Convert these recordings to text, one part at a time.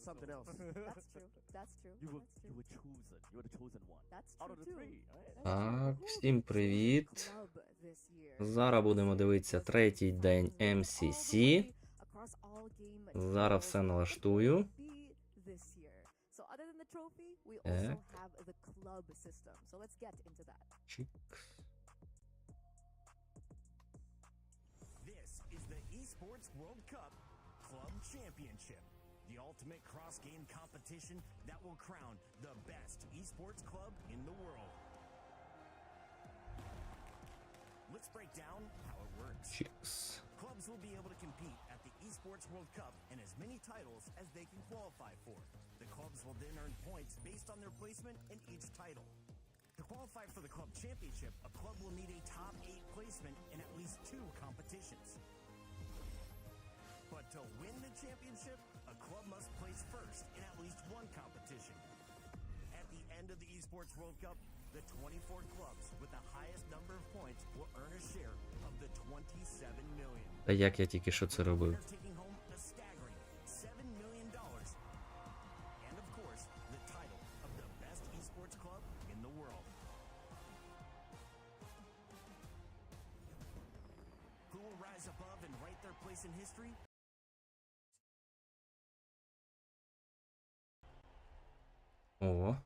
something else. That's true. That's true. You were That's true. chosen. You were the chosen one. That's Out true of the too. 3, right? Так, Who всім chose привіт. club this year? Зараз будемо дивитися третій день MCC. Across all game Зараз все channels. налаштую. This year. So other than the trophy, we Так. also have the club system. So let's get into that. Чик. This is the Esports World Cup Club Championship, the ultimate cross-game competition that will crown the best esports club in the world. Let's break down how it works. Чикс. Clubs will be able to compete at the Esports World Cup in as many titles as they can qualify for. The clubs will then earn points based on their placement in each title. To qualify for the club championship, a club will need a top 8 placement in at least 2 competitions. But to win the championship, a club must place first in at least 1 competition. At the end of the Esports World Cup, the 24 clubs with the highest number of points will earn a share of the 27 million. Та як я тільки що це робив? They're taking home a staggering $7 million. And of course, the title of the best esports club in the world. Who will rise above and write their place in history? О,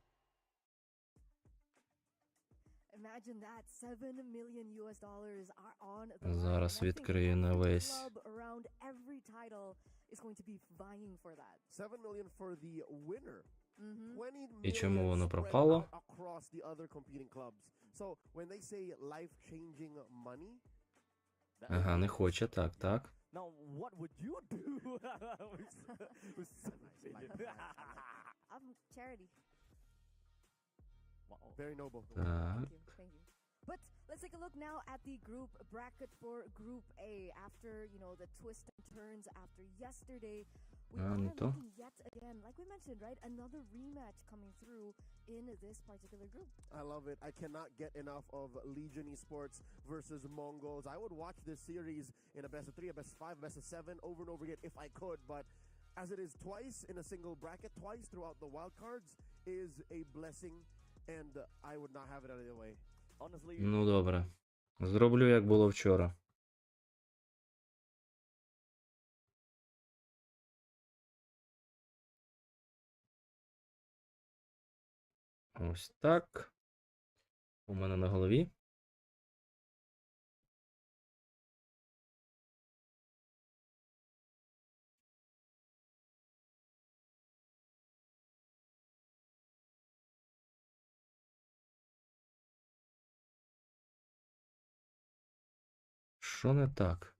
Imagine that $7 million are on the line. зараз And I think відкрию на every весь. club around every title is going to be vying for that. 7 million for the winner. 20 І чому million воно spread пропало? out across the other competing clubs. So when they say life-changing money, Ага, не хоче, так, так. Now, what would you do with 7 million? I'm charity. Wow. very noble. Так. Thank you. Thank you. But let's take a look now at the group bracket for Group A. After, you know, the twists and turns after yesterday, we are не то. looking yet again, like we mentioned, right? Another rematch coming through in this particular group. I love it. I cannot get enough of Legion Esports versus Mongols. I would watch this series in a best of 3, a best of 5, a best of 7 over and over again if I could, but as it is twice in a single bracket, twice throughout the wildcards, is a blessing, and I would not have it any other way. Honestly, Ну добре. Зроблю, як було вчора. Ось так. У мене на голові. Що не так?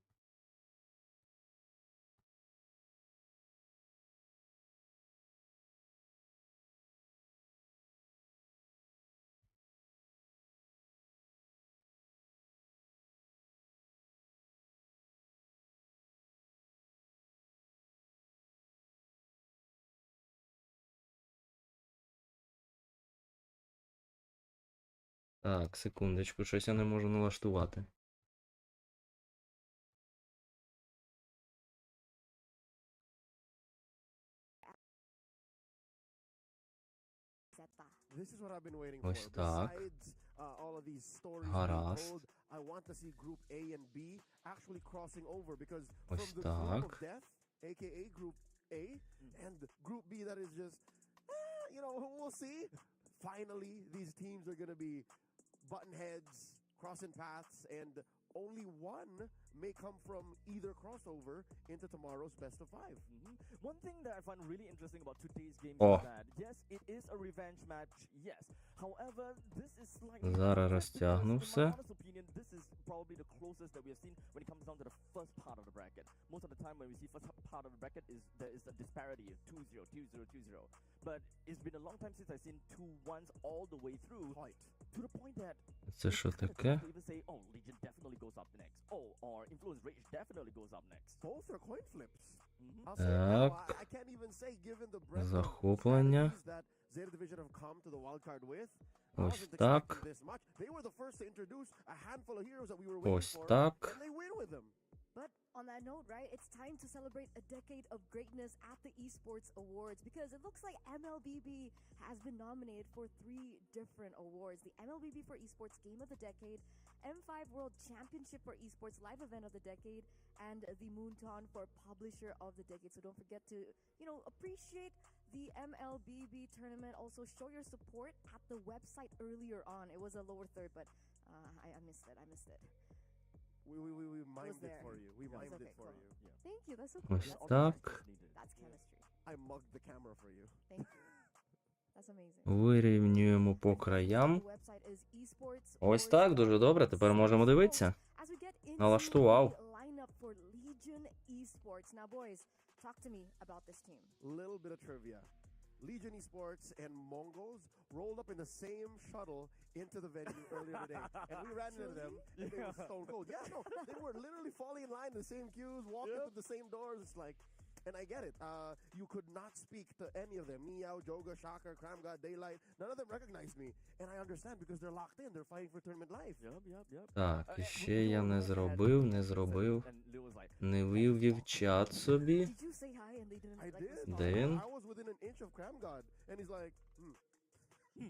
Так, секундочку, щось я не можу налаштувати. This is what I've been waiting Ось for. так. Besides all of these stories being Гаразд. told, I want to see Group A and B actually crossing over because Ось from the group of так. death, aka Group A, and Group B that is just, you know, we'll see. Finally, these teams are going to be button heads, crossing paths, and only one may come from either crossover into tomorrow's best of 5. one thing that I find really interesting about today's game О. is that, yes, it is a revenge match, yes. However, this is slightly Зараз different розтягну because, in все. my honest opinion, this is probably the closest that we have seen when it comes down to the first part of the bracket. Most of the time when we see first part of the bracket, there is a disparity of 2-0, 2-0, 2-0. But it's been a long time since I've seen 2-1s all the way through, to the point that Це що it's kinda таке? tough to even say, oh, Legion definitely goes up next. Oh, or Influence Rage definitely goes up next. Both are coin flips. Mhm. I'll say it now. Так. I can't even say, given the breadth of Захоплення. strategies that Zeta Division have come to the wildcard with, I Ось wasn't так. expecting this much. They were the first to introduce a handful of heroes that we were waiting Ось for, так. and they win with them. But on that note, right, it's time to celebrate a decade of greatness at the Esports Awards because it looks like MLBB has been nominated for 3 different awards. The MLBB for Esports Game of the Decade, M5 World Championship for Esports Live Event of the Decade, and the Moonton for Publisher of the Decade. So don't forget to, appreciate the MLBB tournament. Also show your support at the website earlier on. It was a lower third, but I missed it. We mimed it there. for you. We mimed okay, it for cool. you. Yeah. Thank you. That's so cool. Ось That's, так. that's chemistry. I mugged the camera for you. Thank you. That's amazing. Вирівнюємо по краям. The website is esports. Ось так, дуже добре. Тепер можемо дивитися. As we get into Налаштував. the lineup for Legion Esports. Now, boys, talk to me about this team. Little bit of trivia. Legion Esports and Mongols rolled up in the same shuttle into the venue earlier today. And we ran into them, and they were stone cold. Yeah, no, they were literally falling in line, the same queues, walking through the same doors. It's like, and I get it. You could not speak to any of them. Meow, Joga, Shocker, Crime God, Daylight. None of them recognized me. And I understand because they're locked in. They're fighting for tournament life. Yep. Так, і ще я не зробив. Не вивів чат собі. Did you say hi and they didn't I like did. respond? Де він? I was within an inch of Cram God. And he's like,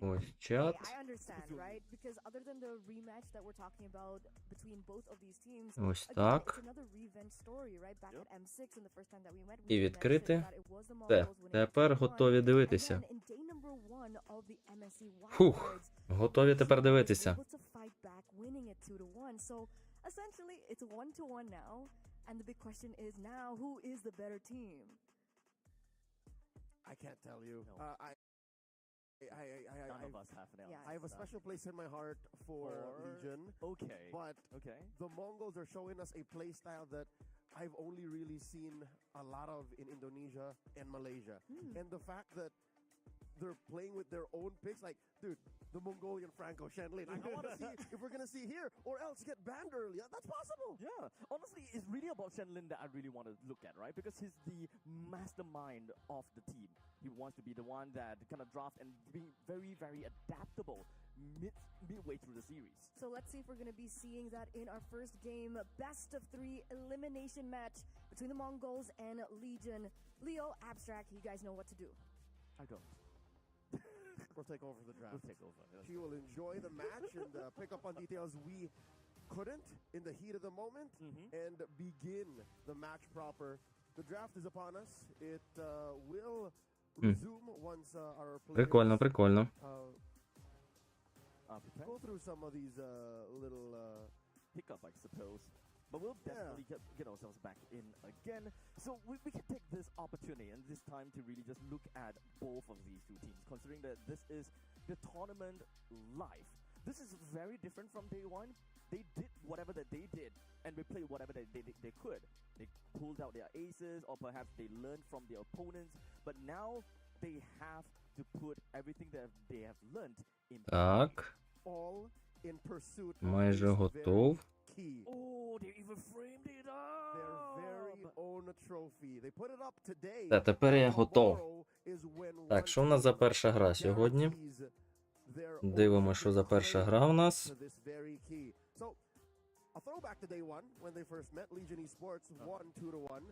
Ось чат. Hey, I understand, right? Because other than the rematch that we're talking about between both of these teams, Ось again, так. it's another revenge story, right? Back at M6 and the first time that we met, І we відкрити. mentioned that it was the Все, Mongols winning тепер 3-1. готові And дивитися. then in day number 1 of the MSC Фух, wildcards, готові тепер Legion was дивитися. able to fight back, winning it 2-1. So essentially, it's 1-1 now. And the big question is now, who is the better team? I can't tell you. No. None of us have now. Yeah. I have a special place in my heart for Legion. Okay. But Okay. the Mongols are showing us a play style that I've only really seen a lot of in Indonesia and Malaysia. And the fact that they're playing with their own picks, like, dude, the Mongolian Franco Shenlin. I want to see if we're going to see here or else get banned early. That's possible. Yeah, honestly, it's really about Shenlin that I really want to look at, right? Because he's the mastermind of the team. He wants to be the one that kind of draft and be very, very adaptable midway through the series. So let's see if we're going to be seeing that in our first game. Best of 3 elimination match between the Mongols and Legion. Leo, Abstract, you guys know what to do. I don't. We'll take over the draft. We'll take over. She will enjoy the match and pick up on details we couldn't in the heat of the moment and begin the match proper. The draft is upon us. It will resume once our players Прикольно. go through some of these little hiccup, I suppose. But we'll definitely get ourselves back in again. So we can take this opportunity and this time to really just look at both of these two teams, considering that this is the tournament life. This is very different from day one. They did whatever that they did, and they played whatever that they could. They pulled out their aces, or perhaps they learned from their opponents. But now they have to put everything that they have learned in Так, all in pursuit of майже this готов. very key. Oh, they even framed it up! Their very own trophy. They put it up today. Та тепер я готов. Tomorrow is when Так, one що в нас за team перша гра сьогодні? guarantees their own Дивимося, що за перша гра у нас. to this very key. So, a throwback to day one when they first met. Legion Esports won 2-1,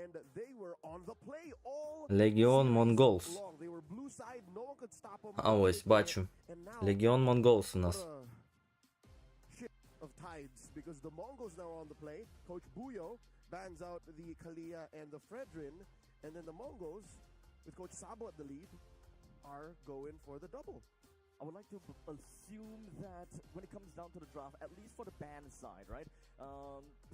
and they were on the play all Legion series Mongols. long. They were blue side, no one could stop them. А ось, бачу. And now, Legion Mongols у what нас. a shift of tides because the Mongols now are on the play. Coach Buyo bans out the Kalia and the Fredrin, and then the Mongols, with Coach Sabo at the lead, are going for the double. I would like to assume that when it comes down to the draft, at least for the band side, right?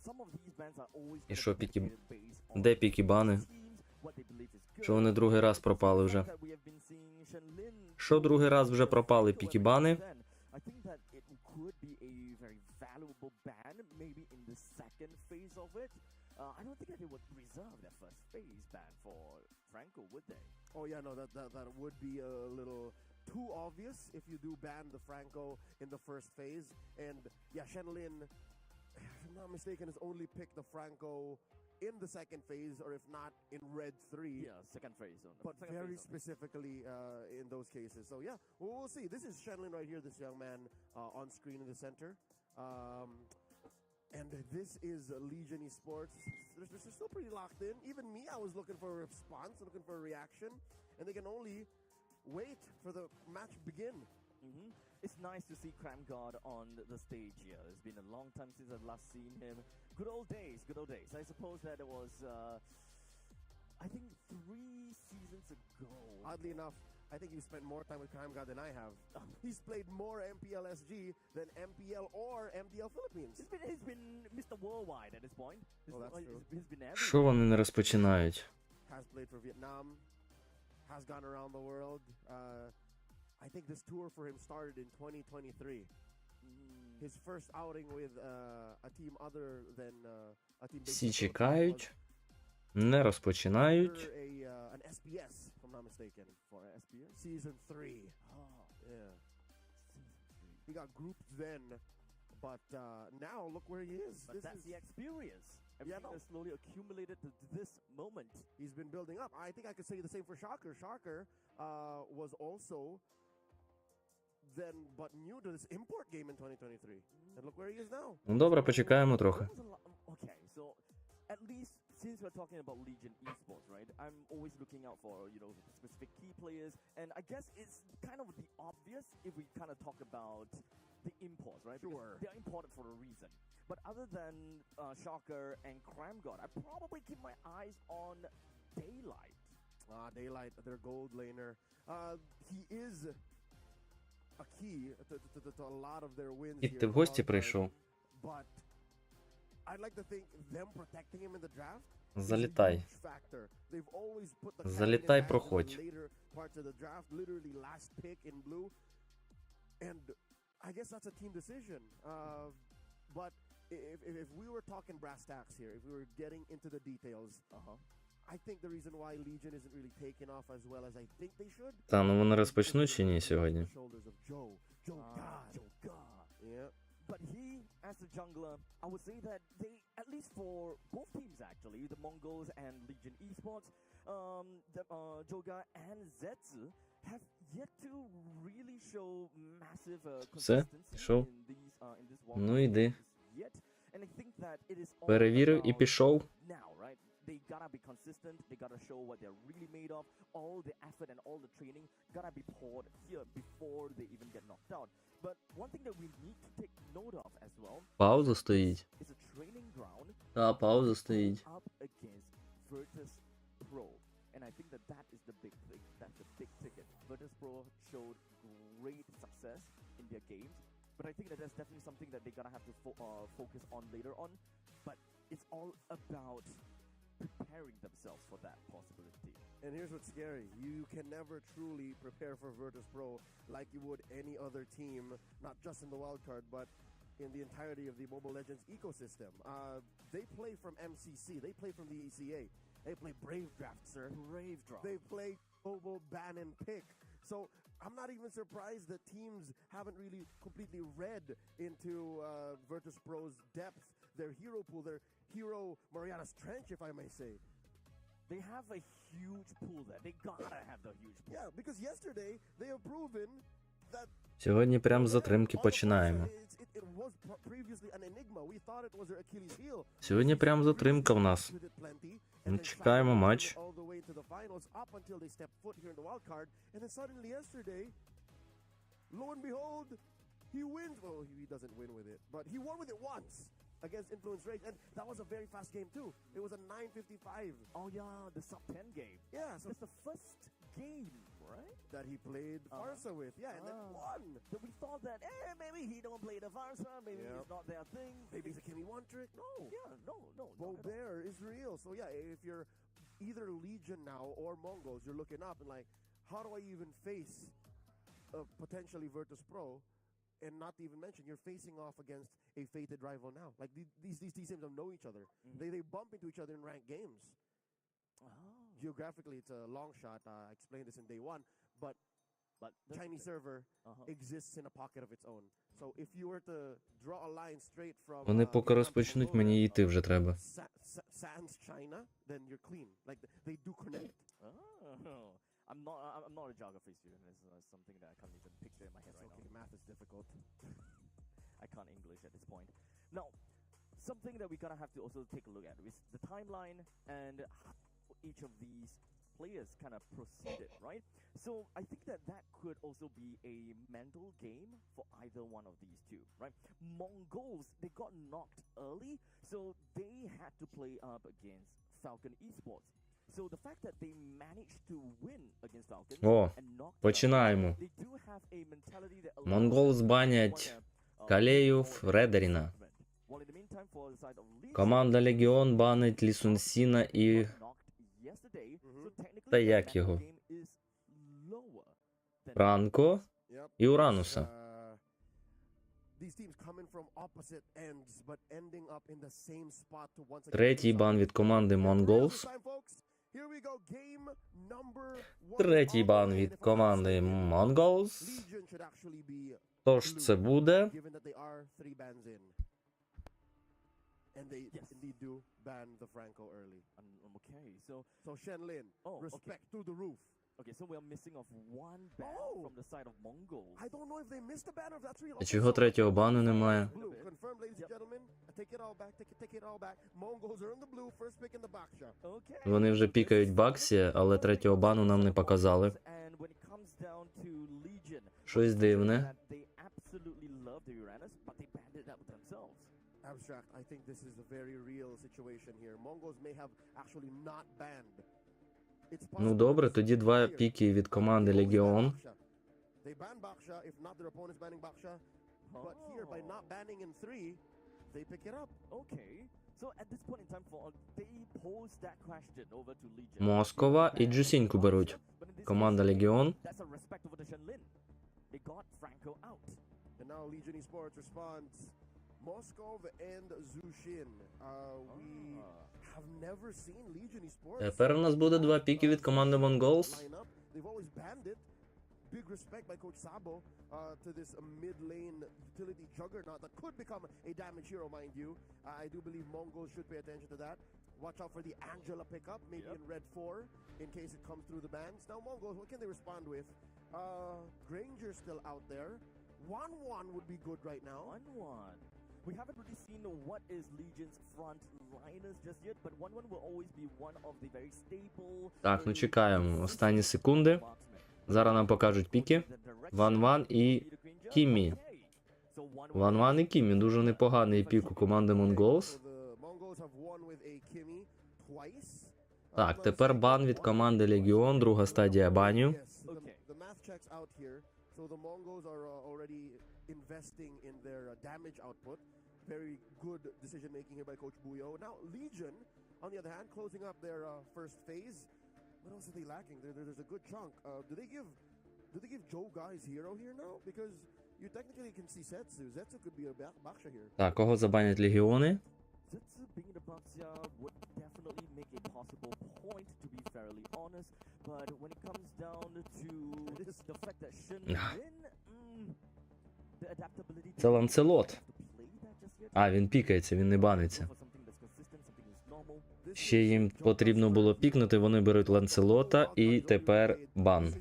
Some of these bands are always І що, піки... dedicated based on Де піки-бани? teams, what they believe is good. Що вони другий раз пропали вже? That we have been seeing Shenlin Що другий раз вже пропали піки-бани? I think that it could be a very valuable ban, maybe in the second phase of it. I don't think that they would reserve their first phase ban for Franco, would they? Oh yeah, no, that would be a little too obvious if you do ban the Franco in the first phase. And yeah, Shenlin, if I'm not mistaken, has only picked the Franco in the second phase, or if not, in Red 3. Yeah, second phase. But very specifically in those cases. So yeah, we'll see. This is Shenlin right here, this young man on screen in the center. And this is Legion Esports. They're still pretty locked in. Even me, I was looking for a response, looking for a reaction. And they can only wait for the match begin. It's nice to see Cram God on the stage here. It's been a long time since I've last seen him. Good old days, good old days. I suppose that it was, I think 3 seasons ago. Oddly enough, I think you spent more time with Crime God than I have. He's played more MPL SG than MPL or MDL Philippines. He's been Mr. Worldwide at this point. That's true. He's been everywhere. Що вони не розпочинають? Has played for Vietnam, has gone around the world. I think this tour for him started in 2023. His first outing with a team other than a team. Всі чекають, не розпочинають. An SBS, if I'm not mistaken. For SBS? Season 3. Yeah. He got grouped then, but now look where he is. But that's the experience. Everything has slowly accumulated to this moment. He's been building up. I think I could say the same for Shocker. Shocker was also then but new to this import game in 2023. And look where he is now. Ну добре, почекаємо трохи. Okay, so at least since we're talking about Legion Esports, right? I'm always looking out for, you know, specific key players, and I guess it's kind of the obvious if we kind of talk about the imports, right? Sure. Because they're imported for a reason. But other than Shocker and Cram God, I probably keep my eyes on Daylight. Daylight, their gold laner. He is a key to a lot of their wins. І ти в гості прийшов. But I'd like to think them protecting him in the draft. Залітай. Залітай, проходь. Parts of the draft, literally last pick in blue. And I guess that's a team decision. But if we were talking brass tacks here, if we were getting into the details, I think the reason why Legion isn't really taking off as well as I think they should. Та, ну вони розпочнуть чи ні сьогодні? Yeah. But he, as a jungler, I would say that they, at least for both teams actually, the Mongols and Legion Esports, Joga and Zetsu, have yet to really show massive consistency in this one. Ну йди. Yet, and I think that it is all Перевірив і пішов. now, right? They gotta be consistent. They gotta show what they're really made of. All the effort and all the training gotta be poured here before they even get knocked out. But one thing that we need to take note of as well. Пауза стоїть. Is a training ground. Та, пауза стоїть. Up against Virtus Pro, and I think that is the big thing. That's the big ticket. Virtus Pro showed great success in their games, but I think that that's definitely something that they're gonna have to focus on later on. But it's all about preparing themselves for that possibility. And here's what's scary. You can never truly prepare for Virtus Pro like you would any other team, not just in the wildcard, but in the entirety of the Mobile Legends ecosystem. They play from MCC. They play from the ECA. They play Brave Draft, sir. Brave Draft. They play Global Ban and Pick. So I'm not even surprised that teams haven't really completely read into Virtus Pro's depth, their hero pool, their hero Mariana's Trench, if I may say. They have a huge pool there. They gotta have the huge pool. Yeah, because yesterday they have proven that. Сьогодні прям з затримки починаємо. Сьогодні прям затримка в нас. Ми чекаємо матч. Against Influence Rage, and that was a very fast game too. It was a 9:55. Oh yeah, the sub 10 game. Yeah, so it's the first game, right? That he played Farsa with. Yeah, and then won. But we thought that, maybe he don't play the Farsa, maybe it's not their thing. Maybe it's a Kimmy one trick. No. Yeah, no. Bear is real. So yeah, if you're either Legion now or Mongols, you're looking up and like, how do I even face potentially Virtus Pro? And not to even mention, you're facing off against a fated rival now. Like these teams don't know each other. They bump into each other in ranked games. Geographically, it's a long shot. I explained this in day one, but Chinese server exists in a pocket of its own. So if you were to draw a line straight from Вони поки розпочнуть, мені йти вже треба. Sans China, then you're clean. Like they do connect. I'm not a geography student. It's something that I can't even picture in my head right now. Math is difficult. I can't English at this point. Now, something that we gotta have to also take a look at is the timeline and how each of these players kind of proceeded, right? So I think that could also be a mental game for either one of these two, right? Mongols, they got knocked early, so they had to play up against Falcon Esports. So the fact that they managed to win against Falcon and knock Починаємо. they do have a mentality that Монголс банять Калею Фредеріна. Команда Легіон банить Лісунсіна і... Та як його? Франко і Урануса. Третій бан від команди Mongols. Третій бан від команди Mongols. Тож це буде... And they indeed do ban the Franco early. Okay, so Shenlin, respect through the roof. Okay, so we are missing off one ban from the side of Mongols. I don't know if they missed the ban or that's real. Чого третього бану немає? Confirm, ladies and gentlemen. Take it all back. Take it all back. Mongols are in the blue, first pick in the Baksha. Okay. Вони вже пікають Баксі, але третього бану нам не показали. And when it comes down to Legion, Щось дивне. they absolutely love the Uranus, but they banned it out themselves. Abstract, I think this is a very real situation here. Mongols may have actually not banned. Ну добре, тоді два піки від команди Легіон. They ban Baksha if not their opponent's banning Baksha. But here by not banning in 3, they pick it up. Okay. So at this point in time they pose that question over to Legion. Москова і Джусіньку беруть. Команда Легіон. That's a respect over to Shenlin. They got Franco out. And now Legion Esports responds Moskov and Zushin. We have never seen Legion Esports. Тепер у нас буде два піки від команди Mongols. They've always banned it. Big respect by Coach Sabo to this mid-lane utility juggernaut that could become a damage hero, mind you. I do believe Mongols should pay attention to that. Watch out for the Angela pickup, maybe in red 4, in case it comes through the bans. Now Mongols, what can they respond with? Granger's still out there. 1-1 would be good right now. 1-1. We haven't really seen what is Legion's front liners just yet, but 1-1 will always be one of the very staple... Так, ну чекаємо. Останні секунди. Зараз нам покажуть піки. Ван-Ван і Кіммі. Ван-Ван і Кіммі. Дуже непоганий пік у команди Mongols. Так, тепер бан від команди Легіон. Друга стадія баню. Investing in their damage output. Very good decision making here by Coach Buyo. Now Legion, on the other hand, closing up their first phase. What else are they lacking? There's a good chunk. Do they give Joe Guy's hero here now? Because you technically can see Setsu. Zetsu could be a Baksha here. Так, кого забанять Легіони? Zetsu being the Baksha would definitely make a possible point, to be fairly honest. But when it comes down to the fact that Shenlin, Це Ланцелот. А, він пікається, він не баниться. Ще їм потрібно було пікнути, вони беруть Ланцелота і тепер бан.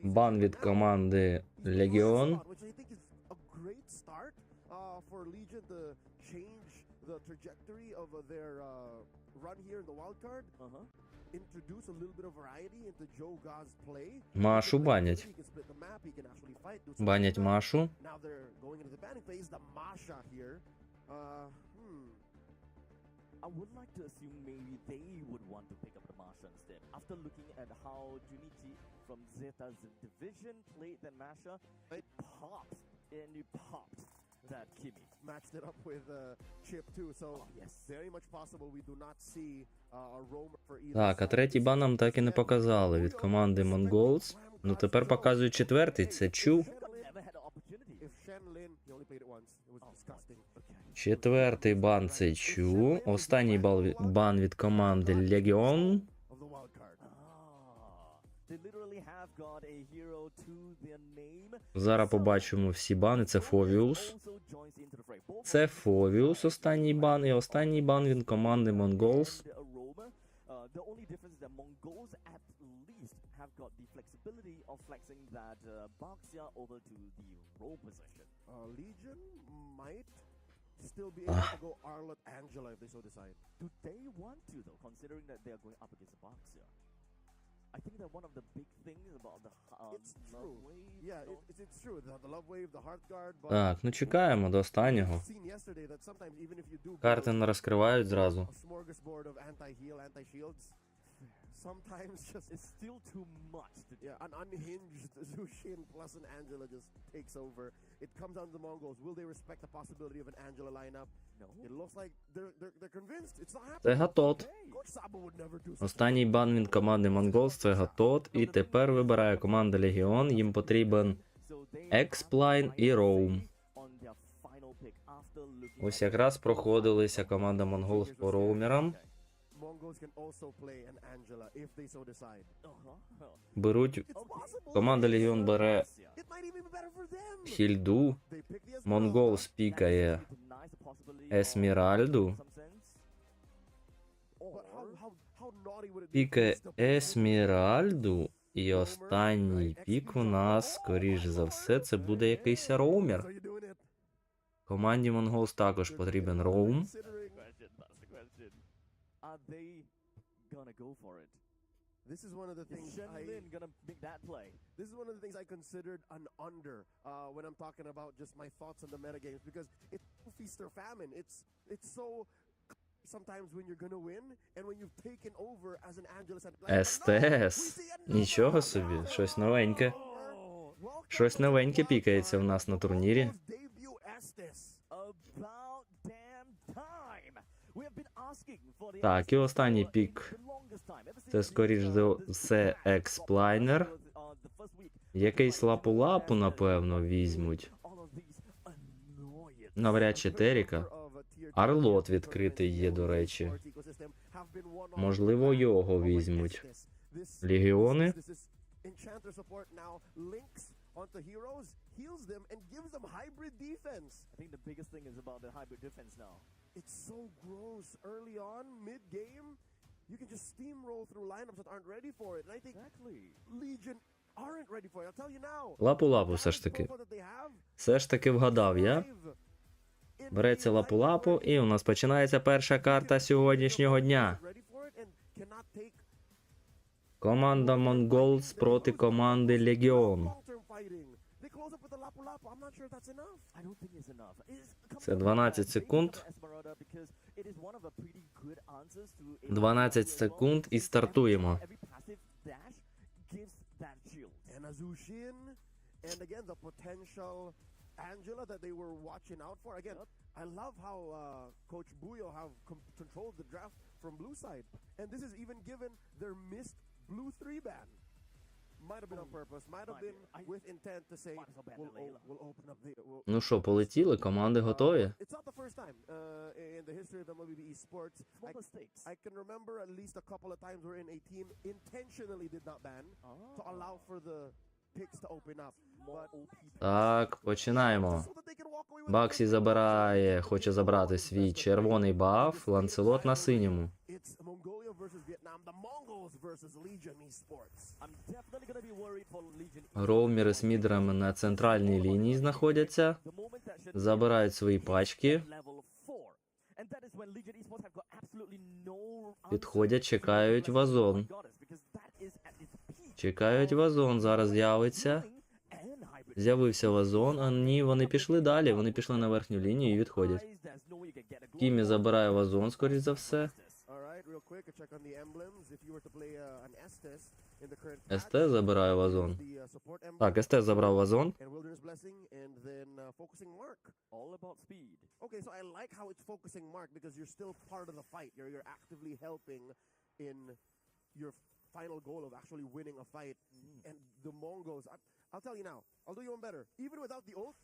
Бан від команди Легіон. Машу банять. Банять Машу. I would like to assume maybe they would want to pick up the Masha instead. After looking at how Junichi from Zeta's division played that Masha, it popped and it popped that Kimi. Matched it up with Chip too, so yes, very much possible we do not see a roam for either. Так, а третій бан нам так і не показали від команди Mongols. Ну тепер показують четвертий, це Чу. Четвертий бан це Чу. Останній бан від команди Легіон. Зараз побачимо всі бани. Це Фовіус. Це Фовіус останній бан. І останній бан від команди Mongols. Legion might still be able to go Arlott Angela if they so decide. Do they want to though, considering that they are going up against the box here? I think that one of the big things about the It's love true. wave. Yeah, no? it's true. The love wave, the heart guard, but Так, ну чекаємо до останнього. we've seen yesterday that sometimes even if you do Карти build не розкривають зразу. a smorgasbord of anti-heal, anti-shields, sometimes just It's still too much to do. yeah, an unhinged Zushin plus an Angela just takes over. It comes down to the Mongols. Will they respect the possibility of an Angela lineup? No. It looks like they're convinced. It's not happening. Це Гатот. Coach Sabo would never do such Останній бан від команди Mongols це Гатот. І тепер вибирає команда Легіон. Їм потрібен So they Експлайн і Роум. on their final pick after looking Ось якраз проходилися команда Mongols по роумерам. Mongols can also play an Angela if they so decide. Беруть. It's possible. Команда Легіон бере It might even be better for them. Хільду. They pick the Esmeralda. Mongols пікає Есміральду. But how naughty would it be? Пікає Есміральду. І останній пік у нас, скоріш за все, це буде якийсь роумер. So you doing it? Команді Mongols також потрібен роум. Considering That's the question. Are they gonna go for it? this is one of the Is things Shenlin gonna make that play? this is one of the things I considered an under when I'm talking about just my thoughts on the metagames because it's feast or famine. It's so sometimes when you're gonna win and when you've taken over as an Angelus and СТС. Нічого собі, щось новеньке. Щось новеньке пікається у нас на турнірі. About damn time. We have been asking for the Так, і останній пік. Це, скоріш за все, Експлайнер. Якийсь лапу-лапу, напевно, візьмуть. Навряд чи Теріка. Арлот відкритий є, до речі. Можливо, його візьмуть. Легіони. Enchanter support now links onto heroes, heals them, and gives them hybrid defense. I think the biggest thing is about the hybrid defense now. It's so gross. Early on, mid-game, you can just steamroll through lineups that aren't ready for it. And I think Legion aren't ready for it. I'll tell you now. Лапу-лапу все ж таки. Все ж таки вгадав я. Береться лапу-лапу, і у нас починається перша карта сьогоднішнього дня. Команда Mongols проти команди Легіон. Це 12 секунд. 12 секунд і стартуємо. Angela that they were watching out for. Again, I love how Coach Buyo have controlled the draft from blue side. And this is even given their missed blue 3 ban. Might have been on purpose, might have been with intent to say we'll open up the... Ну що, полетіли, команди готові? It's not the first time in the history of MLBB esports. I can remember at least a couple of times wherein a team intentionally did not ban to allow for the picks to open up. Так, починаємо. Баксі забирає, хоче забрати свій червоний баф, Ланцелот на синьому. Роумери з мідрами на центральній лінії знаходяться. Забирають свої пачки. Підходять, чекають вазон. Чекають вазон, зараз з'явиться. З'явився вазон, а ні, вони пішли далі, вони пішли на верхню лінію і відходять. Кімі забирає вазон, скоріш за все. СТ забирає вазон. Так, СТ забрав вазон. Final goal of actually winning a fight, and the Mongols. I'll tell you now. I'll do you one better. Even without the ult,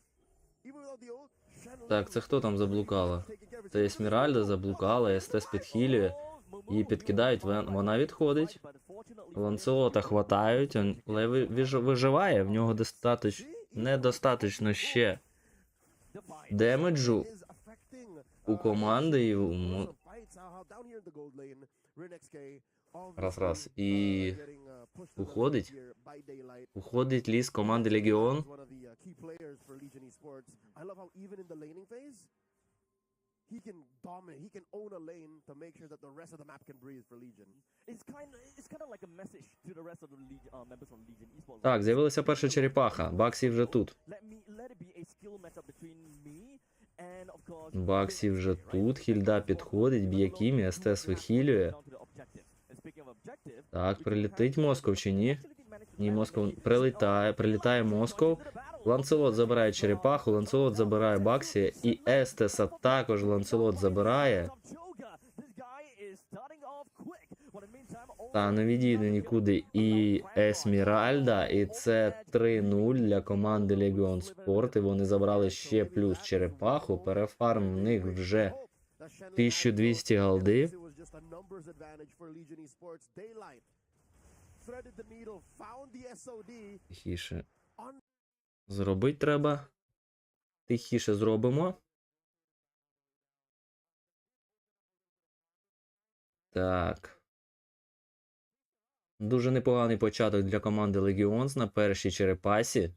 Так, це хто там заблукала? Це Есмеральда заблукала, СТ підхилює. Її підкидають, вона відходить. Ланцелота хватають, але виживає, в нього недостаточно ще демеджу у команди. Раз. І уходить ліс команди Легіон. he can dominate. He can own a lane to make sure that the rest of the map can breathe for Legion. It's kind of like a message to the rest of the members of Legion Esports. Так, з'явилася перша черепаха. Баксі вже тут. Let it be a skill matchup between me and of course. Баксі вже тут. Хільда підходить, б'є Кімі, СТС вихилює. Так, прилетить Москов чи ні? Ні, Москов прилітає Москов. Ланцелот забирає черепаху, Ланцелот забирає Баксі, і Естеса також Ланцелот забирає. Та не відійде нікуди і Есміральда, і це 3-0 для команди Legion Sport, і вони забрали ще плюс черепаху, перефарм в них вже 1200 голди. Тихіше. Зробити треба. Тихіше зробимо. Так. Дуже непоганий початок для команди Legion's на першій черепасі.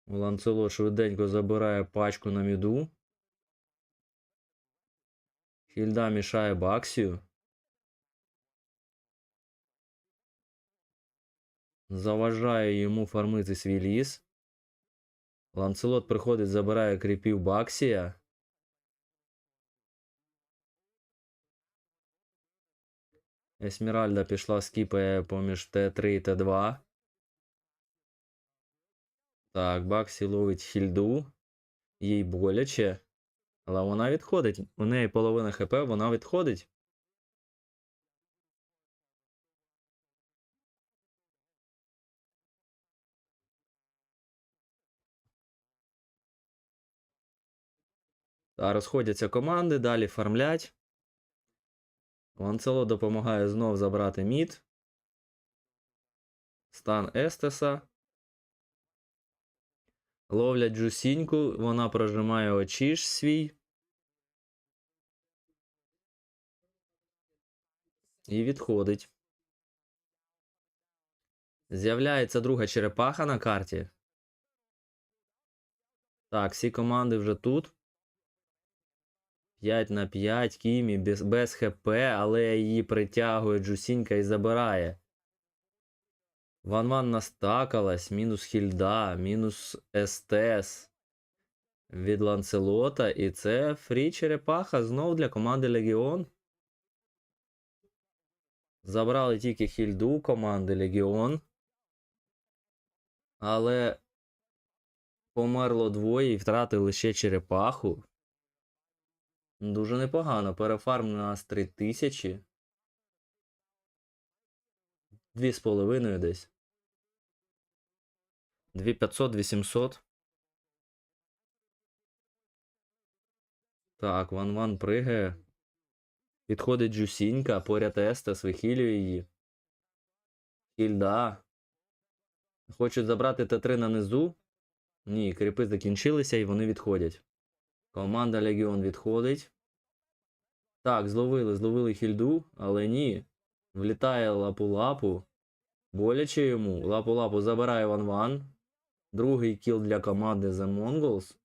Ланцелот швиденько забирає пачку на міду. Хільда мішає Баксію. Заважає йому фармити свій ліс. Ланцелот приходить, забирає кріпів Баксія. Есміральда пішла, скіпає поміж Т3 і Т2. Так, Баксі ловить Хільду. Їй боляче. Але вона відходить. У неї половина ХП, вона відходить. Та розходяться команди, далі фармлять. Ланцелот допомагає знов забрати мід. Стан Естеса. Ловлять Джусіньку, вона прожимає очіш свій. І відходить. З'являється друга черепаха на карті. Так, всі команди вже тут. 5 на 5, Кімі без ХП, але її притягує Джусінька і забирає. Ван-Ван настакалась, мінус Хільда, мінус СТС від Ланцелота. І це фрі черепаха знов для команди Легіон. Забрали тільки Хільду команди Легіон. Але померло двоє і втратили ще черепаху. Дуже непогано. Перефарм на нас 3000. 2,5 десь. 2500, 800. Так, Ван-Ван пригає. Підходить Джусінька, поряд Естес, вихилює її. Хільда. Хочуть забрати Т3 на низу. Ні, кріпи закінчилися і вони відходять. Команда Легіон відходить. Так, зловили Хільду, але ні. Влітає Лапу-Лапу. Боляче йому. Лапу-Лапу забирає Ван-Ван. Другий кіл для команди The Mongols.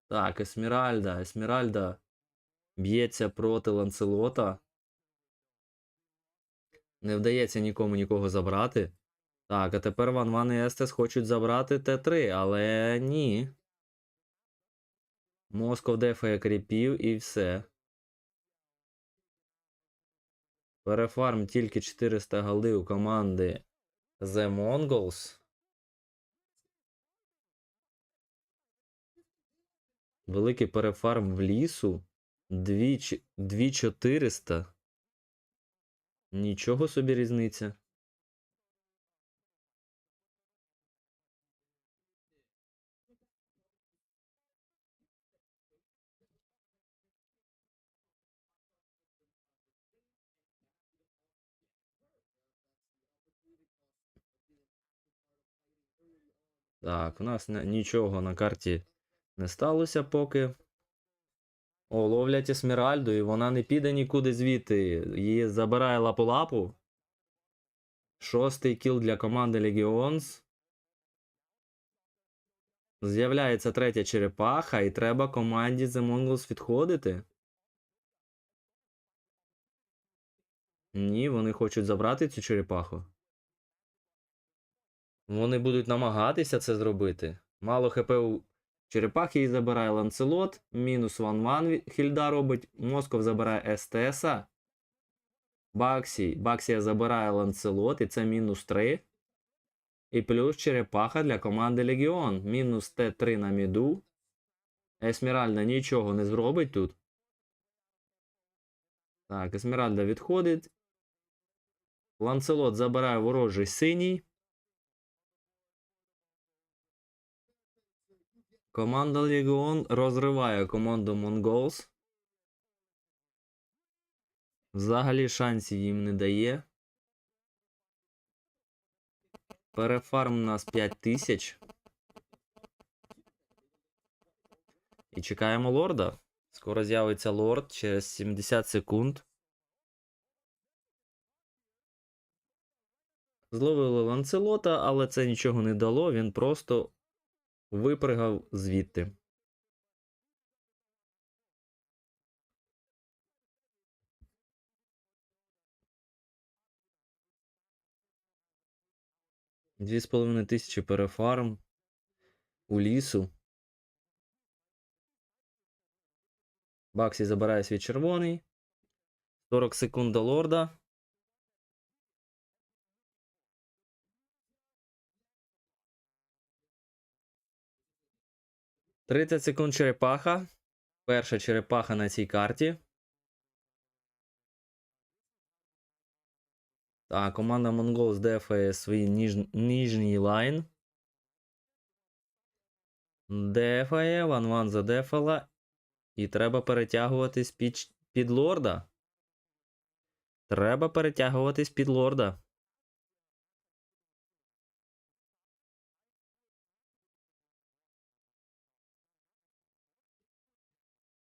Так, Есміральда б'ється проти Ланцелота. Не вдається нікому нікого забрати. Так, а тепер Ван-Ван і Естес хочуть забрати Т3, але ні. Москов дефає кріпів і все. Перефарм тільки 400 голди у команди The Mongols. Великий перефарм в лісу. 2400. Нічого собі різниця. Так, у нас нічого на карті не сталося поки. О, ловлять Есмеральду, і вона не піде нікуди звідти. Її забирає Лапу-Лапу. 6-й кіл для команди Legion's. З'являється третя черепаха, і треба команді The Mongols відходити. Ні, вони хочуть забрати цю черепаху. Вони будуть намагатися це зробити. Мало хп у черепахи, її забирає Ланцелот. Мінус 1-1 Хільда робить. Москов забирає СТСа. Баксія забирає Ланцелот, і це мінус 3. І плюс черепаха для команди Легіон. Мінус Т3 на міду. Есмеральда нічого не зробить тут. Так, Есмеральда відходить. Ланцелот забирає ворожий синій. Команда Легіон розриває команду Mongols. Взагалі шансів їм не дає. Перефарм у нас 5000. І чекаємо лорда. Скоро з'явиться лорд через 70 секунд. Зловили Ланцелота, але це нічого не дало. Він просто випригав звідти. Дві 2500 перефарм у лісу. Баксі забирає свій червоний. 40 секунд до лорда. – 30 секунд черепаха. Перша черепаха на цій карті. Так, команда Mongols дефає свій нижній лайн. Дефає, 1-1 задефала. І треба перетягуватись під лорда. Треба перетягуватись під лорда.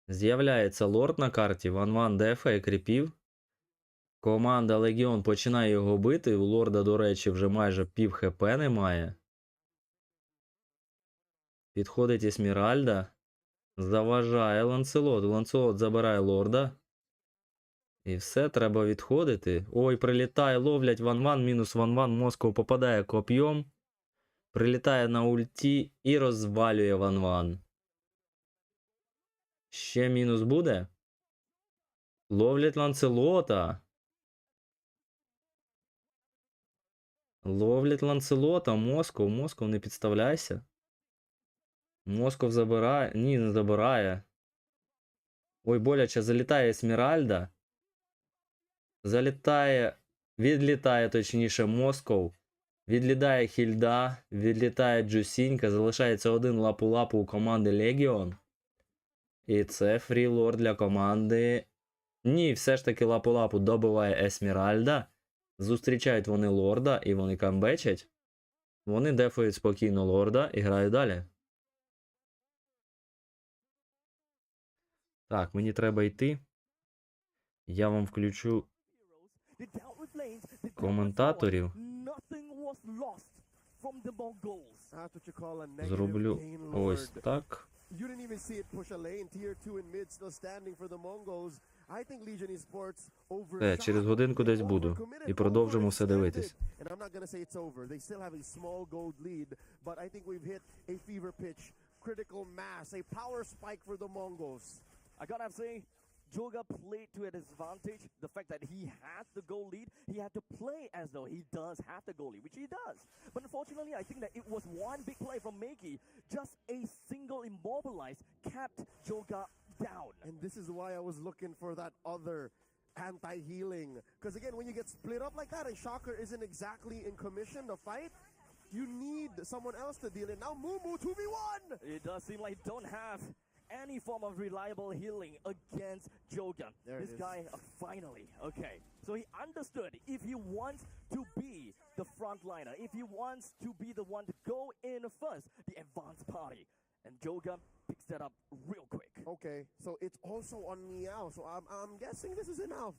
З'являється лорд на карті. 1-1 дефає кріпів. Команда Легіон починає його бити. У лорда, до речі, вже майже пів хп немає. Підходить Есмеральда. Заважає Ланцелот. Ланцелот забирає лорда. І все, треба відходити. Ой, прилітає, ловлять 1-1, мінус 1-1. Москов попадає коп'єм. Прилітає на ульті і розвалює 1-1. Ще мінус буде. Ловлять Ланцелота. Ловлять Ланцелота. Москов, не підставляйся. Москов забирає. Ні, не забирає. Ой, боляче, залітає Есмеральда. Відлітає, точніше, Москов. Відлітає Хільда. Відлітає Джусінька. Залишається один лапу-лапу у команди Легіон. І це фрі-лорд для команди. Ні, все ж таки лапу-лапу добиває Есмеральда. Зустрічають вони лорда і вони камбечать. Вони дефають спокійно лорда і грають далі. Так, мені треба йти. Я вам включу коментаторів. Зроблю ось так. You didn't even see it push a lane. Tier 2 in mid still standing for the Mongols. I think Legion Esports overshot. Через годинку десь буду. І продовжимо все дивитись. And I'm not going to say it's over. They still have a small gold lead, but I think we've hit a fever pitch, critical mass, a power spike for the Mongols. I gotta say, Joga played to his advantage. The fact that he had the goal lead, he had to play as though he does have the goal lead, which he does. But unfortunately, I think that it was one big play from Meiki. Just a single immobilize kept Joga down. And this is why I was looking for that other anti-healing. Because again, when you get split up like that, a Shocker isn't exactly in commission to fight. You need someone else to deal it. Now Mumu 2v1! It does seem like don't have any form of reliable healing against Joga. This guy, finally, okay. So he understood if he wants to be the frontliner, if he wants to be the one to go in first, the advanced party. And Joga picks that up real quick. Okay, so it's also on Meow, so I'm guessing this is enough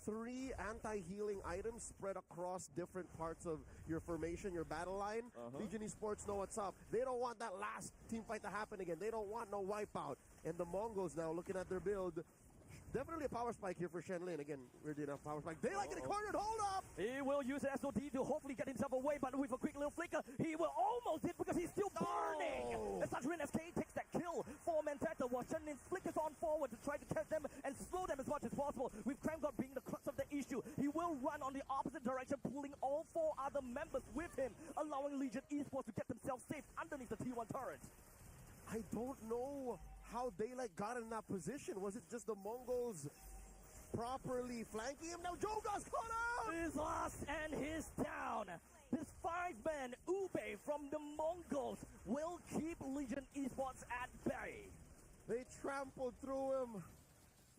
3 anti-healing items spread across different parts of your formation, your battle line. Legion Esports know what's up. They don't want that last team fight to happen again. They don't want no wipeout. And the Mongols now, looking at their build, definitely a power spike here for Shenlin. Again, weirdly enough, power spike. They like getting cornered. Hold up! He will use SOD to hopefully get himself away, but with a quick little flicker, he will almost hit because he's still burning. As such, SK takes that kill for Mentata while Shenlin flickers on forward to try to catch them and slow them as much as possible. With Cramgod being the crux of the issue, he will run on the opposite direction, pulling all 4 other members with him, allowing Legion Esports to get themselves safe underneath the T1 turret. I don't know how Daylight got in that position. Was it just the Mongols properly flanking him? Now Joga's caught out! He's lost and he's down. This 5-man Ube from the Mongols will keep Legion Esports at bay. They trampled through him.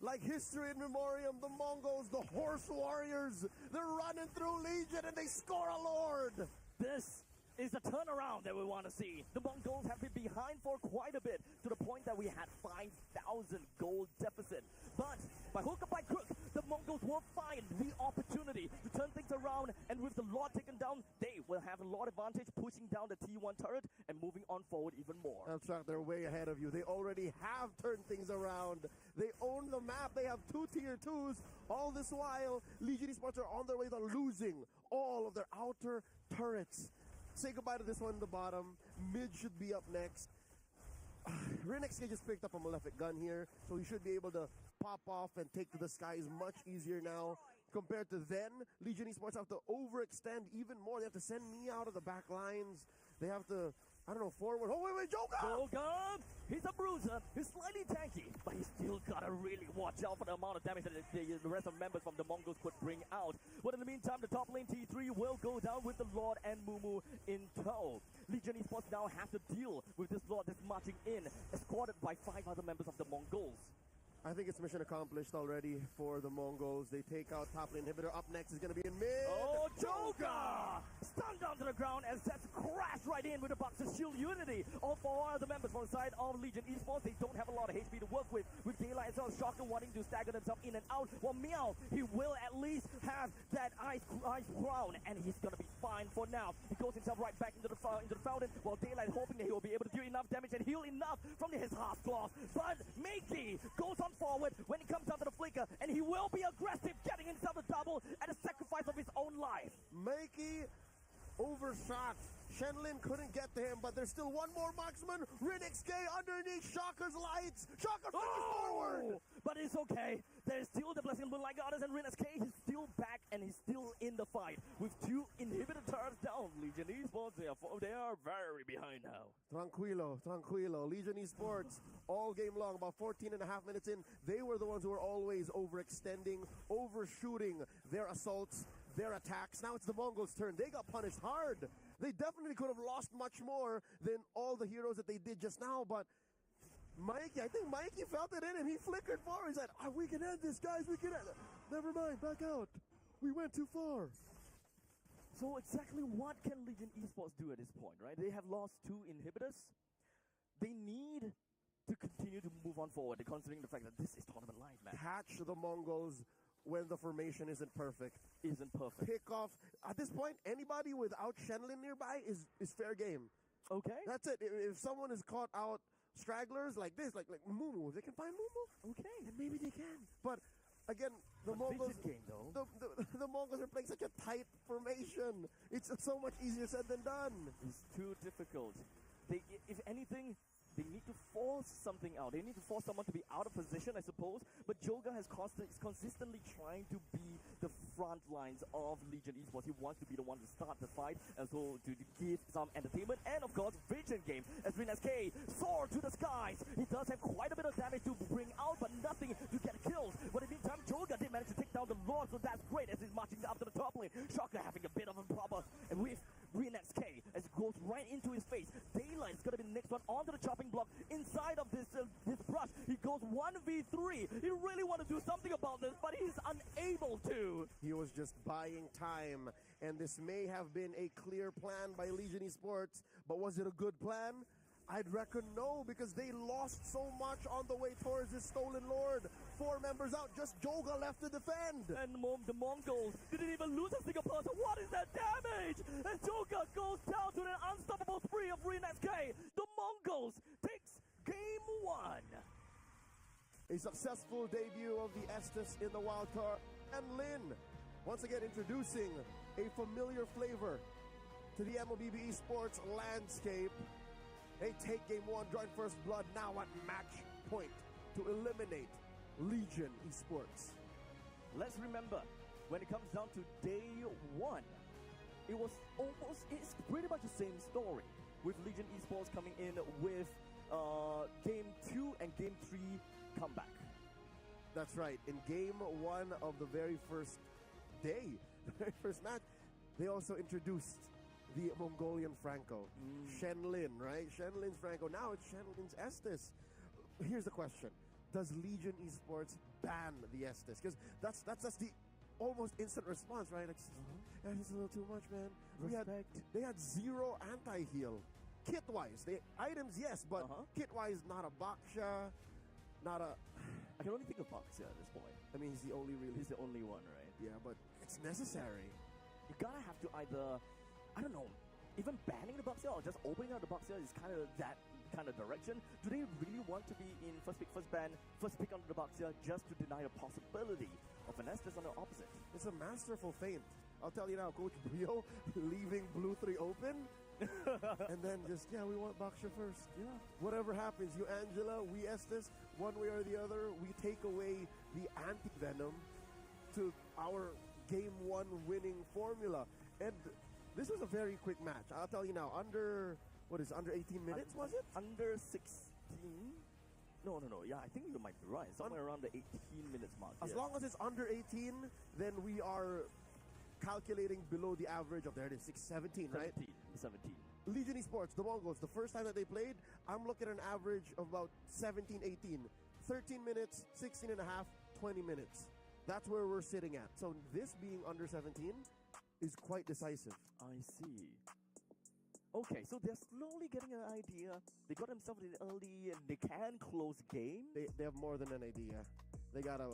Like history in memoriam, the Mongols, the horse warriors, they're running through Legion and they score a lord. This is the turnaround that we want to see. The Mongols have been behind for quite a bit, to the point that we had 5,000 gold deficit. But by hook or by crook, the Mongols will find the opportunity to turn things around, and with the Lord taken down, they will have a lot advantage, pushing down the T1 turret and moving on forward even more. That's right, they're way ahead of you. They already have turned things around. They own the map. They have 2 tier 2s. All this while, Legion Esports are on their way to losing all of their outer turrets. Say goodbye to this one in the bottom. Mid should be up next. RinXK just picked up a Malefic gun here, so he should be able to pop off and take to the skies much easier now. Compared to then, Legion Esports have to overextend even more. They have to send me out of the back lines. They have to, I don't know, forward. Oh, wait, Joga! Joga! He's a bruiser. He's slightly tanky, but he's still gotta really watch out for the amount of damage that the rest of members from the Mongols could bring out. But in the meantime, the top lane T3 will go down with the Lord and Mumu in tow. Legion Esports now have to deal with this Lord that's marching in, escorted by 5 other members of the Mongols. I think it's mission accomplished already for the Mongols. They take out top lane inhibitor. Up next is going to be in mid. Oh, Joga! Stunned down to the ground as that's crashed right in with the box of shield unity. All 4 other members from the side of Legion Esports, they don't have a lot of HP to work with Daylight as well. Shocker wanting to stagger themselves in and out. Well, Meow, he will at least have that ice crown, and he's going to be fine for now. He goes himself right back into the fountain, while Daylight hoping that he will be able to do enough damage and heal enough from his half claws. But Makey goes on forward when he comes down to the flicker, and he will be aggressive, getting himself a double at a sacrifice of his own life. Makey overshot. Shenlin couldn't get to him, but there's still one more marksman. RinXK underneath Shocker's lights. Shocker flickers forward. But it's okay. There's still the Blessing Moonlight Goddess, and RinXK is still back, and he's still in the fight. With 2 inhibitor turrets down, Legion Esports, they are very behind now. Tranquilo. Legion Esports, all game long, about 14 and a half minutes in, they were the ones who were always overextending, overshooting their assaults, their attacks. Now it's the Mongols' turn. They got punished hard. They definitely could have lost much more than all the heroes that they did just now, but Mikey, I think Mikey felt it in him. He flickered forward. He said, we can end this, guys. We can end it. Never mind, back out. We went too far. So exactly what can Legion Esports do at this point, right? They have lost 2 inhibitors. They need to continue to move on forward, considering the fact that this is tournament live, man. Catch the Mongols when the formation isn't perfect. Pick off. At this point, anybody without Shenlin nearby is fair game. Okay. That's it. If someone is caught out stragglers like this, like Mumu, if they can find Mumu, okay, then maybe they can. But again, the Mongols, game, though. the Mongols are playing such a tight formation. It's so much easier said than done. It's too difficult. If anything, they need to force something out. They need to force someone to be out of position, I suppose. But Joga is consistently trying to be the front lines of Legion Esports. He wants to be the one to start the fight, and so to give some entertainment. And of course, Vision game, as RinXK soar to the skies. He does have quite a bit of damage to bring out, but nothing to get kills. But in the meantime, Joga did manage to take down the Lord, so that's great as he's marching up to the top lane. Shocker having a bit of a problem, and with RinXK as it goes right into his face. Daylight is going to be the next one onto the chopping block inside of this brush. He goes 1v3. He really want to do something about this, but he's unable to. He was just buying time, and this may have been a clear plan by Legion Esports, but was it a good plan? I'd reckon no, because they lost so much on the way towards this stolen lord. 4 members out, just Joga left to defend. And the Mongols didn't even lose a single person. What is that damage? And Joga goes down to an unstoppable spree of ReNSK. The Mongols takes game 1. A successful debut of the Estes in the wild card. And Lin, once again introducing a familiar flavor to the MLBB esports landscape. They take game 1, drawing first blood, now at match point to eliminate Legion Esports. Let's remember, when it comes down to day 1, it's pretty much the same story, with Legion Esports coming in with game 2 and game 3 comeback. That's right. In game 1 of the very first day, the very first match, they also introduced the Mongolian Franco, Shenlin, right? Shenlin's Franco. Now it's Shenlin's Estes. Here's the question: does Legion Esports ban the Estes? Because that's the almost instant response, right? Like, that is a little too much, man. They had 0 anti-heal, kit-wise. Items, yes, but kit-wise, not a Baksha, not a. I can only think of Baksha at this point. I mean, he's the only one, right? Yeah, but it's necessary. You gotta have to either, I don't know, even banning the Baksha or just opening up the Baksha is kind of that kind of direction. Do they really want to be in first pick, first ban, first pick under the Baksha just to deny the possibility of an Estes on the opposite? It's a masterful feint. I'll tell you now, Coach Brio leaving Blue 3 open. And then just, we want Baksha first. Yeah. Whatever happens, you Angela, we Estes, one way or the other, we take away the anti-venom to our game 1 winning formula. And this was a very quick match. I'll tell you now, under 18 minutes, was it? Under 16? No. Yeah, I think you might be right. Somewhere around the 18 minutes mark. As long as it's under 18, then we are calculating below the average of, there it is, 17, right? 17. Legion Esports, the Mongols, the first time that they played, I'm looking at an average of about 17, 18. 13 minutes, 16 and a half, 20 minutes. That's where we're sitting at. So this being under 17 is quite decisive. I see. Okay, so they're slowly getting an idea. They got themselves in early and they can close game. They have more than an idea. They got a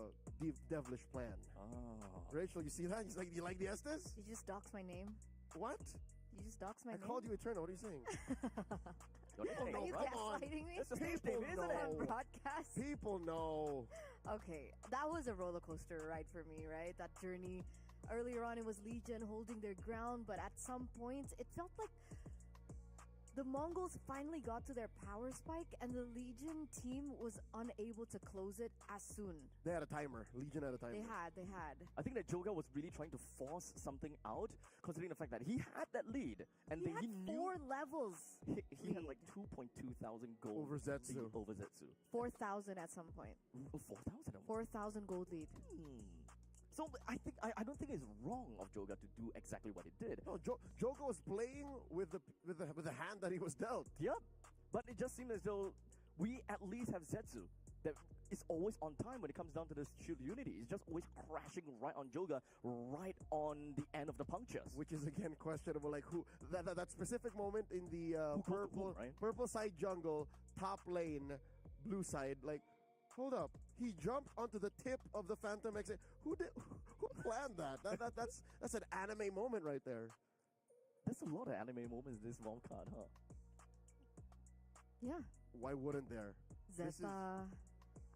devilish plan. Oh. Rachel, you see that? He's like, do you like the Estes? You just doxed my name. What? You just doxed my name. I called you Eternal. What are you saying? Are you gaslighting me? It's the same thing, isn't it? On broadcast? People know. Okay, that was a roller coaster ride for me, right? That journey. Earlier on, it was Legion holding their ground, but at some point, it felt like the Mongols finally got to their power spike, and the Legion team was unable to close it as soon. They had a timer. Legion had a timer. They had. I think that Joga was really trying to force something out, considering the fact that he had that lead, and he knew 4 levels. He had like 2,200 gold over Zetsu. Over Zetsu. 4,000 at some point. 4,000. 4,000 gold lead. So I don't think it's wrong of Joga to do exactly what he did. No, Joga was playing with the hand that he was dealt. Yep. But it just seemed as though we at least have Zetsu that is always on time when it comes down to this shield unity. It's just always crashing right on Joga, right on the end of the punctures. Which is again questionable. Like who that specific moment in the purple side jungle, top lane, blue side, like hold up. He jumped onto the tip of the Phantom exit. Who planned that? That's an anime moment right there. There's a lot of anime moments in this wildcard, huh? Yeah. Why wouldn't there? Zeta.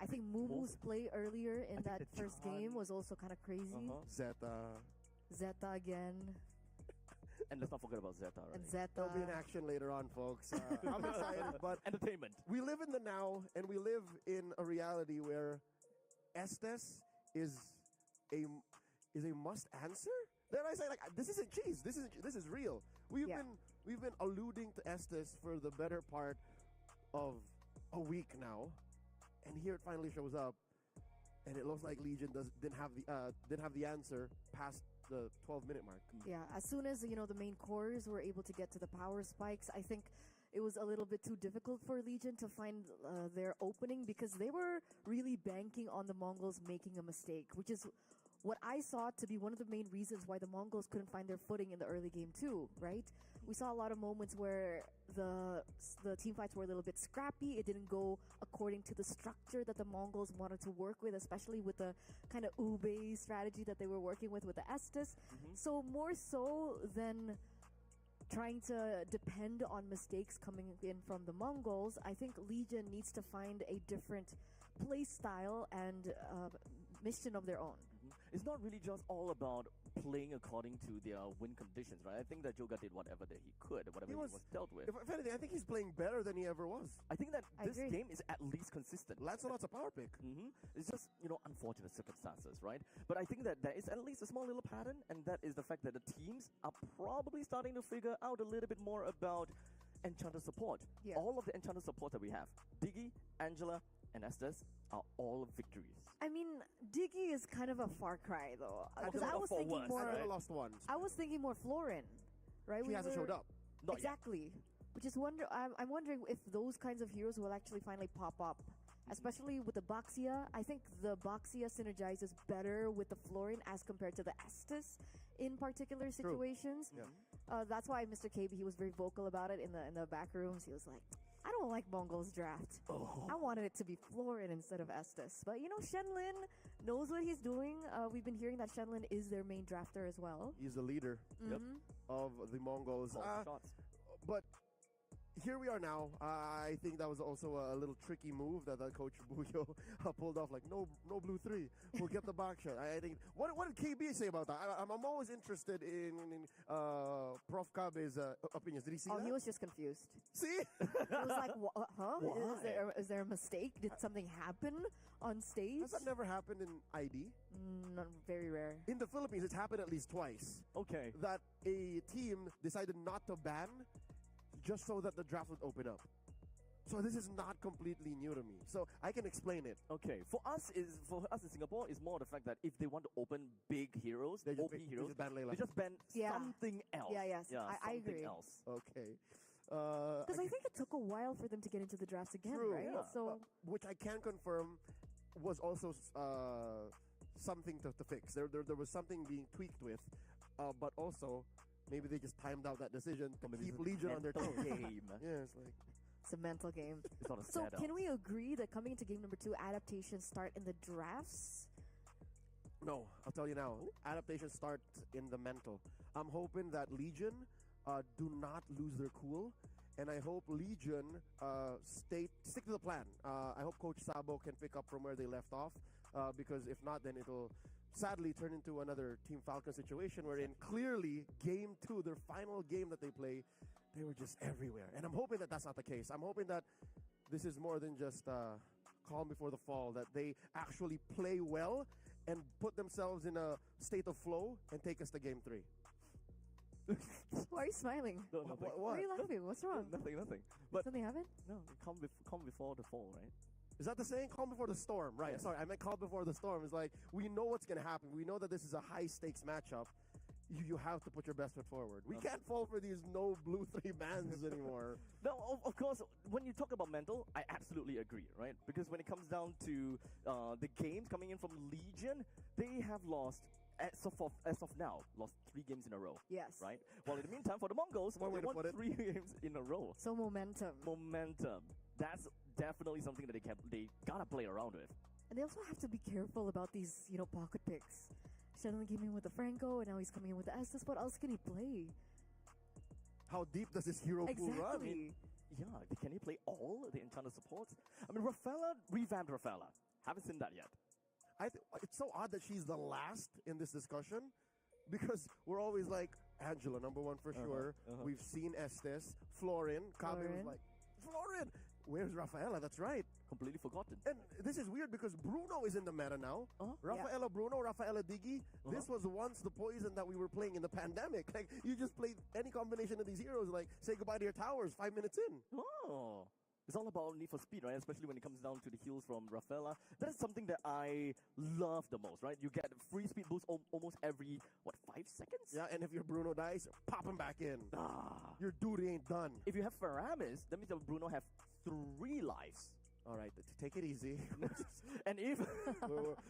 I think Mumu's play earlier in that first game was also kind of crazy. Zeta again. And let's not forget about Zeta, right? And Zeta. There'll be an action later on, folks. I'm excited, but entertainment. We live in the now, and we live in a reality where Estes is a must answer. Then I say, like, this isn't cheese. This is real. We've been alluding to Estes for the better part of a week now, and here it finally shows up, and it looks like Legion didn't have the answer past the 12-minute mark. Yeah, as soon as the main cores were able to get to the power spikes, I think it was a little bit too difficult for Legion to find their opening, because they were really banking on the Mongols making a mistake, which is what I saw to be one of the main reasons why the Mongols couldn't find their footing in the early game too, right? We saw a lot of moments where the team fights were a little bit scrappy. It didn't go according to the structure that the Mongols wanted to work with, especially with the kind of ube strategy that they were working with the Estes. So more so than trying to depend on mistakes coming in from the Mongols, I think Legion needs to find a different play style and mission of their own. It's not really just all about playing according to their win conditions, right? I think that Joga did whatever that he could, whatever he was dealt with. If anything, I think he's playing better than he ever was. I think that this agree. game is at least consistent. Lancelot's a power pick. It's just, unfortunate circumstances, right? But I think that there is at least a small little pattern, and that is the fact that the teams are probably starting to figure out a little bit more about Enchanter support. Yeah. All of the Enchanter support that we have, Diggy, Angela, and Estes, are all victories. I mean, Diggy is kind of a far cry though, because Angela I was thinking worse, more. I right? never lost one. I was thinking more Florin, right? He hasn't showed up. Not yet. Exactly. Which is I'm wondering if those kinds of heroes will actually finally pop up, especially with the Baxia. I think the Baxia synergizes better with the Florin as compared to the Estes in particular situations. Yeah. That's why Mr. KB, he was very vocal about it in the back rooms. He was like, I don't like Mongols draft. I wanted it to be Florin instead of Estes. But Shenlin knows what he's doing. We've been hearing that Shenlin is their main drafter as well. He's the leader of the Mongols. Call the shots. But here we are now. I think that was also a little tricky move that Coach Buyo pulled off. Like, no blue 3. We'll get the back shot. I think. What did KB say about that? I'm always interested in Prof. Kabe's opinions. Did he see that? He was just confused. See? He was like, huh? Why? Is there a mistake? Did something happen on stage? Has that never happened in ID? Not very rare. In the Philippines, it's happened at least twice. Okay. That a team decided not to ban just so that the draft would open up. So this is not completely new to me. So I can explain it. Okay, for us in Singapore, is more the fact that if they want to open big heroes, They just OP heroes, ban Layla. they just ban something else. Yes. I something agree. else. Okay. Because I think it took a while for them to get into the drafts again, True. right? Yeah. So which I can confirm was also something to fix. There was something being tweaked with, but also maybe they just timed out that decision to maybe keep it's a Legion on their mental toes. game. Yeah, it's like it's a mental game. It's not a So setup. can we agree that coming into game number 2, adaptations start in the drafts? no. I'll tell you now. Adaptation starts in the mental. I'm hoping that Legion do not lose their cool, and I hope Legion stick to the plan. I hope Coach Sabo can pick up from where they left off, because if not, then it'll sadly turn into another Team Falcon situation wherein clearly game 2, their final game that they play, they were just everywhere. And I'm hoping that that's not the case. I'm hoping that this is more than just calm before the fall, that they actually play well and put themselves in a state of flow and take us to game 3. Why are you smiling? No, nothing. Why are you laughing? What's wrong? Nothing. But Something happened? no, come before the fall, right? Is that the saying? Calm before the storm. Right. Yes. Sorry, I meant calm before the storm. It's like, we know what's going to happen. We know that this is a high-stakes matchup. You have to put your best foot forward. We can't fall for these no blue 3 bans anymore. No, of course, when you talk about mental, I absolutely agree, right? Because when it comes down to the games coming in from Legion, they have lost, as of now, lost 3 games in a row. Yes. Right? Well, in the meantime, for the Mongols, One way they to won put it. 3 games in a row. So momentum. Momentum. That's definitely something that they gotta play around with. And they also have to be careful about these, pocket picks. Shenlin came in with the Franco, and now he's coming in with the Estes. What else can he play? How deep does this hero pool run? Exactly. Yeah, can he play all the Enchanter supports? I mean, Rafaela, revamped Rafaela. Haven't seen that yet. It's so odd that she's the last in this discussion, because we're always like, Angela, number 1 for sure. We've seen Estes, Florin. Kabe was Florin. like, Florin! Where's Rafaela? That's right. Completely forgotten. And this is weird because Bruno is in the meta now. Rafaela Bruno, Rafaela Diggy. This was once the poison that we were playing in the pandemic. Like, you just played any combination of these heroes, like, say goodbye to your towers 5 minutes in. Oh. It's all about need for speed, right? Especially when it comes down to the heals from Rafaela. That is something that I love the most, right? You get free speed boost almost every, 5 seconds? Yeah, and if your Bruno dies, pop him back in. Your duty ain't done. If you have Faramis, that means that Bruno have 3 lives. All right, take it easy. And if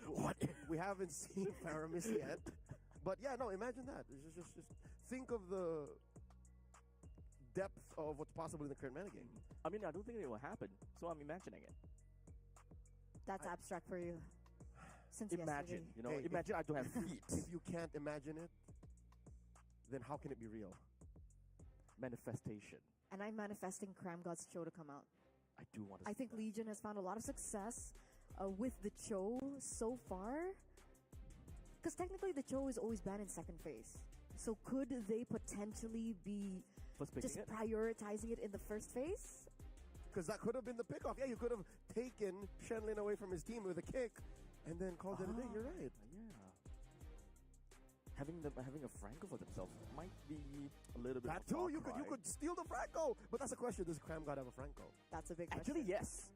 what? We haven't seen Paramis yet. But yeah, no, imagine that. Just think of the depth of what's possible in the current metagame. I mean, I don't think it will happen, so I'm imagining it. That's abstract for you. Since Imagine, yesterday. you know, Hey, imagine I don't have feet. If you can't imagine it, then how can it be real? Manifestation. And I'm manifesting Cram God's show to come out. I do want to. I think Legion has found a lot of success with the Cho so far. Because technically the Cho is always banned in second phase. So could they potentially be First picking just it. prioritizing it in the first phase? Because that could have been the pickoff. Yeah, you could have taken Shenlin away from his team with a kick and then called it a day. You're right. Yeah. Having a Franco for themselves might be a little bit. That of a far too, you cry. could steal the Franco. But that's a question. Does Cram God have a Franco? That's a big Actually, question. yes,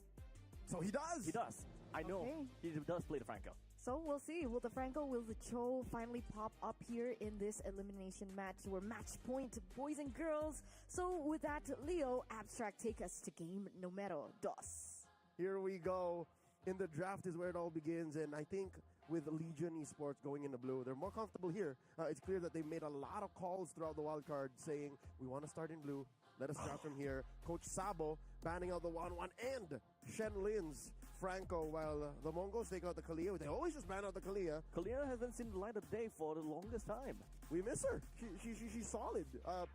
So he does. he does. I know Okay. he does play the Franco. So we'll see. Will the Franco, will the Cho finally pop up here in this elimination match? We're match point, boys and girls. So with that, Leo, Abstract, take us to game numero dos. Here we go. In the draft is where it all begins, and I think with Legion Esports going into blue, they're more comfortable here. It's clear that they made a lot of calls throughout the wild card saying, we want to start in blue. Let us start from here. Coach Sabo banning out the 1-1 and Shenlin's Franco, while the Mongols take out the Kalia. They always just ban out the Kalia. Kalia hasn't seen the light of day for the longest time. We miss her. She's solid.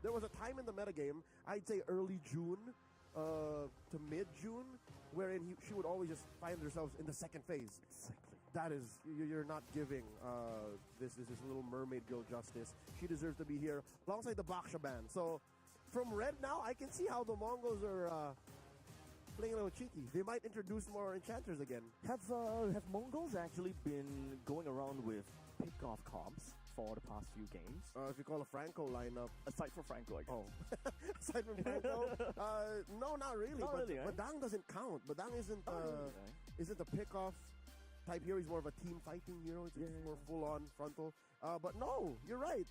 There was a time in the metagame, I'd say early June to mid-June, wherein she would always just find herself in the second phase. Exactly. That is, you're not giving this little mermaid girl justice. She deserves to be here alongside the Baksha band. So from red now, I can see how the Mongols are playing a little cheeky. They might introduce more enchanters again. Have Mongols actually been going around with pick-off comps for the past few games? If you call a Franco lineup. Aside from Franco, I guess. Oh. Aside from Franco? No, not really. Not really, eh? But Dang doesn't count. But Dang isn't the pick-off type hero. He's more of a team fighting hero. It's more full-on frontal. But no, you're right.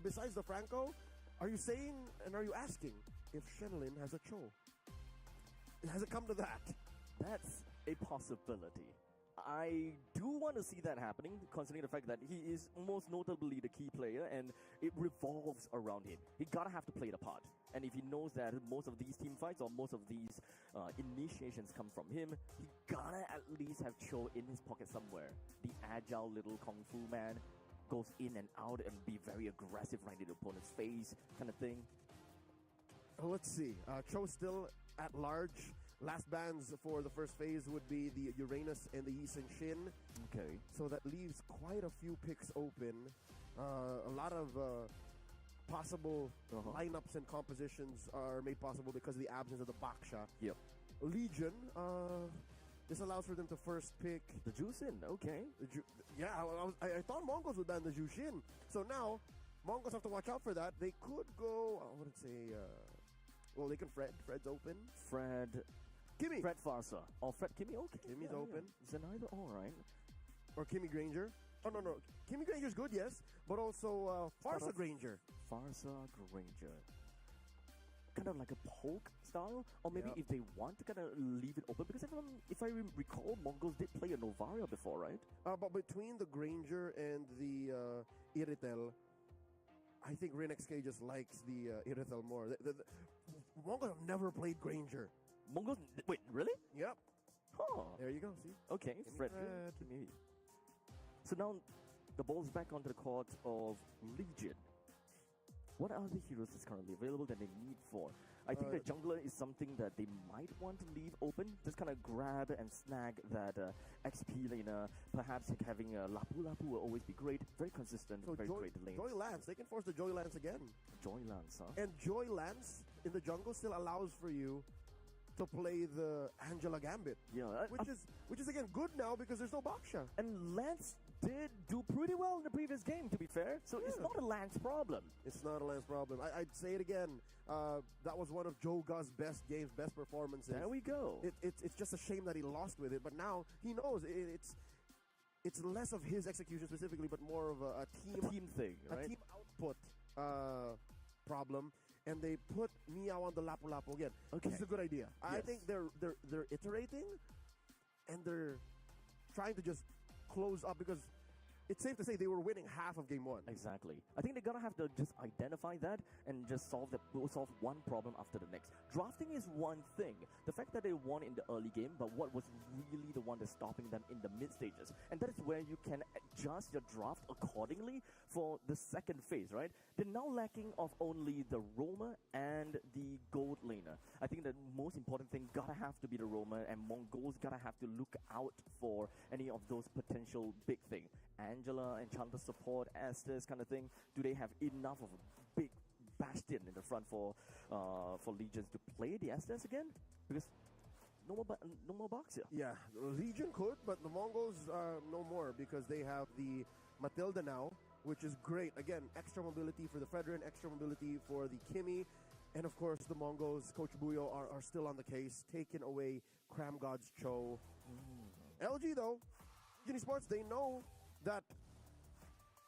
Besides the Franco, are you saying and are you asking if Shenlin has a Cho? Has it come to that? That's a possibility. I do want to see that happening, considering the fact that he is most notably the key player, and it revolves around him. He gotta have to play the part. And if he knows that most of these team fights or most of these initiations come from him, he gotta at least have Cho in his pocket somewhere. The agile little kung fu man goes in and out and be very aggressive right in the opponent's face, kind of thing. Let's see. Cho still at large. Last bans for the first phase would be the Uranus and the Yisun Shin. Okay. So that leaves quite a few picks open. A lot of possible lineups and compositions are made possible because of the absence of the Baksha. Yep. Legion, this allows for them to first pick. The Jusin, okay. I thought Mongols would ban the Jushin. So now, Mongols have to watch out for that. They could go, I wouldn't say, well, they can Fred. Fred's open. Kimmy. Fred Farsa. Or Fred Kimmy, okay. Kimmy's open. Zenither, alright. Or Kimmy Granger. Oh, no. Kimmy Granger's good, yes. But also Farsa Granger. Farsa Granger. Kind of like a poke style? Or maybe if they want to kind of leave it open. Because if I recall, Mongols did play a Novaria before, right? But between the Granger and the Iritel, I think RinXK just likes the Iritel more. The Mongols have never played Granger. Mongols? Wait, really? Yep. Huh. There you go, see? Okay, Fred. Maybe. So now the ball's back onto the court of Legion. What are the heroes that's currently available that they need for? I think the jungler is something that they might want to leave open. Just kind of grab and snag that XP laner. Perhaps having a Lapu Lapu will always be great. Very consistent, So very great lane. Joy Lance, they can force the Joy Lance again. Joy Lance, huh? And Joy Lance in the jungle still allows for you to play the Angela Gambit. Yeah. Which is again good now because there's no Baksha. And Lance did do pretty well in the previous game, to be fair. So it's not a Lance problem. It's not a Lance problem. I'd say it again. That was one of Joe Guz's best games, best performances. There we go. It's just a shame that he lost with it, but now he knows it's less of his execution specifically, but more of a team Team thing, right? a team output problem. and they put Miao on the Lapu Lapu again. Okay. It's a good idea. I Yes. think they're iterating, and they're trying to just close up because it's safe to say they were winning half of game 1. Exactly. I think they're gonna have to just identify that and just solve one problem after the next. Drafting is one thing. The fact that they won in the early game, but what was really the one that's stopping them in the mid stages? And that is where you can adjust your draft accordingly for the second phase, right? They're now lacking of only the roamer and the gold laner. I think the most important thing gotta have to be the roamer, and Mongols gotta have to look out for any of those potential big things. Angela, Enchanter support, Estes kind of thing. Do they have enough of a big bastion in the front for Legions to play the Estes again? Because no more box here. Yeah, Legion could, but the Mongols no more because they have the Matilda now, which is great. Again, extra mobility for the Fredrin, extra mobility for the Kimi, and of course the Mongols, Coach Buyo, are still on the case, taking away Cram God's Cho. LG though, Legion Esports, they know that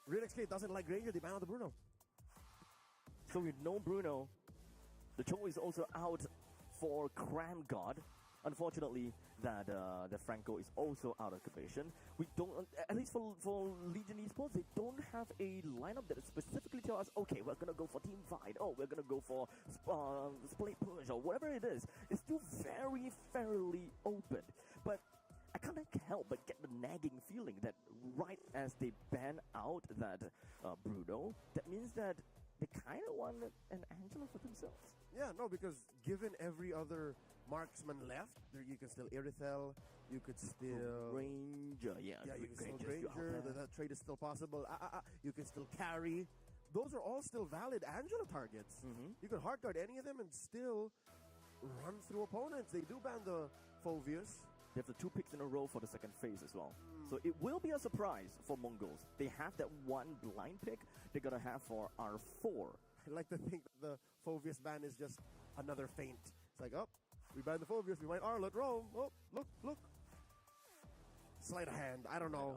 RealXK doesn't like Granger, they ban out the Bruno. So with no Bruno, the Cho is also out for Cram God. Unfortunately, that Franco is also out of commission. We don't, at least for Legion Esports, they don't have a lineup that specifically tells us, okay, we're gonna go for team fight. Oh, we're gonna go for split push or whatever it is. It's still very fairly open, but I can't help but get the nagging feeling that right as they ban out that Bruno, that means that they kind of want an Angela for themselves. Yeah, no, because given every other marksman left, you can still Irithel, you could still Ranger, you can still Ranger, that trade is still possible. You can still carry. Those are all still valid Angela targets. You can hard guard any of them and still run through opponents. They do ban the Phovius. They have the 2 picks in a row for the second phase as well. So it will be a surprise for Mongols. They have that one blind pick they're going to have for R4. I like to think that the Phovius ban is just another feint. It's like, oh, we banned the Phovius, we might Arlet roam. Oh, look. Sleight of hand, I don't know.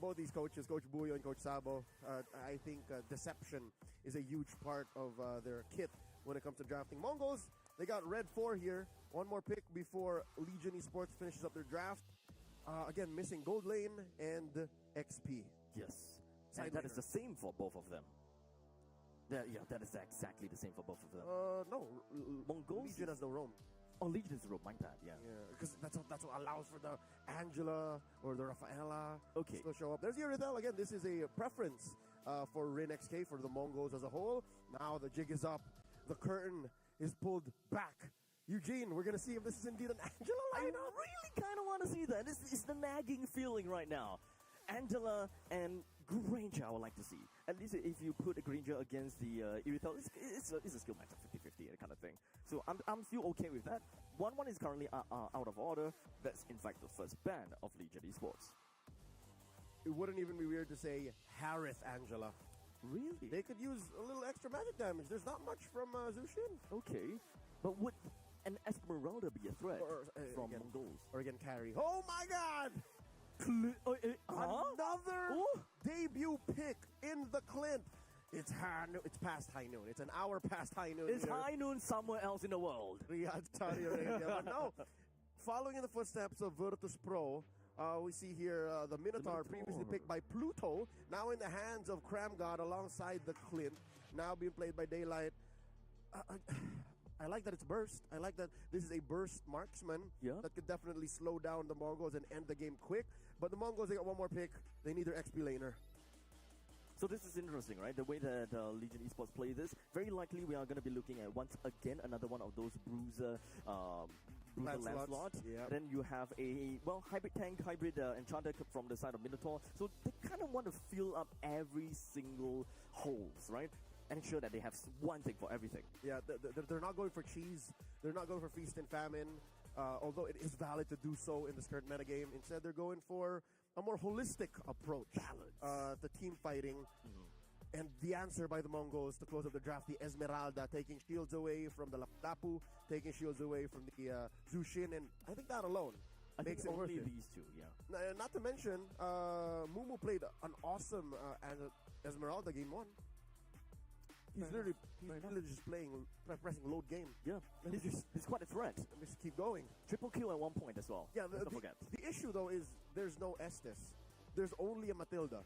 Both these coaches, Coach Buyo and Coach Sabo, I think deception is a huge part of their kit when it comes to drafting. Mongols, they got red 4 here. One more pick before Legion Esports finishes up their draft. Again, missing gold lane and XP. Yes. And that is the same for both of them. That is exactly the same for both of them. No. Mongols Legion has no roam. Oh, Legion is the roam, mind that, yeah. Because that's what allows for the Angela or the Rafaela Okay. to still show up. There's Irithel. Again, this is a preference for RealXK, for the Mongols as a whole. Now the jig is up. The curtain is pulled back. Eugene, we're going to see if this is indeed an Angela I lineup. really kind of want to see that. This is the nagging feeling right now. Angela and Granger, I would like to see. At least if you put a Granger against the Irithel, it's a skill match of 50-50 kind of thing. So I'm still okay with that. 1-1 is currently out of order. That's in fact the first ban of Legion Esports. It wouldn't even be weird to say Harith Angela. Really? They could use a little extra magic damage. There's not much from Zushin. Okay. But would an Esmeralda be a threat from again, Mongols? Or again, carry. Oh my god! Another debut pick in the Clint. It's past high noon. It's an hour past high noon. It's here. high noon somewhere else in the world. Riyadh, Saudi Arabia. But no, following in the footsteps of Virtus Pro, we see here the Minotaur, previously picked by Pluto, now in the hands of Cram God alongside the Clint, now being played by Daylight. I like that it's burst. I like that this is a burst marksman that could definitely slow down the Mongols and end the game quick. But the Mongols, they got one more pick. They need their XP laner. So this is interesting, right? The way that Legion Esports play this. Very likely we are going to be looking at once again another one of those Bruiser Lancelot. Yep. Then you have a, hybrid tank, hybrid Enchanter from the side of Minotaur. So they kind of want to fill up every single holes, right? And ensure that they have one thing for everything. Yeah, they're not going for cheese. They're not going for feast and famine. Although it is valid to do so in this current metagame. Instead, they're going for a more holistic approach. Balance. The team fighting. And the answer by the Mongols to close up the draft, the Esmeralda, taking shields away from the Lapu, taking shields away from the Zushin. And I think that alone makes it worth it. These two, yeah. Not to mention, Mumu played an awesome Esmeralda game 1. He's literally just pressing load game. Yeah, he's quite a threat. Let me just keep going. Triple kill at one point as well. Yeah, don't forget. The issue though is there's no Estes. There's only a Matilda.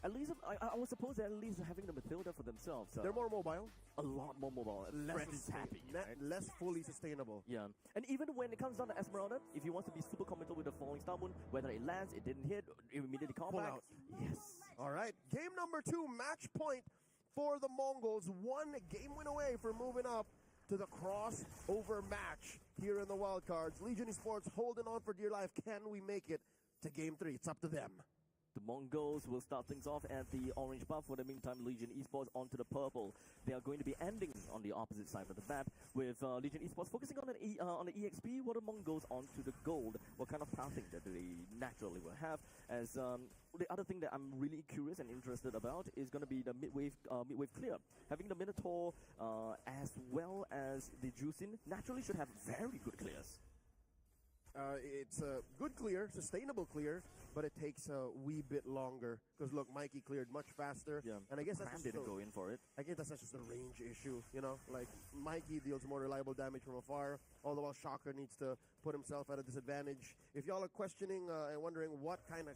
At least I was supposed that at least having the Matilda for themselves. They're more mobile. A lot more mobile. Less happy. Right? Less fully sustainable. Yeah. And even when it comes down to Esmeralda, if you want to be super committal with the falling star moon, whether it lands, it didn't hit, it immediately come Pull back. out. Yes. All right. Game number 2, match point for the Mongols. 1 game win away from moving up to the crossover match here in the wild cards. Legion Esports holding on for dear life. Can we make it to game 3? It's up to them. The Mongols will start things off at the orange buff. For the meantime, Legion Esports onto the purple. They are going to be ending on the opposite side of the map, with Legion Esports focusing on the EXP, while the Mongols onto the gold. What kind of pathing that they naturally will have? As the other thing that I'm really curious and interested about is going to be the midwave clear. Having the Minotaur as well as the Juicin naturally should have very good clears. It's a good clear, sustainable clear, but it takes a wee bit longer. Because look, Mikey cleared much faster. Yeah. And I guess that's didn't go in for it. I guess that's just a range issue, you know? Like, Mikey deals more reliable damage from afar, all the while Shocker needs to put himself at a disadvantage. If y'all are questioning and wondering what kind of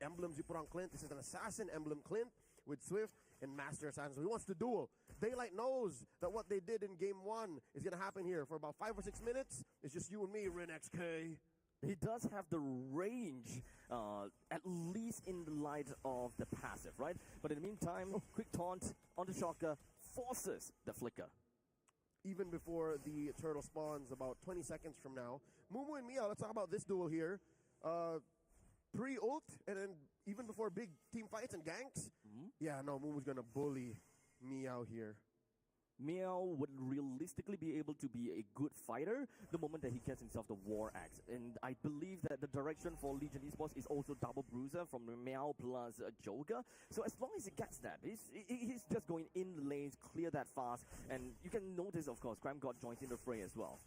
emblems you put on Clint, this is an assassin emblem Clint with Swift and Master Assassin. He wants to duel. Daylight knows that what they did in game 1 is going to happen here. For about 5 or 6 minutes, it's just you and me, Rin XK. He does have the range, at least in the light of the passive, right? But in the meantime, quick taunt on the Shocker forces the flicker. Even before the turtle spawns, about 20 seconds from now. Mumu and Mia, let's talk about this duel here. Pre-ult, and then even before big team fights and ganks. Yeah, no, Mumu's going to bully Meow here. Meow would realistically be able to be a good fighter the moment that he gets himself the War Axe. And I believe that the direction for Legion Esports is also double bruiser from Meow plus Joga. So as long as he gets that, he's just going in the lanes, clear that fast. And you can notice, of course, Cram God joins in the fray as well.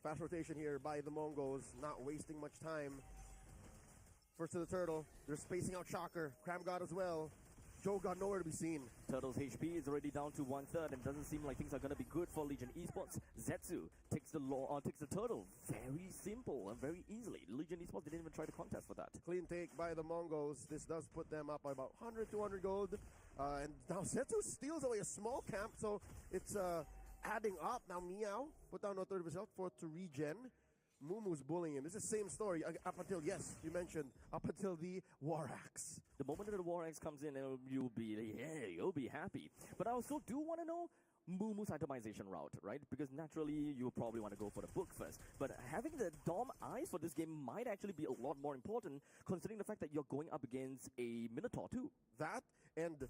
Fast rotation here by the Mongols, not wasting much time. First to the turtle, they're spacing out Shocker, Cram God as well. Joe got nowhere to be seen. Turtle's HP is already down to 1/3, and doesn't seem like things are going to be good for Legion Esports. Zetsu takes the turtle very simple and very easily. Legion Esports didn't even try to contest for that. Clean take by the Mongols. This does put them up by about 100, 200 gold. And now Zetsu steals away a small camp, so it's adding up. Now Meow put down a third of his health for to regen. Mumu's bullying him. This is the same story up until, yes, you mentioned, up until the War Axe. The moment that the War Axe comes in, you'll be happy. But I also do want to know Mumu's itemization route, right? Because naturally, you probably want to go for the book first. But having the Dom eyes for this game might actually be a lot more important, considering the fact that you're going up against a Minotaur too. That, and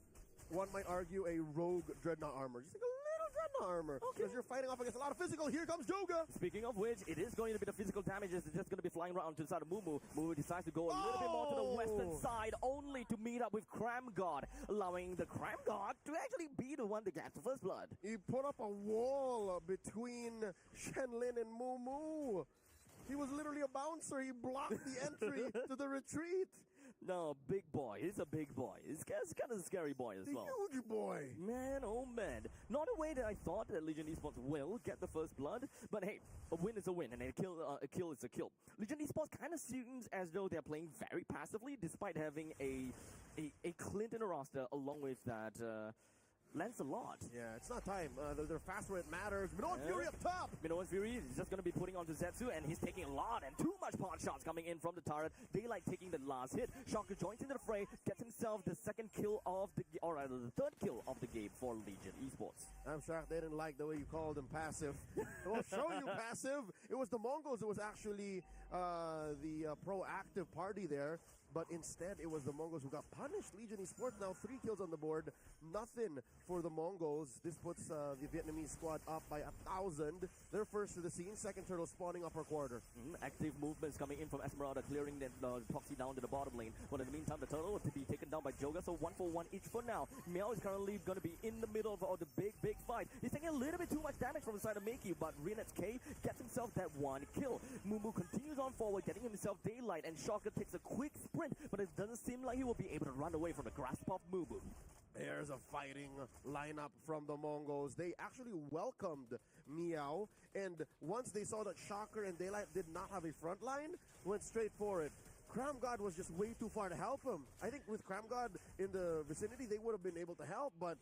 one might argue a rogue Dreadnought armor. Just like a little Dreadnought armor. Because you're fighting off against a lot of physical. Here comes Joga. Speaking of which, it is going to be the physical damages. It's just going to be flying around to the side of Mumu. Mumu decides to go a little bit more to the western side, only to meet up with Cram God, allowing the Cram God to actually be the one to get the first blood. He put up a wall between Shenlin and Mumu. He was literally a bouncer. He blocked the entry to the retreat. No, big boy. He's a big boy. He's kind of a scary boy as well. Huge boy. Man, oh man. Not a way that I thought that Legion Esports will get the first blood, but hey, a win is a win, and a kill is a kill. Legion Esports kind of seems as though they're playing very passively, despite having a Clint in the roster, along with that Lancelot. Yeah, it's not time. They're fast where it matters. Minoan Fury up top. Minoan Fury is just going to be putting onto Zetsu, and he's taking a lot and too much pot shots coming in from the turret. Daylight taking the last hit. Shocker joins into the fray, gets himself the second kill of the, or rather the third kill of the game for Legion Esports. I'm shocked they didn't like the way you called him passive. We'll show you passive. It was the Mongols. It was actually the proactive party there. But instead, it was the Mongols who got punished. Legion Esports now 3 kills on the board. Nothing for the Mongols. This puts the Vietnamese squad up by 1,000. They're first to the scene. Second turtle spawning upper quarter. Active movements coming in from Esmeralda, clearing the proxy down to the bottom lane. But in the meantime, the turtle to be taken down by Joga. So 1-for-1 each for now. Meow is currently going to be in the middle of the big fight. He's taking a little bit too much damage from the side of Makey, but Rinet's K gets himself that 1 kill. Mumu continues on forward, getting himself Daylight, and Shocker takes a quick sprint, but it doesn't seem like he will be able to run away from the grasp of Mumu. There's a fighting lineup from the Mongols. They actually welcomed Meow, and once they saw that Shocker and Daylight did not have a front line, went straight for it. Cram God was just way too far to help him. I think with Cram God in the vicinity, they would have been able to help, but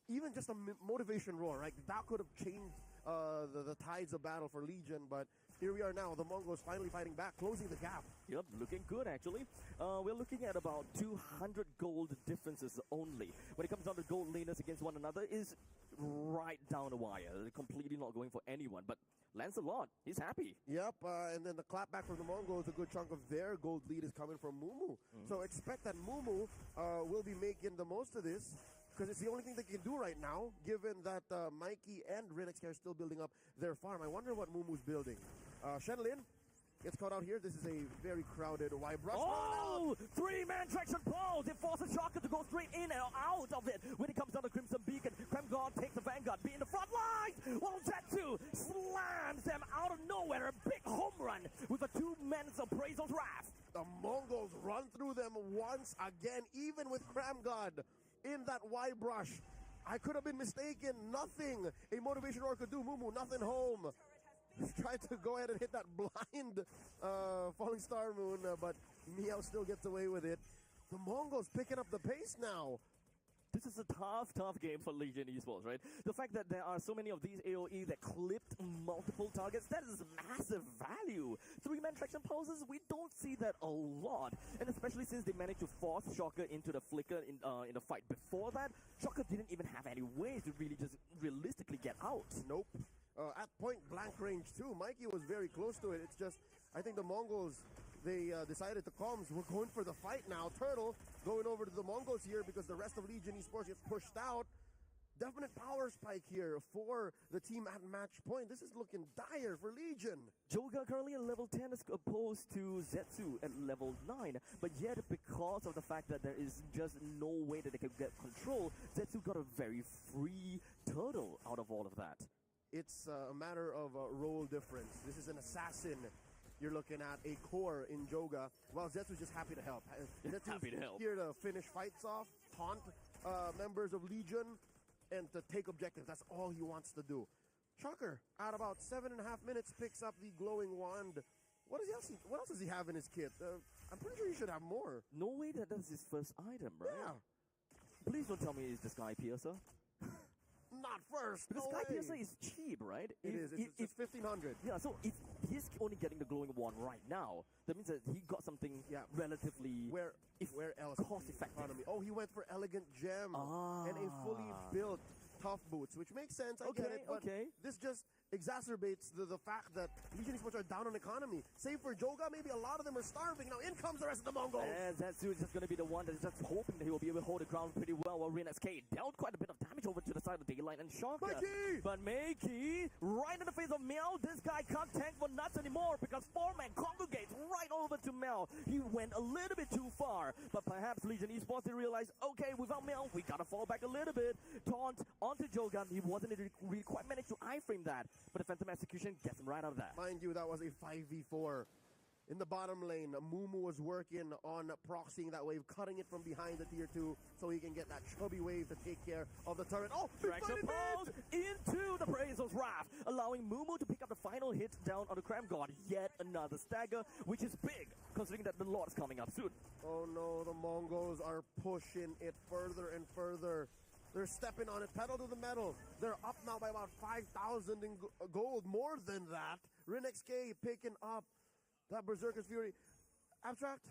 even just a motivation roar, right? That could have changed the tides of battle for Legion, but here we are now. The Mongols finally fighting back, closing the gap. Yep, looking good actually. We're looking at about 200 gold differences only. When it comes down to gold laners against one another, is right down the wire. They're completely not going for anyone. But Lancelot, he's happy. Yep, and then the clapback from the Mongols, a good chunk of their gold lead is coming from Mumu. So expect that Mumu will be making the most of this, because it's the only thing they can do right now, given that Mikey and Rinix are still building up their farm. I wonder what Mumu's building. Shenlin gets caught out here. This is a very crowded Y brush. Oh! Three-man traction pulse! It forces Shocker to go straight in and out of it. When it comes down to Crimson Beacon, Kremgod takes the Vanguard, be in the front lines! While Zetsu slams them out of nowhere. A big home run with a two-man's appraisal's wrath. The Mongols run through them once again, even with Kremgod in that Y brush. I could have been mistaken. Nothing a motivation roar could do. Mumu, nothing home. Tried to go ahead and hit that blind Falling Star Moon, but Meow still gets away with it. The Mongols picking up the pace now. This is a tough game for Legion Esports, right? The fact that there are so many of these AoE that clipped multiple targets, that is massive value. Three-man traction pulses, we don't see that a lot. And especially since they managed to force Shocker into the flicker in the fight before that, Shocker didn't even have any way to really just realistically get out. Nope. At point blank range too. Mikey was very close to it. It's just, I think the Mongols, they decided to comms. We're going for the fight now. Turtle going over to the Mongols here because the rest of Legion Esports gets pushed out. Definite power spike here for the team at match point. This is looking dire for Legion. Joga currently at level 10 as opposed to Zetsu at level 9. But yet, because of the fact that there is just no way that they can get control, Zetsu got a very free Turtle out of all of that. It's a matter of role difference. This is an assassin. You're looking at a core in Joga, while Zetsu's just happy to help. Zetsu's happy to help. Here to finish fights off, taunt members of Legion, and to take objectives. That's all he wants to do. Shocker, at about 7.5 minutes, picks up the glowing wand. What else does he have in his kit? I'm pretty sure he should have more. No way that that's his first item, right? Yeah. Please don't tell me it's the Sky Piercer. Not first. Because No Sky way. Piercer is cheap, right? It is. It's 1,500. Yeah, so if he's only getting the glowing wand right now, that means that he got something relatively Where else? cost effective. Economy. Oh, he went for Elegant Gem and a fully built tough boots, which makes sense. I get it, but this just exacerbates the fact that Legion Esports are down on economy. Save for Joga, maybe a lot of them are starving. Now in comes the rest of the Mongols. And Zetsu is just going to be the one that's just hoping that he will be able to hold the ground pretty well, while RNSK dealt quite a bit of damage over to the side of Daylight and Shocker. Mikey! But Mikey, right in the face of Meow, this guy can't tank for nuts anymore because four-man congregates right over to Meow. He went a little bit too far, but perhaps Legion Esports, they realized, okay, without Meow, we gotta fall back a little bit. Taunt onto Jogan, he wasn't really quite managed to iframe that, but the Phantom Execution gets him right out of that. Mind you, that was a 5v4. In the bottom lane, Mumu was working on proxying that wave, cutting it from behind the tier 2 so he can get that chubby wave to take care of the turret. Oh, Traction pulse into the Praisel's Wrath, allowing Mumu to pick up the final hit down on the Cram God. Yet another stagger, which is big, considering that the Lord's coming up soon. Oh no, the Mongols are pushing it further and further. They're stepping on it, pedal to the metal. They're up now by about 5,000 in gold, more than that. RNXK picking up that Berserker's Fury. Abstract,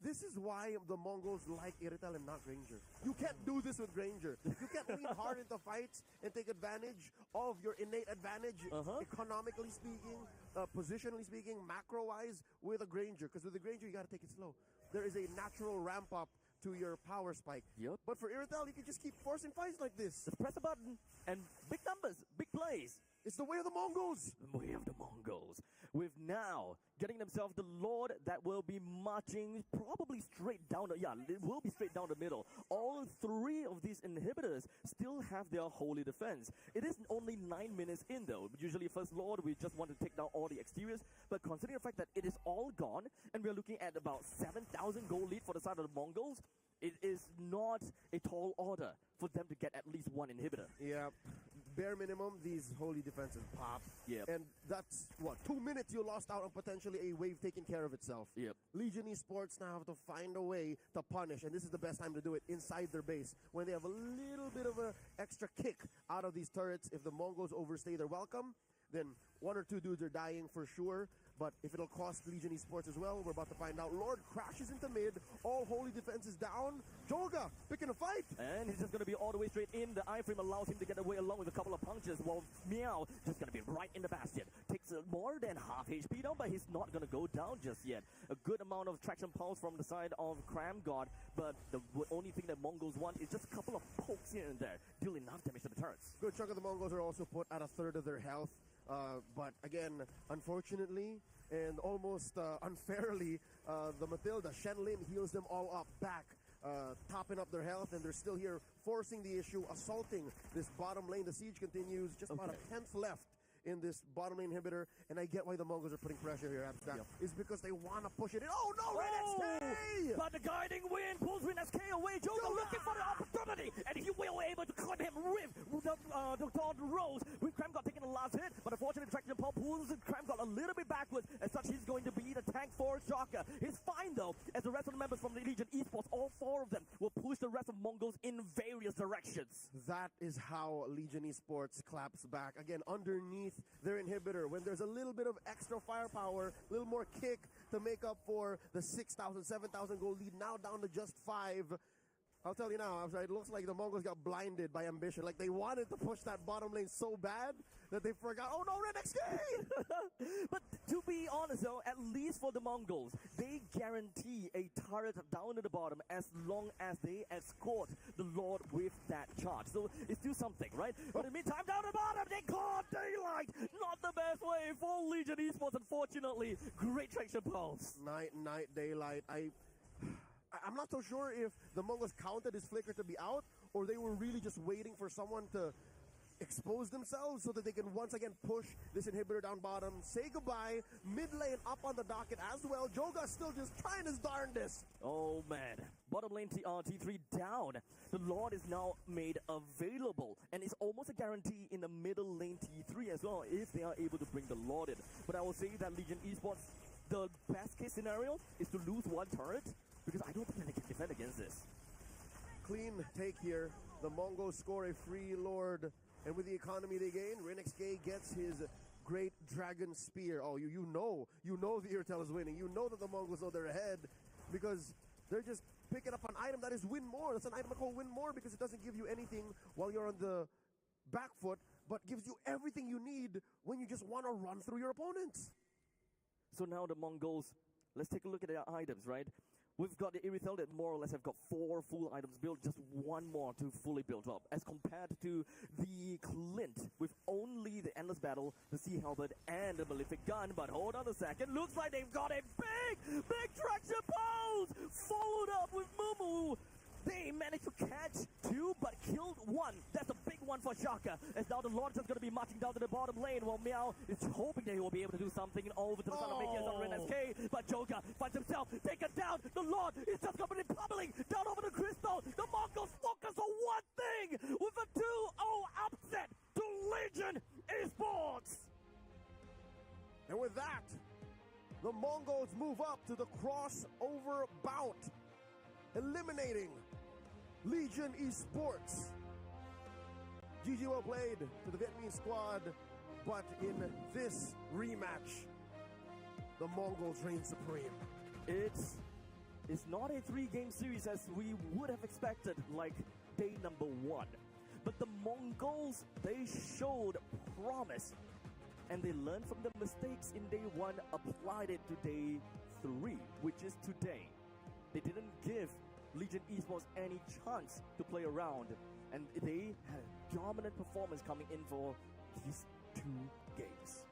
this is why the Mongols like Irital and not Granger. You can't do this with Granger. You can't lean hard into fights and take advantage of your innate advantage, economically speaking, positionally speaking, macro-wise, with a Granger. Because with a Granger, you got to take it slow. There is a natural ramp-up to your power spike. Yep. But for Irital, you can just keep forcing fights like this. Just press a button and big numbers, big plays. It's the way of the Mongols. The way of the Mongols. With now getting themselves the Lord that will be marching probably straight down the, it will be straight down the middle. All three of these inhibitors still have their holy defense. It is only 9 minutes in though. Usually first Lord, we just want to take down all the exteriors, but considering the fact that it is all gone, and we're looking at about 7,000 gold lead for the side of the Mongols, It is not a tall order for them to get at least one inhibitor. Yeah, bare minimum, these holy defenses pop. Yep. And that's, what, 2 minutes you lost out on potentially a wave taking care of itself. Yep. Legion Esports now have to find a way to punish, and this is the best time to do it, inside their base, when they have a little bit of an extra kick out of these turrets. If the Mongols overstay their welcome, then 1 or 2 dudes are dying for sure. But if it'll cost Legion Esports as well, we're about to find out. Lord crashes into mid. All holy defense is down. Joga picking a fight. And he's just going to be all the way straight in. The iframe allows him to get away along with a couple of punches, while Meow just going to be right in the basket. Takes more than half HP down, but he's not going to go down just yet. A good amount of traction pulse from the side of Cram God, but the only thing that Mongols want is just a couple of pokes here and there. Deal enough damage to the turrets. Good chunk of the Mongols are also put at a third of their health. But again, unfortunately and almost unfairly, the Matilda, Shenlin heals them all up back, topping up their health, and they're still here forcing the issue, assaulting this bottom lane. The siege continues, just about a 10th left in this bottom lane inhibitor, and I get why the Mongols are putting pressure here, Abstract. Yep. It's because they want to push it in. Oh no, Red XK! But the guiding wind pulls Red XK away. Joga looking for the opportunity, and he will able to clip him with the Rose. With Cram got taking the last hit, but unfortunately, Traction Paul pulls Cram got a little bit backwards. As such, he's going to be the tank for Shaka. He's fine though, as the rest of the members from the Legion Esports, all 4 of them, will push the rest of Mongols in various directions. That is how Legion Esports claps back. Again, underneath their inhibitor, when there's a little bit of extra firepower, a little more kick to make up for the 6,000, 7,000 goal lead, now down to just 5. I'll tell you now, it looks like the Mongols got blinded by ambition. Like they wanted to push that bottom lane so bad that they forgot, oh no, Red XK! But to be honest though, at least for the Mongols, they guarantee a turret down at the bottom as long as they escort the Lord with that charge. So it's still something, right? But in the meantime, down the bottom, they caught daylight! Not the best way for Legion Esports, unfortunately. Great traction pulse. Night, daylight. I'm not so sure if the Mongols counted his flicker to be out, or they were really just waiting for someone to expose themselves so that they can once again push this inhibitor down bottom. Say goodbye. Mid lane up on the docket as well. Joga's still just trying his darndest. Oh man, bottom lane T3 down. The Lord is now made available, and it's almost a guarantee in the middle lane T3 as well if they are able to bring the Lord in. But I will say that Legion Esports, the best case scenario is to lose 1 turret, because I don't think they can defend against this. Clean take here. The Mongols score a free Lord, and with the economy they gain, RenXK gets his great dragon spear. Oh, you know the Irtel is winning. You know that the Mongols know they're ahead, because they're just picking up an item that is win more. That's an item called win more, because it doesn't give you anything while you're on the back foot, but gives you everything you need when you just want to run through your opponents. So now the Mongols, let's take a look at their items, right? We've got the Irithel that more or less have got 4 full items built, just 1 more to fully build up, as compared to the Clint with only the Endless Battle, the Sea Halberd, and the Malefic Gun. But hold on a second, looks like they've got a big traction pose, followed up with Mumu. They managed to catch 2, but killed 1. That's a big one for Shaka, as now the Lord is going to be marching down to the bottom lane, while Meow is hoping they will be able to do something over to the side of Makias on RenSK, but Joga finds himself taken down. The Lord is just going to be pummeling down over the crystal. The Mongols focus on one thing, with a 2-0 upset to Legion Esports. And with that, the Mongols move up to the crossover bout, eliminating Legion Esports. GG well played to the Vietnamese squad, but in this rematch, the Mongols reign supreme. It's not a 3-game series as we would have expected, like day number 1. But the Mongols, they showed promise, and they learned from the mistakes in day 1, applied it to day 3, which is today. They didn't give Legion Esports any chance to play around, and they had a dominant performance coming in for these 2 games.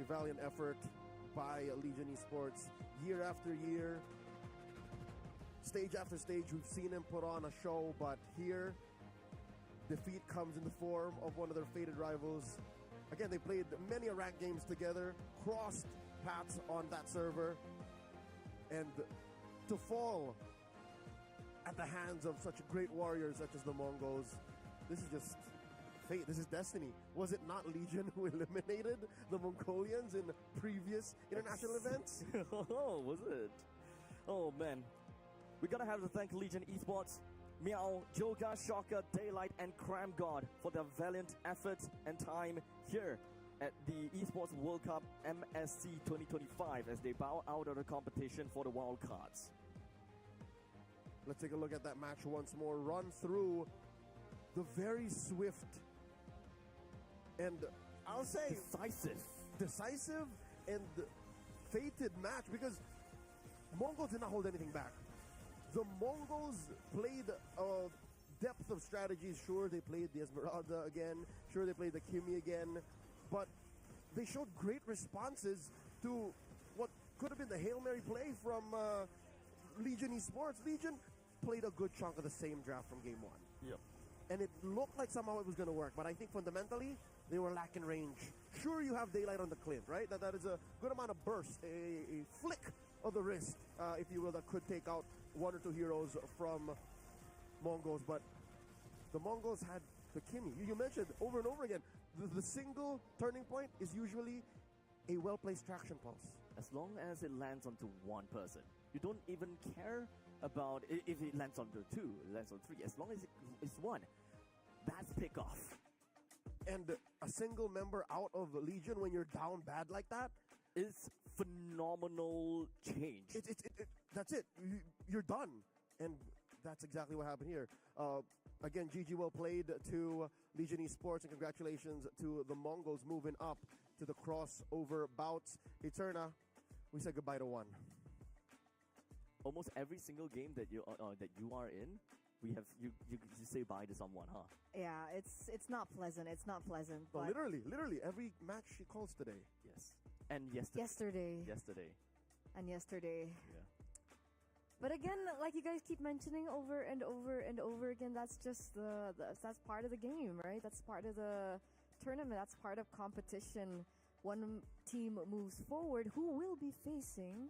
A valiant effort by Legion Esports. Year after year, stage after stage, we've seen them put on a show, but here, defeat comes in the form of one of their fated rivals. Again, they played many ranked games together, crossed paths on that server, and to fall at the hands of such great warriors such as the Mongols. This is just fate. This is destiny. Was it not Legion who eliminated the Mongolians in previous international events? Oh, was it? Oh man, we gotta have to thank Legion Esports, Meow, Joga, Shocker, Daylight, and Cram God for their valiant effort and time here at the Esports World Cup MSC 2025 as they bow out of the competition for the wild cards. Let's take a look at that match once more. Run through the very swift and I'll say decisive and fated match, because Mongols did not hold anything back. The Mongols played a depth of strategies. Sure, they played the Esmeralda again. Sure, they played the Kimi again. But they showed great responses to what could have been the Hail Mary play from Legion Esports. Legion played a good chunk of the same draft from game one. Yep. And it looked like somehow it was going to work. But I think fundamentally, they were lacking range. Sure, you have Daylight on the cliff, right? That is a good amount of burst, a flick of the wrist, if you will, that could take out one or two heroes from Mongols. But the Mongols had the Kimi. You mentioned over and over again, the single turning point is usually a well-placed traction pulse. As long as it lands onto one person. You don't even care about if it lands onto two, it lands on three. As long as it's one, that's pick-off. And a single member out of Legion when you're down bad like that is phenomenal change. That's it. You're done. And that's exactly what happened here. Again, GG well played to Legion Esports, and congratulations to the Mongols moving up to the crossover bouts. Eterna, we said goodbye to one. Almost every single game that you are in, you say bye to someone, huh? Yeah, it's not pleasant. It's not pleasant. No, But literally every match she calls today. Yes. And yesterday. And yesterday. Yeah. But again, like you guys keep mentioning over and over and over again, that's just that's part of the game, right? That's part of the tournament. That's part of competition. One team moves forward. Who will be facing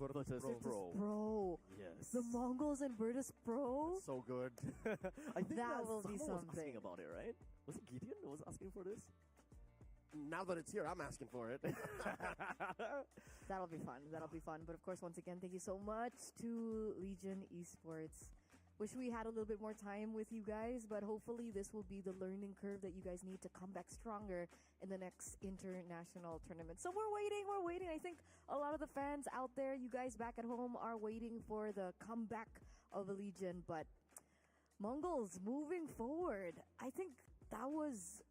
Virtus Pro? Yes. The Mongols and Virtus Pro? So good. I think That will be someone was something. asking about it, right? Was it Gideon who was asking for this? Now that it's here, I'm asking for it. That'll be fun. That'll be fun. But of course, once again, thank you so much to Legion Esports. Wish we had a little bit more time with you guys, but hopefully this will be the learning curve that you guys need to come back stronger in the next international tournament. So we're waiting. I think a lot of the fans out there, you guys back at home, are waiting for the comeback of the Legion. But Mongols moving forward, I think that was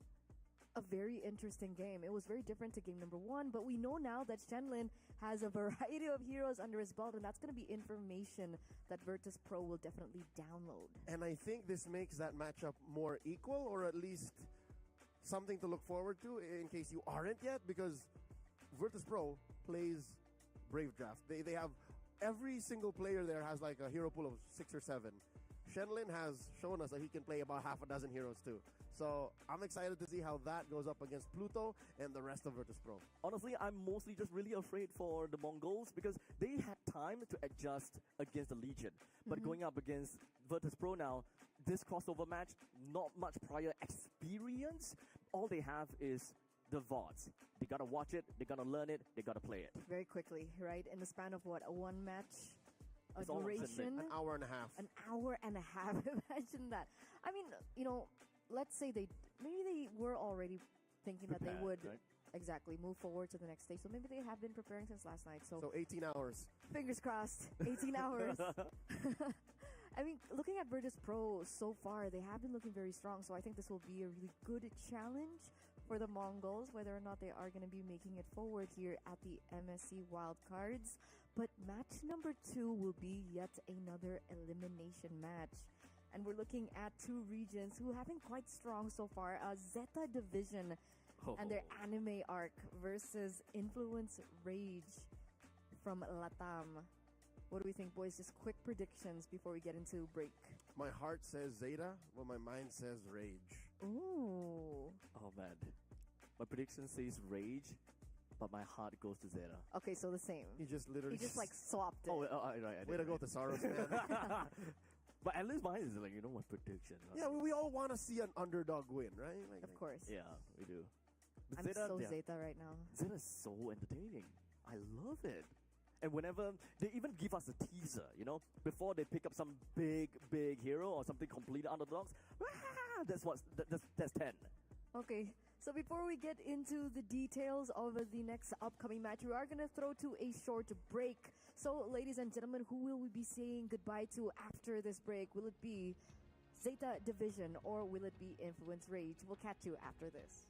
a very interesting game. It was very different to game number one, but we know now that Shenlin has a variety of heroes under his belt, and that's going to be information that Virtus Pro will definitely download. And I think this makes that matchup more equal, or at least something to look forward to in case you aren't yet, because Virtus Pro plays Brave Draft. They have every single player there has like a hero pool of 6 or 7. Shenlin has shown us that he can play about half a dozen heroes too. So I'm excited to see how that goes up against Pluto and the rest of Virtus Pro. Honestly, I'm mostly just really afraid for the Mongols because they had time to adjust against the Legion. But going up against Virtus Pro now, this crossover match, not much prior experience. All they have is the VODs. They gotta watch it, they gotta learn it, they gotta play it. Very quickly, right? In the span of what, a one match? A It's all duration? An hour and a half. An hour and a half. Imagine that. I mean, you know, let's say maybe they were already thinking that they would right? exactly move forward to the next stage. So maybe they have been preparing since last night. So 18 hours. fingers crossed, 18 hours. I mean, looking at Virtus Pro so far, they have been looking very strong. So I think this will be a really good challenge for the Mongols, whether or not they are going to be making it forward here at the MSC Wildcards. But match number 2 will be yet another elimination match. And we're looking at two regions who have been quite strong so far. Zeta Division and their anime arc versus Influence Rage from Latam. What do we think, boys? Just quick predictions before we get into break. My heart says Zeta, but my mind says Rage. Ooh. Oh man. My prediction says Rage, but my heart goes to Zeta. Okay, so the same. He just literally... He just like swapped it. Right. Way to go, Thesaurus, man. But at least mine is like, you know, my prediction. Yeah, we all want to see an underdog win, right? Like, Of course. Yeah, we do. But I'm so Zeta right now. Zeta is so entertaining. I love it. And whenever they even give us a teaser, you know, before they pick up some big hero or something completely underdogs, that's 10. Okay, so before we get into the details of the next upcoming match, we are going to throw to a short break. So, ladies and gentlemen, who will we be saying goodbye to after this break? Will it be Zeta Division or will it be Influence Rage? We'll catch you after this.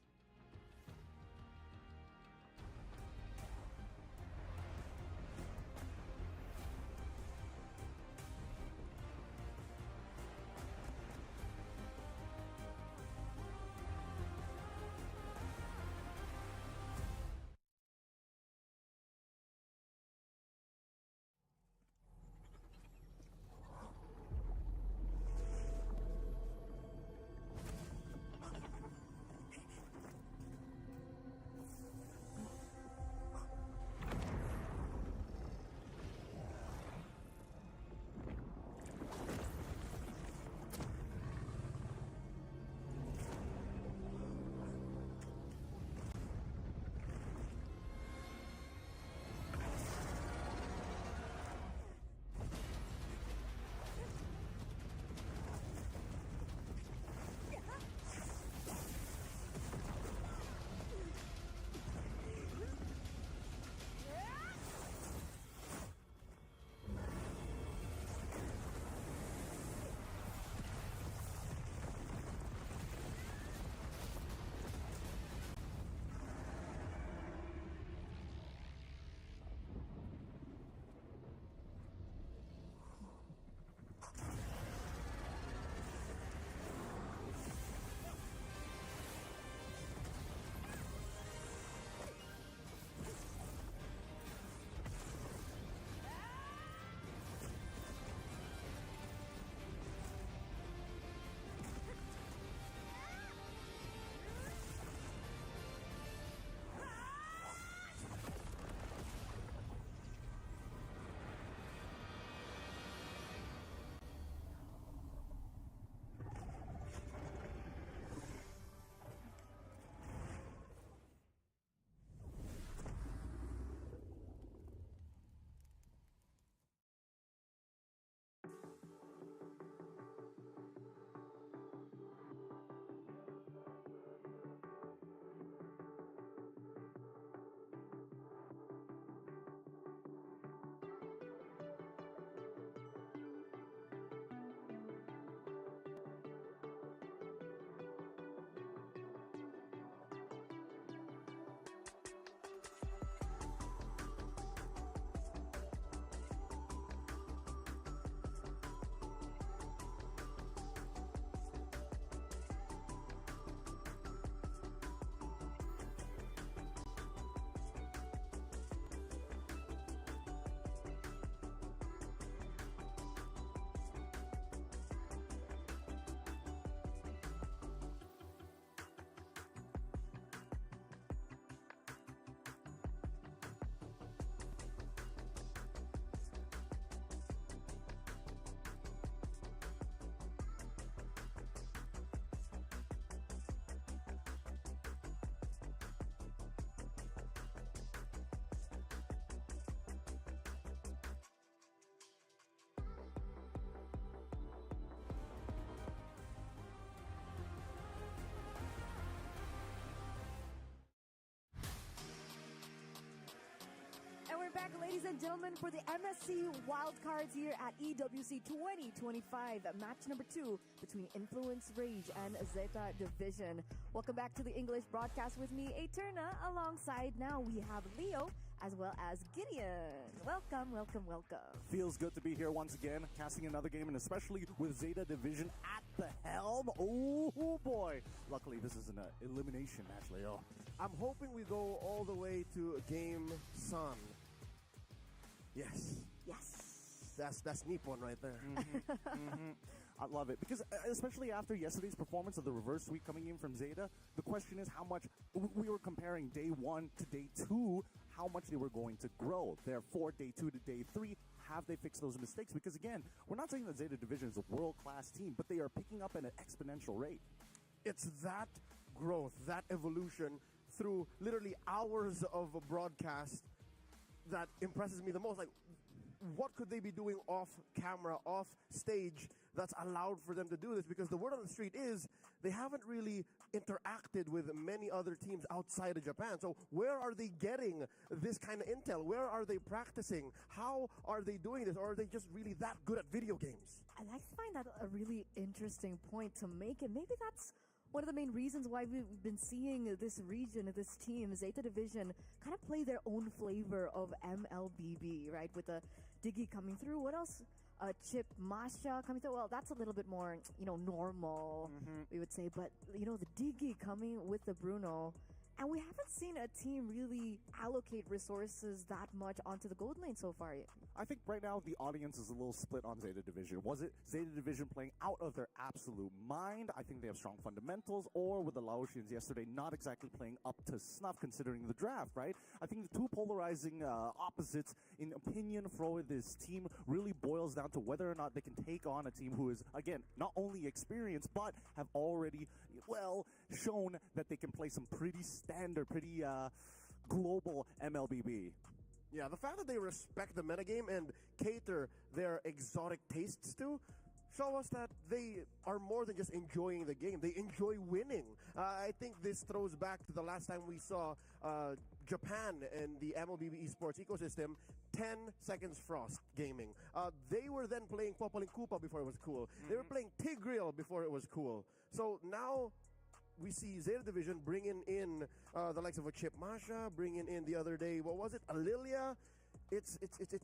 And we're back, ladies and gentlemen, for the MSC wildcards here at EWC 2025, match number 2 between Influence Rage and Zeta Division. Welcome back to the English broadcast with me, Eterna. Alongside now, we have Leo as well as Gideon. Welcome, welcome, welcome. Feels good to be here once again, casting another game, and especially with Zeta Division at the helm. Oh boy. Luckily, this is an elimination match, Leo. I'm hoping we go all the way to Game Sun. Yes. Yes. That's Nippon right there. I love it. Because especially after yesterday's performance of the reverse sweep coming in from Zeta, the question is how much we were comparing day 1 to day 2, how much they were going to grow. Therefore, day 2 to day 3, have they fixed those mistakes? Because again, we're not saying that Zeta Division is a world-class team, but they are picking up at an exponential rate. It's that growth, that evolution through literally hours of a broadcast that impresses me the most. Like, what could they be doing off camera, off stage, that's allowed for them to do this? Because the word on the street is they haven't really interacted with many other teams outside of Japan. So where are they getting this kind of intel? Where are they practicing? How are they doing this? Or are they just really that good at video games? And I find that a really interesting point to make, and maybe that's one of the main reasons why we've been seeing this region, this team, Zeta Division, kind of play their own flavor of MLBB, right? With the Diggy coming through. What else? Chip Masha coming through. Well, that's a little bit more, normal, we would say. But, the Diggy coming with the Bruno. And we haven't seen a team really allocate resources that much onto the gold lane so far yet. I think right now the audience is a little split on Zeta Division. Was it Zeta Division playing out of their absolute mind? I think they have strong fundamentals. Or with the Laotians yesterday not exactly playing up to snuff considering the draft, right? I think the two polarizing opposites in opinion for this team really boils down to whether or not they can take on a team who is, again, not only experienced, but have already, shown that they can play some pretty standard, pretty global MLBB. Yeah, the fact that they respect the metagame and cater their exotic tastes to show us that they are more than just enjoying the game. They enjoy winning. I think this throws back to the last time we saw Japan and the MLBB esports ecosystem, 10 Seconds Frost gaming. They were then playing Popaling Koopa before it was cool. They were playing Tigreal before it was cool. So now we see Zeta Division bringing in the likes of a Chip Masha, bringing in the other day, what was it, Alilia? It's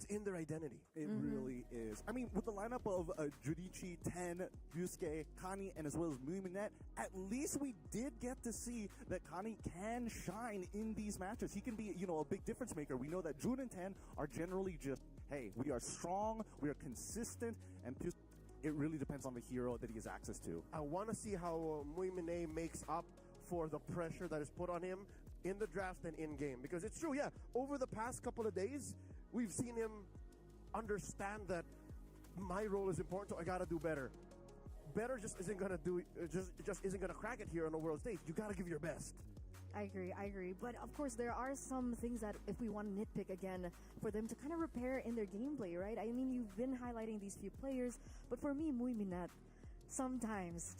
in their identity. It really is. I mean, with the lineup of Judici, Ten, Yusuke, Kani, and as well as Muminet, at least we did get to see that Kani can shine in these matches. He can be, a big difference maker. We know that Jun and Ten are generally just, hey, we are strong, we are consistent, and it really depends on the hero that he has access to. I want to see how Muimine makes up for the pressure that is put on him in the draft and in-game. Because it's true, yeah, over the past couple of days, we've seen him understand that my role is important, so I got to do better. Better just isn't going to do just isn't going to crack it here on the world stage. You got to give your best. I agree. But of course, there are some things that if we want to nitpick again, for them to kind of repair in their gameplay, right? I mean, you've been highlighting these few players, but for me, Muiminet, sometimes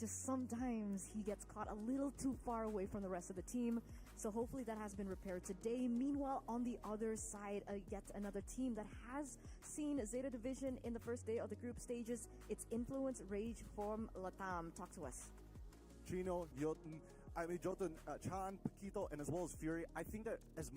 he gets caught a little too far away from the rest of the team. So hopefully that has been repaired today. Meanwhile, on the other side, yet another team that has seen Zeta Division in the first day of the group stages. Its influence rage from Latam. Talk to us. Chino, Jotun, Chan, Paquito, and as well as Fury, I think that as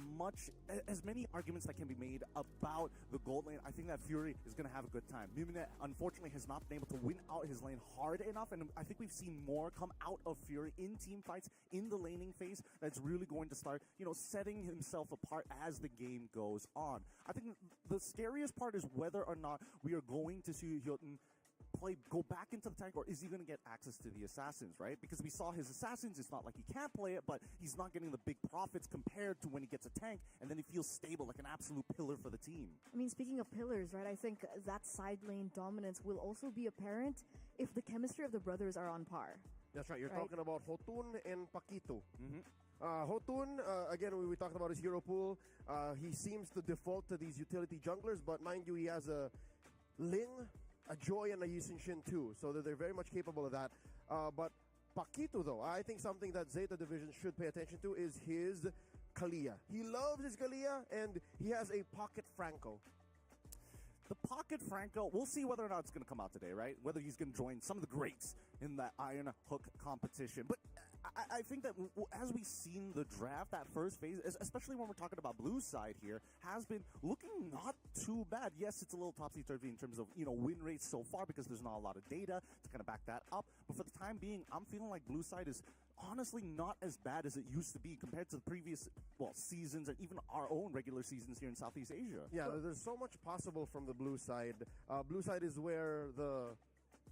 many arguments that can be made about the gold lane, I think that Fury is going to have a good time. Muminet, unfortunately, has not been able to win out his lane hard enough, and I think we've seen more come out of Fury in team fights, in the laning phase, that's really going to start, setting himself apart as the game goes on. I think the scariest part is whether or not we are going to see Jotun go back into the tank, or is he going to get access to the assassins, right? Because we saw his assassins, it's not like he can't play it, but he's not getting the big profits compared to when he gets a tank, and then he feels stable, like an absolute pillar for the team. I mean, speaking of pillars, right, I think that side lane dominance will also be apparent if the chemistry of the brothers are on par. That's right, you're talking about Hotun and Paquito. Hotun, again, we talked about his hero pool. He seems to default to these utility junglers, but mind you, he has a Ling, a Joy, and a Yushin too, so that they're very much capable of that. But Paquito, though, I think something that Zeta Division should pay attention to is his Kalia. He loves his Kalia, and he has a Pocket Franco. The Pocket Franco, we'll see whether or not it's going to come out today, right? Whether he's going to join some of the greats in that Iron Hook competition. But I think that as we've seen the draft, that first phase, especially when we're talking about blue side here, has been looking not too bad. Yes, it's a little topsy-turvy in terms of, win rates so far because there's not a lot of data to kind of back that up. But for the time being, I'm feeling like blue side is honestly not as bad as it used to be compared to the previous, seasons and even our own regular seasons here in Southeast Asia. Yeah, there's so much possible from the blue side. Blue side is where the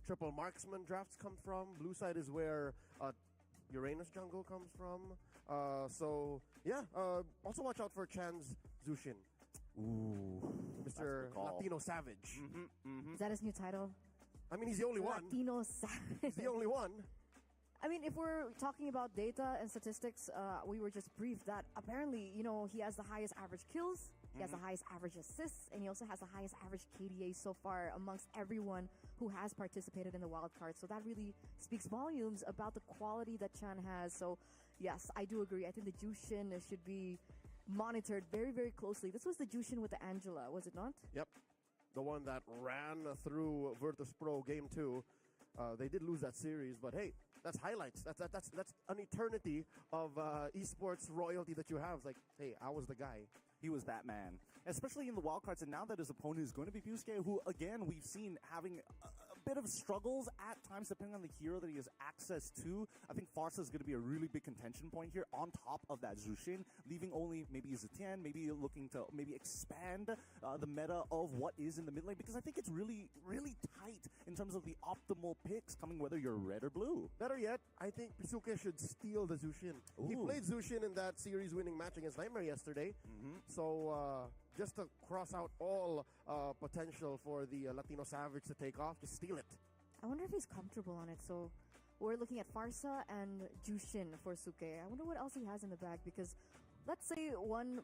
triple marksman drafts come from. Blue side is where Uranus jungle comes from. So, yeah, also watch out for Chan's Zushin. Ooh. Mr. Latino Savage. Is that his new title? I mean, he's the only one. Latino Savage. He's the only one. I mean, if we're talking about data and statistics, we were just briefed that apparently, you know, he has the highest average kills, he has the highest average assists, and he also has the highest average KDA so far amongst everyone who has participated in the wild card. So that really speaks volumes about the quality that Chan has. So yes, I do agree. I think the Jushin should be monitored very, very closely. This was the Jushin with the Angela, was it not? Yep. The one that ran through Virtus Pro Game 2. They did lose that series, but hey, that's highlights. That's an eternity of esports royalty that you have. It's like, hey, I was the guy. He was that man, especially in the wildcards. And now that his opponent is going to be Busuke, who, again, we've seen having a bit of struggles at times, depending on the hero that he has access to. I think Farsa is going to be a really big contention point here on top of that Zushin, leaving only maybe Zetian, maybe looking to maybe expand the meta of what is in the mid lane, because I think it's really, really tight in terms of the optimal picks coming whether you're red or blue. Better yet, I think Pisuke should steal the Zushin. He played Zushin in that series-winning match against Nightmare yesterday. So just to cross out all potential for the Latino Savage to take off, just steal it. I wonder if he's comfortable on it. So we're looking at Farsa and Jushin for Suke. I wonder what else he has in the bag, because let's say one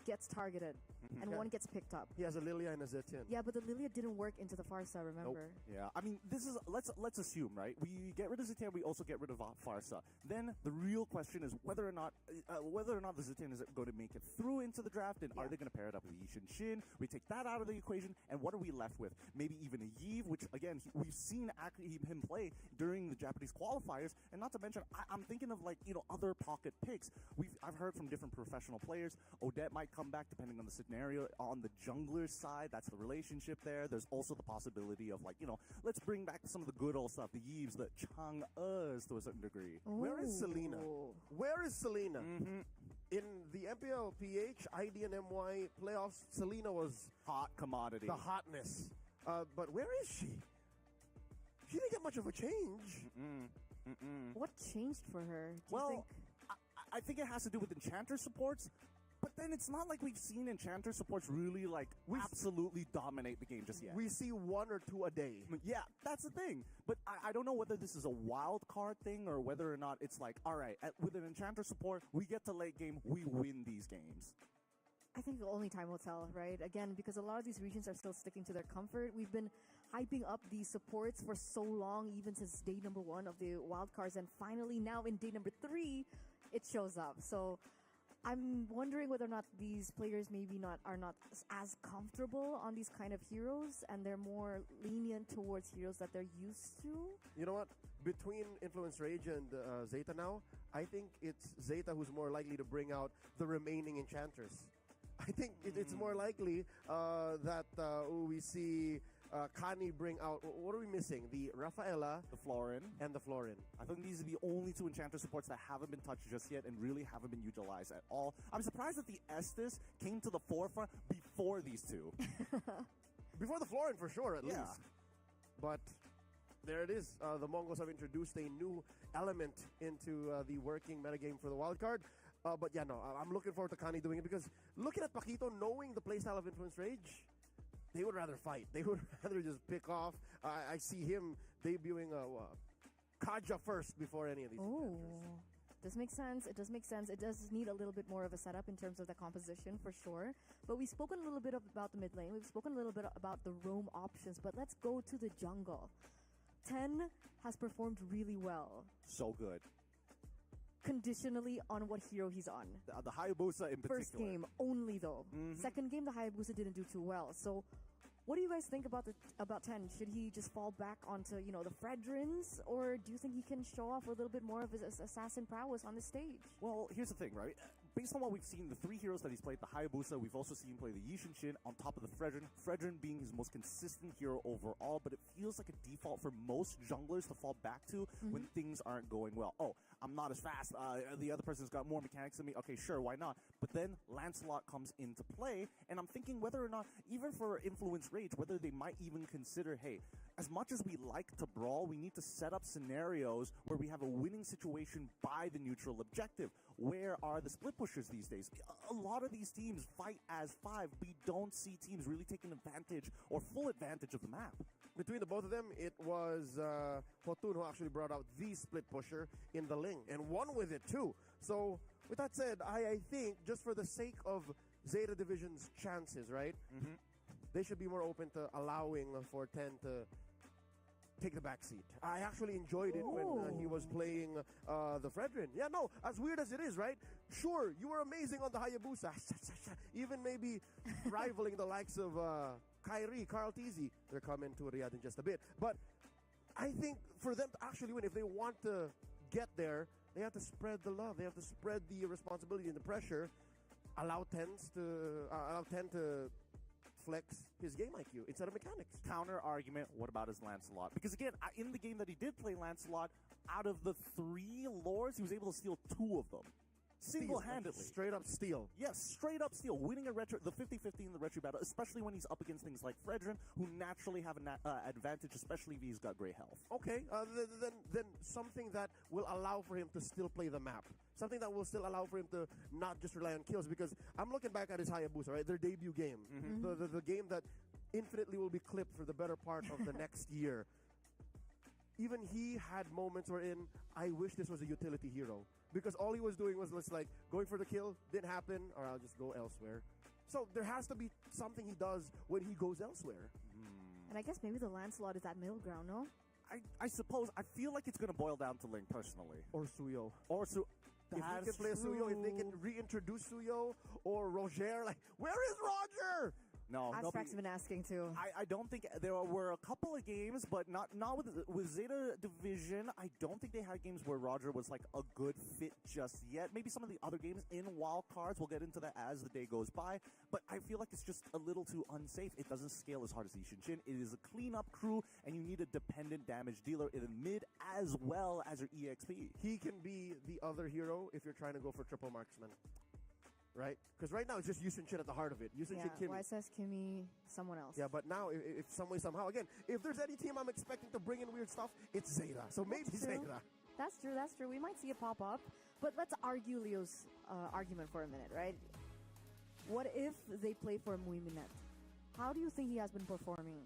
gets targeted and one gets picked up. He has a Lilia and a Zetian. Yeah, but the Lilia didn't work into the Farsa, remember? Yeah, I mean, this is, let's assume, right? We get rid of Zetian, we also get rid of Farsa. Then the real question is whether or not the Zetian is going to make it through into the draft, and are they going to pair it up with Yishin Shin? We take that out of the equation, and what are we left with? Maybe even a Yves, which again we've seen him play during the Japanese qualifiers, and not to mention I'm thinking of, like, you know, other pocket picks. I've heard from different professional players. Odette might come back depending on the scenario. On the jungler side, that's the relationship there. There's also the possibility of, like, you know, let's bring back some of the good old stuff, the Yves, the Chang'es to a certain degree. Ooh. Where is Selena? Where is Selena? In the MPL PH, ID and MY playoffs, Selena was Hot commodity. the hotness. But where is she? She didn't get much of a change. What changed for her? Do you Well, think? I think it has to do with Enchanter supports, but then it's not like we've seen Enchanter supports really, like, absolutely dominate the game just yet. We see one or two a day. Yeah, that's the thing. But I don't know whether this is a wild card thing or whether or not it's like, all right, with an Enchanter support, we get to late game, we win these games. I think only time will tell, right? Again, because a lot of these regions are still sticking to their comfort. We've been hyping up these supports for so long, even since day number 1 of the wildcards, and finally now in day number 3, it shows up. So I'm wondering whether or not these players maybe are not as comfortable on these kind of heroes, and they're more lenient towards heroes that they're used to. You know what? Between Influence Rage and Zeta now, I think it's Zeta who's more likely to bring out the remaining enchanters. I think it's more likely that we see Kani bring out, what are we missing? The Rafaela, The Florin. and the Florin. I think these are the only two Enchanter supports that haven't been touched just yet and really haven't been utilized at all. I'm surprised that the Estes came to the forefront before these two. Before the Florin, for sure, at Yeah. least. But there it is. The Mongols have introduced a new element into the working metagame for the wildcard. But yeah, no, I'm looking forward to Kani doing it, because looking at Paquito, knowing the playstyle of Influence Rage, they would rather fight. They would rather just pick off. I see him debuting Kaja first before any of these Oh, enchanters. does make sense. It does make sense. It does need a little bit more of a setup in terms of the composition, for sure. But we've spoken a little bit about the mid lane. We've spoken a little bit about the roam options. But let's go to the jungle. 10 has performed really well, So good. conditionally on what hero he's on. The Hayabusa in particular. First game only, though. Second game, the Hayabusa didn't do too well. So what do you guys think about 10? Should he just fall back onto, you know, the Fredrins, or do you think he can show off a little bit more of his assassin prowess on the stage? Well, here's the thing, right? Based on what we've seen, the 3 heroes that he's played, the Hayabusa, we've also seen him play the Yishin Shin on top of the Fredrin. Fredrin being his most consistent hero overall, but it feels like a default for most junglers to fall back to when things aren't going well. Oh, I'm not as fast. The other person's got more mechanics than me. Okay, sure, why not? But then Lancelot comes into play, and I'm thinking whether or not, even for Influence Rage, whether they might even consider, hey, as much as we like to brawl, we need to set up scenarios where we have a winning situation by the neutral objective. Where are the split pushers these days. A lot of these teams fight as 5. We don't see teams really taking advantage or full advantage of the map. Between the both of them, it was Fortun who actually brought out the split pusher in the Ling and won with it too. So with that said, I think just for the sake of Zeta Division's chances, right? They should be more open to allowing for 10 to take the back seat. I actually enjoyed it when he was playing the Fredrin. Yeah, no, as weird as it is, right? Sure, you were amazing on the Hayabusa. Even maybe rivaling the likes of Kyrie, Carl Teasy. They're coming to Riyadh in just a bit. But I think for them to actually win, if they want to get there, they have to spread the love. They have to spread the responsibility and the pressure. Allow 10 to flex his game IQ instead of mechanics. Counter argument, what about his Lancelot? Because again, in the game that he did play Lancelot, out of the 3 lores, he was able to steal 2 of them. Single-handedly. Straight up steal. Yes, straight up steal. Winning the 50-50 in the retro battle, especially when he's up against things like Fredrin, who naturally have an advantage, especially if he's got great health. Okay, then something that will allow for him to still play the map. Something that will still allow for him to not just rely on kills. Because I'm looking back at his Hayabusa, right? Their debut game. The game that infinitely will be clipped for the better part of the next year. Even he had moments wherein I wish this was a utility hero. Because all he was doing was just like going for the kill, didn't happen, or I'll just go elsewhere. So there has to be something he does when he goes elsewhere. And I guess maybe the Lancelot is that middle ground, no? I suppose. I feel like it's going to boil down to Ling, personally. Or Suyo. If they can play Suyo, if they can reintroduce Suyo or Roger, like, where is Roger? No, Abstract's been asking too. I don't think there were a couple of games, but not with Zeta Division. I don't think they had games where Roger was like a good fit just yet. Maybe some of the other games in wild cards. We'll get into that as the day goes by. But I feel like it's just a little too unsafe. It doesn't scale as hard as Ishinshin. It is a cleanup crew, and you need a dependent damage dealer in the mid as well as your EXP. He can be the other hero if you're trying to go for triple marksman. Right? Because right now it's just Yusunchin at the heart of it. Yusunchin, Kimmy. YSS, Kimmy, someone else. Yeah, but now if some way, somehow, again, if there's any team I'm expecting to bring in weird stuff, it's Zeta. So maybe Zeta. That's true. We might see it pop up. But let's argue Leo's argument for a minute, right? What if they play for Muiminet? How do you think he has been performing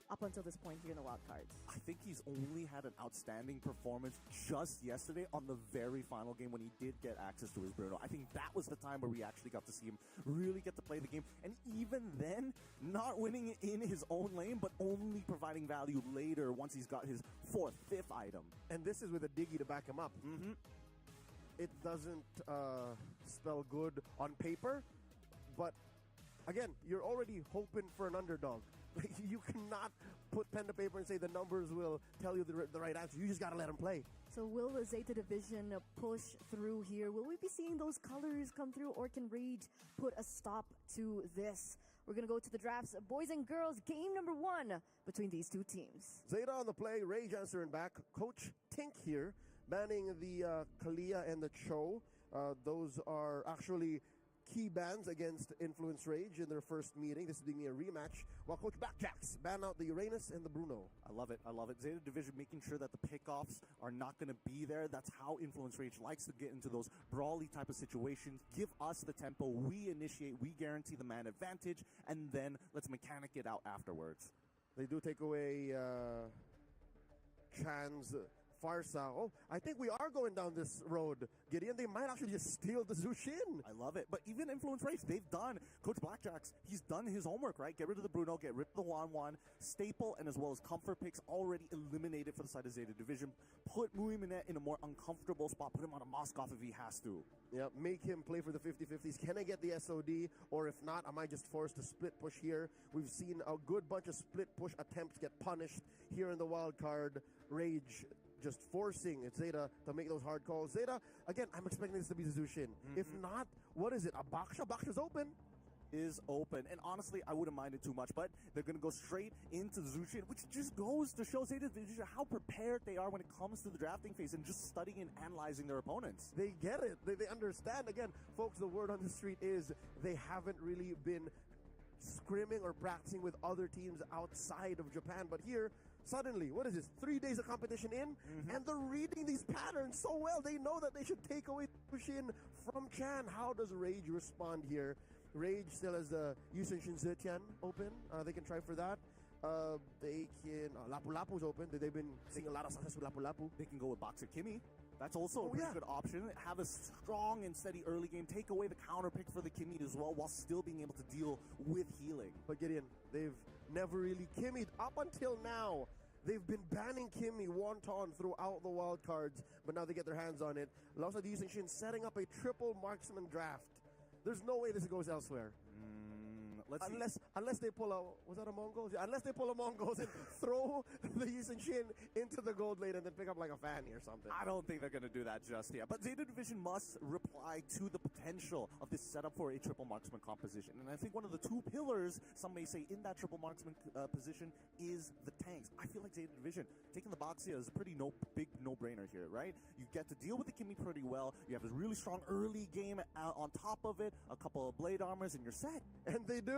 up until this point here in the wildcards? I think he's only had an outstanding performance just yesterday on the very final game when he did get access to his Bruno. I think that was the time where we actually got to see him really get to play the game. And even then, not winning it in his own lane, but only providing value later once he's got his 4th, 5th item. And this is with a Diggy to back him up. It doesn't spell good on paper, but again, you're already hoping for an underdog. You cannot put pen to paper and say the numbers will tell you the right answer. You just got to let them play. So will the Zeta Division push through here? Will we be seeing those colors come through, or can Rage put a stop to this? We're going to go to the drafts. Boys and girls, game number 1 between these two teams. Zeta on the play, Rage answering back. Coach Tink here, banning the Kalia and the Cho. Those are actually key bans against Influence Rage in their first meeting. This is being a rematch, while Coach Backjacks ban out the Uranus and the Bruno. I love it. Zeta Division making sure that the pickoffs are not going to be there. That's how Influence Rage likes to get into those brawly type of situations. Give us the tempo. We initiate. We guarantee the man advantage. And then let's mechanic it out afterwards. They do take away Chan's Farsa. Oh, I think we are going down this road, Gideon. They might actually just steal the Zushin. I love it. But even Influence Race, they've done, Coach Blackjacks, he's done his homework, right? Get rid of the Bruno, get rid of the Wan, Staple, and as well as Comfort picks already eliminated for the side of Zeta Division. Put Muiminet in a more uncomfortable spot. Put him on a Moskov if he has to. Yeah, make him play for the 50-50s. Can I get the SOD? Or if not, am I just forced to split push here? We've seen a good bunch of split push attempts get punished here in the wild card. Rage just forcing Zeta to make those hard calls. Zeta, again, I'm expecting this to be Zushin. If not, what is it? A Baksha? Baksha's open. Is open. And honestly, I wouldn't mind it too much, but they're going to go straight into Zushin, which just goes to show Zeta Division how prepared they are when it comes to the drafting phase and just studying and analyzing their opponents. They get it. They understand. Again, folks, the word on the street is they haven't really been scrimming or practicing with other teams outside of Japan. But here, Suddenly, what is this? 3 days of competition in, and they're reading these patterns so well. They know that they should take away Zushin from Chan. How does Rage respond here? Rage still has the Yusen Shinzetian open. They can try for that. They can... Lapu Lapu's open. They've been seeing a lot of success with Lapu Lapu. They can go with Boxer Kimmy. That's also a pretty good option. Have a strong and steady early game. Take away the counter pick for the Kimmy as well, while still being able to deal with healing. But Gideon, they've never really Kimmied up until now. They've been banning Kimmy wonton throughout the wild cards, but now they get their hands on it. Lausa Yusen Shin setting up a triple marksman draft. There's no way this goes elsewhere. Unless they pull a, was that a Mongols? Yeah, unless they pull a Mongols and throw the Yusen Shin into the gold lane and then pick up like a fanny or something. I don't think they're going to do that just yet. But Zeta Division must reply to the potential of this setup for a triple marksman composition. And I think one of the two pillars, some may say, in that triple marksman position is the tanks. I feel like Zeta Division taking the Boxia is a pretty big no-brainer here, right? You get to deal with the Kimmy pretty well. You have a really strong early game on top of it, a couple of blade armors, and you're set. And they do.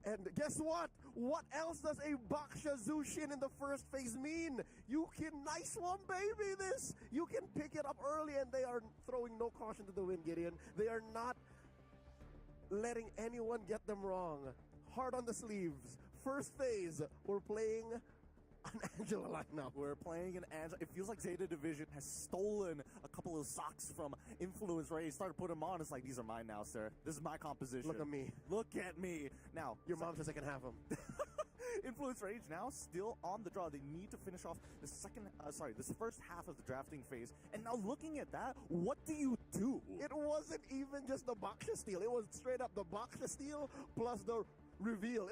And guess what? What else does a Baksha Zushin in the first phase mean? You can nice one, baby, this. You can pick it up early, and they are throwing no caution to the wind, Gideon. They are not letting anyone get them wrong. Hard on the sleeves. First phase, we're playing an Angela lineup. We're playing an Angela. It feels like Zeta Division has stolen a couple of socks from Influence Ray. He started putting them on. It's like, these are mine now, sir. This is my composition. Look at me. Look at me. Now, your mom says I can have them. Influence Rage now still on the draw. They need to finish off the this first half of the drafting phase. And now looking at that, what do you do? It wasn't even just the Baksha steal. It was straight up the Baksha steal plus the reveal.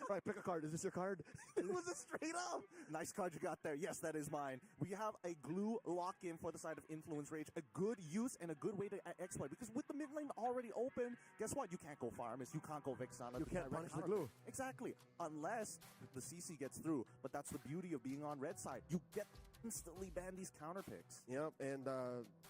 Right, pick a card. Is this your card? It was a straight up. Nice card you got there. Yes, that is mine. We have a glue lock-in for the side of Influence Rage. A good use and a good way to exploit. Because with the mid lane already open, guess what? You can't go Farmus. You can't go Vexana. You can't punish the glue. Exactly. Unless the CC gets through. But that's the beauty of being on red side. You get instantly ban these counter picks. Yep, and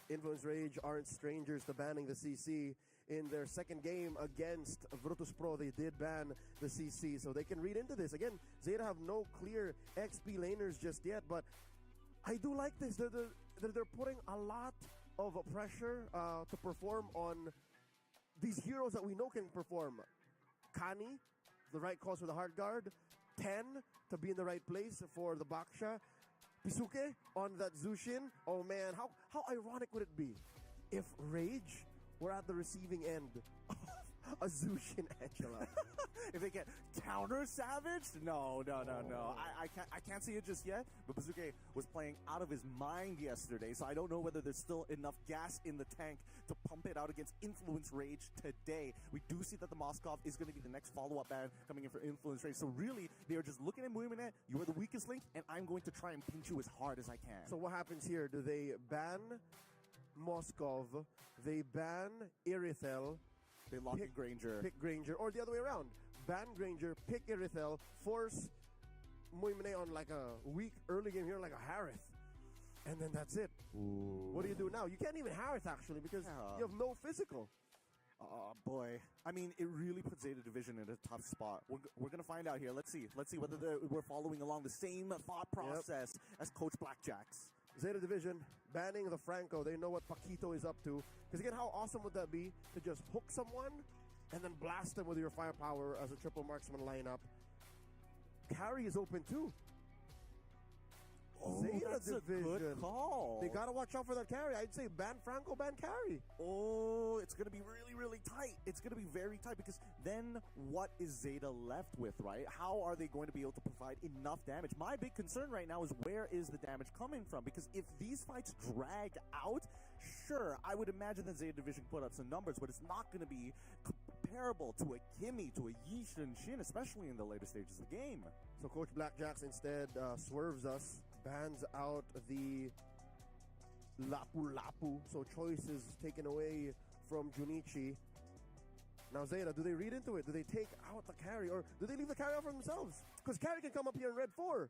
Influence Rage aren't strangers to banning the CC. In their second game against Virtus Pro, they did ban the CC, so they can read into this. Again, Zeta have no clear XP laners just yet, but I do like this. They're putting a lot of pressure to perform on these heroes that we know can perform. Kani, the right calls for the hard guard. 10 to be in the right place for the Baksha. Pisuke on that Zushin. Oh man, how ironic would it be if Rage were at the receiving end of a Zushin Angela? If they get counter savaged? No. I can't see it just yet. But Pisuke was playing out of his mind yesterday, so I don't know whether there's still enough gas in the tank to pump it out against Influence Rage today. We do see that the Moskov is going to be the next follow-up ban coming in for Influence Rage. So really, they are just looking at Muimine. You are the weakest link, and I'm going to try and pinch you as hard as I can. So what happens here? Do they ban Moskov? They ban Irithel. They lock in Granger. Pick Granger. Or the other way around. Ban Granger, pick Irithel, force Muimine on like a weak early game here like a Harith. And then that's it. Ooh. What do you do now? You can't even Harith actually because you have no physical. Oh boy. I mean, it really puts Zeta Division in a tough spot. We're going to find out here. Let's see whether we're following along the same thought process as Coach Blackjacks. Zeta Division banning the Franco. They know what Paquito is up to. Because again, how awesome would that be to just hook someone and then blast them with your firepower as a triple marksman lineup? Carry is open too. Oh, Zeta that's Division. A good call. They gotta watch out for that carry. I'd say ban Franco, ban carry. Oh, it's gonna be really, really tight. It's gonna be very tight because then what is Zeta left with, right? How are they going to be able to provide enough damage? My big concern right now is where is the damage coming from? Because if these fights drag out, sure, I would imagine that Zeta Division put up some numbers, but it's not gonna be comparable to a Kimmy, to a Yish and Shin, especially in the later stages of the game. So Coach Blackjacks instead swerves us, bans out the Lapu Lapu, so choice is taken away from Junichi. Now Zeta, do they read into it? Do they take out the carry, or do they leave the carry out for themselves? Because carry can come up here in red 4.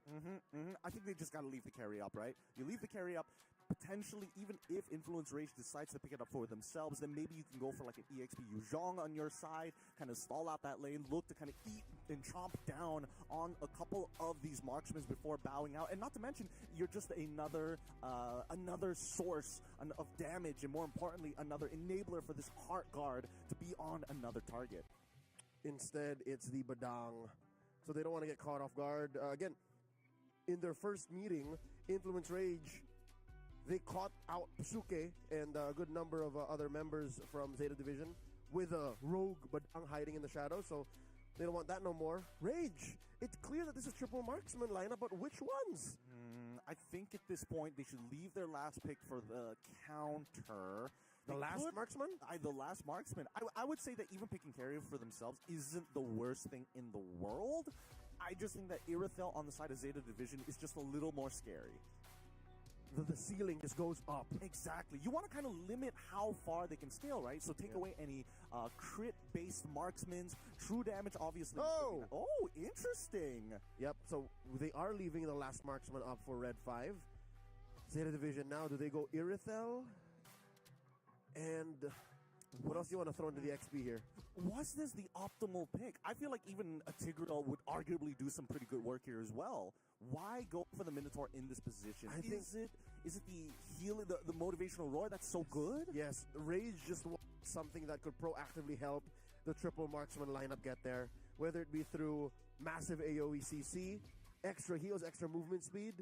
I think they just gotta leave the carry up, right? You leave the carry up, potentially, even if Influence Rage decides to pick it up for themselves, then maybe you can go for like an EXP Yuzhong on your side, kind of stall out that lane, look to kind of eat and chomp down on a couple of these marksmen before bowing out. And not to mention, you're just another source of damage, and more importantly, another enabler for this Heart Guard to be on another target. Instead, it's the Badang. So they don't want to get caught off guard. Again, in their first meeting, Influence Rage, they caught out Pasuke and a good number of other members from Zeta Division with a rogue Badang hiding in the shadows. So they don't want that no more. Rage, it's clear that this is triple marksman lineup, but which ones? I think at this point they should leave their last pick for the counter. The last marksman? The last marksman. I would say that even picking carrier for themselves isn't the worst thing in the world. I just think that Irithel on the side of Zeta Division is just a little more scary. The ceiling just goes up. Exactly. You want to kind of limit how far they can scale, right? So take away any crit-based marksmen. True damage, obviously. Oh, interesting. Yep, so they are leaving the last marksman up for Red 5. Zeta Division now, do they go Irithel? And what else do you want to throw into the XP here? Was this the optimal pick? I feel like even a Tigreal would arguably do some pretty good work here as well. Why go for the Minotaur in this position? Is it the healing, the motivational roar that's so good? Yes, Rage just wants something that could proactively help the triple marksman lineup get there, whether it be through massive AoE CC, extra heals, extra movement speed.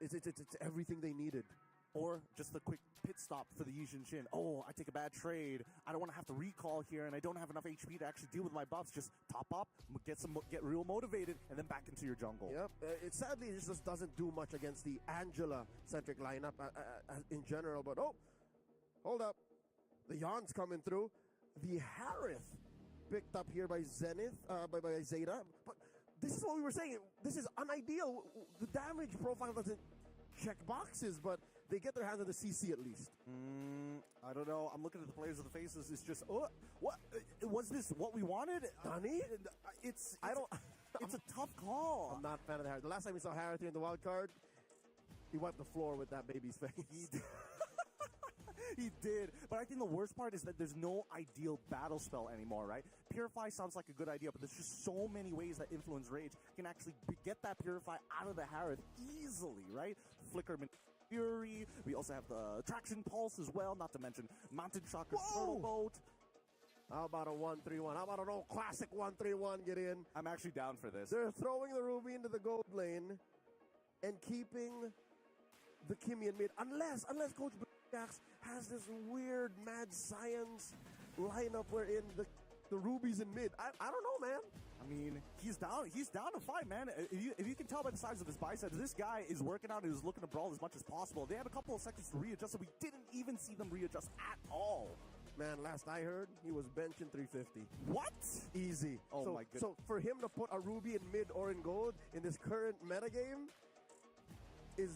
It's everything they needed. Or just a quick pit stop for the Yijin Shin. Oh, I take a bad trade. I don't want to have to recall here, and I don't have enough HP to actually deal with my buffs. Just top up, get real motivated, and then back into your jungle. Yep. Sadly, it just doesn't do much against the Angela-centric lineup in general. But, oh, hold up. The Yon's coming through. The Harith picked up here by Zenith, by Zeta. But this is what we were saying. This is unideal. The damage profile doesn't check boxes, but they get their hands on the CC at least. I don't know. I'm looking at the players with the faces. It's just, what? Was this what we wanted? Honey? It's a tough call. I'm not a fan of the Harith. The last time we saw Harith here in the wild card, he wiped the floor with that baby's face. He did. But I think the worst part is that there's no ideal battle spell anymore, right? Purify sounds like a good idea, but there's just so many ways that Influence Rage can actually get that Purify out of the Harith easily, right? Flicker Fury. We also have the Traction Pulse as well, not to mention Mountain Shocker's Turtle Boat. How about a 1-3-1? How about an old classic 1-3-1 get in? I'm actually down for this. They're throwing the Ruby into the gold lane and keeping the Kimmy in mid. Unless Coach Jax has this weird mad science lineup wherein the Ruby's in mid. I don't know, man. I mean, he's down to fight, man. If you can tell by the size of his biceps, this guy is working out and is looking to brawl as much as possible. They had a couple of seconds to readjust, so we didn't even see them readjust at all. Man, last I heard, he was benching 350. What? Easy. Oh my goodness. So for him to put a Ruby in mid or in gold in this current metagame is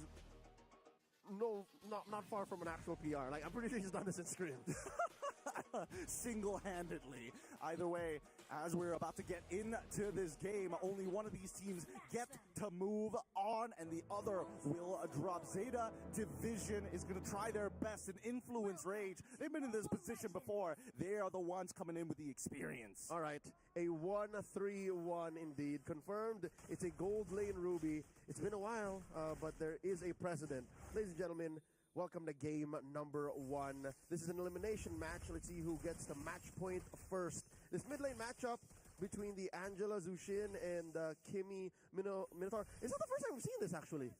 not far from an actual PR. Like, I'm pretty sure he's done this in scrims. Single-handedly. Either way, as we're about to get into this game, only one of these teams get to move on, and the other will drop. Zeta Division is going to try their best and Influence Rage. They've been in this position before. They are the ones coming in with the experience. All right, a 1-3-1 indeed. Confirmed, it's a gold lane Ruby. It's been a while, but there is a precedent. Ladies and gentlemen, welcome to game number 1. This is an elimination match. Let's see who gets the match point first. This mid lane matchup between the Angela Zushin and Kimmy Minotaur. It's not the first time we've seen this, actually.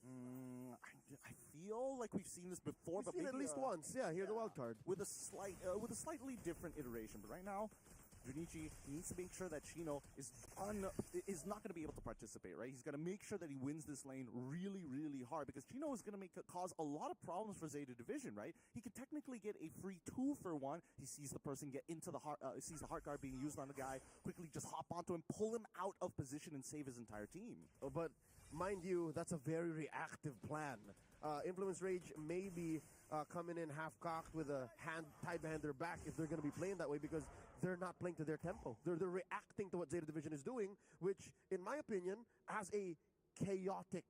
I feel like we've seen this before, We've seen it at least once. Yeah, here in the wild card. With a slightly different iteration. But right now, Junichi needs to make sure that Chino is not going to be able to participate, right? He's got to make sure that he wins this lane really, really hard, because Chino is going to cause a lot of problems for Zeta Division, right? He could technically get a free 2-for-1. He sees the person get into the sees the heart guard being used on the guy, quickly just hop onto him, pull him out of position, and save his entire team. But mind you, that's a very reactive plan. Influence Rage may be coming in half-cocked with a hand tied behind their back if they're going to be playing that way, because they're not playing to their tempo. They're reacting to what Zeta Division is doing, which, in my opinion, as a chaotic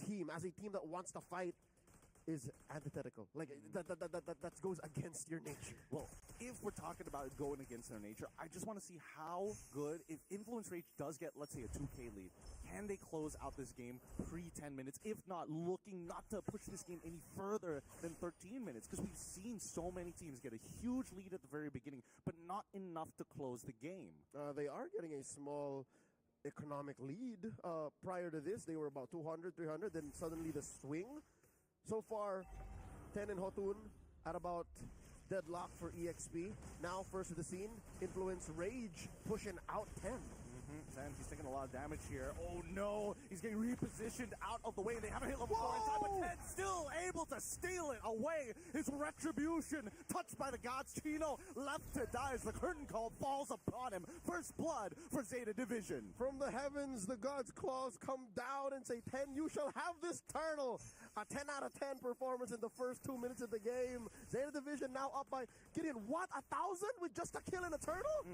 team, as a team that wants to fight is antithetical. Like that goes against your nature. Well, if we're talking about going against their nature, I just want to see how good, if Influence Rage does get, let's say, a 2K lead, can they close out this game pre-10 minutes? If not, looking not to push this game any further than 13 minutes, because we've seen so many teams get a huge lead at the very beginning, but not enough to close the game. They are getting a small economic lead. Prior to this, they were about 200, 300, then suddenly the swing. So far, 10 and Hotun at about deadlock for EXP. Now first of the scene, Influence Rage pushing out 10. And he's taking a lot of damage here. Oh no, he's getting repositioned out of the way. They haven't hit level 4 in time, but Ted still able to steal it away. His retribution touched by the gods. Chino left to die as the curtain call falls upon him. First blood for Zeta Division. From the heavens, the gods' claws come down and say, 10, you shall have this turtle. A 10 out of 10 performance in the first 2 minutes of the game. Zeta Division now up by, Gideon, what, 1,000 with just a kill and a turtle?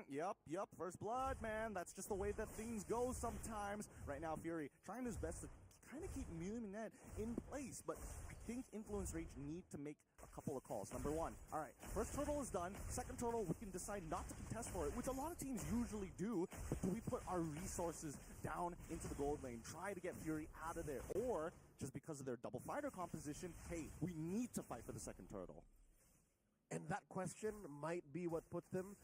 Yep. First blood, man. That's just the way that things go sometimes. Right now, Fury trying his best to kind of keep Muminet in place, but I think Influence Rage need to make a couple of calls. Number one, all right, first turtle is done. Second turtle, we can decide not to contest for it, which a lot of teams usually do, but do we put our resources down into the gold lane, try to get Fury out of there, or just because of their double fighter composition, hey, we need to fight for the second turtle? And that question might be what puts them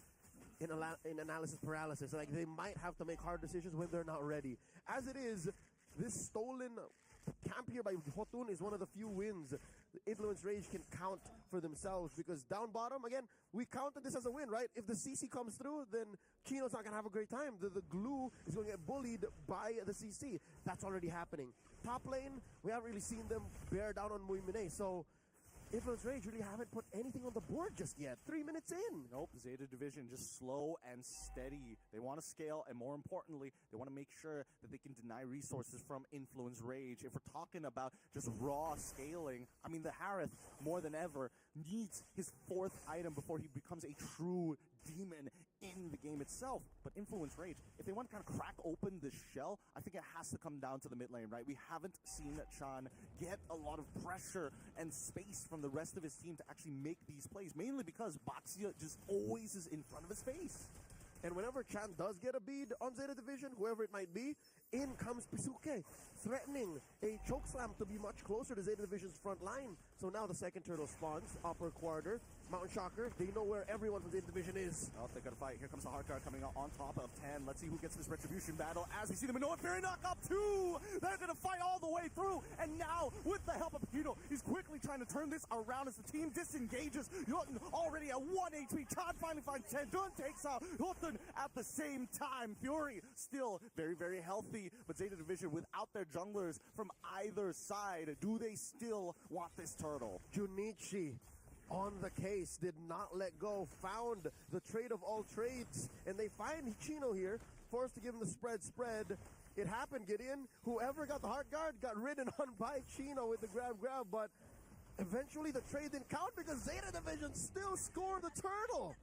in analysis paralysis. Like, they might have to make hard decisions when they're not ready. As it is, this stolen camp here by Hotun is one of the few wins Influence Rage can count for themselves, because down bottom, again, we counted this as a win, right? If the CC comes through, then Chino's not going to have a great time. The glue is going to get bullied by the CC. That's already happening. Top lane, we haven't really seen them bear down on Muimine, so Influence Rage really haven't put anything on the board just yet. 3 minutes in. Nope, Zeta Division just slow and steady. They want to scale, and more importantly, they want to make sure that they can deny resources from Influence Rage. If we're talking about just raw scaling, I mean, the Harith, more than ever, needs his 4th item before he becomes a true demon in the game itself. But Influence Rage, if they want to kind of crack open this shell, I think it has to come down to the mid lane, right? We haven't seen Chan get a lot of pressure and space from the rest of his team to actually make these plays, mainly because Batsia just always is in front of his face. And whenever Chan does get a bead on Zeta Division, whoever it might be, in comes Pisuke, threatening a chokeslam to be much closer to Zeta Division's front line. So now the second turtle spawns, upper quarter, Mountain Shocker. They know where everyone from Zeta Division is. Oh, they gotta fight. Here comes the hard card coming out on top of 10. Let's see who gets this retribution battle as we see the Minoan Fury knock up 2. They're gonna fight all the way through. And now, with the help of Akito, he's quickly trying to turn this around as the team disengages. Jotun already at 1 HP. Chad finally finds 10. Dun takes out Jotun at the same time. Fury still very, very healthy. But Zeta Division, without their junglers from either side, do they still want this turtle? Junichi on the case, did not let go, found the trade of all trades, and they find Chino here, forced to give him the spread. It happened, Gideon. Whoever got the heart guard got ridden on by Chino with the grab, but eventually the trade didn't count because Zeta Division still scored the turtle.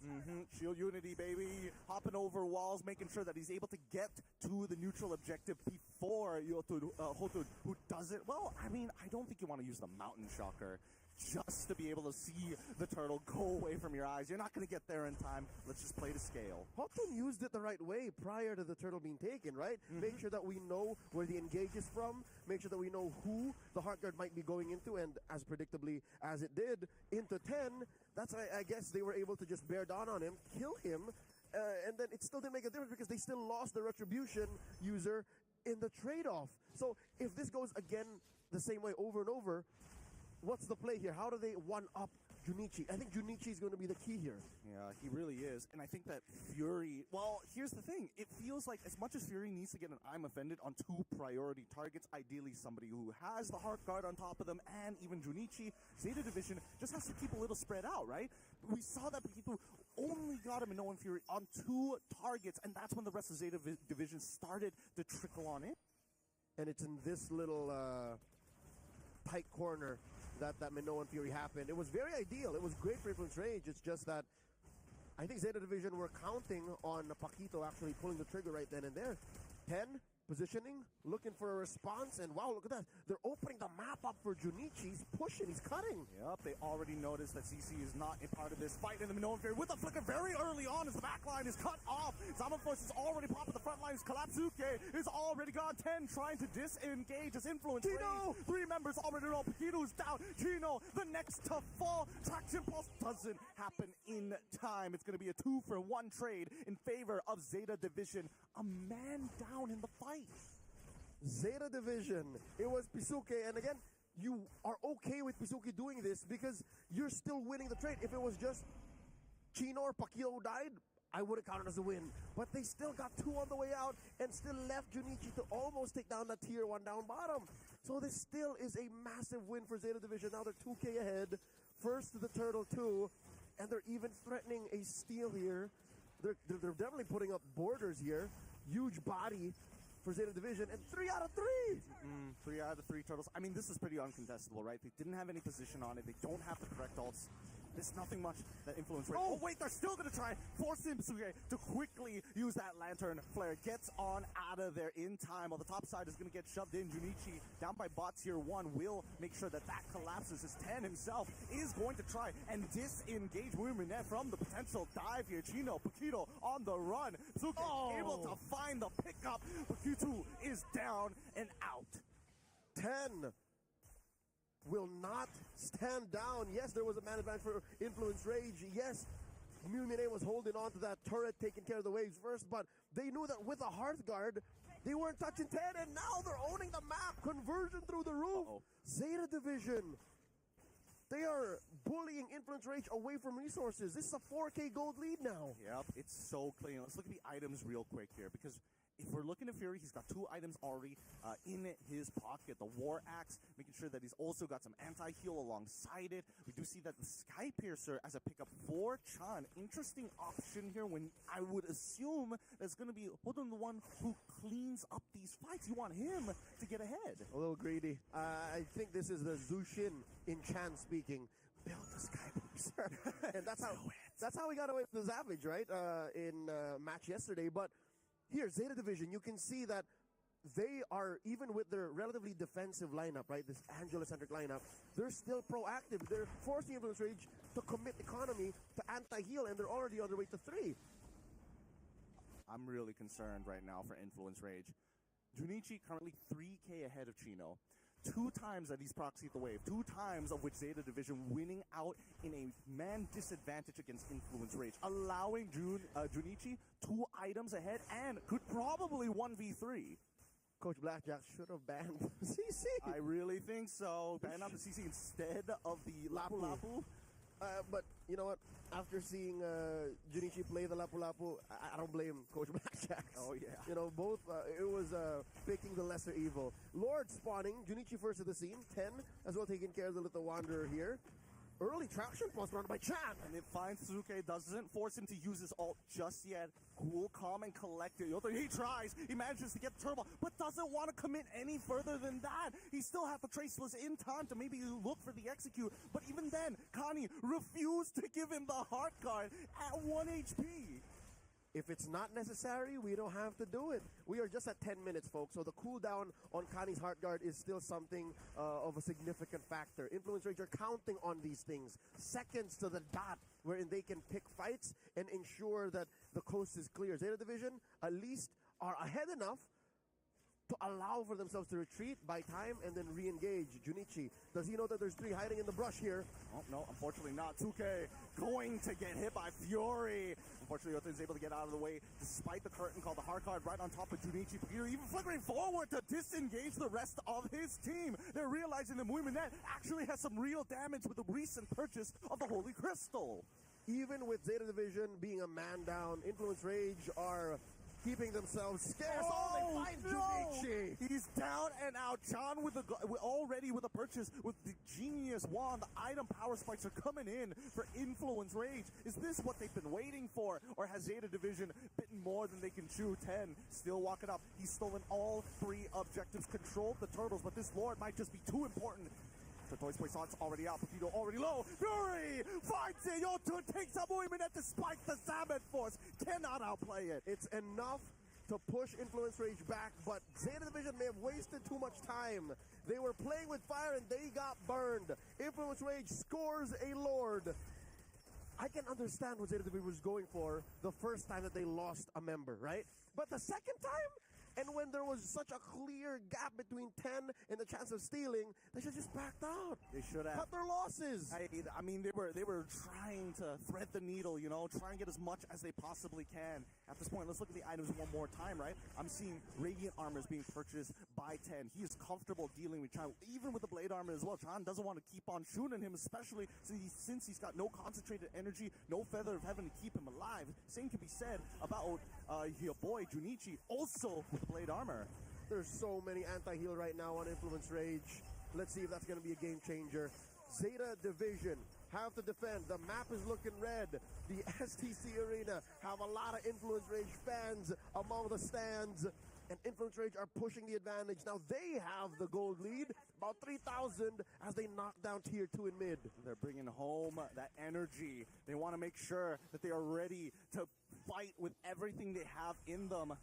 Shield unity, baby. Hopping over walls, making sure that he's able to get to the neutral objective before Hotun, who does it. Well, I mean, I don't think you want to use the Mountain Shocker just to be able to see the turtle go away from your eyes. You're not going to get there in time. Let's just play to scale. Hotun used it the right way prior to the turtle being taken, right? Make sure that we know where the engage is from. Make sure that we know who the heart guard might be going into, and as predictably as it did, into 10, that's, I guess, they were able to just bear down on him, kill him, and then it still didn't make a difference because they still lost the retribution user in the trade-off. So if this goes again the same way over and over, what's the play here? How do they one-up Junichi? I think Junichi is going to be the key here. Yeah, he really is. And I think that Fury, well, here's the thing. It feels like as much as Fury needs to get an I'm Offended on 2 priority targets, ideally somebody who has the heart guard on top of them, and even Junichi, Zeta Division just has to keep a little spread out, right? We saw that Paquito only got a Minoan Fury on 2 targets, and that's when the rest of Zeta Division started to trickle on in. And it's in this little tight corner that Minoan Fury happened. It was very ideal. It was great for Influence Rage. It's just that I think Zeta Division were counting on Paquito actually pulling the trigger right then and there. 10 Positioning, looking for a response, and wow, look at that. They're opening the map up for Junichi. He's pushing, he's cutting. Yep, they already noticed that CC is not a part of this fight in the Minoan Fury with a flicker very early on as the back line is cut off. Zamanforce is already popping the front lines. Kalapsuke is already gone. 10 trying to disengage his influence. Chino! 3 members already know. Paquito's down. Chino, the next to fall. Traction Pulse doesn't happen in time. It's going to be a 2-for-1 trade in favor of Zeta Division. A man down in the fight. Zeta Division. It was Pisuke, and again, you are okay with Pisuke doing this because you're still winning the trade. If it was just Chino or Paquito who died, I would have counted as a win. But they still got 2 on the way out and still left Junichi to almost take down that tier 1 down bottom. So this still is a massive win for Zeta Division. Now they're 2K ahead. First to the Turtle 2, and they're even threatening a steal here. They're definitely putting up borders here. Huge body for Zeta Division, and 3 out of 3! 3 out of 3 turtles. I mean, this is pretty uncontestable, right? They didn't have any position on it. They don't have the correct ults. There's nothing much that influence rate. Oh, wait, they're still going to try forcing Pisuke to quickly use that lantern flare. Gets on out of there in time. While the top side is going to get shoved in. Junichi, down by bot tier 1, will make sure that that collapses. As 10 himself is going to try and disengage Muminet from the potential dive here. Chino, Paquito on the run. Pisuke able to find the pickup. Paquito is down and out. 10 will not stand down. Yes, there was a man advantage for Influence Rage. Yes, Mumine was holding on to that turret, taking care of the waves first, but they knew that with a Hearthguard, they weren't touching 10, and now they're owning the map. Conversion through the roof. Zeta Division, they are bullying Influence Rage away from resources. This is a 4K gold lead now. Yep, it's so clean. Let's look at the items real quick here, because if we're looking at Fury, he's got 2 items already in his pocket. The War Axe, making sure that he's also got some anti-heal alongside it. We do see that the Sky Piercer as a pickup for Chan. Interesting option here when I would assume that's going to be Hodon, the one who cleans up these fights. You want him to get ahead. A little greedy. I think this is the Zushin in Chan speaking. Build the Sky Piercer. And that's how we got away with the Savage, right? In match yesterday. But here, Zeta Division, you can see that they are, even with their relatively defensive lineup, right, this Angela-centric lineup, they're still proactive. They're forcing Influence Rage to commit economy to anti-heal, and they're already on their way to 3. I'm really concerned right now for Influence Rage. Junichi currently 3K ahead of Chino. 2 times that he's proxied the wave. 2 times of which Zeta Division winning out in a man disadvantage against Influence Rage, allowing Junichi 2 items ahead and could probably 1v3. Coach Blackjack should have banned CC. I really think so. Ban out the CC instead of the Lapu Lapu. But you know what? After seeing Junichi play the Lapu Lapu, I don't blame Coach Blackjack. Oh, yeah. You know, both, it was picking the lesser evil. Lord spawning, Junichi first to the scene. 10 as well, taking care of the little wanderer here. Early traction pulse run by Chan. And it finds Suzuki, doesn't force him to use his ult just yet. Cool, calm, and collected. He tries, he manages to get the turbo, but doesn't want to commit any further than that. He still has the Traceless in time to maybe look for the execute, but even then, Connie refused to give him the heart guard at 1 HP. If it's not necessary, we don't have to do it. We are just at 10 minutes, folks, so the cooldown on Connie's heart guard is still something of a significant factor. Influence Rage are counting on these things. Seconds to the dot, wherein they can pick fights and ensure that the coast is clear. Zeta Division, at least, are ahead enough to allow for themselves to retreat, buy time, and then re-engage. Junichi, does he know that there's 3 hiding in the brush here? Oh, no, unfortunately not. 2K going to get hit by Fury. Unfortunately, Yoten's able to get out of the way despite the curtain call. The hard card right on top of Junichi. Fury even flickering forward to disengage the rest of his team. They're realizing that Muiminet actually has some real damage with the recent purchase of the Holy Crystal. Even with Zeta Division being a man down, Influence Rage are keeping themselves scarce. They find Junichi. He's down and out. Chan with already with a purchase with the genius wand. The item power spikes are coming in for Influence Rage. Is this what they've been waiting for? Or has Zeta Division bitten more than they can chew? 10 still walking up. He's stolen all 3 objectives, controlled the turtles, but this Lord might just be too important. The Toys Play Song's already out. Paquito already low. Fury finds it. Yotun takes up Muiminet despite the Salmon Force. Cannot outplay it. It's enough to push Influence Rage back, but Zeta Division may have wasted too much time. They were playing with fire and they got burned. Influence Rage scores a Lord. I can understand what Zeta Division was going for the first time that they lost a member, right? But the second time, and when there was such a clear gap between 10 and the chance of stealing, they should just backed out. They should have. Cut their losses. I mean, they were trying to thread the needle, you know, try and get as much as they possibly can. At this point, let's look at the items one more time, right? I'm seeing Radiant Armors being purchased by 10. He is comfortable dealing with Chan, even with the Blade Armor as well. Chan doesn't want to keep on shooting him, especially since he's got no concentrated energy, no Feather of Heaven to keep him alive. Same can be said about your boy, Junichi, also with Blade Armor. There's so many anti-heal right now on Influence Rage. Let's see if that's going to be a game changer. Zeta Division have to defend. The map is looking red. The STC Arena have a lot of Influence Rage fans among the stands. And Influence Rage are pushing the advantage. Now they have the gold lead, about 3,000 as they knock down tier 2 in mid. They're bringing home that energy. They want to make sure that they are ready to fight with everything they have in them.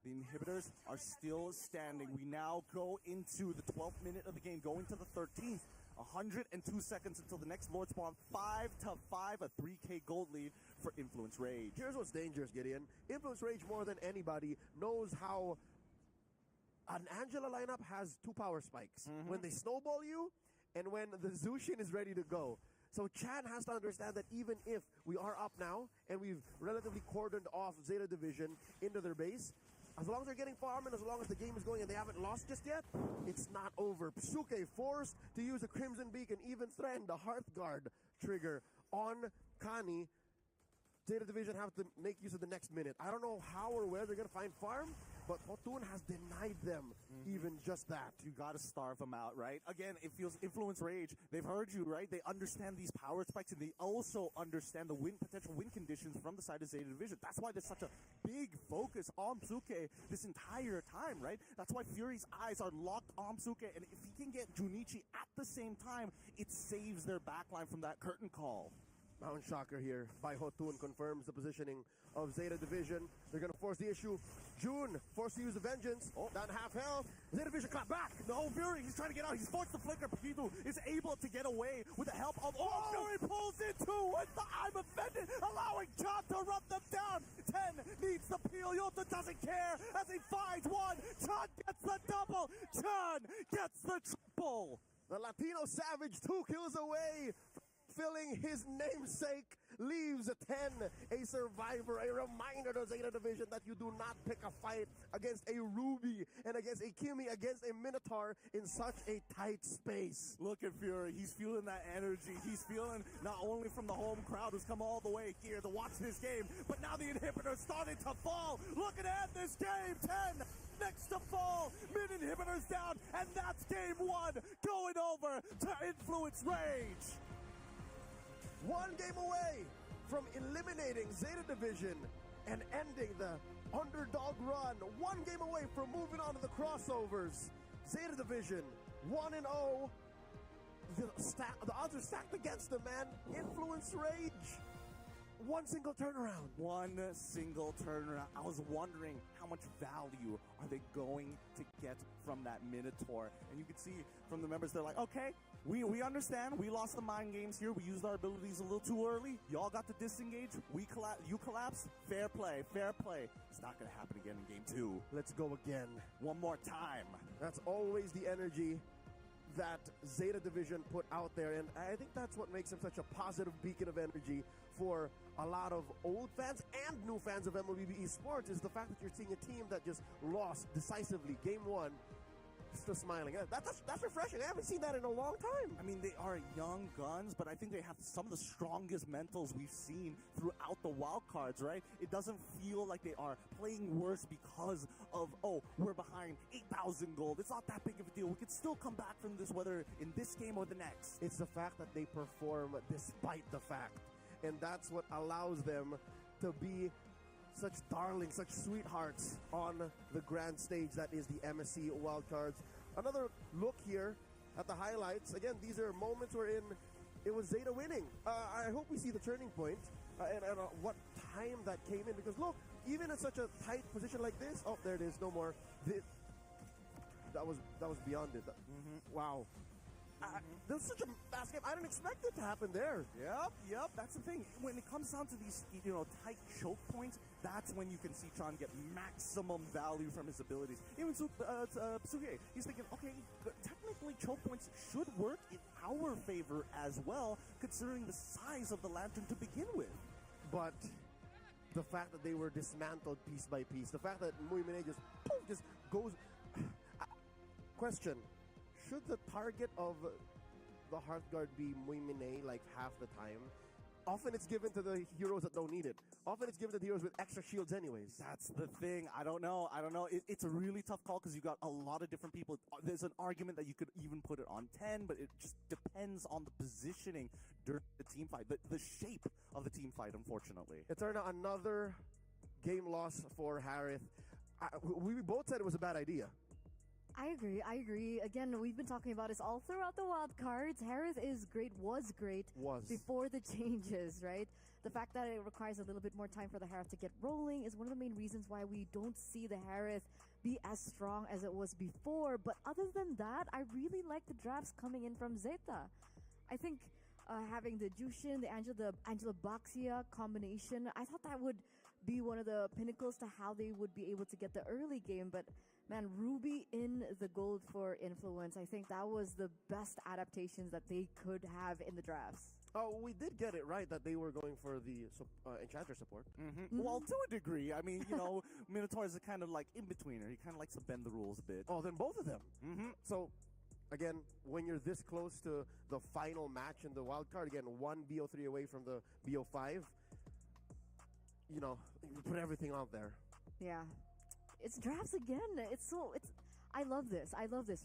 The inhibitors are still standing. We now go into the 12th minute of the game, going to the 13th. 102 seconds until the next Lord spawn. 5-5, a 3K gold lead for Influence Rage. Here's what's dangerous, Gideon. Influence Rage more than anybody knows how an Angela lineup has 2 power spikes. When they snowball you and when the Zushin is ready to go. So Chan has to understand that even if we are up now and we've relatively cordoned off Zeta Division into their base, as long as they're getting farm and as long as the game is going and they haven't lost just yet, it's not over. Psuke forced to use the Crimson Beacon, even threatened the Hearthguard trigger on Kani. Zeta Division have to make use of the next minute. I don't know how or where they're going to find farm, but Hotun has denied them even just that. You got to starve them out, right? Again, it feels Influence Rage. They've heard you, right? They understand these power spikes, and they also understand the potential win conditions from the side of Zeta Division. That's why there's such a big focus on Psuke this entire time, right? That's why Fury's eyes are locked on Psuke, and if he can get Junichi at the same time, it saves their backline from that curtain call. Mountain Shocker here by Hotun confirms the positioning of Zeta Division. They're going to force the issue. June forced to use the Vengeance. Down to half health. Zeta Division clap back. No, Fury, he's trying to get out. He's forced to flicker. Pakitu is able to get away with the help of... Oh, Fury pulls into with the I'm Offended, allowing Chan to run them down. 10 needs the peel. Yota doesn't care as he finds one. Chan gets the double. Chan gets the triple. The Latino Savage 2 kills away. Filling his namesake, leaves a 10, a survivor, a reminder to Zeta Division that you do not pick a fight against a Ruby and against a Kimi, against a Minotaur in such a tight space. Look at Fury, he's feeling that energy. He's feeling not only from the home crowd who's come all the way here to watch this game, but now the inhibitor started to fall. Looking at this game, 10 next to fall, mid inhibitors down, and that's game 1 going over to Influence Rage. One game away from eliminating Zeta Division and ending the underdog run. One game away from moving on to the crossovers. Zeta Division 1-0. The odds are stacked against them, man. Influence Rage. One single turnaround. One single turnaround. I was wondering how much value are they going to get from that Minotaur. And you can see from the members, they're like, okay, we understand. We lost the mind games here. We used our abilities a little too early. Y'all got to disengage. You collapse. Fair play. Fair play. It's not going to happen again in game 2. Let's go again. One more time. That's always the energy that Zeta Division put out there, and I think that's what makes them such a positive beacon of energy for a lot of old fans and new fans of MLBB esports, is the fact that you're seeing a team that just lost decisively game 1 still smiling. That's refreshing. I haven't seen that in a long time. I mean, they are young guns, but I think they have some of the strongest mentals we've seen throughout the wild cards, right? It doesn't feel like they are playing worse because of, oh, we're behind 8,000 gold. It's not that big of a deal. We could still come back from this, whether in this game or the next. It's the fact that they perform despite the fact. And that's what allows them to be such darlings, such sweethearts on the grand stage that is the MSC wildcards. Another look here at the highlights. Again, these are moments wherein it was Zeta winning. I hope we see the turning point. and what time that came in. Because look, even in such a tight position like this, oh, there it is, no more. That was beyond it. Wow. There was such a fast game. I didn't expect it to happen there. Yep. That's the thing. When it comes down to these, tight choke points, that's when you can see Chan get maximum value from his abilities. Even Psuhye, he's thinking, okay, technically choke points should work in our favor as well, considering the size of the lantern to begin with. But the fact that they were dismantled piece by piece, the fact that Muimine just goes. Question. Should the target of the Hearthguard be Muimine like half the time? Often it's given to the heroes that don't need it. Often it's given to the heroes with extra shields anyways. That's the thing. I don't know. It's a really tough call because you got a lot of different people. There's an argument that you could even put it on 10, but it just depends on the positioning during the team fight, the shape of the team fight, unfortunately. It turned out another game loss for Harith. We both said it was a bad idea. I agree. Again, we've been talking about this all throughout the wild cards. Harith was great before the changes, right? The fact that it requires a little bit more time for the Harith to get rolling is one of the main reasons why we don't see the Harith be as strong as it was before. But other than that, I really like the drafts coming in from Zeta. I think having the Jushin, the Angela Baxia combination, I thought that would be one of the pinnacles to how they would be able to get the early game. But man, Ruby in the gold for influence, I think that was the best adaptations that they could have in the drafts. Oh, we did get it right that they were going for the Enchanter support. Well, to a degree. I mean, Minotaur is a kind of like in-betweener. He kind of likes to bend the rules a bit. Oh, then both of them. So, again, when you're this close to the final match in the wild card, again, one BO3 away from the BO5, you put everything out there. Yeah. It's drafts again. I love this,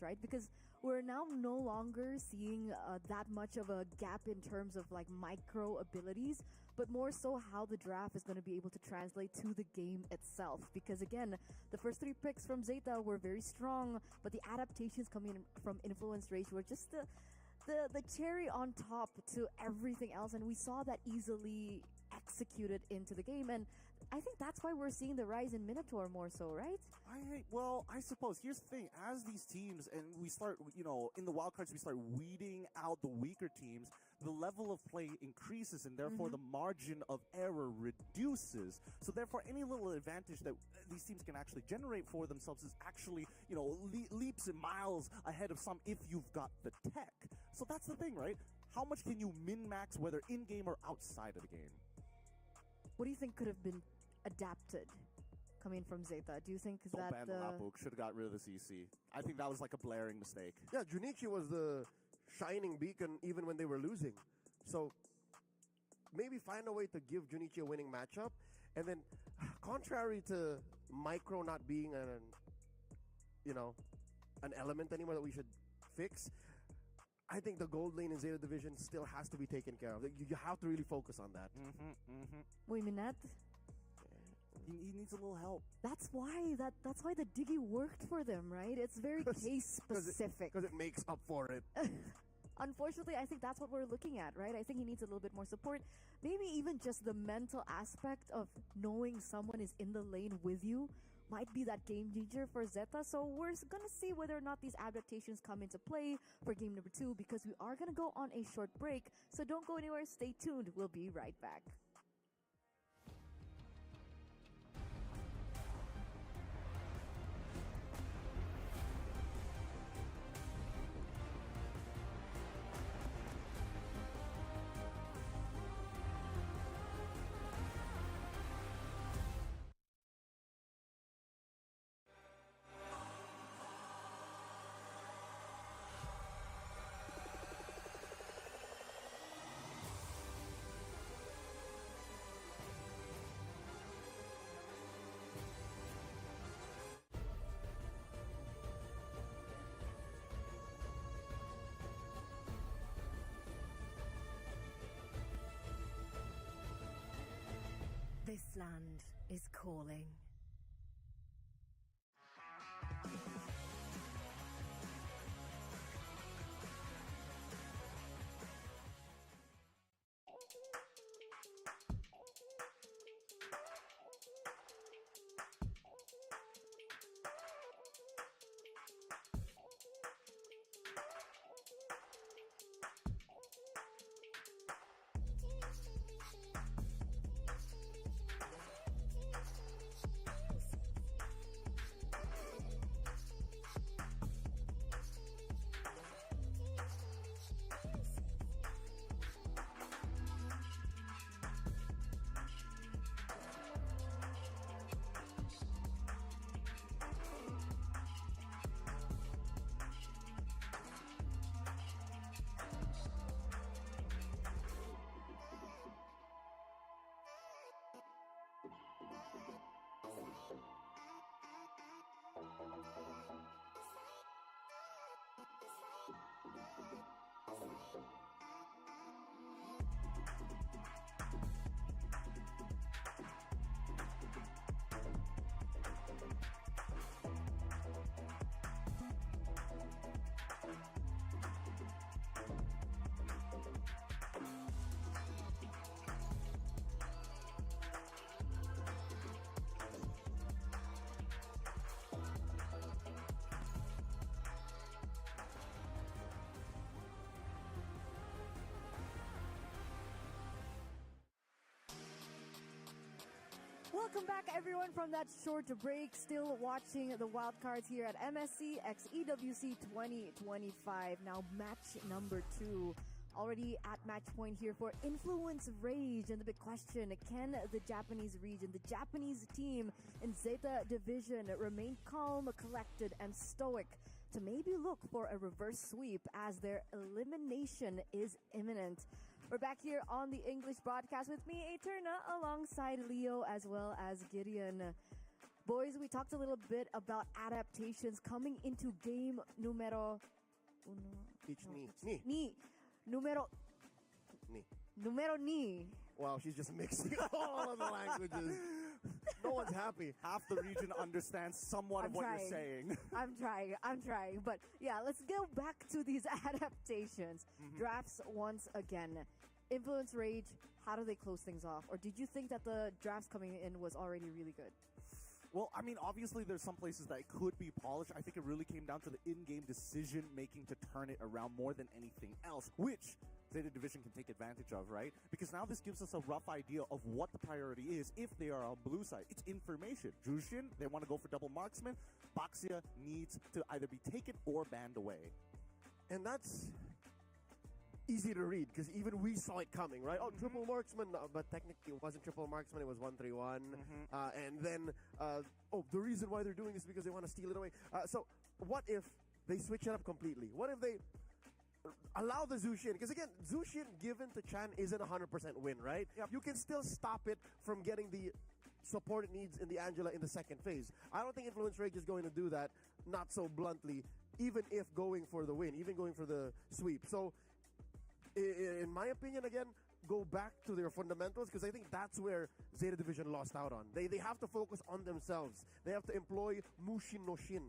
right? Because we're now no longer seeing that much of a gap in terms of like micro abilities, but more so how the draft is going to be able to translate to the game itself. Because again, the first 3 picks from Zeta were very strong, but the adaptations coming in from Influence Rage were just the cherry on top to everything else, and we saw that easily executed into the game. And I think that's why we're seeing the rise in Minotaur more so, right? I suppose. Here's the thing. As these teams, and we start, in the wildcards, we start weeding out the weaker teams, the level of play increases, and therefore the margin of error reduces. So therefore, any little advantage that these teams can actually generate for themselves is actually, leaps and miles ahead of some if you've got the tech. So that's the thing, right? How much can you min-max, whether in-game or outside of the game? What do you think could have been adapted coming from Zeta? Do you think Don't ban Lapuk. Should have got rid of the CC. I think that was like a blaring mistake. Yeah, Junichi was the shining beacon even when they were losing. So maybe find a way to give Junichi a winning matchup. And then, contrary to Micro not being an element anymore that we should fix, I think the gold lane in Zeta Division still has to be taken care of. You have to really focus on that. Muiminat? He needs a little help. That's why the Diggy worked for them, right? It's very case specific. Because it makes up for it. Unfortunately, I think that's what we're looking at, right? I think he needs a little bit more support. Maybe even just the mental aspect of knowing someone is in the lane with you might be that game changer for Zeta. So we're going to see whether or not these adaptations come into play for game number 2, because we are going to go on a short break. So don't go anywhere. Stay tuned. We'll be right back. This land is calling. Welcome back, everyone, from that short break. Still watching the wild cards here at MSC x EWC 2025. Now, match number 2. Already at match point here for Influence Rage. And the big question, can the Japanese region, the Japanese team in Zeta Division remain calm, collected, and stoic to maybe look for a reverse sweep as their elimination is imminent? We're back here on the English broadcast with me, Eterna, alongside Leo as well as Gideon. Boys, we talked a little bit about adaptations coming into game numero... Numero ni. Wow, she's just mixing all of the languages. No one's happy. Half the region understands somewhat of what you're saying. I'm trying. But yeah, let's go back to these adaptations. Drafts once again. Influence Rage, how do they close things off? Or did you think that the drafts coming in was already really good? Well, I mean, obviously there's some places that could be polished. I think it really came down to the in-game decision-making to turn it around more than anything else, which Zeta Division can take advantage of, right? Because now this gives us a rough idea of what the priority is if they are on blue side. It's information. Jushin, they want to go for double marksman. Baxia needs to either be taken or banned away. And that's easy to read because even we saw it coming, right? Oh, triple marksman, but technically it wasn't triple marksman, it was 1-3-1. And then, the reason why they're doing this is because they want to steal it away. So what if they switch it up completely? What if they allow the Zushin? Because again, Zushin given to Chan isn't 100% win, right? Yep. You can still stop it from getting the support it needs in the Angela in the second phase. I don't think Influence Rage is going to do that, not so bluntly, even if going for the win, even going for the sweep. So, in my opinion, again, go back to their fundamentals because I think that's where Zeta Division lost out on. They have to focus on themselves. They have to employ Mushin no Shin,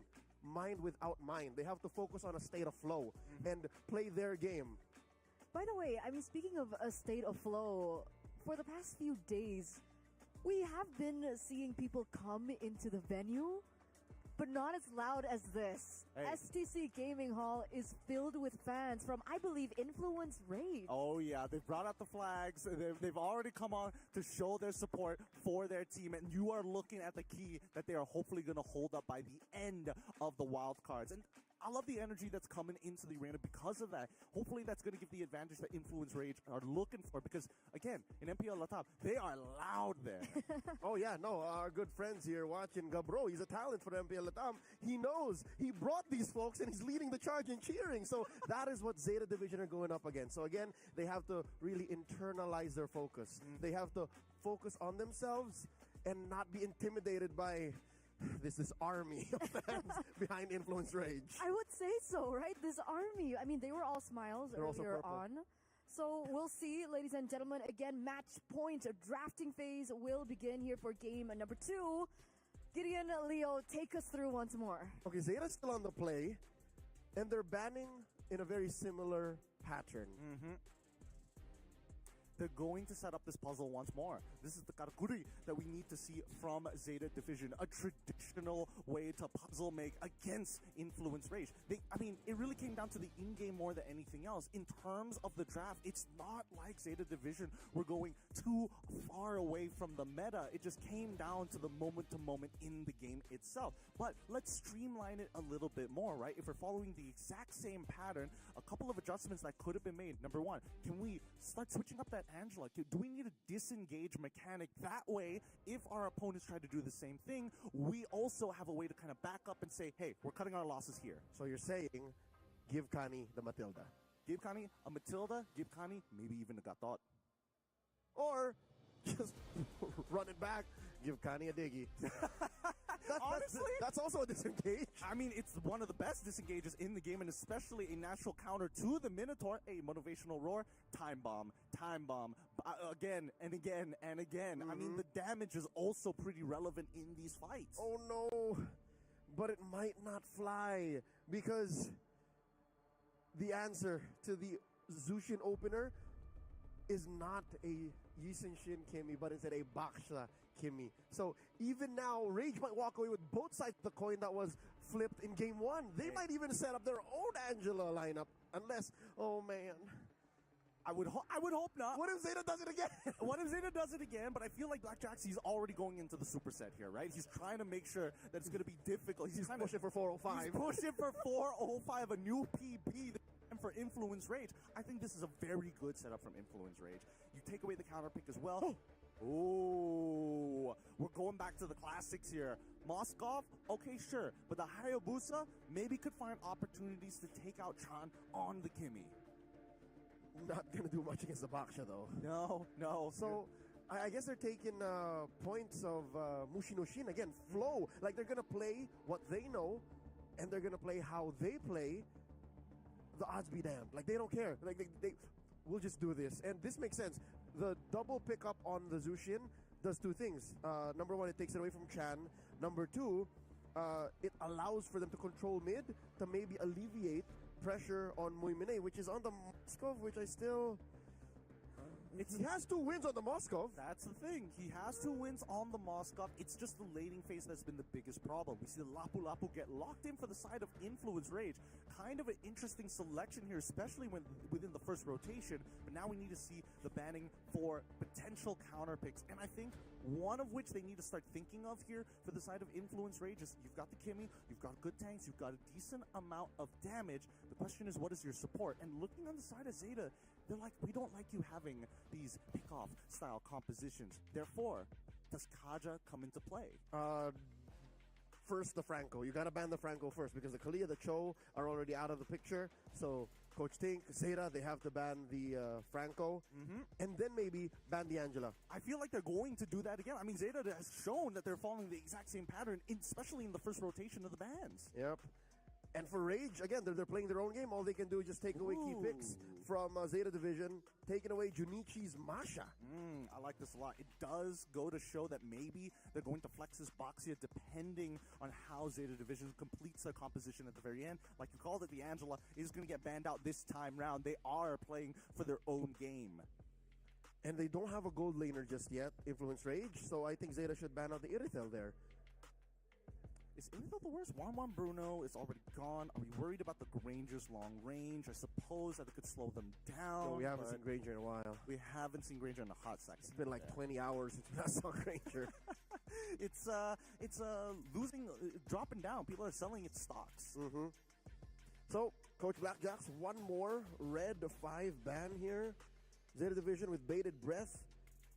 mind without mind. They have to focus on a state of flow and play their game. By the way, I mean, speaking of a state of flow, for the past few days, we have been seeing people come into the venue, but not as loud as this. Hey. STC Gaming Hall is filled with fans from, I believe, Influence Rage. Oh yeah, they've brought out the flags. They've already come on to show their support for their team, and you are looking at the key that they are hopefully going to hold up by the end of the wild cards. And I love the energy that's coming into the arena because of that. Hopefully that's going to give the advantage that Influence Rage are looking for because, again, in MPL Latam, they are loud there. Oh, yeah, no, our good friends here watching Gabro, he's a talent for MPL Latam. He knows. He brought these folks and he's leading the charge and cheering. So that is what Zeta Division are going up against. So again, they have to really internalize their focus. They have to focus on themselves and not be intimidated by this army of fans behind Influence Rage. I would say so, right? This army. I mean, they were all smiles earlier on. So we'll see, ladies and gentlemen. Again, match point. A drafting phase will begin here for game number 2. Gideon, Leo, take us through once more. Okay, Zeta's still on the play, and they're banning in a very similar pattern. They're going to set up this puzzle once more. This is the karakuri that we need to see from Zeta Division. A traditional way to puzzle make against Influence Rage. I mean, it really came down to the in-game more than anything else. In terms of the draft, it's not like Zeta Division were going too far away from the meta. It just came down to the moment-to-moment in the game itself. But let's streamline it a little bit more, right? If we're following the exact same pattern, a couple of adjustments that could have been made. Number one, can we start switching up that Angela? Do we need a disengage mechanic? That way, if our opponents try to do the same thing, we also have a way to kind of back up and say, hey, we're cutting our losses here. So you're saying, give Kani the Matilda. Give Kani a Matilda, give Kani maybe even a Gatot. Or just run it back, give Kani a Diggy. Honestly, that's also a disengage. I mean, it's one of the best disengages in the game, and especially a natural counter to the Minotaur. A motivational roar, time bomb, again and again and again. I mean, the damage is also pretty relevant in these fights. Oh no, but it might not fly because the answer to the Zushin opener is not a Yisenshin Kimi, but instead a Baksha Kimi. So even now, Rage might walk away with both sides of the coin that was flipped in game 1. They might even set up their own Angela lineup, unless, oh man. I would hope not. What if Zeta does it again? What if Zeta does it again? But I feel like Black Jax, he's already going into the superset here, right? He's trying to make sure that it's going to be difficult. He's trying pushing for 405. He's pushing for 405, a new PB. And for Influence Rage, I think this is a very good setup from Influence Rage. You take away the counter pick as well. Oh, we're going back to the classics here. Moskov, okay, sure. But the Hayabusa maybe could find opportunities to take out Chan on the Kimmy. Not going to do much against the Baksha, though. No. So, I guess they're taking points of Mushinoshin. Again, flow. Like, they're going to play what they know, and they're going to play how they play. The odds be damned. Like, they don't care. Like, they we'll just do this. And this makes sense. The double pickup on the Zushin does two things. Number one, it takes it away from Chan. Number two, it allows for them to control mid to maybe alleviate pressure on Muimine, which is on the Moskov, which I still... He has 2 wins on the Moskov. That's the thing. He has 2 wins on the Moskov. It's just the laning phase that's been the biggest problem. We see the Lapu Lapu get locked in for the side of Influence Rage. Kind of an interesting selection here, especially when within the first rotation. But now we need to see the banning for potential counter picks. And I think one of which they need to start thinking of here for the side of Influence Rage is you've got the Kimmy, you've got good tanks, you've got a decent amount of damage. The question is, what is your support? And looking on the side of Zeta, they're like, we don't like you having these pick-off style compositions. Therefore, does Kaja come into play? First, the Franco. You gotta ban the Franco first because the Kalia, the Cho are already out of the picture. So, Coach Tink, Zeta, they have to ban the Franco. And then maybe ban the Angela. I feel like they're going to do that again. I mean, Zeta has shown that they're following the exact same pattern, especially in the first rotation of the bans. Yep. And for Rage, again, they're playing their own game. All they can do is just take away key picks from Zeta Division, taking away Junichi's Masha. I like this a lot. It does go to show that maybe they're going to flex this Boxia depending on how Zeta Division completes their composition at the very end. Like you called it, the Angela is going to get banned out this time round. They are playing for their own game. And they don't have a gold laner just yet, Influence Rage, so I think Zeta should ban out the Irithel there. Is Irithel the worst? 1-1 Bruno is already gone. Are we worried about the Granger's long range? I suppose that it could slow them down. No, we haven't seen Granger in a while. We haven't seen Granger in a hot second. It's been like 20 hours since we last saw Granger. It's losing, dropping down. People are selling its stocks. So, Coach Blackjacks, one more red 5 ban here. Zeta Division with bated breath,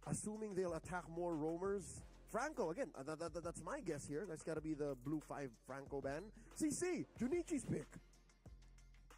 assuming they'll attack more roamers. Franco, again, that's my guess here. That's got to be the blue 5 Franco ban. CC, Junichi's pick.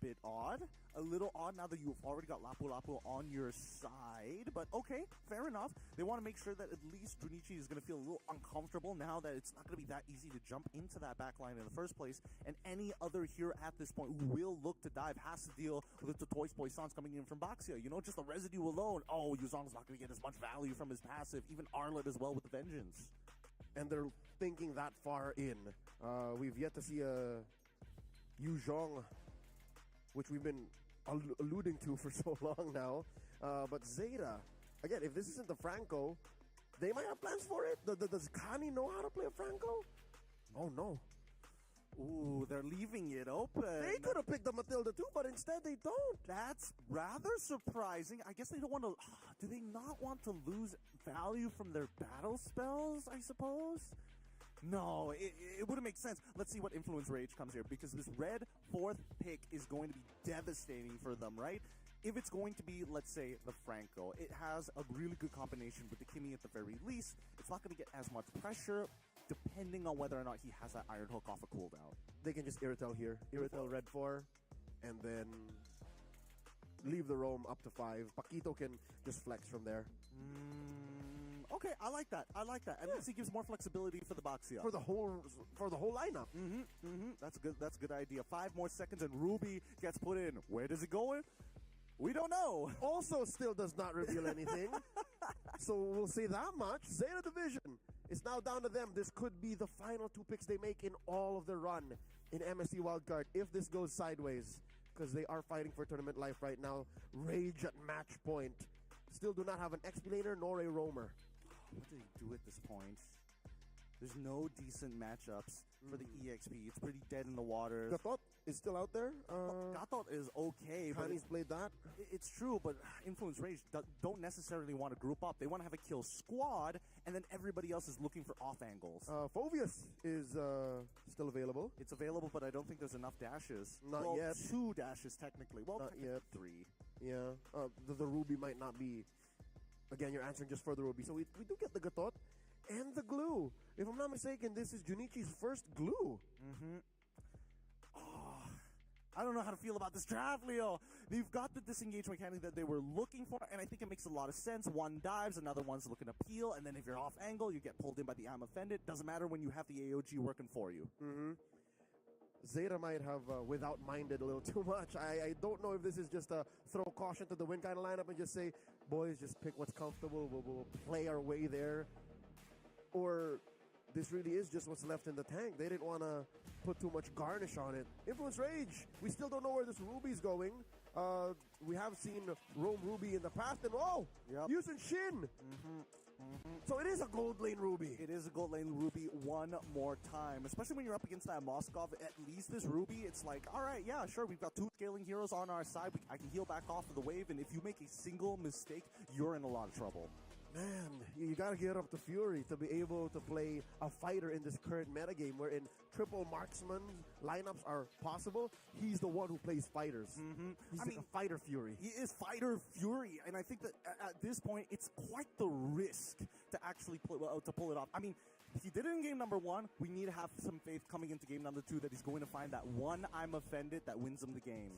Bit odd. A little odd now that you've already got Lapu Lapu on your side. But okay, fair enough. They want to make sure that at least Junichi is going to feel a little uncomfortable now that it's not going to be that easy to jump into that backline in the first place. And any other hero at this point who will look to dive has to deal with the Toys Poissons coming in from Baxia. You know, just the residue alone. Oh, Yuzong's not going to get as much value from his passive. Even Arlet as well with the Vengeance. And they're thinking that far in. We've yet to see a Yuzhong, which we've been alluding to for so long now. But Zeta, again, if this isn't the Franco, they might have plans for it. Does Kani know how to play a Franco? Oh, no. Ooh, they're leaving it open. They could have picked the Matilda too, but instead they don't. That's rather surprising. I guess they don't want to... Do they not want to lose value from their battle spells, I suppose? No, it wouldn't make sense. Let's see what Influence Rage comes here, because this red 4th pick is going to be devastating for them, right? If it's going to be, let's say, the Franco, it has a really good combination with the Kimmy at the very least. It's not going to get as much pressure, depending on whether or not he has that Iron Hook off a cooldown. They can just Irithel here. Irithel red 4, and then leave the roam up to 5. Paquito can just flex from there. Okay, I like that. At least he gives more flexibility for the Baxia. For the whole lineup. That's good. That's a good idea. 5 more seconds and Ruby gets put in. Where does it go? We don't know. Also still does not reveal anything. So we'll say that much. Zeta Division, it's now down to them. This could be the final 2 picks they make in all of their run in MSC Wildcard if this goes sideways, because they are fighting for tournament life right now. Rage at match point. Still do not have an XP laner nor a roamer. What do they do at this point? There's no decent matchups for the EXP. It's pretty dead in the water. Gatot? is still out there. Gatot is okay, but Kani's played that. it's true, but Influence Rage don't necessarily want to group up. They want to have a kill squad, and then everybody else is looking for off angles. Phobius is still available. It's available, but I don't think there's enough dashes. Not well, yet. 2 dashes technically. Well, Not yet. 3. Yeah, the Ruby might not be. Again, you're answering just for the Ruby. So we do get the Gatot and the glue. If I'm not mistaken, this is Junichi's first glue. Mm-hmm. Oh, I don't know how to feel about this draft, Leo. They've got the disengage mechanic that they were looking for, and I think it makes a lot of sense. One dives, another one's looking to peel, and then if you're off angle, you get pulled in by the I'm offended. Doesn't matter when you have the AOG working for you. Mm-hmm. Zeta might have without minded a little too much. I don't know if this is just a throw caution to the wind kind of lineup and just say, boys, just pick what's comfortable. We'll play our way there. Or this really is just what's left in the tank. They didn't want to put too much garnish on it. Influence Rage. We still don't know where this Ruby's going. We have seen Roam Ruby in the past. And using Shin. Mm-hmm. Mm-hmm. So it is a gold lane Ruby. It is a gold lane Ruby one more time, especially when you're up against that Moskov. At least this Ruby, it's like, all right, yeah, sure, we've got 2 scaling heroes on our side. I can heal back off of the wave, and if you make a single mistake, you're in a lot of trouble. Man, you gotta get up to Fury to be able to play a fighter in this current metagame wherein triple marksman lineups are possible. He's the one who plays fighters. Mm-hmm. He's a fighter Fury. He is fighter Fury, and I think that at this point, it's quite the risk to actually pull it off. I mean, he did it in game number 1. We need to have some faith coming into game number 2 that he's going to find that one I'm offended that wins him the game.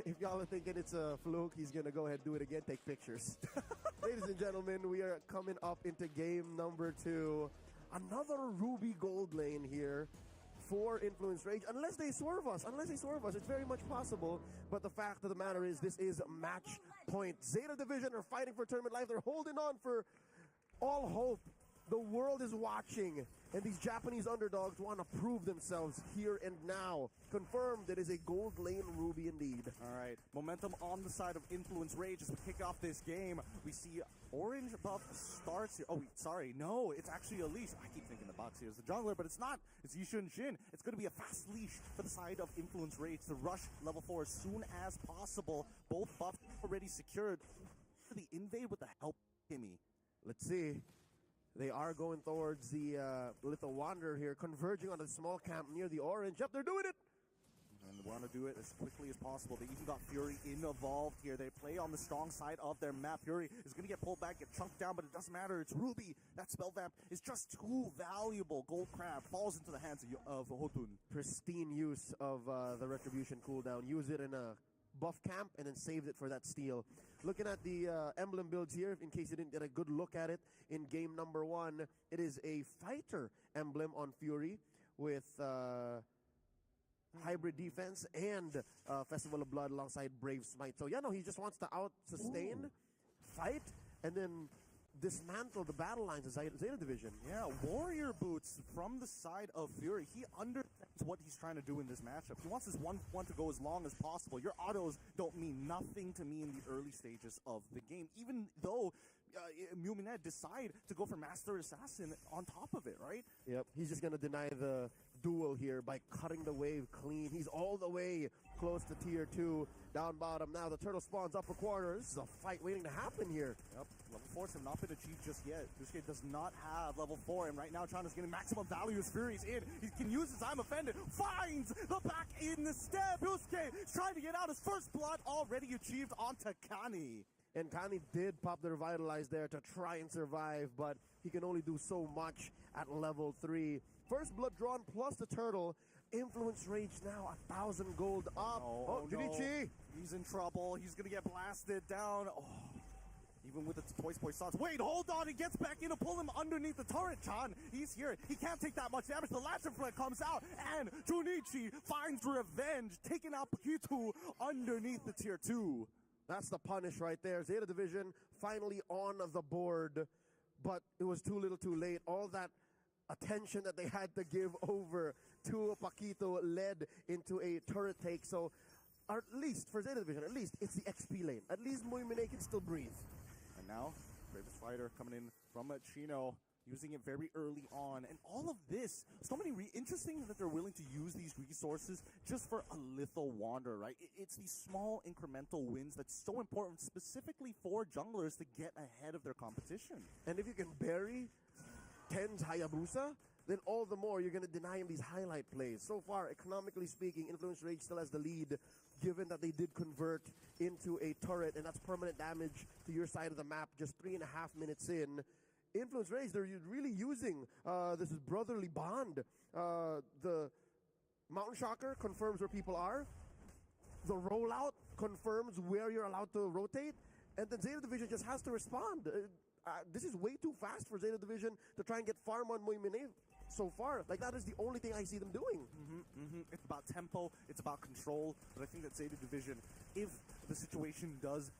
If y'all are thinking it's a fluke, he's going to go ahead and do it again. Take pictures. Ladies and gentlemen, we are coming up into game number 2. Another Ruby gold lane here for Influence Rage. Unless they swerve us. It's very much possible. But the fact of the matter is this is match point. Zeta Division are fighting for tournament life. They're holding on for all hope. The world is watching, and these Japanese underdogs want to prove themselves here and now. Confirmed, it is a gold lane Ruby indeed. All right, momentum on the side of Influence Rage as we kick off this game. We see orange buff starts here. Oh, wait, sorry, no, it's actually a leash. I keep thinking the box here is the jungler, but it's not. It's Yishun Shin. It's going to be a fast leash for the side of Influence Rage to rush level 4 as soon as possible. Both buffs already secured. For the invade with the help of Kimmy. Let's see. They are going towards the Little Wanderer here, converging on a small camp near the orange. Yep, they're doing it. And they want to do it as quickly as possible. They even got Fury involved here. They play on the strong side of their map. Fury is going to get pulled back, get chunked down, but it doesn't matter. It's Ruby. That spell vamp is just too valuable. Gold Crab falls into the hands of Hotun. Pristine use of the Retribution cooldown. Use it in a buff camp and then saved it for that steal. Looking at the emblem builds here, in case you didn't get a good look at it, in game number 1, it is a fighter emblem on Fury with hybrid defense and Festival of Blood alongside Brave Smite. So yeah, no, he just wants to out-sustain, fight, and then dismantle the battle lines of Zeta Division. Yeah, Warrior Boots from the side of Fury. He understands what he's trying to do in this matchup. He wants this 1-1 to go as long as possible. Your autos don't mean nothing to me in the early stages of the game, even though Muminet decide to go for Master Assassin on top of it, right? Yep, he's just going to deny the duel here by cutting the wave clean. He's all the way close to tier 2. Down bottom now, the turtle spawns upper corner. This is a fight waiting to happen here. Yep, level 4s have not been achieved just yet. Dusuke does not have level 4, and right now Chana's getting maximum value as Fury's in. He can use his I'm offended, finds the back in the step. Dusuke is trying to get out. His first blood already achieved onto Kani. And Kani did pop the Revitalize there to try and survive, but he can only do so much at level 3. First blood drawn plus the turtle. Influence Rage now 1,000 gold up. Oh, Junichi! No. He's in trouble. He's going to get blasted down. Oh, even with the Toy Boy shots. Wait, hold on. He gets back in to pull him underneath the turret, Chan. He's here. He can't take that much damage. The Lantern Flare comes out, and Junichi finds revenge, taking out Pakitu underneath the tier 2. That's the punish right there. Zeta Division finally on the board, but it was too little too late. All that attention that they had to give over to Paquito led into a turret take. So at least for Zeta Division, at least it's the XP lane. At least Muimine can still breathe. And now, Bravest Fighter coming in from Chino. using it very early on, and all of this, so many interesting that they're willing to use these resources just for a little wander, right? It's these small incremental wins that's so important, specifically for junglers to get ahead of their competition. And if you can bury 10's Hayabusa, then all the more you're going to deny him these highlight plays. So far, economically speaking, Influence Rage still has the lead, given that they did convert into a turret, and that's permanent damage to your side of the map just 3.5 minutes in. Influence Rage, they're really using this brotherly bond. The Mountain Shocker confirms where people are. The rollout confirms where you're allowed to rotate. And then Zeta Division just has to respond. This is way too fast for Zeta Division to try and get farm on Moimine so far. Like, that is the only thing I see them doing. It's about tempo, it's about control, but I think that Zeta Division, if the situation does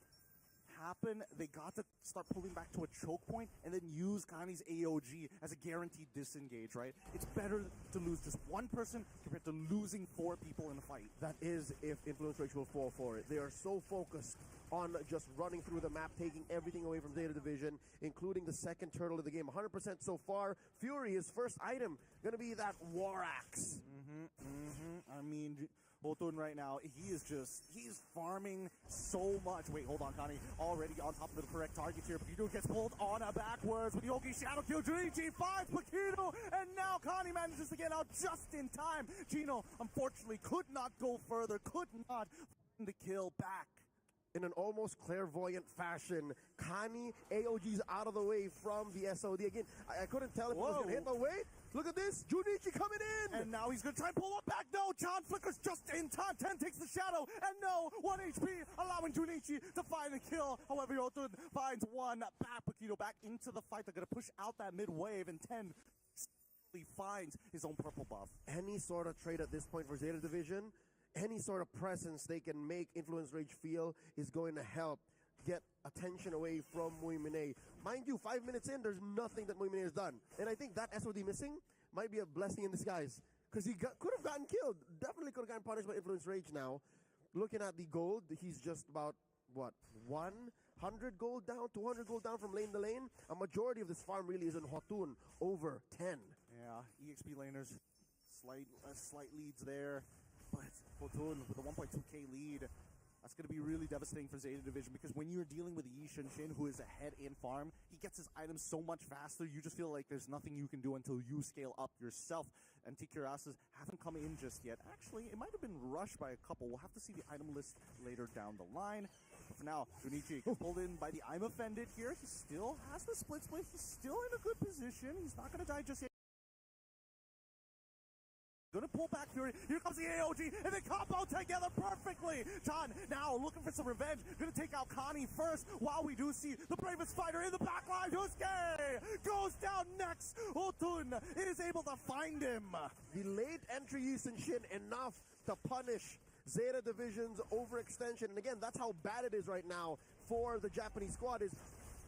happen, they got to start pulling back to a choke point and then use Kani's AOG as a guaranteed disengage, right? It's better to lose just one person compared to losing 4 people in a fight. That is if Influence Rage will fall for it. They are so focused on just running through the map, taking everything away from Zeta Division, including the second turtle of the game. 100% so far. Fury, his first item, going to be that War Axe. I mean, Botun right now, he's farming so much. Wait, hold on, Kani. Already on top of the correct target here. Paquito gets pulled on a backwards with Yogi Shadow Kill. Junichi finds Paquito, and now Kani manages to get out just in time. Gino, unfortunately, could not go further, could not find the kill back. In an almost clairvoyant fashion, Kani AOG's out of the way from the SOD. Again, I couldn't tell if it was going to hit, but wait, look at this. Junichi coming in. And now he's going to try and pull up back. No, John flickers just in time. 10 takes the shadow. And no, 1 HP, allowing Junichi to find the kill. However, Yotun finds one back. Paquito back into the fight. They're going to push out that mid wave, and 10 finds his own purple buff. Any sort of trade at this point for Zeta Division, any sort of presence they can make Influence Rage feel is going to help get attention away from Moimine. Mind you, 5 minutes in, there's nothing that Moimine has done. And I think that SOD missing might be a blessing in disguise, because he could have gotten killed. Definitely could have gotten punished by Influence Rage now. Looking at the gold, he's just about, what, 100 gold down, 200 gold down from lane to lane. A majority of this farm really is in Hotun, over 10. Yeah, EXP laners, slight leads there. But Hotun with a 1.2k lead, that's going to be really devastating for Zeta Division, because when you're dealing with Yi Shin, who is ahead in farm, he gets his items so much faster, you just feel like there's nothing you can do until you scale up yourself. And Tikurasa's haven't come in just yet. Actually, it might have been rushed by a couple. We'll have to see the item list later down the line. But for now, Junichi gets pulled in by the I'm Offended here. He still has the split. He's still in a good position. He's not going to die just yet. Gonna pull back Fury. Here comes the AOG, and they combo together perfectly. John now looking for some revenge. Gonna take out Kani first, while we do see the bravest fighter in the backline. Yusuke goes down next. Hotun is able to find him. The late entry Yisun Shin enough to punish Zeta Division's overextension. And again, that's how bad it is right now for the Japanese squad. Is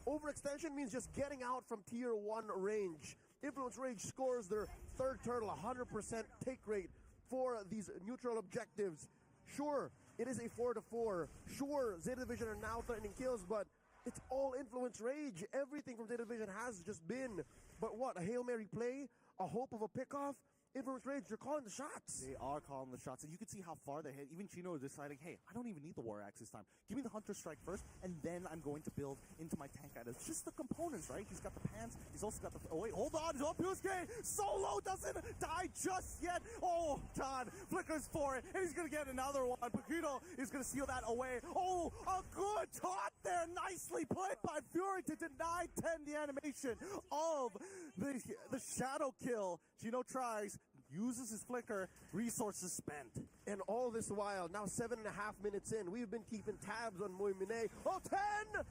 overextension means just getting out from tier 1 range. Influence Rage scores their third turtle, 100% take rate for these neutral objectives. Sure, it is a 4-4. Sure, Zeta Division are now threatening kills, but it's all Influence Rage. Everything from Zeta Division has just been, but what, a Hail Mary play? A hope of a pickoff? Influence Rage, they're calling the shots. They are calling the shots, and you can see how far they hit. Even Chino is deciding, hey, I don't even need the War Axe this time. Give me the Hunter Strike first, and then I'm going to build into my tank items. Just the components, right? He's got the pants. He's also got the... Oh, wait, hold on. Yusuke! Solo doesn't die just yet. Oh, John flickers for it, and he's going to get another one. Paquito is going to seal that away. Oh, a good taunt there. Nicely played by Fury to deny 10 the animation of the shadow kill. Chino tries, uses his flicker, resources spent. And all this while, now 7.5 minutes in, we've been keeping tabs on Moimine. Oh, 10!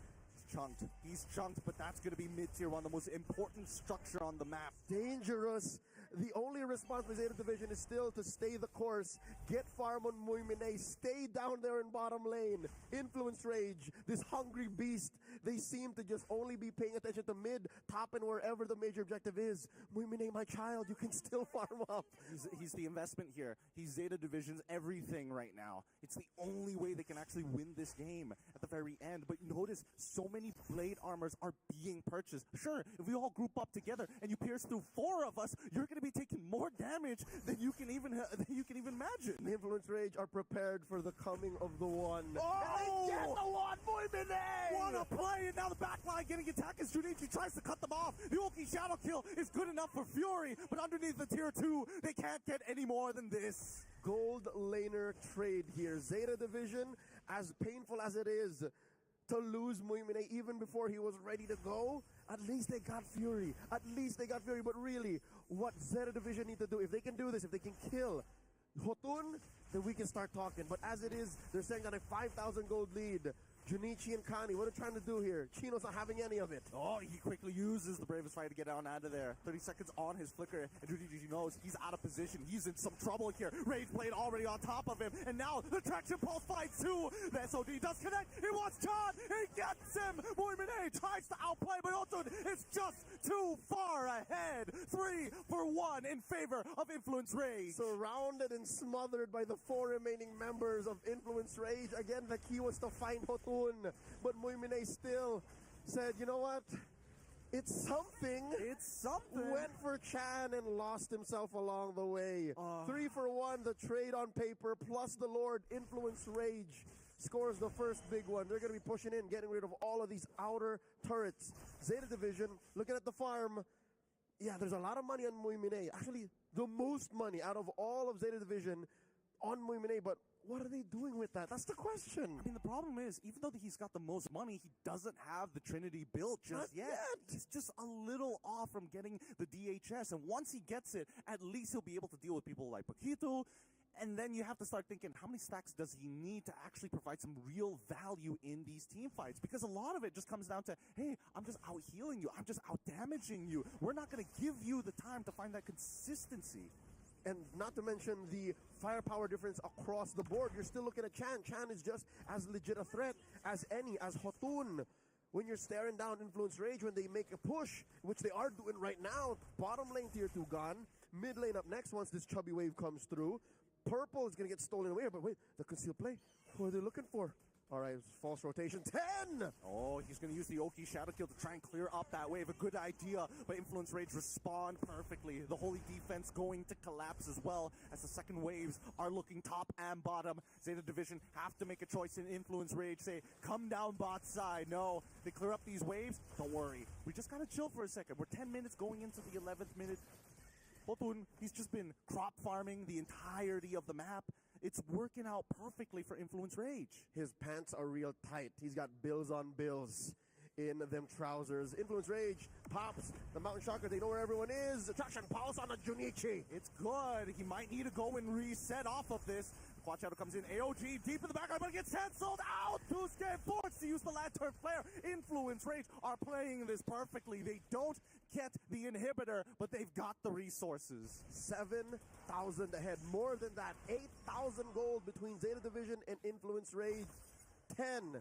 He's chunked, but that's going to be mid-tier, one of the most important structure on the map. Dangerous. The only response for Zeta Division is still to stay the course, get farm on Moimine, stay down there in bottom lane. Influence Rage, this hungry beast, They seem to just only be paying attention to mid, top, and wherever the major objective is. Muimine, my child, you can still farm up. He's the investment here. He's Zeta Division's everything right now. It's the only way they can actually win this game at the very end. But notice, so many blade armors are being purchased. Sure, if we all group up together and you pierce through 4 of us, you're going to be taking more damage than you can even imagine. The Influence Rage are prepared for the coming of the one. Oh! Get the one, Muimine! What a play! And now the back line getting attacked as Junichi tries to cut them off. The Oki Shadow Kill is good enough for Fury, but underneath the tier 2, they can't get any more than this. Gold laner trade here. Zeta Division, as painful as it is to lose Muimine even before he was ready to go, at least they got Fury. At least they got Fury. But really, what Zeta Division need to do, if they can do this, if they can kill Hotun, then we can start talking. But as it is, they're saying on a 5,000 gold lead. Junichi and Kani, what are they trying to do here? Chino's not having any of it. Oh, he quickly uses the Bravest Fight to get out of there. 30 seconds on his flicker, and Junichi knows he's out of position. He's in some trouble here. Rage Blade already on top of him, and now the Traction Pulse finds too. The SOD does connect. He wants John. He gets him. Muimine tries to outplay, but Otun is just too far ahead. 3 for 1 in favor of Influence Rage. Surrounded and smothered by the 4 remaining members of Influence Rage. Again, the key was to find Hotun. But Muimine still said, you know what? It's something. It's something. Went for Chan and lost himself along the way. 3 for 1, the trade on paper, plus the Lord Influence Rage scores the first big one. They're going to be pushing in, getting rid of all of these outer turrets. Zeta Division, looking at the farm. Yeah, there's a lot of money on Muimine. Actually, the most money out of all of Zeta Division on Muimine, but what are they doing with that? That's the question. I mean, the problem is, even though he's got the most money, he doesn't have the Trinity built just yet. He's just a little off from getting the DHS, and once he gets it, at least he'll be able to deal with people like Paquito. And then you have to start thinking, how many stacks does he need to actually provide some real value in these team fights? Because a lot of it just comes down to, hey, I'm just out healing you. I'm just out damaging you. We're not going to give you the time to find that consistency. And not to mention the firepower difference across the board. You're still looking at Chan. Chan is just as legit a threat as any, as Hotun. When you're staring down Influence Rage, when they make a push, which they are doing right now, bottom lane tier 2 gone, mid lane up next once this chubby wave comes through. Purple is going to get stolen away, but wait, the concealed play. Who are they looking for? All right, false rotation. 10! Oh, he's going to use the Oki Shadow Kill to try and clear up that wave. A good idea, but Influence Rage respond perfectly. The Holy Defense going to collapse as well as the second waves are looking top and bottom. Zeta Division have to make a choice in Influence Rage. Say, come down bot side. No, they clear up these waves. Don't worry. We just got to chill for a second. We're 10 minutes going into the 11th minute. Hotun, he's just been crop farming the entirety of the map. It's working out perfectly for Influence Rage. His pants are real tight. He's got bills on bills in them trousers. Influence Rage pops the Mountain Shocker. They know where everyone is. Traction Pulse on the Junichi. It's good. He might need to go and reset off of this. Quad Shadow comes in. AOG deep in the background, but it gets canceled out. Tusuke forced to use the Lantern Flare. Influence Rage are playing this perfectly. They don't get the inhibitor, but they've got the resources. 7,000 ahead. More than that. 8,000 gold between Zeta Division and Influence Rage. 10.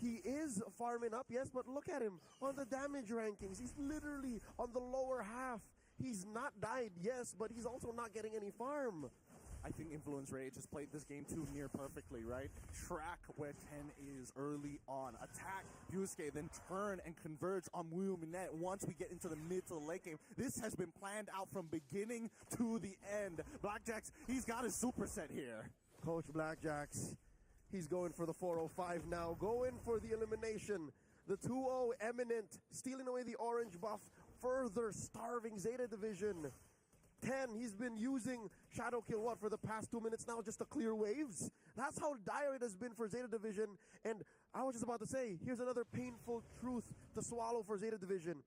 He is farming up, yes, but look at him on the damage rankings. He's literally on the lower half. He's not died, yes, but he's also not getting any farm. I think Influence Rage has played this game too near perfectly, right? Track where 10 is early on. Attack Yusuke, then turn and converge on Muimine once we get into the mid to the late game. This has been planned out from beginning to the end. Blackjacks, he's got his superset here. Coach Blackjacks, he's going for the 405 now. Going for the elimination. The 2-0 Eminent, stealing away the orange buff, further starving Zeta Division. 10, he's been using Shadow Kill, what, for the past 2 minutes now just to clear waves? That's how dire it has been for Zeta Division. And I was just about to say, here's another painful truth to swallow for Zeta Division.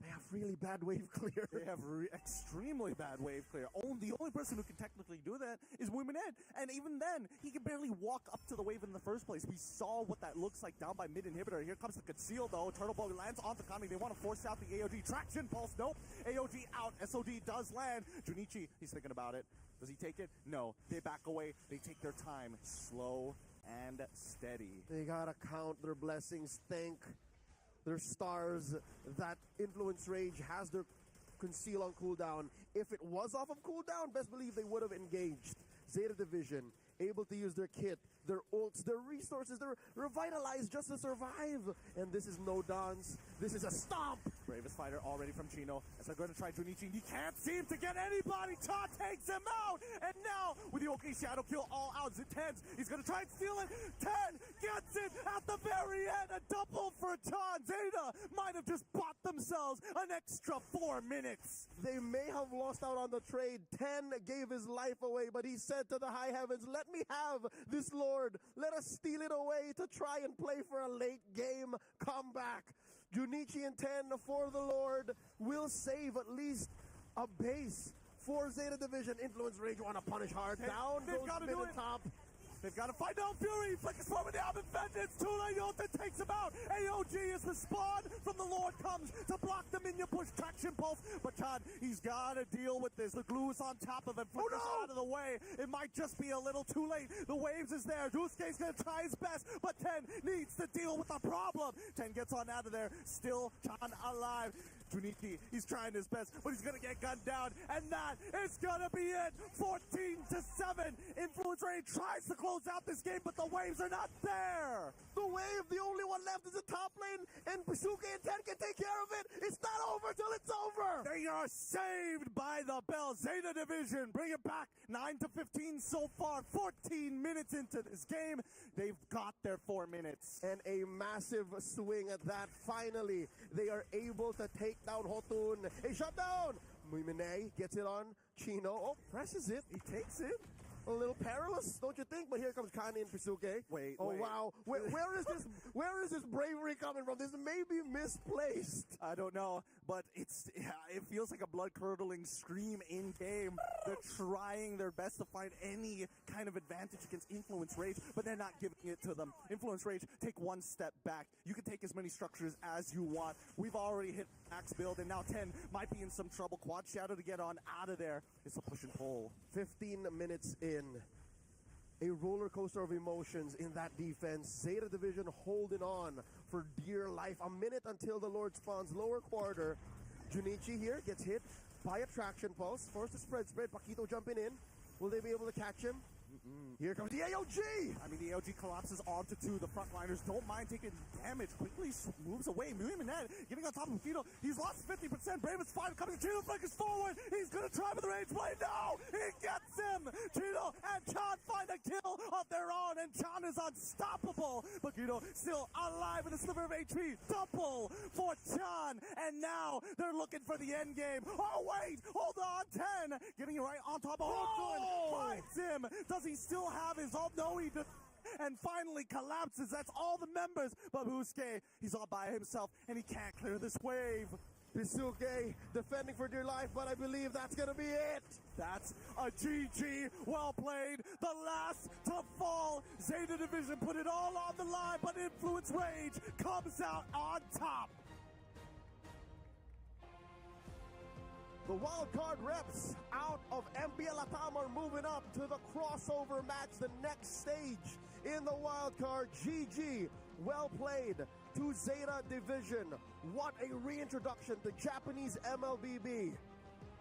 They have really bad wave clear. They have extremely bad wave clear. The only person who can technically do that is Muimine. And even then, he can barely walk up to the wave in the first place. We saw what that looks like down by mid inhibitor. Here comes the conceal though. Turtle Ball lands onto Kami. They want to force out the AOG. Traction Pulse, nope. AOG out. SOD does land. Junichi, he's thinking about it. Does he take it? No. They back away. They take their time. Slow and steady. They gotta count their blessings, thank their stars that Influence Rage has their conceal on cooldown. If it was off of cooldown, best believe they would have engaged. Zeta Division, able to use their kit, their ults, their resources, they're revitalized just to survive. And this is no dance. This is a stomp. Bravest fighter already from Chino. As they're going to try Junichi. He can't seem to get anybody. Todd takes him out. And now, with the OK Shadow Kill all out, Zitens, he's going to try and steal it. 10 gets it at the very end. A double for Todd. Zeta might have just bought themselves an extra 4 minutes. They may have lost out on the trade. 10 gave his life away, but he said to the high heavens, let me have this Lord. Let us steal it away to try and play for a late game comeback. Junichi and 10 for the Lord will save at least a base for Zeta Division. Influence Rage want to punish hard. Down They've goes got to mid do and it. top. They've got to find out Fury. Flick is forming the Abbott Vengeance. Tula Yota takes him out. AOG is the spawn from the Lord comes to block the minion push traction pulse. But Todd, he's got to deal with this. The glue is on top of him. Flicker's out of the way. It might just be a little too late. The waves is there. Dusuke's going to try his best, but 10 needs to deal with the problem. 10 gets on out of there. Still Chan alive. Junichi, he's trying his best, but he's going to get gunned down, and that is going to be it. 14-7. Influence Rage tries to close out this game, but the waves are not there. The wave, the only one left is the top lane, and Pasuke and 10 can take care of it. It's not over till it's over. They are saved by the bell. Zeta Division, bring it back. 9-15 so far. 14 minutes into this game. They've got their 4 minutes. And a massive swing at that. Finally, they are able to take down Hotun. A shutdown. Muimine gets it on Chino. Oh, presses it. He takes it. A little perilous, don't you think? But here comes Kani and Pasuke. Wait, oh wait. Wow. Where is this? Where is this bravery coming from? This may be misplaced. I don't know, but it feels like a blood-curdling scream in-game. They're trying their best to find any kind of advantage against Influence Rage, but they're not giving it to them. Influence Rage, take one step back. You can take as many structures as you want. We've already hit max build, and now 10 might be in some trouble. Quad Shadow to get on out of there. It's a push and pull. 15 minutes in. A roller coaster of emotions in that defense. Zeta Division holding on for dear life. A minute until the Lord spawns lower quarter. Junichi here gets hit by a traction pulse. Forced to spread. Paquito jumping in. Will they be able to catch him? Here comes the AOG! I mean, the AOG collapses onto 2. The frontliners don't mind taking damage. Quickly moves away. Muiminette getting on top of Paquito. He's lost 50%. Bravest 5 coming. Chino flickers forward. He's going to try for the range play. No! He gets him! Chino and Chan find a kill of their own, and Chan is unstoppable. Paquito still alive with a sliver of HP. Double for Chan. And now they're looking for the end game. Oh, wait! Hold on. 10 getting right on top of Hotun. Finds him. Does he still have his ult? No, he does. And finally collapses. That's all the members. But Busuke, he's all by himself, and he can't clear this wave. Pisuke defending for dear life, but I believe that's going to be it. That's a GG. Well played. The last to fall. Zeta Division put it all on the line, but Influence Rage comes out on top. The wildcard reps out of MBL Latam are moving up to the crossover match, the next stage in the wildcard. GG, well played to Zeta Division. What a reintroduction to Japanese MLBB.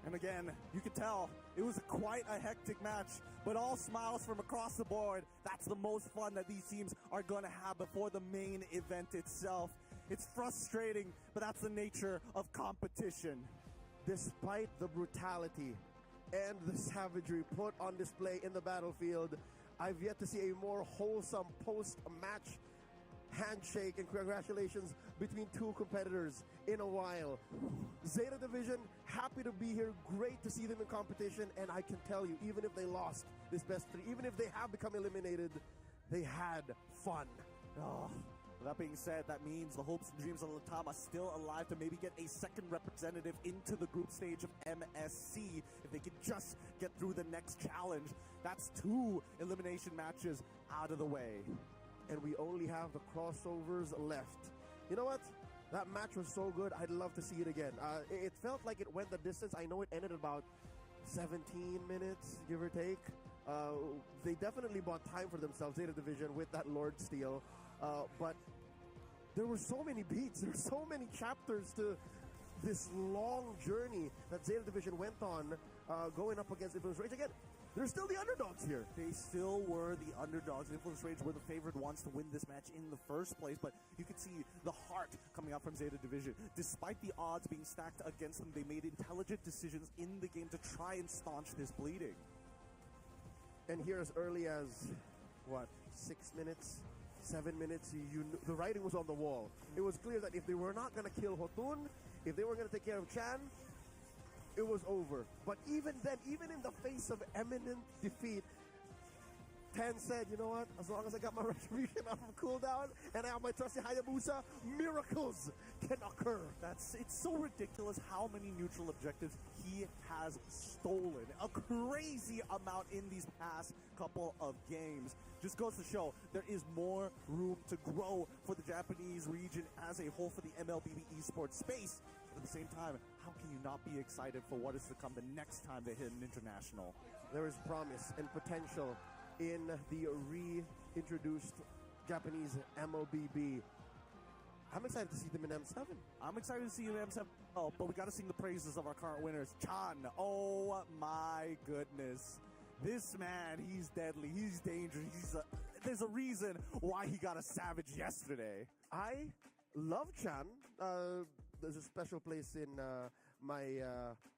And again, you can tell it was quite a hectic match, but all smiles from across the board. That's the most fun that these teams are going to have before the main event itself. It's frustrating, but that's the nature of competition. Despite the brutality and the savagery put on display in the battlefield, I've yet to see a more wholesome post-match handshake and congratulations between two competitors in a while. Zeta Division, happy to be here. Great to see them in competition. And I can tell you, even if they lost this best 3, even if they have become eliminated, they had fun. Oh. That being said, that means the hopes and dreams of Latam are still alive to maybe get a second representative into the group stage of MSC if they could just get through the next challenge. That's 2 elimination matches out of the way. And we only have the crossovers left. You know what? That match was so good, I'd love to see it again. It felt like it went the distance. I know it ended about 17 minutes, give or take. They definitely bought time for themselves, Zeta Division, with that Lord Steal. But there were so many beats, there were so many chapters to this long journey that Zeta Division went on, going up against Influence Rage. Again, they're still the underdogs here. They still were the underdogs. Influence Rage were the favored ones to win this match in the first place, but you could see the heart coming out from Zeta Division. Despite the odds being stacked against them, they made intelligent decisions in the game to try and staunch this bleeding. And here as early as, what, 6 minutes, 7 minutes, the writing was on the wall. It was clear that if they were not going to kill Hotun, if they were going to take care of Chan, it was over. But even then, even in the face of imminent defeat, Ten said, you know what, as long as I got my retribution off of cooldown and I have my trusty Hayabusa, miracles can occur. It's so ridiculous how many neutral objectives he has stolen. A crazy amount in these past couple of games. Just goes to show there is more room to grow for the Japanese region as a whole, for the MLBB esports space. But at the same time, how can you not be excited for what is to come the next time they hit an international? There is promise and potential in the reintroduced Japanese MLBB. I'm excited to see them in M7. I'm excited to see them in M7, but we got to sing the praises of our current winners. Chan, oh my goodness. This man, he's deadly, he's dangerous. There's a reason why he got a savage yesterday. I love Chan. There's a special place in my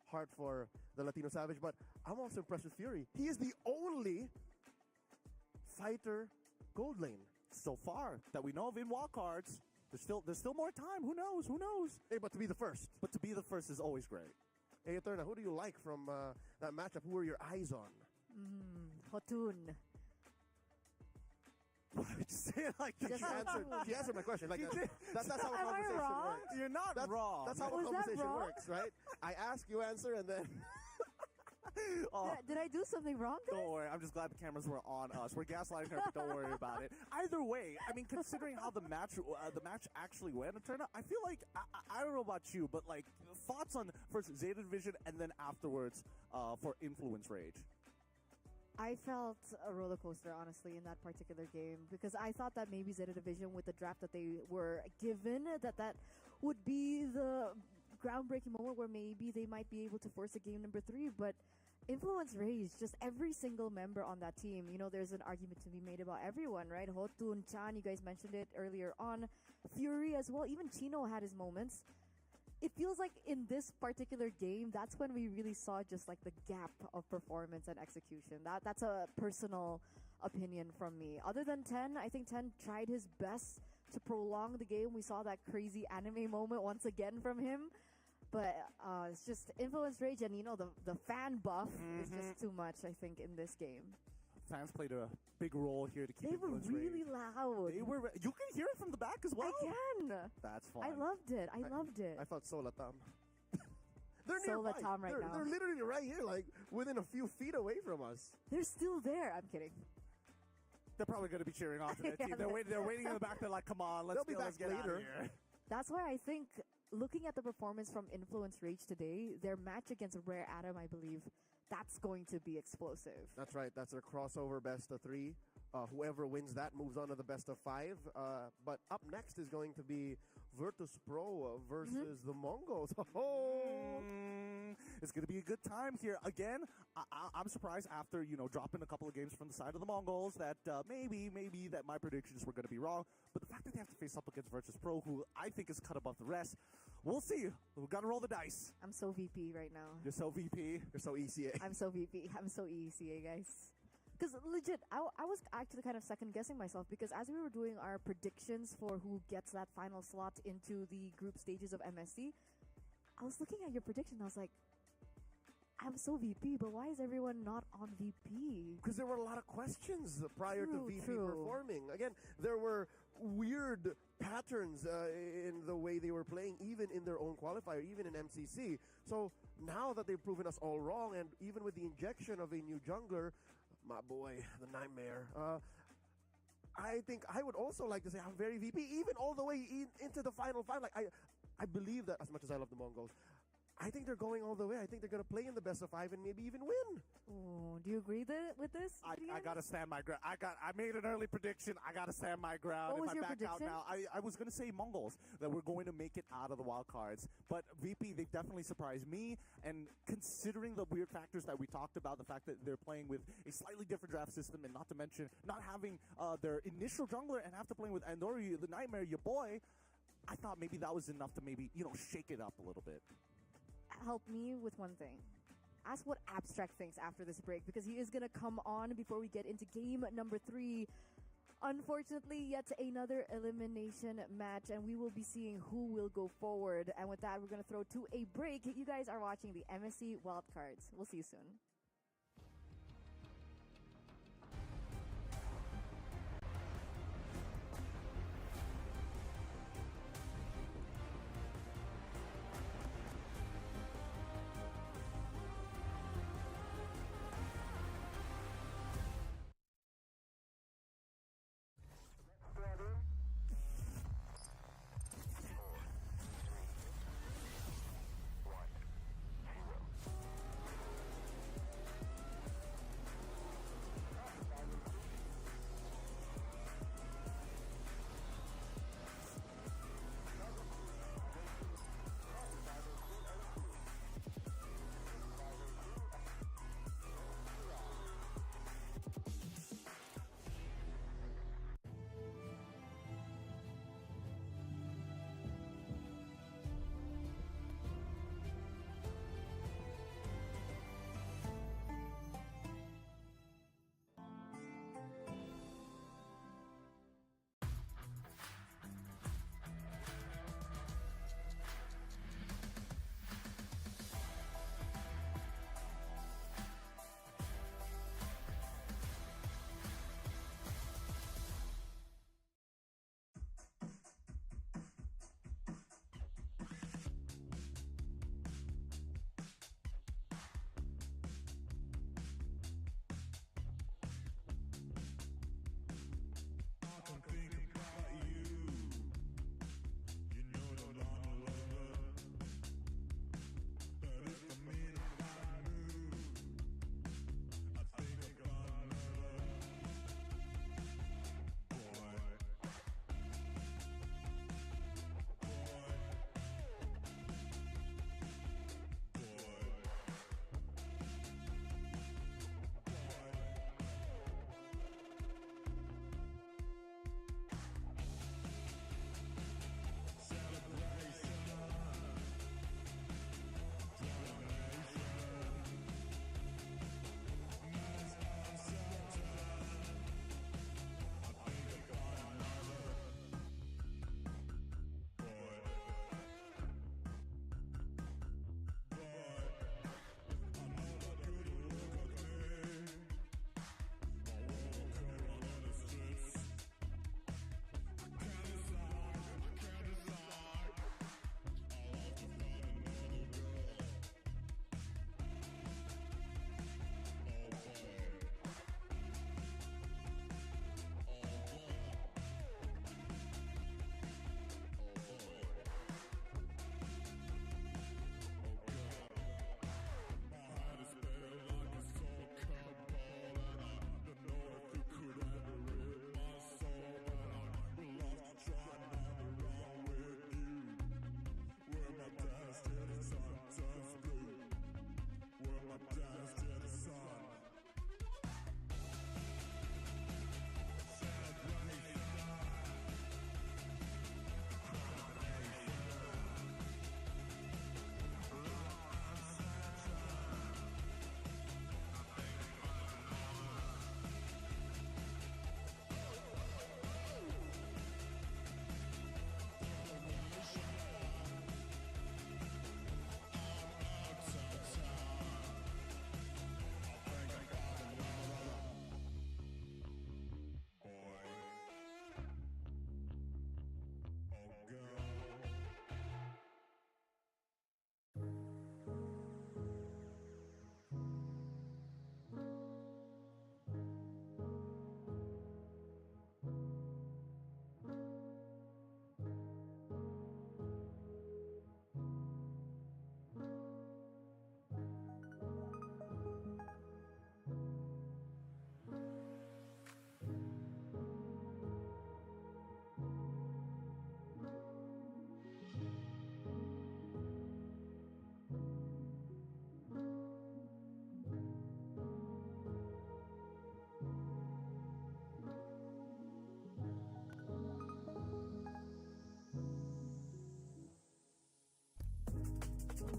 heart for the Latino Savage, but I'm also impressed with Fury. He is the only fighter gold lane so far that we know of in wildcards. There's still more time. Who knows? Who knows? Hey, but to be the first. But to be the first is always great. Hey, Eterna, who do you like from that matchup? Who are your eyes on? Hotun. Just say it like Just she answered my question. Like that's how a Am I conversation wrong? works. You're not wrong. That's how a Was that conversation wrong? works, right? I ask, you answer, and then Did I do something wrong, guys? Don't worry. I'm just glad the cameras were on us. We're gaslighting her, but don't worry about it. Either way, I mean, considering how the match actually went, Eterna, I feel like I don't know about you, but like thoughts on first Zeta Division and then afterwards for Influence Rage. I felt a roller coaster, honestly, in that particular game, because I thought that maybe Zeta Division, with the draft that they were given, that would be the groundbreaking moment where maybe they might be able to force a game number 3, but Influence Rage, just every single member on that team, you know, there's an argument to be made about everyone, right? Hotun, Chan, you guys mentioned it earlier on, Fury as well, even Chino had his moments. It feels like in this particular game, that's when we really saw just like the gap of performance and execution. That's a personal opinion from me. Other than Ten, I think Ten tried his best to prolong the game. We saw that crazy anime moment once again from him. But it's just Influence Rage and, you know, the fan buff is just too much, I think, in this game. Fans played a big role here to keep They were Influence really Rage. loud. They were. You can hear it from the back as well. I can. That's fun. I loved it. I loved it. I felt Sola Tom. They're Sola nearby. Tom right now. They're literally right here, like within a few feet away from us. They're still there. I'm kidding. They're probably going to be cheering on to their team. They're waiting in the back. They're like, come on, let's They'll be back get later. out of here. That's why I think, looking at the performance from Influence Rage today, their match against Rare Atom, I believe, that's going to be explosive. That's right. That's their crossover best of 3. Whoever wins that moves on to the best of 5. But up next is going to be Virtus Pro versus the Mongols. It's going to be a good time here. Again, I'm surprised after, you know, dropping a couple of games from the side of the Mongols that maybe that my predictions were going to be wrong. But the fact that they have to face up against Virtus Pro, who I think is cut above the rest, we'll see. We've got to roll the dice. I'm so VP right now. You're so VP. You're so ECA. I'm so VP. I'm so ECA, guys. Because legit, I was actually kind of second guessing myself, because as we were doing our predictions for who gets that final slot into the group stages of MSC, I was looking at your prediction. I was like, I'm so VP, but why is everyone not on VP? Because there were a lot of questions prior to VP True. performing. Again, there were weird patterns in the way they were playing, even in their own qualifier, even in MCC. So now that they've proven us all wrong, and even with the injection of a new jungler, my boy, the Nightmare, I think I would also like to say I'm very VP, even all the way into the final five. Like I believe that as much as I love the Mongols, I think they're going all the way. I think they're going to play in the best of 5 and maybe even win. Oh, do you agree with this? I gotta stand my ground. I made an early prediction. I gotta stand my ground. What was if I your back prediction? out now, I was gonna say Mongols, that we're going to make it out of the wild cards. But VP, they've definitely surprised me. And considering the weird factors that we talked about, the fact that they're playing with a slightly different draft system, and not to mention not having their initial jungler and after playing with Andori, the Nightmare, your boy, I thought maybe that was enough to maybe, shake it up a little bit. Help me with one thing. Ask what Abstract thinks after this break, because he is going to come on before we get into game number 3. Unfortunately, yet another elimination match, and we will be seeing who will go forward. And with that, we're going to throw to a break. You guys are watching the MSC Wildcards. We'll see you soon.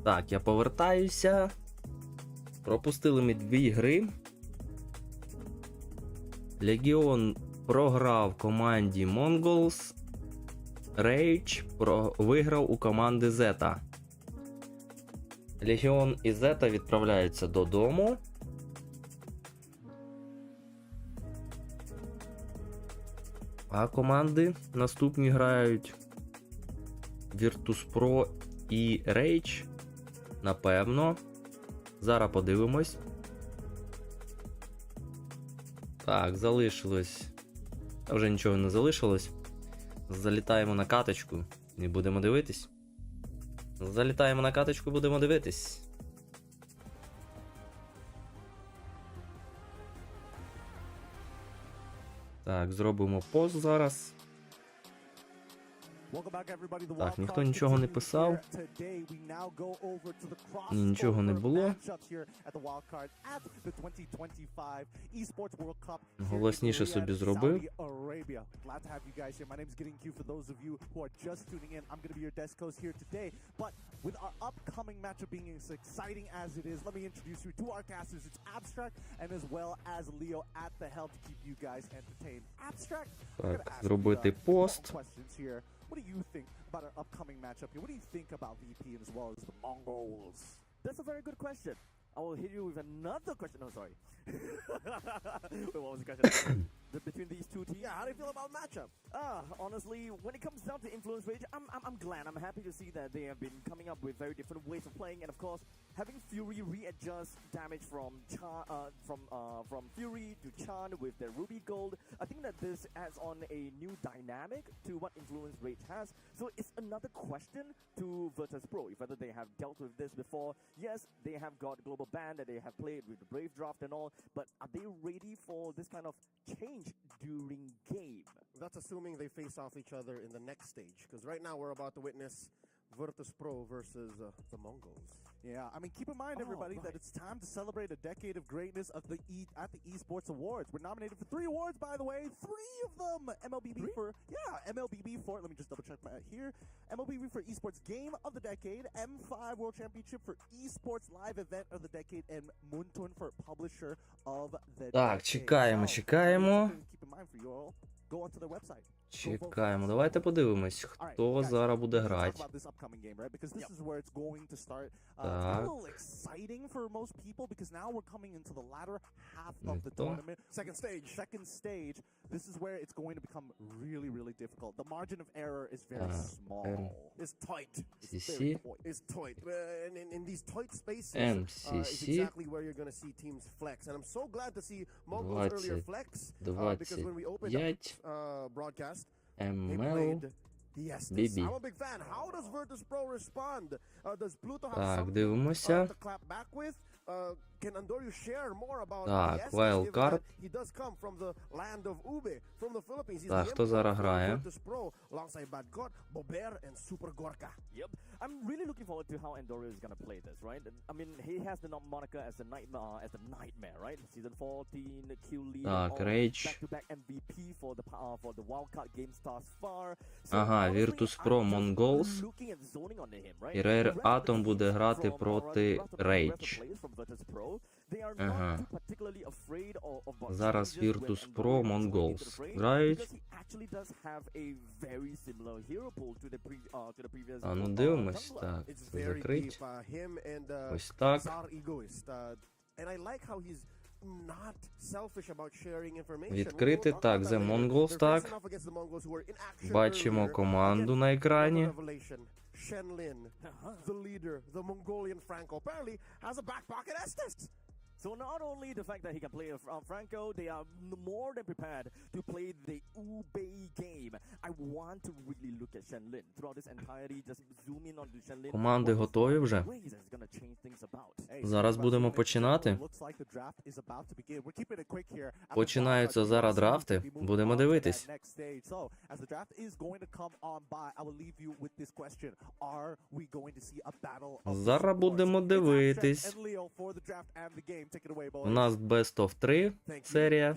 Так, я повертаюся. Пропустили ми 2 гри. Легіон програв команді Mongols. Rage виграв у команди Zeta. Легіон і Zeta відправляються додому. А команди наступні грають Virtus.pro і Rage. Напевно. Зараз подивимось. Так, залишилось. Та вже нічого не залишилось. Залітаємо на каточку і будемо дивитись. Залітаємо на каточку, будемо дивитись. Так, зробимо пост зараз. Так, ніхто нічого не писав. Нічого не було. Голосніше собі зробив. With our upcoming matchup being as exciting as it is, let me introduce you to our casters. It's Abstract and as well as Leo at the help to keep you guys entertained. Abstract, Так, зробити пост. questions here. What do you think about our upcoming matchup here? What do you think about VP and as well as the Mongols? That's a very good question. I will hit you with another question. No, sorry. Wait, what was the question? Between these two teams? Yeah, how do you feel about matchup? Honestly, when it comes down to influence rage, I'm glad. I'm happy to see that they have been coming up with very different ways of playing, and of course, having Fury readjust damage from Fury to Chan with their Ruby Gold. I think that this adds on a new dynamic to what influence rage has. So it's another question to Virtus.pro, if whether they have dealt with this before. Yes, they have got global ban that they have played with the Brave Draft and all, but are they ready for this kind of change during game? That's assuming they face off each other in the next stage, because right now we're about to witness Virtus.pro versus the Mongols. Yeah, I mean, keep in mind, everybody, that it's time to celebrate a decade of greatness of the at the Esports Awards. We're nominated for 3 awards, by the way. 3 of them. MLBB for, MLBB for, let me just double check my here. MLBB for Esports Game of the Decade, M5 World Championship for Esports Live Event of the Decade, and Muntun for Publisher of the Decade. Так, чекаємо. Keep in mind for you all. Go onto their website. Чекаємо. Давайте подивимось, хто зараз буде грати. Так. Second stage, this is where it's going to become really, really difficult. The margin of error is very small. It's tight. MSC. It's tight. And in these tight spaces, MSC. is exactly where you're going to see teams flex. And I'm so glad to see Mongols earlier flex, because when we opened up broadcast, MLBB. I'm a big fan. How does Virtus.pro respond? Does Pluto have Так, something дивимося. to clap back with? Can Andoryu share more about Так, the wildcard. He does come from the land of Ube, from the Philippines. He's Так, the хто зараз грає? Virtus.pro alongside Bad God, Bober, and Super Gorka. Yep. I'm really looking forward to how Andorra is gonna play this, right? I mean, he has the moniker as the nightmare, right? Season 14, Q lead, Так, Rage. back-to-back MVP for the wildcard game stars far. Ага, Virtus.pro Mongols. І Rare Atom буде грати проти Rage. Ага. Зараз Virtus.pro Mongols грають. А ну дивимось, так, це закрить. Ось так. Відкрити, так, The Mongols, так. Бачимо команду на екрані. Shenlin, the leader, the Mongolian Franco, apparently has a back pocket Estes. So not only the fact that he can play Franco, they are more than prepared to play the Ube game. I want to really look at Shenlin throughout this entirety. Just zoom in on the Shenlin. Команди готові вже? Зараз будемо починати. Починаються зараз драфти. Будемо дивитись. Зараз будемо дивитись. У нас Best of 3 серія.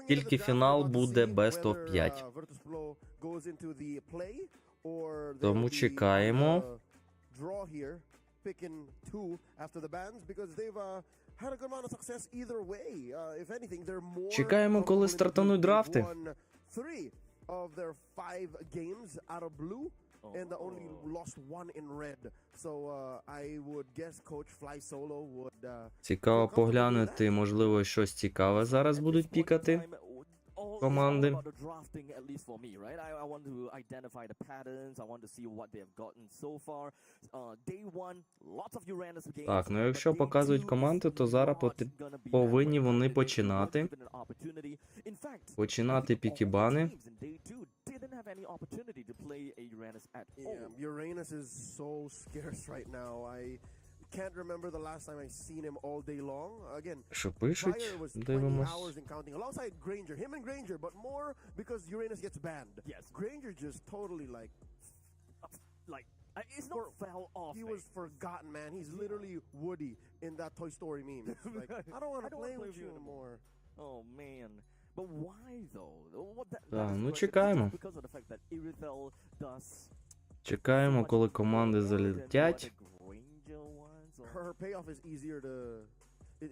Тільки фінал буде Best of 5. Тому чекаємо. picking 2 after the bans because they've had a good amount of success either way. If anything, they're more Чекаємо, коли стартануть драфти. won 3 of their 5 games out of blue and only lost 1 in red. So I would guess coach Fly Solo would Цікаво поглянути, можливо, щось цікаве зараз будуть пікати команди. Так, ну якщо показують команди, то зараз повинні вони починати. Починати пікібани. Uranus is so scarce right now. I can't remember the last time I seen him all day long. Again, Що пишуть? Prior was 20 Дивимось. hours and counting alongside Granger, him and Granger, but more because Uranus gets banned. Yes. Granger just totally like it's not fell off. he was forgotten, man. He's literally Woody in that Toy Story meme. It's like, I don't want to play with you anymore. Oh man. But why though? Так, ну чекаємо. Because of the fact that Irithel does Чекаємо, коли команди залетять. Her payoff is easier to.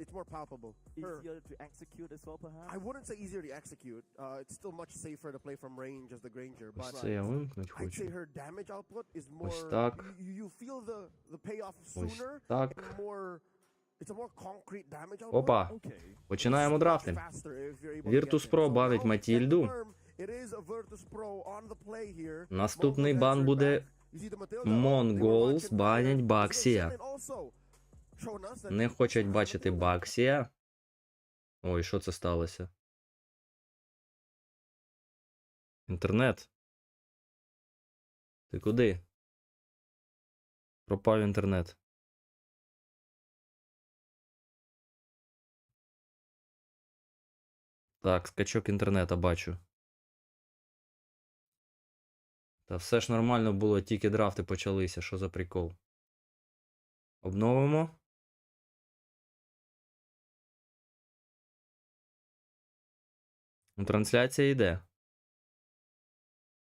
It's more palpable. Easier to execute as well, perhaps. I wouldn't say easier to execute. It's still much safer to play from range as the Granger, but Це я вимкнуть I'd say хочу. her damage output is more. Ось так. You feel the payoff Ось sooner. так. And more. It's a more concrete damage output. Опа. Okay. Починаємо драфти. Faster if you're able to Virtus get Pro there. So банить now Матільду. confirm it is a Virtus Pro on the play here. Наступний Mongols бан answered буде back. You see the Matilda? Mongols They were watching банять player. Баксія. And also showing us that Не хочуть бачити Баксія. Ой, що це сталося? Інтернет. Ти куди? Пропав інтернет. Так, скачок інтернета бачу. Та все ж нормально було, тільки драфти почалися. Що за прикол? Обновимо. Ну, трансляція йде.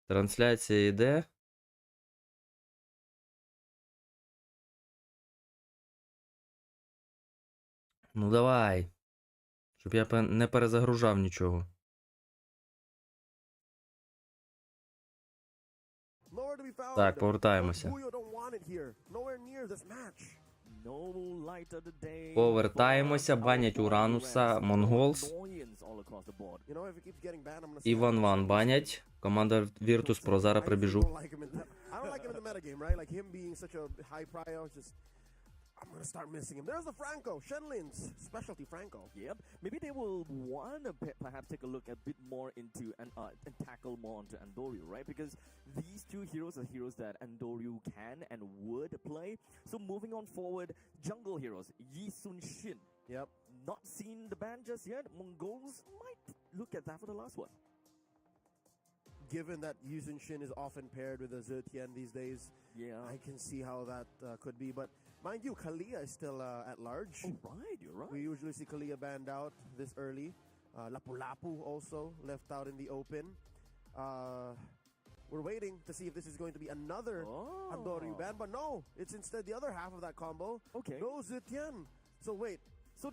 Трансляція йде. Ну давай. Щоб я не перезагружав нічого. Nowhere to be found. Так, повертаємося. Buyo don't want it here. Nowhere near this match. No light of the day. Повертаємося, банять Урануса, Mongols. Annoyance all across the board. You know, if he keeps getting banned, I'm gonna Іван Ван банять. Команда Virtus Pro, зараз I прибіжу. don't like him in that. I don't like him in the metagame, right? Like him being such a high prio, just I'm gonna start missing him. There's the Franco, Shenlin's specialty Franco. Yep. Maybe they will want to perhaps take a look a bit more into and tackle more onto Andoryu, right? Because these two heroes are heroes that Andoryu can and would play. So moving on forward, jungle heroes, Yi Sun Shin. Yep. Not seen the ban just yet. Mongols might look at that for the last one. Given that Yuzin Shin is often paired with a Zetian these days, Yeah. I can see how that could be. But mind you, Kalia is still at large. Oh, right, you're right. We usually see Kalia banned out this early. Lapu Lapu also left out in the open. We're waiting to see if this is going to be another Andoryu ban, but no, it's instead the other half of that combo. Okay. No Zetian. So wait, So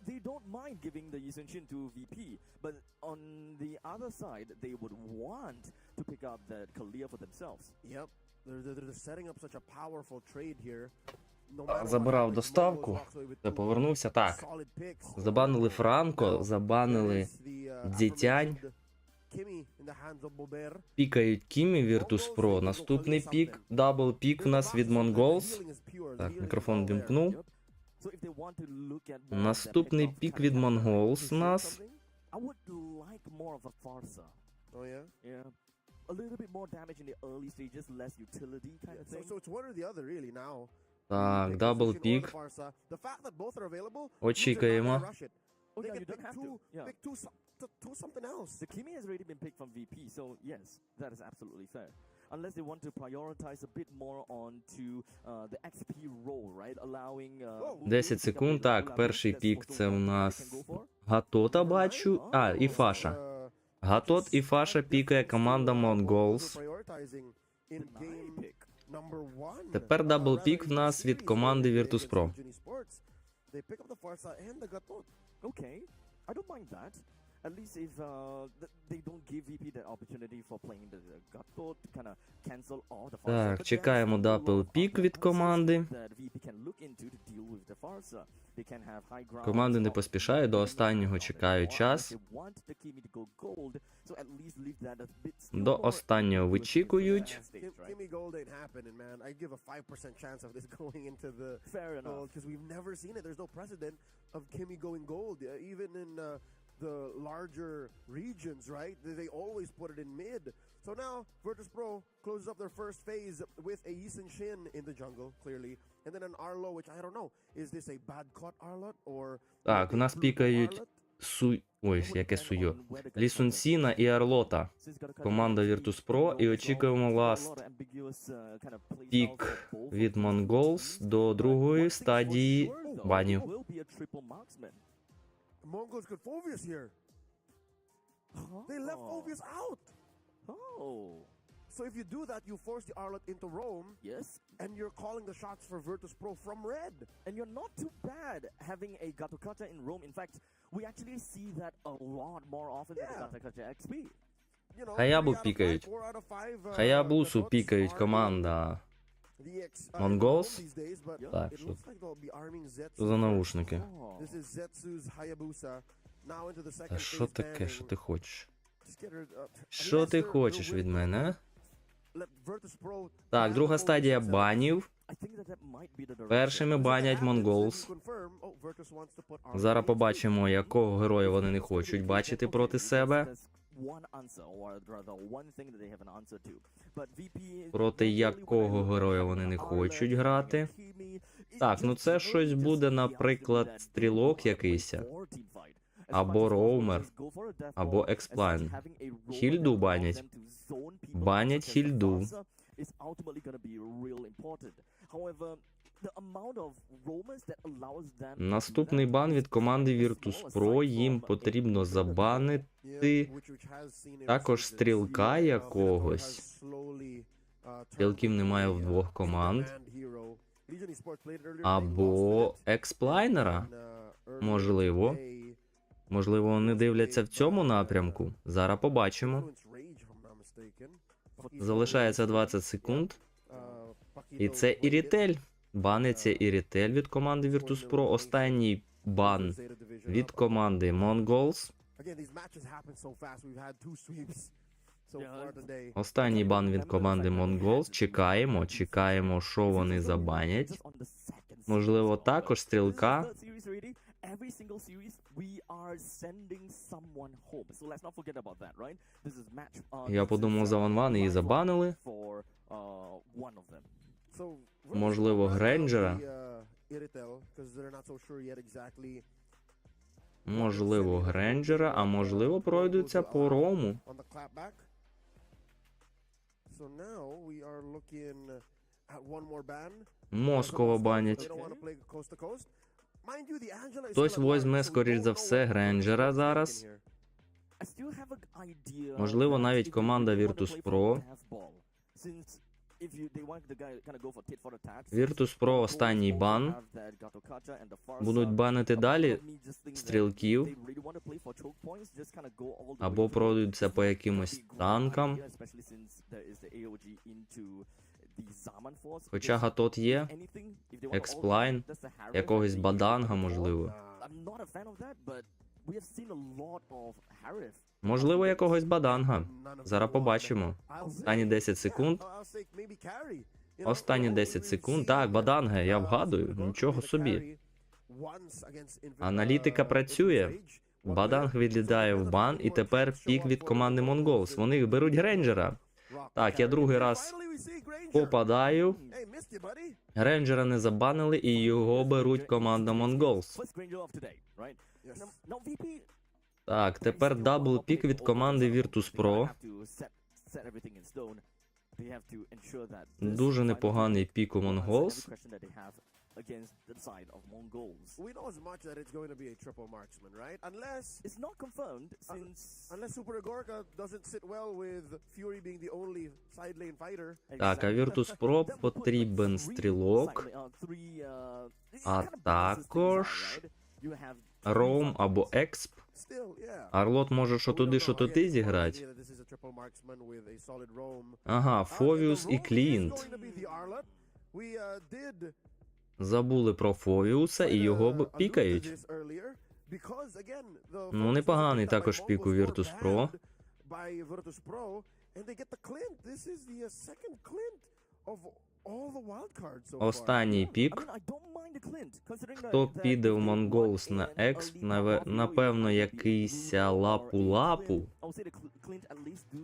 they don't mind giving the Yi Sun Shin to VP, but on the other side, they would want to pick up the Kalia for themselves. yep, they're setting up such a powerful trade here. No matter what Забрав happens, доставку. Mongols walks away with Та two повернувся. Так. solid picks. Забанили Франко, забанили There is the, Дзетянь. aforementioned Kimi in the hands of Bober. Пікають Кімі, Virtus Pro. Наступний пік, дабл пік в нас від Mongols. Так, мікрофон вімкнув. So if they want to look at more Наступний of the пік pick від of Kalia Mongols to у show нас. something, I would like more of a Farsa. Oh yeah. Yeah. A little bit more damage in the early stages, less utility kind of thing. So it's one or the other really now. Так, дабл пік. The fact that both are available. Очікуємо. Oh, They yeah, can you don't pick have two, to. Yeah. pick two something else. The Kimi has already been picked from VP, so yes, that is absolutely fair. Unless they want to prioritize a bit more onto the XP role, right? Allowing 10 секунд. Так, перший пік це у нас Гатота бачу. А, і Фаша. Гатот і Фаша пікає команда Mongols. Prioritizing in game Тепер даблпік в нас від команди Virtus.pro. Okay, I don't mind that. At least if they don't give VP the opportunity for playing the Gato to kind of cancel all the Farsa. Так, чекаємо даблпік від команди. Команди не поспішають, до останнього чекають час. До останнього вичікують. The larger regions, right? They always put it in mid. So now Virtus.pro closes up their first phase with a Yisun Shin in the jungle, clearly, and then an Arlo, which I don't know, is this a bad caught Arlot or? Так, в нас пікають Ой, яке суйо. Лісунсіна і Арлота. Команда Virtus.pro, і очікуємо ласт пік від Mongols до другої стадії банів. Mongols could Phobius here. They left Phobius out. Oh. So if you do that, you force the Arlot into roam. Yes. And you're calling the shots for Virtus.pro from red. And you're not too bad having a Gatokata in roam. In fact, we actually see that a lot more often than the Gatokata XP. Хаябу пікають. Хаябусу пікають команда Mongols. Так, що за наушники? Та що таке, що ти хочеш? Що ти хочеш від мене? Так, друга стадія банів. Першими банять Mongols. Зараз побачимо, якого героя вони не хочуть бачити проти себе. Проти якого героя вони не хочуть грати. Так, ну це щось буде, наприклад, стрілок якийсь. Або роумер, або експлайн. Хільду банять. Банять хільду. Наступний бан від команди Virtus.pro. Їм потрібно забанити також стрілка якогось. Стрілків немає в двох команд. Або експлайнера. Можливо. Можливо, вони дивляться в цьому напрямку. Зараз побачимо. Залишається 20 секунд. І це Ірітель. Баниться Ірітель від команди Virtus.pro. Останній бан від команди Mongols. Останній бан від команди Mongols. Чекаємо, що вони забанять. Можливо, також стрілка. Я подумав за Ван-Ван, її забанили. Можливо, Гренджера. Можливо, Гренджера, а можливо, пройдуться по рому. Москова банять. Хтось возьме, скоріш за все, Гренджера зараз. Можливо, навіть команда Virtus.pro. Virtus.pro останній бан. Будуть банити далі стрілків. Або пройдуться по якимось танкам. Хоча Гатот є. Експлайн. Якогось Баданга, можливо. Можливо, якогось Баданга. Зараз побачимо. Останні 10 секунд. Останні 10 секунд. Так, Баданга, я вгадую. Нічого собі. Аналітика працює. Баданг відлітає в бан, і тепер пік від команди Mongols. Вони беруть Гренджера. Так, я другий раз попадаю. Гренджера не забанили, і його беруть команда Mongols. Так, тепер дабл-пік від команди Virtus.pro. Дуже непоганий пік у Mongols. against the side of Mongols. We know as much that it's going to be a triple marksman, right? Unless It's not confirmed since... unless Super Agorka doesn't sit well with Fury being the only side lane fighter. Так, а Virtus.pro потрібен стрілок, а також Роум або Експ. Still, yeah. Арлот може що туди, що туди зіграти. This is a triple marksman with a solid roam. Ага, Фовіус і Клінт. Забули про Фовіуса і його пікають. Ну, непоганий також пік у Virtus.pro. Останній пік. Хто піде в Mongols на Експ, напевно, якийсь лапу-лапу.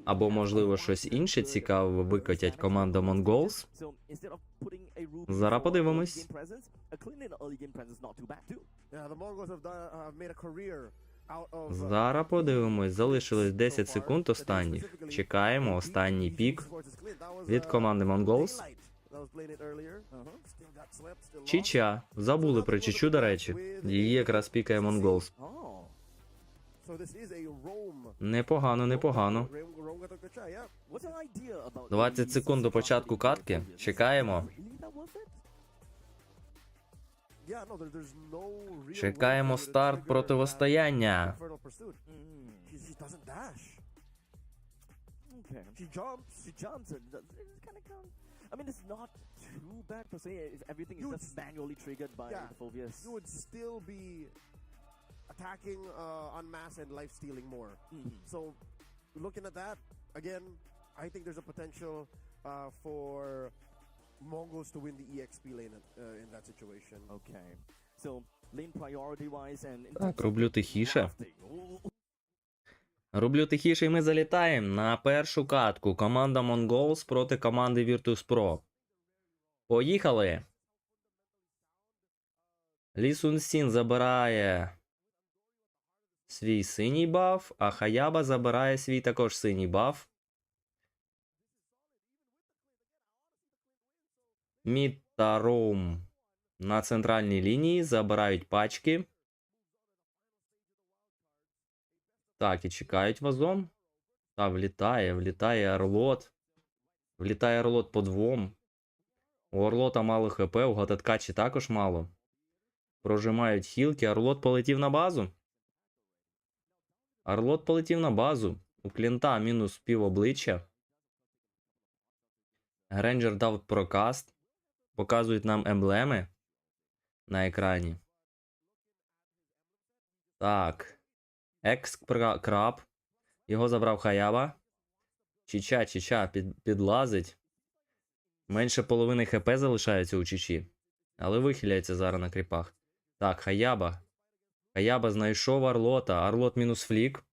Або, можливо, щось інше цікаве викотять команда Mongols. Зараз подивимось. Зараз подивимось. Залишилось 10 секунд останніх. Чекаємо останній пік від команди Mongols. Чича. Забули про Чичу, до речі. Її якраз пікає Mongols. Непогано, непогано. 20 секунд до початку катки. Чекаємо. Чекаємо старт противостояння. I mean, it's not too bad per se if everything is just manually triggered by the Phobius. You would still be attacking en masse and life stealing more. So, looking at that, again, I think there's a potential for Mongols to win the EXP lane in that situation. Okay. So, lane priority wise and... Так, роблю тихіше. Роблю тихіше і ми залітаємо на першу катку. Команда Mongols проти команди Virtus.pro. Поїхали! Лі Сун Сін забирає свій синій баф, а Хаяба забирає свій також синій баф. Мід та Роум на центральній лінії забирають пачки. Так, і чекають вазом. Та, влітає Орлот. Влітає Орлот по двом. У Орлота мало ХП, у Гататкачі також мало. Прожимають хілки, Орлот полетів на базу. Орлот полетів на базу. У Клінта мінус пів обличчя. Гренджер дав прокаст. Показують нам емблеми на екрані. Так. Екс-краб. Його забрав Хаяба. Чича підлазить. Менше половини ХП залишається у Чичі. Але вихиляється зараз на кріпах. Так, Хаяба. Хаяба знайшов Орлота. Орлот мінус флік.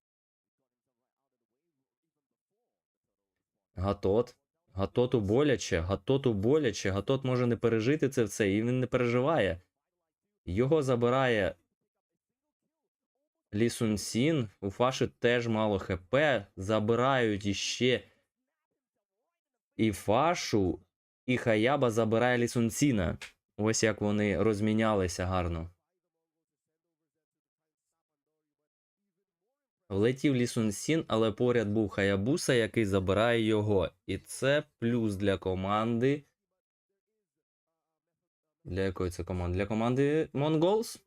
Гатот. Гатоту боляче. Гатот може не пережити це все. І він не переживає. Його забирає Лі Сун Сін. У Фаші теж мало ХП. Забирають іще і Фашу. І Хаяба забирає Лі Сун Сіна. Ось як вони розмінялися гарно. Влетів Лі Сун Сін, але поряд був Хаябуса, який забирає його. І це плюс для команди. Для якої це команди? Для команди Mongols.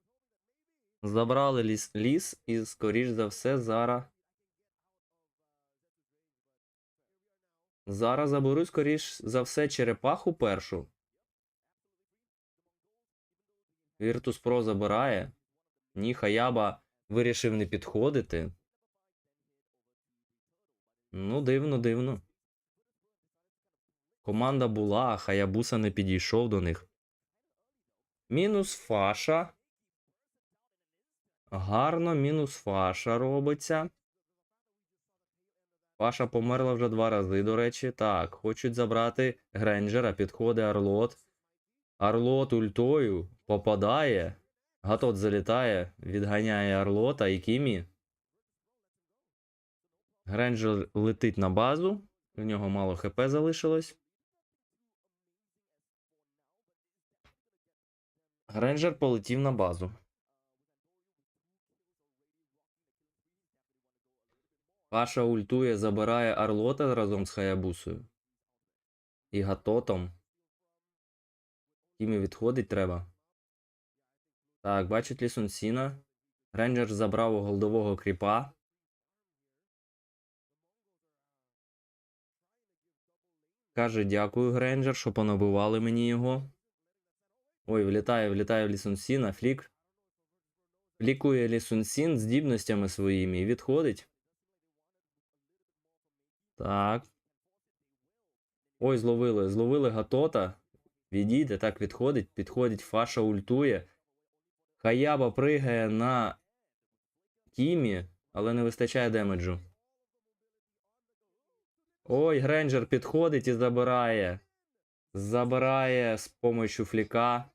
Забрали ліс і, скоріш за все, зараз заберу, скоріш за все, черепаху першу. Virtus.pro забирає. Ні, Хаяба вирішив не підходити. Ну, дивно. Команда була, а Хаябуса не підійшов до них. Мінус Фаша. Гарно, мінус Фаша робиться. Фаша померла вже 2 рази, до речі. Так, хочуть забрати Гренджера, підходить Орлот. Орлот ультою попадає. Гатот залітає, відганяє Орлота і Кімі. Гренджер летить на базу. У нього мало ХП залишилось. Рейнджер полетів на базу. Паша ультує, забирає Арлота разом з Хаябусою. І Гатотом. Кімі відходить треба. Так, бачить Лі Сіна. Рейнджер забрав у голдового кріпа. Каже, дякую, Грейнджер, що понабивали мені його. Ой, влітає в Лі Сіна. Флік. Флікує Лі Сін здібностями своїми і відходить. Так. Ой, зловили Гатота. Відійде, так відходить. Підходить, Фаша ультує. Хаяба пригає на Кімі, але не вистачає демеджу. Ой, Грейнджер підходить і забирає. Забирає з помощью фліка.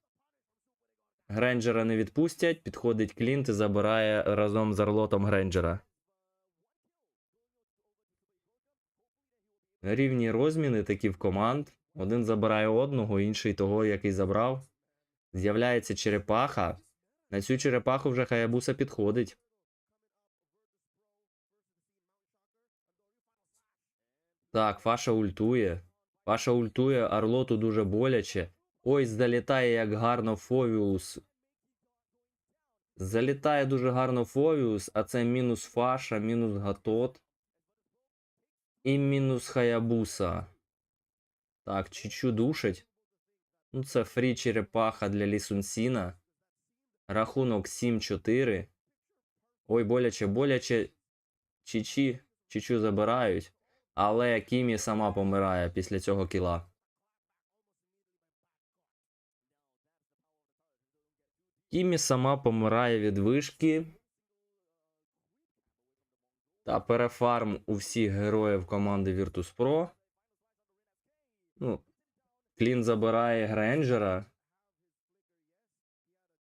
Грейнджера не відпустять. Підходить Клінт і забирає разом з Арлотом Грейнджера. Рівні розміни такі в команд. Один забирає одного, інший того, який забрав. З'являється черепаха. На цю черепаху вже Хаябуса підходить. Так, Фаша ультує. Фаша ультує, Арлоту дуже боляче. Ой, залітає як гарно Фовіус. Залітає дуже гарно Фовіус, а це мінус Фаша, мінус Гатот. І мінус Хаябуса. Так, Чичу душить. Ну, це фрі черепаха для Лі Сіна. Рахунок 7-4. Ой, боляче. Чичу забирають. Але Кімі сама помирає після цього кіла. Кімі сама помирає від вишки. Та перефарм у всіх героїв команди Virtus.pro. Ну, Клін забирає Грейнджера.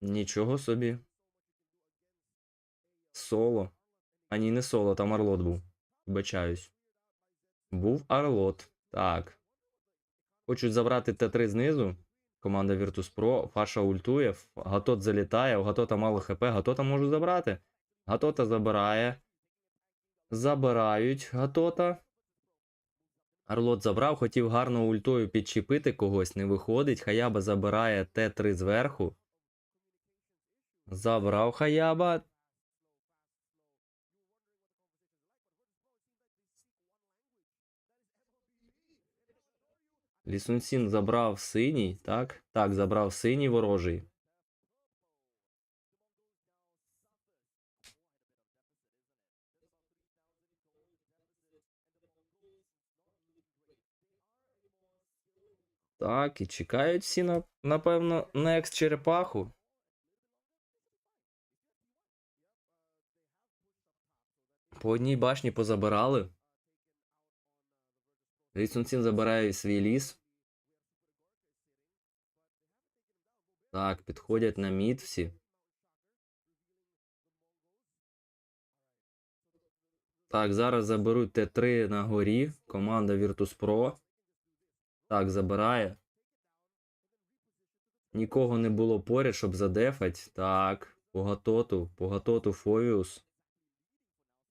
Нічого собі. Соло. А ні, не Соло, там Арлот був. Вибачаюсь. Був Арлот. Так. Хочуть забрати Т3 знизу. Команда Virtus.pro. Фаша ультує. Гатот залітає. У Гатота мало ХП. Гатота можуть забрати. Гатота забирає. Забирають Гатота. Арлот забрав. Хотів гарно ультою підчепити когось. Не виходить. Хаяба забирає Т3 зверху. Забрав Хаяба. Лі Сін забрав синій, так? Так, забрав синій ворожий. Так, і чекають всі, напевно, next черепаху. По одній башні позабирали. Лі Сін забирає свій ліс. Так, підходять на мід всі. Так, зараз заберуть Т3 на горі. Команда Virtus.pro. Так, забирає. Нікого не було поряд, щоб задефать. Так, по Гатоту Фовіус.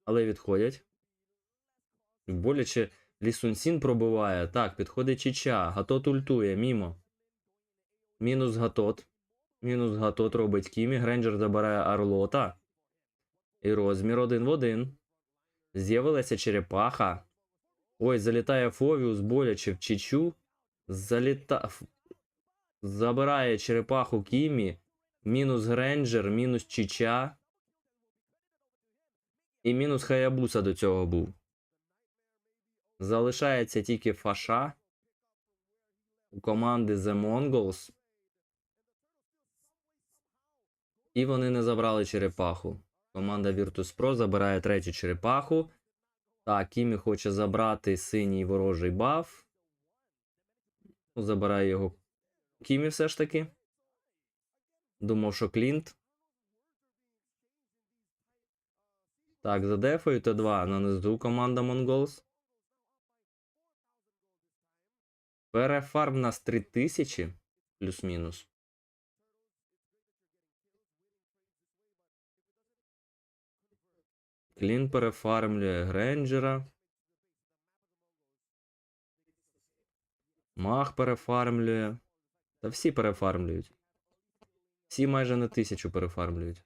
Але відходять. Боляче Лі Сін пробиває. Так, підходить Чича. Гатот ультує, мімо. Мінус Гатот. Мінус Гатот робить Кімі. Грейнджер забирає Арлота. І розмір 1 в 1. З'явилася черепаха. Ой, залітає Фовіус, боляче в Чичу. Забирає черепаху Кімі. Мінус Грейнджер, мінус Чича. І мінус Хаябуса до цього був. Залишається тільки Фаша. У команди The Mongols. І вони не забрали черепаху. Команда Virtus.pro забирає третю черепаху. Так, Кімі хоче забрати синій ворожий баф. Забирає його Кімі все ж таки. Думав, що Клінт. Так, задефаю Т2 на низу команда Mongols. Перефарм нас 3000. Плюс-мінус. Клін перефармлює Гренджера. Маг перефармлює. Та всі перефармлюють. Всі майже на 1000 перефармлюють.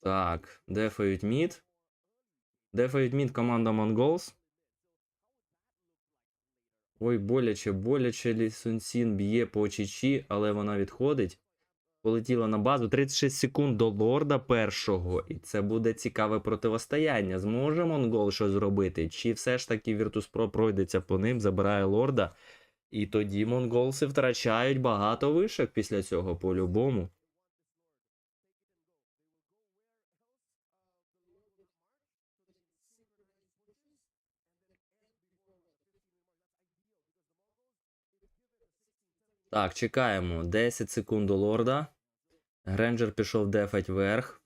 Так, дефають мід. Дефають мід команда Mongols. Ой, боляче Лі Сун-Сін б'є по Чічі, але вона відходить. Полетіла на базу. 36 секунд до лорда першого. І це буде цікаве противостояння. Зможе Монгол щось зробити? Чи все ж таки Virtus.pro пройдеться по ним, забирає лорда? І тоді монголси втрачають багато вишок після цього по-любому. Так, чекаємо. 10 секунд до лорда. Гренджер пішов дефать вверх.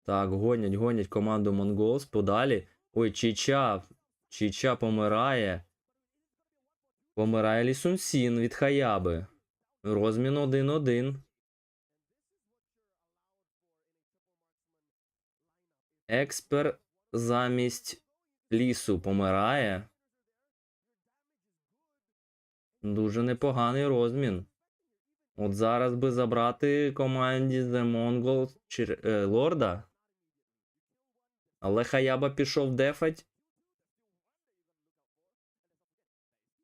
Так, гонять команду Монголс подалі. Ой, Чіча помирає. Помирає Лі Сун-Сін від Хаяби. Розмін 1-1. Експер замість Лісу помирає. Дуже непоганий розмін. От зараз би забрати команді The Mongols лорда. Але Хаяба пішов дефать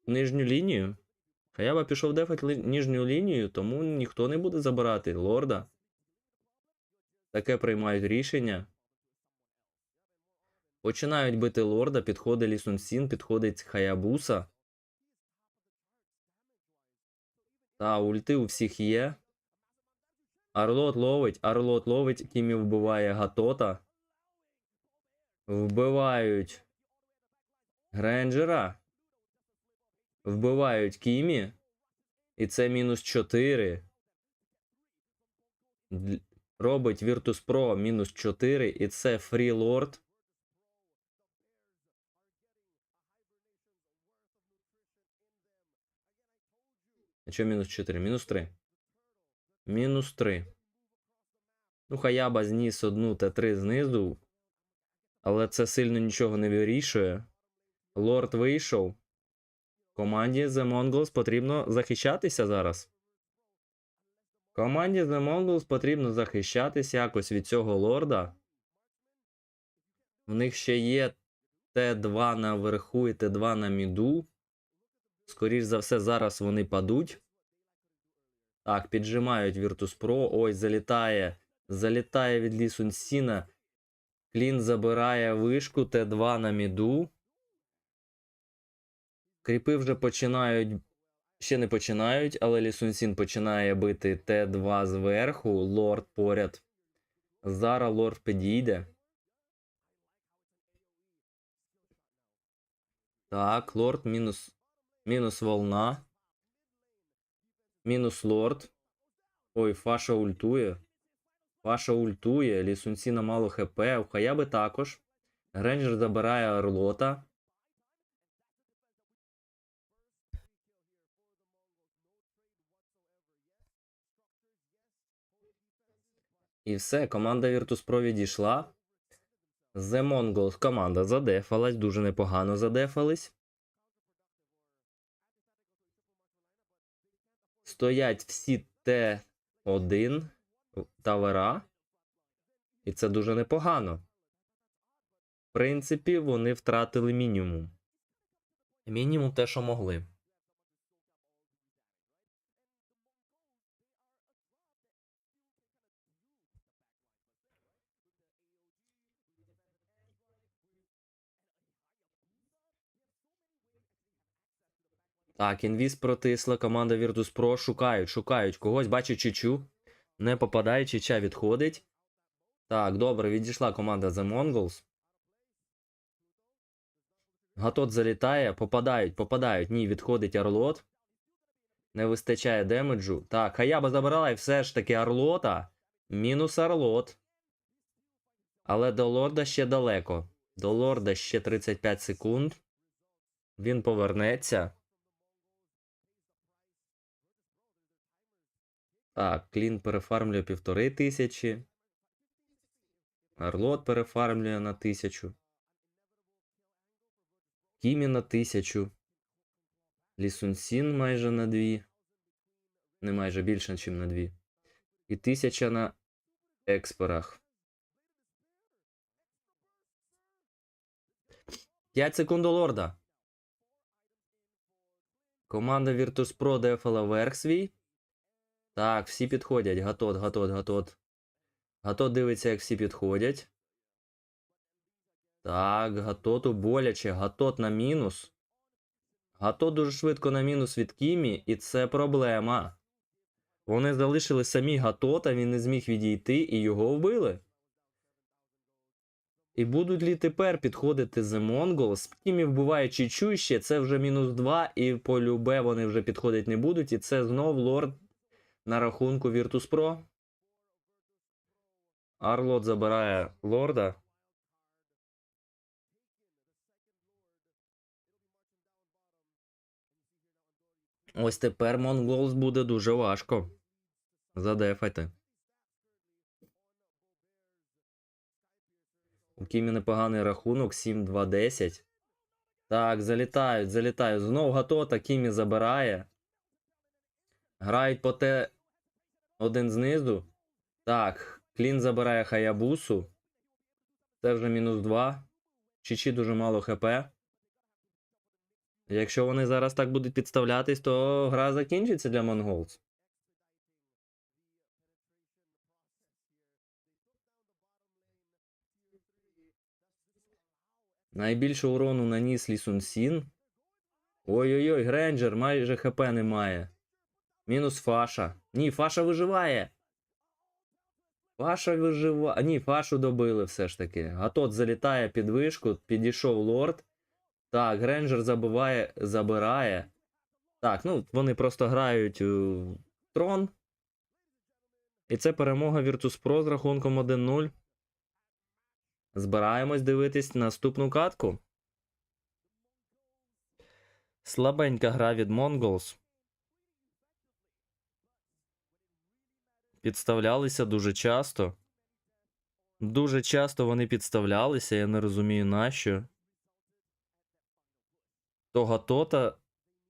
нижню лінію. Хаяба пішов дефать нижню лінію, тому ніхто не буде забирати лорда. Таке приймають рішення. Починають бити лорда, підходить Лі Сун-Сін, підходить Хаябуса. Та, ульти у всіх є. Арлот ловить, Кімі вбиває Гатота. Вбивають Гренджера. Вбивають Кімі. І це -4. Робить Virtus.pro -4. І це фрі лорд. А що -4? -3. -3. Ну, Хаяба зніс одну Т3 знизу. Але це сильно нічого не вирішує. Лорд вийшов. Команді The Mongols потрібно захищатися зараз. Команді The Mongols потрібно захищатися якось від цього лорда. В них ще є Т2 наверху і Т2 на міду. Скоріш за все, зараз вони падуть. Так, піджимають Virtus.pro. Ой, залітає від Лі Сун-Сіна. Клін забирає вишку, Т2 на міду. Кріпи вже починають, ще не починають, але Лі Сун-Сін починає бити Т2 зверху, лорд поряд. Зараз лорд підійде. Так, лорд мінус волна. Мінус лорд. Ой, Фаша ультує. Лі Сун-Сіна мало хп, у Хаяби також. Гренджер забирає Орлота. І все, команда Virtus.pro відійшла. The Mongols команда задефалась, дуже непогано задефались. Стоять всі Т1 тавера. І це дуже непогано. В принципі, вони втратили мінімум. Мінімум те, що могли. Так, інвіз протисла, команда Virtus.pro шукають когось, бачить Чичу. Не попадає, Чича відходить. Так, добре, відійшла команда The Mongols. Гатот залітає, попадають. Ні, відходить Орлот. Не вистачає демеджу. Так, Хаяба забирала і все ж таки Орлота. Мінус Орлот. Але до лорда ще далеко. До лорда ще 35 секунд. Він повернеться. Так, Клін перефармлює 1500. Арлот перефармлює на 1000. Кімі на 1000. Лісунсін майже на 2. Не майже більше, ніж на 2. І 1000 на експорах. 5 секунд до лорда. Команда Virtus.pro дефала верх свій. Так, всі підходять. Гатот. Гатот дивиться, як всі підходять. Так, Гатоту боляче. Гатот на мінус. Гатот дуже швидко на мінус від Кімі, і це проблема. Вони залишили самі Гатота, він не зміг відійти, і його вбили. І будуть ли тепер підходити The Mongols? Кімі вбиває Чичу ще, це вже -2, і по любе вони вже підходити не будуть. І це знов лорд на рахунку Virtus.pro. Арлот забирає лорда. Ось тепер Mongols буде дуже важко задефати. У Кімі непоганий рахунок, 7-2-10. Так, залітають. Знов Гатота, Кімі забирає. Грають по Т1 знизу. Так, Клін забирає Хаябусу. Це вже -2. Чичі дуже мало ХП. Якщо вони зараз так будуть підставлятись, то гра закінчиться для Mongols. Найбільше урону наніс Лісунсін. Ой-ой-ой, Гренджер, майже ХП немає. Мінус Фаша. Ні, Фаша виживає. Ні, Фашу добили все ж таки. Гатот залітає під вишку, підійшов лорд. Так, Гренджер забирає. Так, ну, вони просто грають у трон. І це перемога Virtus.pro з рахунком 1-0. Збираємось дивитись наступну катку. Слабенька гра від Mongols. Підставлялися дуже часто. Дуже часто вони підставлялися, я не розумію нащо. То Гатота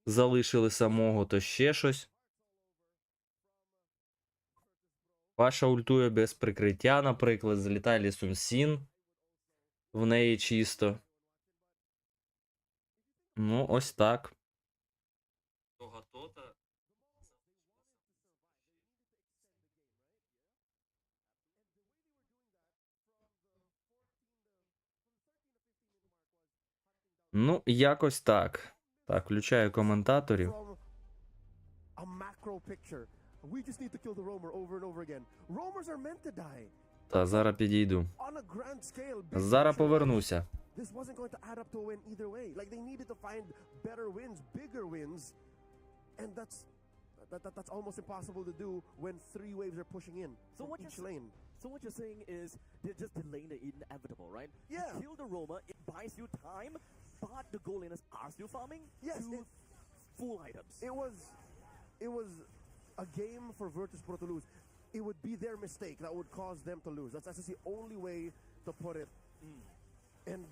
залишили самого, то ще щось. Паша ультує без прикриття, наприклад, залітає Лісунсін. В неї чисто. Ну, ось так. То Гатота. Ну, якось так. Так, включаю коментаторів. Та, зараз підійду. Зараз повернуся. This wasn't going to add up to a win either way. Like they needed to find better wins, bigger wins, and that's almost impossible to do when 3 waves are pushing in from each lane. So what you're saying is they're just delaying the inevitable, right? Yeah. You kill the roamer, it buys you time, but the goal laners are still farming. Yes, full items. It was a game for Virtus.pro to lose. It would be their mistake that would cause them to lose. That's the only way to put it. And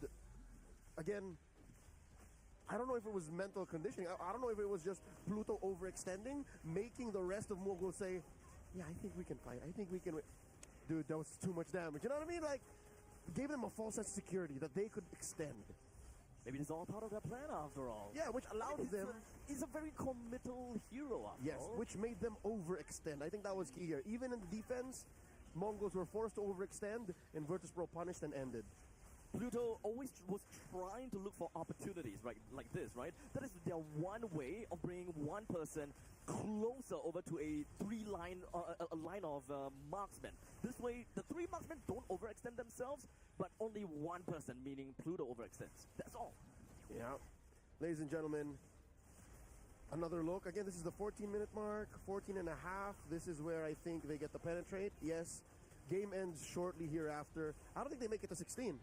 again, I don't know if it was mental conditioning. I don't know if it was just Pluto overextending, making the rest of Mogul say, yeah, I think we can fight. I think we can win. Dude, that was too much damage. You know what I mean? Like, gave them a false sense of security that they could extend. Maybe it's all part of their plan after all. Yeah, which allowed them... He's a very committal hero after yes, all. which made them overextend. I think that was key here. Even in the defense, Mongols were forced to overextend, and Virtus.pro punished and ended. Pluto always was trying to look for opportunities, right? Like this, right? That is their one way of bringing one person closer over to a line of marksmen. This way, the 3 marksmen don't overextend themselves, but only one person, meaning Pluto, overextends. That's all. Yeah. Ladies and gentlemen, another look. Again, this is the 14-minute mark, 14 and a half. This is where I think they get to penetrate. Yes, game ends shortly hereafter. I don't think they make it to 16.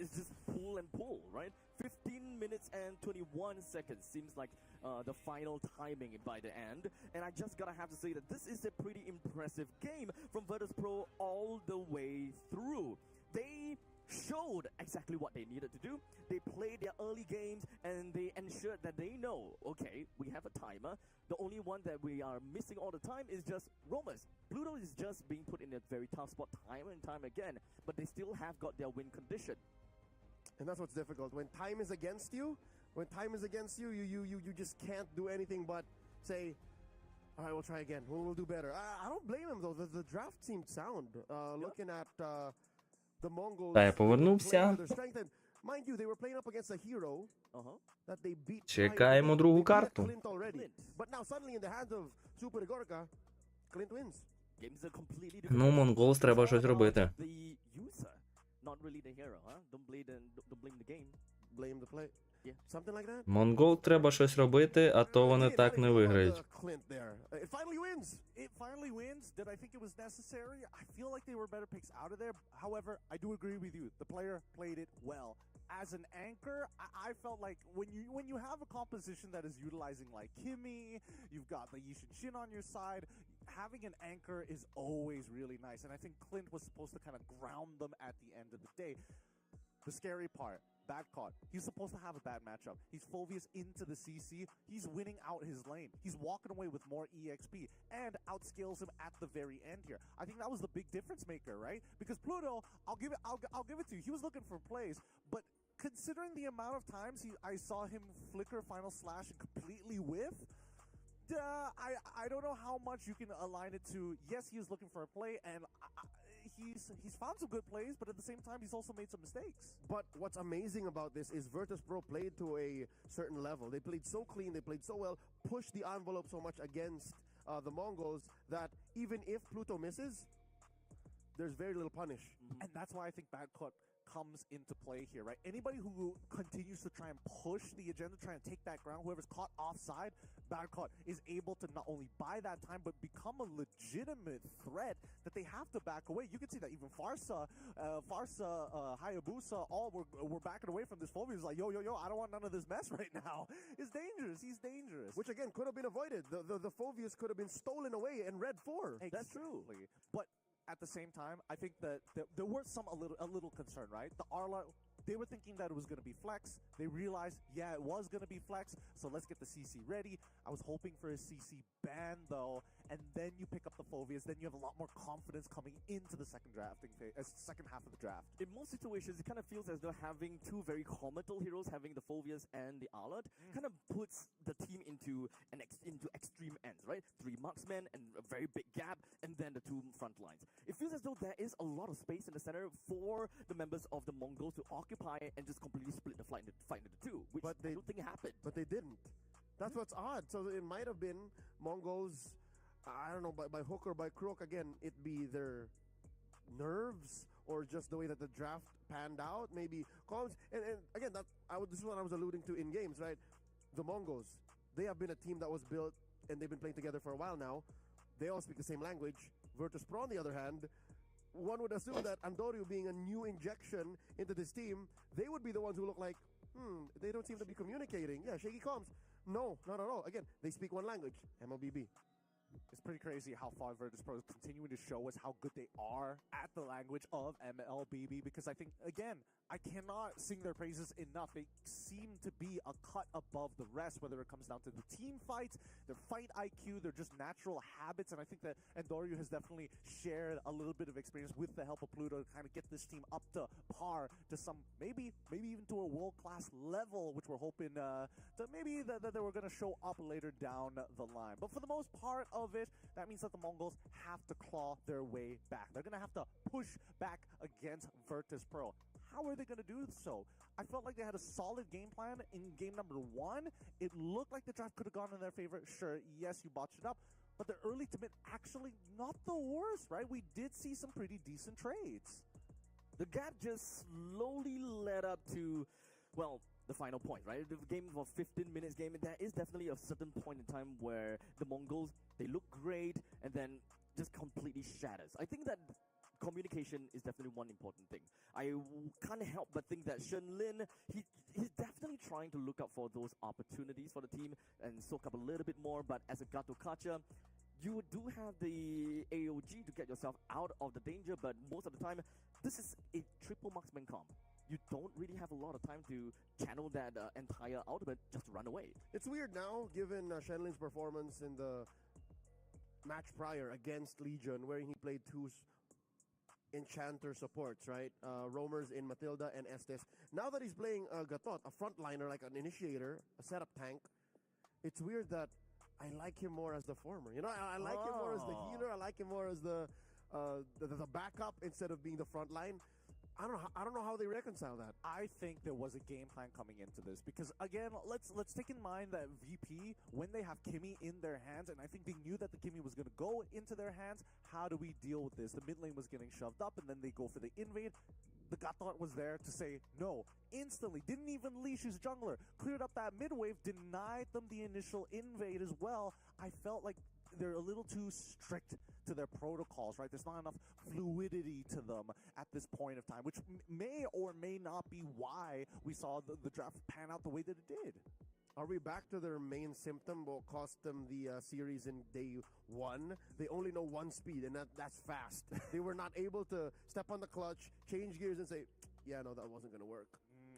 it's just pull and pull, right? 15 minutes and 21 seconds seems like the final timing by the end. And I just gotta have to say that this is a pretty impressive game from Virtus.pro all the way through. They showed exactly what they needed to do. They played their early games and they ensured that they know, okay, we have a timer. The only one that we are missing all the time is just Romus. Pluto is just being put in a very tough spot time and time again, but they still have got their win condition. And that's what's difficult. When time is against you, you just can't do anything but say, all right, we'll try again. We'll do better. I don't blame him, though. The draft seemed sound. Looking at the Mongols. Та я повернувся. Mind you, they were playing up against a hero that they beat. Чекаємо другу карту. Clint already. But now suddenly in the hands of Super Igorka, Clint wins. Games are completely different. Ну, Mongols треба щось робити. The user, not really the hero, huh? Don't blame the game. Blame the play. Yeah. Something like that. Монгол треба щось робити, а то вони так не виграють. Clint there. It finally wins. It finally wins. Did I think it was necessary? I feel like they were better picks out of there. However, I do agree with you. The player played it well. As an anchor, I felt like when you have a composition that is utilizing like Kimmy, you've got the Yishin Shin on your side, having an anchor is always really nice. And I think Clint was supposed to kind of ground them at the end of the day. The scary part, bad caught. He's supposed to have a bad matchup. He's Phoveus into the CC. He's winning out his lane. He's walking away with more EXP and outscales him at the very end here. I think that was the big difference maker, right? Because Pluto, I'll give it to you. He was looking for plays, but considering the amount of times I saw him flicker final slash and completely whiff, I don't know how much you can align it to. Yes, he was looking for a play, and he's found some good plays, but at the same time, he's also made some mistakes. But what's amazing about this is Virtus.pro played to a certain level. They played so clean, they played so well, pushed the envelope so much against the Mongols that even if Pluto misses, there's very little punish. And that's why I think bad caught comes into play here, right? Anybody who continues to try and push the agenda, try and take that ground, whoever's caught offside, bad caught is able to not only buy that time, but become a legitimate threat that they have to back away. You can see that even Farsa, Hayabusa, all were backing away from this Phoveus. Like, yo, I don't want none of this mess right now. It's dangerous. He's dangerous. Which again could have been avoided. The Phoveus could have been stolen away and red 4. Exactly. That's true. But at the same time, I think that there were a little concern, right? The Arla, they were thinking that it was going to be flex. They realized, yeah, it was going to be flex, so let's get the CC ready. I was hoping for a CC ban, though, and then you pick up the Phoveus, then you have a lot more confidence coming into the second half of the draft. In most situations, it kind of feels as though having two very comical heroes, having the Phoveus and the Arlot, kind of puts the team into extreme ends, right? 3 marksmen and a very big gap, and then the 2 front lines. It feels as though there is a lot of space in the center for the members of the Mongols to occupy and just completely split the fight into 2, which I don't think happened. But they didn't. That's what's odd. So it might have been Mongols, I don't know, by hook or by crook, again, it be their nerves or just the way that the draft panned out, maybe. And again, this is what I was alluding to in games, right? The Mongols, they have been a team that was built and they've been playing together for a while now. They all speak the same language. Virtus.pro, on the other hand, one would assume that Andoryu being a new injection into this team, they would be the ones who look like, they don't seem to be communicating. Yeah, shaky comms. No, not at all. Again, they speak one language, MLBB. It's pretty crazy how far Virtus.pro is continuing to show us how good they are at the language of MLBB, because I think, again, I cannot sing their praises enough. They seem to be a cut above the rest, whether it comes down to the team fights, their fight IQ, their just natural habits, and I think that Andoryu has definitely shared a little bit of experience with the help of Pluto to kind of get this team up to par, to some, maybe even to a world-class level, which we're hoping that maybe that they were going to show up later down the line. But for the most part of it, that means that the Mongols have to claw their way back. They're going to have to push back against Virtus.pro. How are they going to do so? I felt like they had a solid game plan in game number 1. It looked like the draft could have gone in their favor. Sure, yes, you botched it up, but their early to mid actually not the worst, right? We did see some pretty decent trades. The gap just slowly led up to, well, the final point, right? The game was a 15-minute game, and there is definitely a certain point in time where the Mongols, they look great, and then just completely shatters. I think that communication is definitely one important thing. I can't help but think that Shenlin, he's definitely trying to look out for those opportunities for the team and soak up a little bit more, but as a Gato catcher, you do have the AOG to get yourself out of the danger, but most of the time, this is a triple marksman comp. You don't really have a lot of time to channel that entire ultimate just to run away. It's weird now, given Shenlin's performance in the match prior against Legion, where he played two enchanter supports, right? Roamers in Matilda and Estes. Now that he's playing Gatot, a frontliner, like an initiator, a setup tank, it's weird that I like him more as the former. You know, I like him more as the healer. I like him more as the backup instead of being the front line. I don't know how they reconcile that. I think there was a game plan coming into this because again, let's take in mind that VP, when they have Kimmy in their hands, and I think they knew that the Kimmy was going to go into their hands. How do we deal with this? The mid lane was getting shoved up, and then they go for the invade. The Gatot was there to say no instantly. Didn't even leash his jungler. Cleared up that mid wave. Denied them the initial invade as well. I felt like they're a little too strict to their protocols, right? There's not enough fluidity to them at this point of time, which may or may not be why we saw the draft pan out the way that it did. Are we back to their main symptom? What cost them the series in day one? They only know one speed, and that's fast. They were not able to step on the clutch, change gears, and say, yeah, no, that wasn't going to work.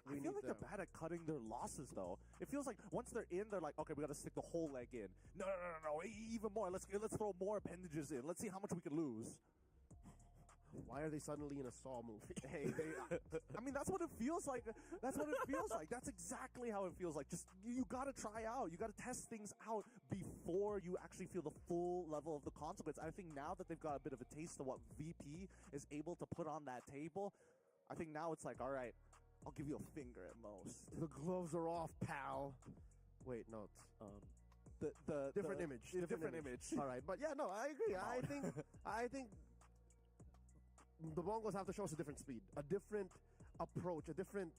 I feel like they're bad at cutting their losses, though. It feels like once they're in, they're like, okay, we got to stick the whole leg in. No, even more. Let's throw more appendages in. Let's see how much we can lose. Why are they suddenly in a Saw movie? Hey, I mean, that's what it feels like. That's what it feels like. That's exactly how it feels like. Just, you got to try out. You got to test things out before you actually feel the full level of the consequence. I think now that they've got a bit of a taste of what VP is able to put on that table, I think now it's like, all right, I'll give you a finger at most. The gloves are off, pal. Wait, no. The different image. Different image. All right, but yeah, no, I agree. I think the Mongols have to show us a different speed, a different approach, a different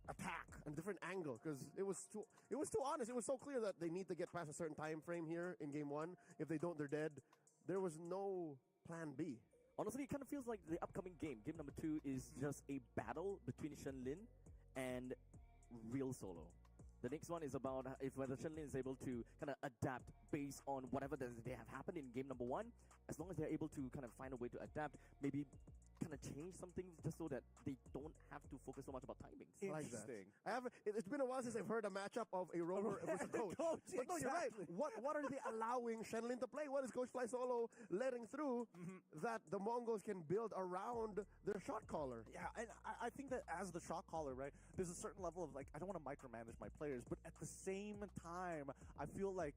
attack, and a different angle. Because it was too honest. It was so clear that they need to get past a certain time frame here in game one. If they don't, they're dead. There was no plan B. Honestly, it kind of feels like the upcoming game number 2, is just a battle between Shenlin and real Solo. The next one is about whether Shenlin is able to kind of adapt based on whatever they have happened in game number 1. As long as they're able to kind of find a way to adapt, maybe kind of change something just so that they don't have to focus so much about timings. Interesting. It's been a while since I've heard a matchup of a rover versus a coach. But no, you're right. What are they allowing Shenlin to play? What is Coach Fly Solo letting through that the Mongols can build around their shot caller? Yeah, and I think that as the shot caller, right, there's a certain level of, like, I don't want to micromanage my players, but at the same time, I feel like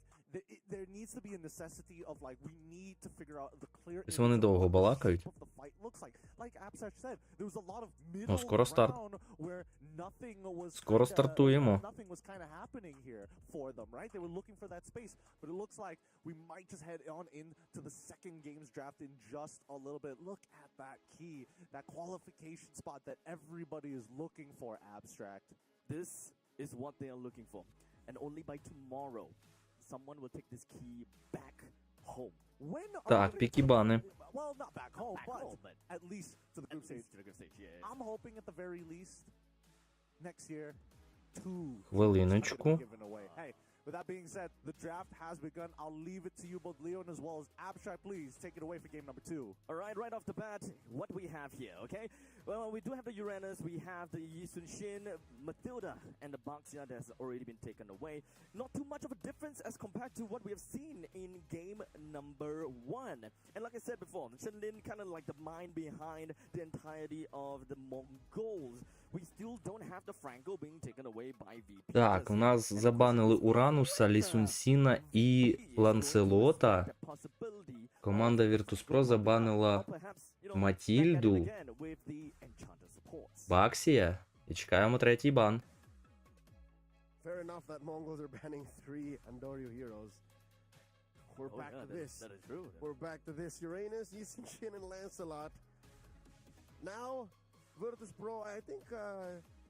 there needs to be a necessity of, like, we need to figure out the clear Ось вони довго балакають. what the fight looks like. Like Absach said, there was a lot of middle скоро старт. ground where nothing was Скоро стартуємо. nothing was kind of happening here for them, right? They were looking for that space, but it looks like we might just head on into the second game's draft in just a little bit. Look at that key, that qualification spot that everybody is looking for, Abstract. This is what they are looking for. And only by tomorrow, someone will take this key back home. When are Так, we піки gonna- бани. Well, not back home, Back but home, at least to the At group least stage. to the group stage, yeah. I'm hoping at the very least next year, 2 Хвилиночку. are given away. Hey, with that being said, the draft has begun. I'll leave it to you, both Leon as well as Abstract. Please take it away for game number 2. All right off the bat, what we have here, okay? Well, we do have the Uranus, we have the Yisun Shin, Matilda, and the Baxia that has already been taken away. Not too much of a difference as compared to what we have seen in game number 1. And like I said before, Shenlin kind of like the mind behind the entirety of the Mongols. We still don't have the Franco being taken away by VP. Так, у нас забанили Урануса, Лісунсіна і Ланцелота. Команда Virtus.pro забанила Матільду, Баксія. І чекаємо третій бан. Fair enough that Mongols are banning 3 Andorio heroes. We're back to this. That is true. We're back to this. Uranus, Yisun Shin, and Lancelot. Now, Virtus.pro, I think,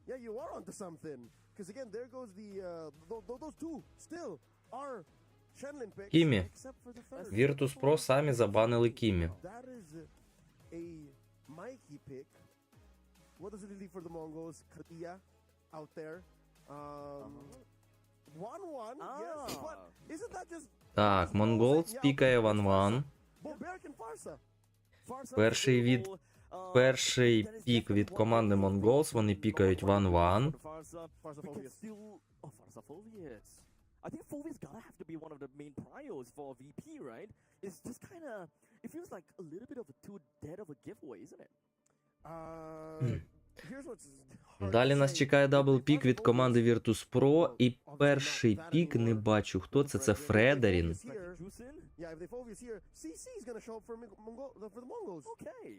yeah, you are onto something. Because again, there goes the, those two still are Shenlin picks. Кімі. Except for the third. Virtus.pro самі забанили Кімі. That is a Mikey pick. What does it leave for the Mongols? Katia out there. 1-1. Yes, but isn't that just... Так, Монголс пікає 1-1. Boberic and Farsa. Перший пік від команди Монголс, вони пікають 1-1. I think Fovia's gotta have to be one of the main priors for VP, right? It's just kind of, it feels like a little bit of a too dead of a giveaway, isn't it? Here's what's hard Далі to нас say. чекає дабл пік від команди Virtus.pro. І перший пік не бачу. Хто це? Це Фредерін. Yeah, if they Fovia's here, CC is gonna show up for the Mongols. Okay.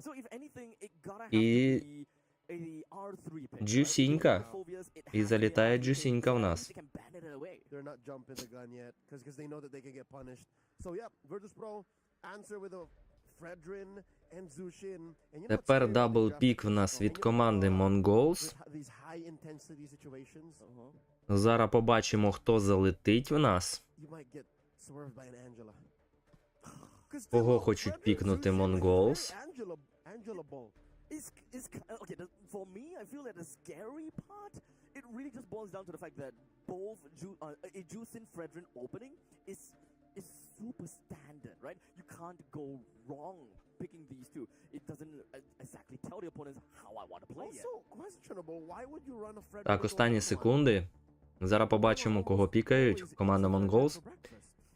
So if anything, it gotta have І to be a R3 pick. Джусінька. І залітає Джусінька в нас. They're not jumping the gun yet because they know that they can get punished. So yeah, Virtus.pro answer with a Fredrin and Zushin. And you're not Тепер scared дабл of the пік в нас від команди Mongols. these high intensity situations. Зараз побачимо, хто залетить в нас. You might get swerved by an Angela. 'Cause Кого still, хочуть Fredrin, пікнути Zushin, Mongols? very Angela-able. Okay, for me, I feel that the scary part, it really just boils down to the fact that both a Juicin Fredrin opening is super standard, right? You can't go wrong picking these two. It doesn't exactly tell the opponents how I want to play it. Also questionable, why would you run a Fredrin Так, with останні only one? секунди. Зараз побачимо, кого пікають. Команда Mongols.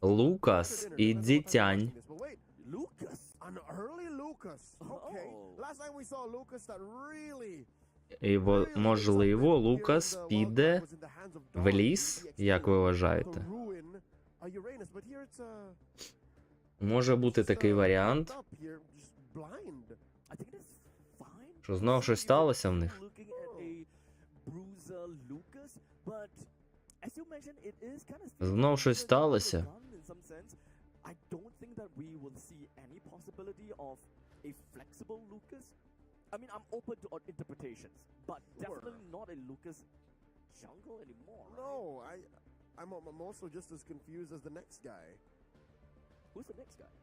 Лукас і Дзітянь. Lucas! An early Lucas. Okay. Last time we saw Lucas that really... І, можливо, Лукас піде в ліс, як ви вважаєте? Може бути такий варіант, що знов щось сталося в них. Знов щось сталося. I don't think that we will see any possibility of a flexible Lucas. I mean, I'm open to interpretations, but definitely not a Lucas jungle anymore. No, I'm also just as confused as the next guy. Who's the next guy?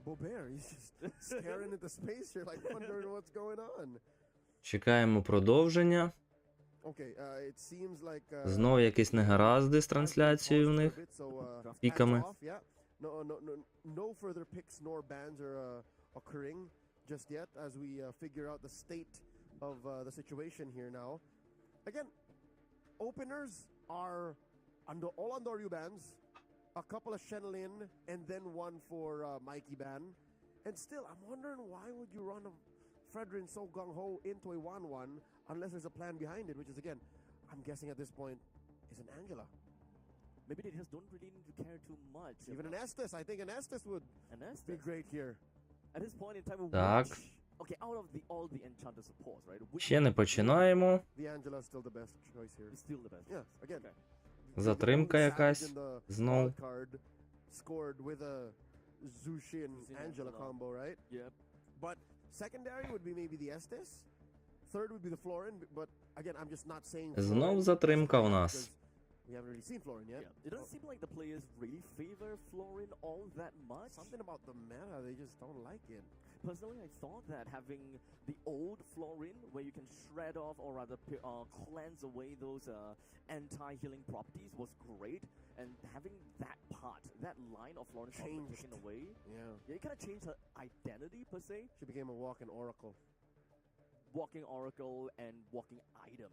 Bobert, he's just staring into space here, like wondering what's going on. Чекаємо продовження. Okay, it seems like Знов якісь негаразди з трансляцією в них. Піками. No further picks nor bans are occurring just yet as we figure out the state of the situation here now. Again, openers are all Andoryu bans, a couple of Shenlin, and then one for Mikey ban. And still, I'm wondering why would you run a Fredrin so gung-ho into a 1-1 unless there's a plan behind it, which is, again, I'm guessing at this point, is an Angela. Maybe they just don't really need to care too much. Even an Estes, I think an Estes would be great here. At this point in time, Так. Okay, out of all the enchanter supports, right? Ще не починаємо. The Angela is still the best choice here. It's still the best. Yeah, again. Затримка якась. Знов. Scored with a Zushin Angela combo, right? Yep. But secondary would be maybe the Estes. Third would be the Florin, but again, I'm just not saying. Знов затримка в нас. We haven't really seen Florin yet. Yeah. It doesn't seem like the players really favor Florin all that much. Something about the meta, they just don't like it. Personally, I thought that having the old Florin, where you can shred off or rather cleanse away those anti-healing properties, was great. And having that part, that line of Florin taken away, Yeah, it kind of changed her identity per se. she became a walking oracle. Walking oracle and walking item.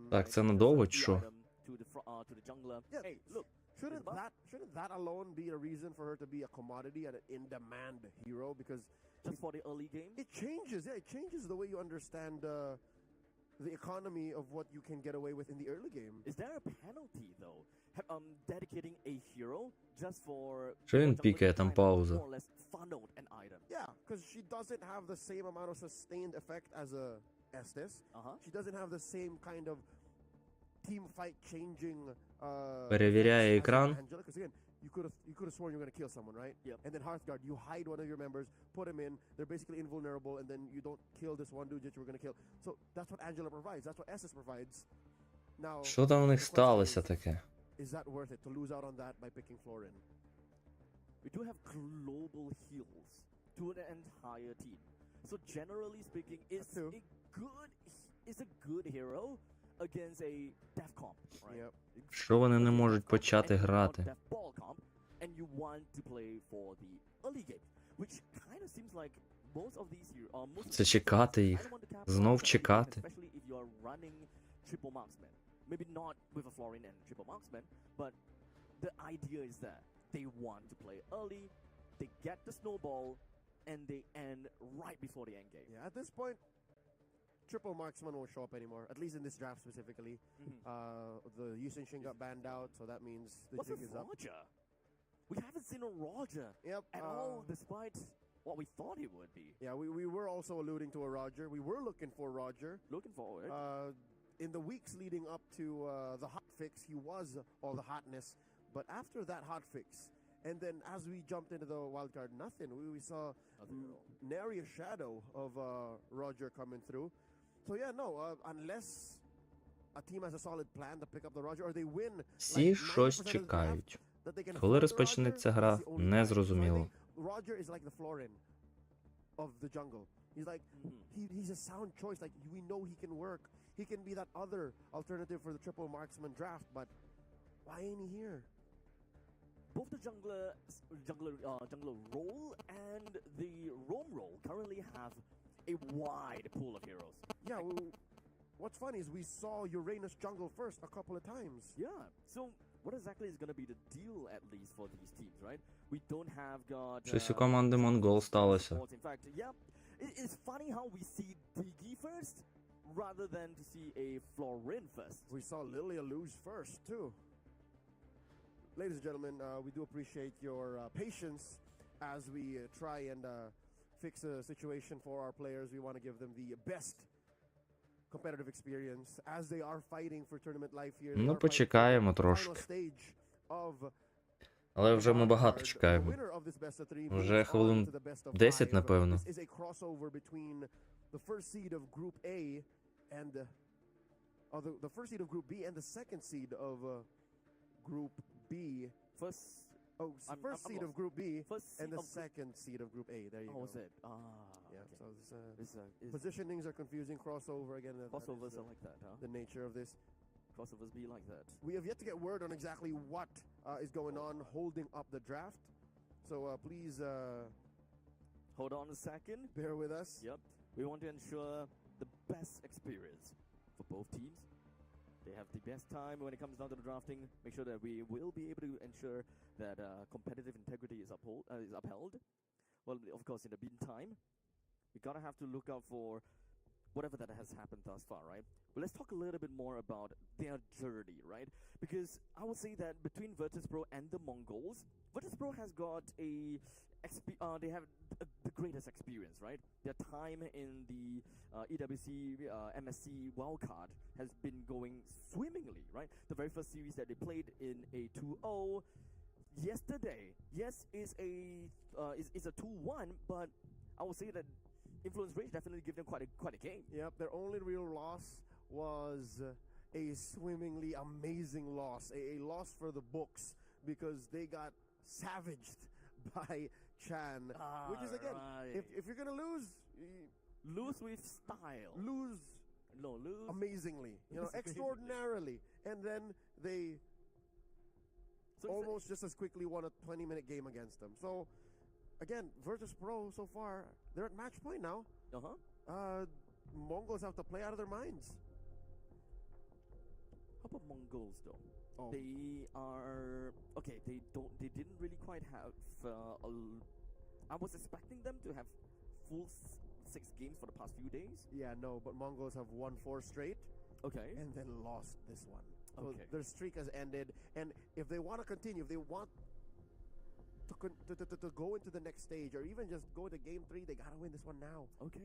Так, це надовго чи що? To the jungler. Yeah. Hey, look. Shouldn't that alone be a reason for her to be a commodity and an in-demand hero? Because Just for the early game? it changes the way you understand the economy of what you can get away with in the early game. Is there a penalty though? Dedicating a hero just for Що він пікає там паузу? more or less funneled an item. Yeah, because she doesn't have the same amount of sustained effect as a Estes. She doesn't have the same kind of team fight changing. Перевіряє екран. Because again, you could have sworn you're going to kill someone, right? Yep. And then Hearthguard, you hide one of your members, put him in. They're basically invulnerable, and then you don't kill this one dude that you were going to kill. So that's what Angela provides. That's what Estes provides. Now, Що там у них сталося таке? is that worth it to lose out on that by picking Florin? We do have global heals to an entire team. So generally speaking, it's True. a good hero against a death comp, right? Yep. Що вони не можуть Death comp почати and you want грати? death ball comp, and you want to play for the early game, which kind of seems like most of these most of Це these чекати heroes їх. kinda want to capitalize Знов on the early game, чекати. especially if you are running triple marksman. Maybe not with a Florin and triple marksman, but the idea is that they want to play early, they get the snowball, and they end right before the end game. Yeah, at this point, triple marksman won't show up anymore, at least in this draft specifically. The Yusin Shin got banned out, so that means the What's jig with is up. Roger? We haven't seen a Roger Yep. at all, despite what we thought he would be. Yeah, we were also alluding to a Roger. We were looking for Roger. Looking forward. In the weeks leading up to the hot fix, he was all the hotness. But after that hot fix, and then as we jumped into the wild card, nothing. We saw nary a shadow of Roger coming through. So yeah, no, unless a team has a solid plan to pick up the Roger, or they win. Всі щось чекають. Коли розпочнеться гра, не зрозуміло. Roger is like the Florin of the jungle. He's like, he's a sound choice. Like, we know he can work. He can be that other alternative for the triple marksman draft, but why ain't he here? Both the jungler role and the roam role currently have a wide pool of heroes. Yeah, what's funny is we saw Uranus jungle first a couple of times. Yeah, so what exactly is going to be the deal, at least for these teams, right? We don't have got... Щось у команди Монгол сталося. In fact, yeah, it's funny how we see Digi first, rather than to see a Florin first. We saw Lilia lose first, too. Ladies and gentlemen, we do appreciate your patience as we try and fix a situation for our players. We want to give them the best competitive experience as they are fighting for tournament life here. Ну, почекаємо трошки. Але вже ми багато чекаємо. Вже хвилин 10, напевно. The first seed of Group A and the first seed of Group B and the second seed of Group B. First seed of Group B and the second seed of Group A. There you go. How was it? Yeah. Okay. So positionings are confusing. Crossover again. Crossovers are like that, huh? The nature of this. Crossovers be like that. We have yet to get word on exactly what is going on holding up the draft. So please hold on a second. Bear with us. Yep. We want to ensure the best experience for both teams. They have the best time when it comes down to the drafting. Make sure that we will be able to ensure that competitive integrity is upheld. Well, of course, in the meantime, we gotta have to look out for whatever that has happened thus far, right? But let's talk a little bit more about their journey, right? Because I would say that between Virtus.pro and the Mongols, Virtus.pro has got they have the greatest experience, right? Their time in the EWC, MSC wildcard has been going swimmingly, right? The very first series that they played in a 2-0 yesterday, yes, is a 2-1, but I would say that Influence Rage definitely gave them quite a game. Yep, their only real loss was a swimmingly amazing loss, a loss for the books because they got savaged by Chan, which is again, if you're gonna lose with style, lose amazingly, extraordinarily, and then they almost just as quickly won a 20-minute game against them. So again, Virtus.pro so far, they're at match point now. Mongols have to play out of their minds. How about Mongols though? They are okay. They didn't really quite have. I was expecting them to have full 6 games for the past few days. Yeah, no, but Mongols have won 4 straight. Okay. And then lost this one. So okay. Their streak has ended, and if they want to continue, if they want to go into the next stage, or even just go to game 3, they gotta win this one now. Okay.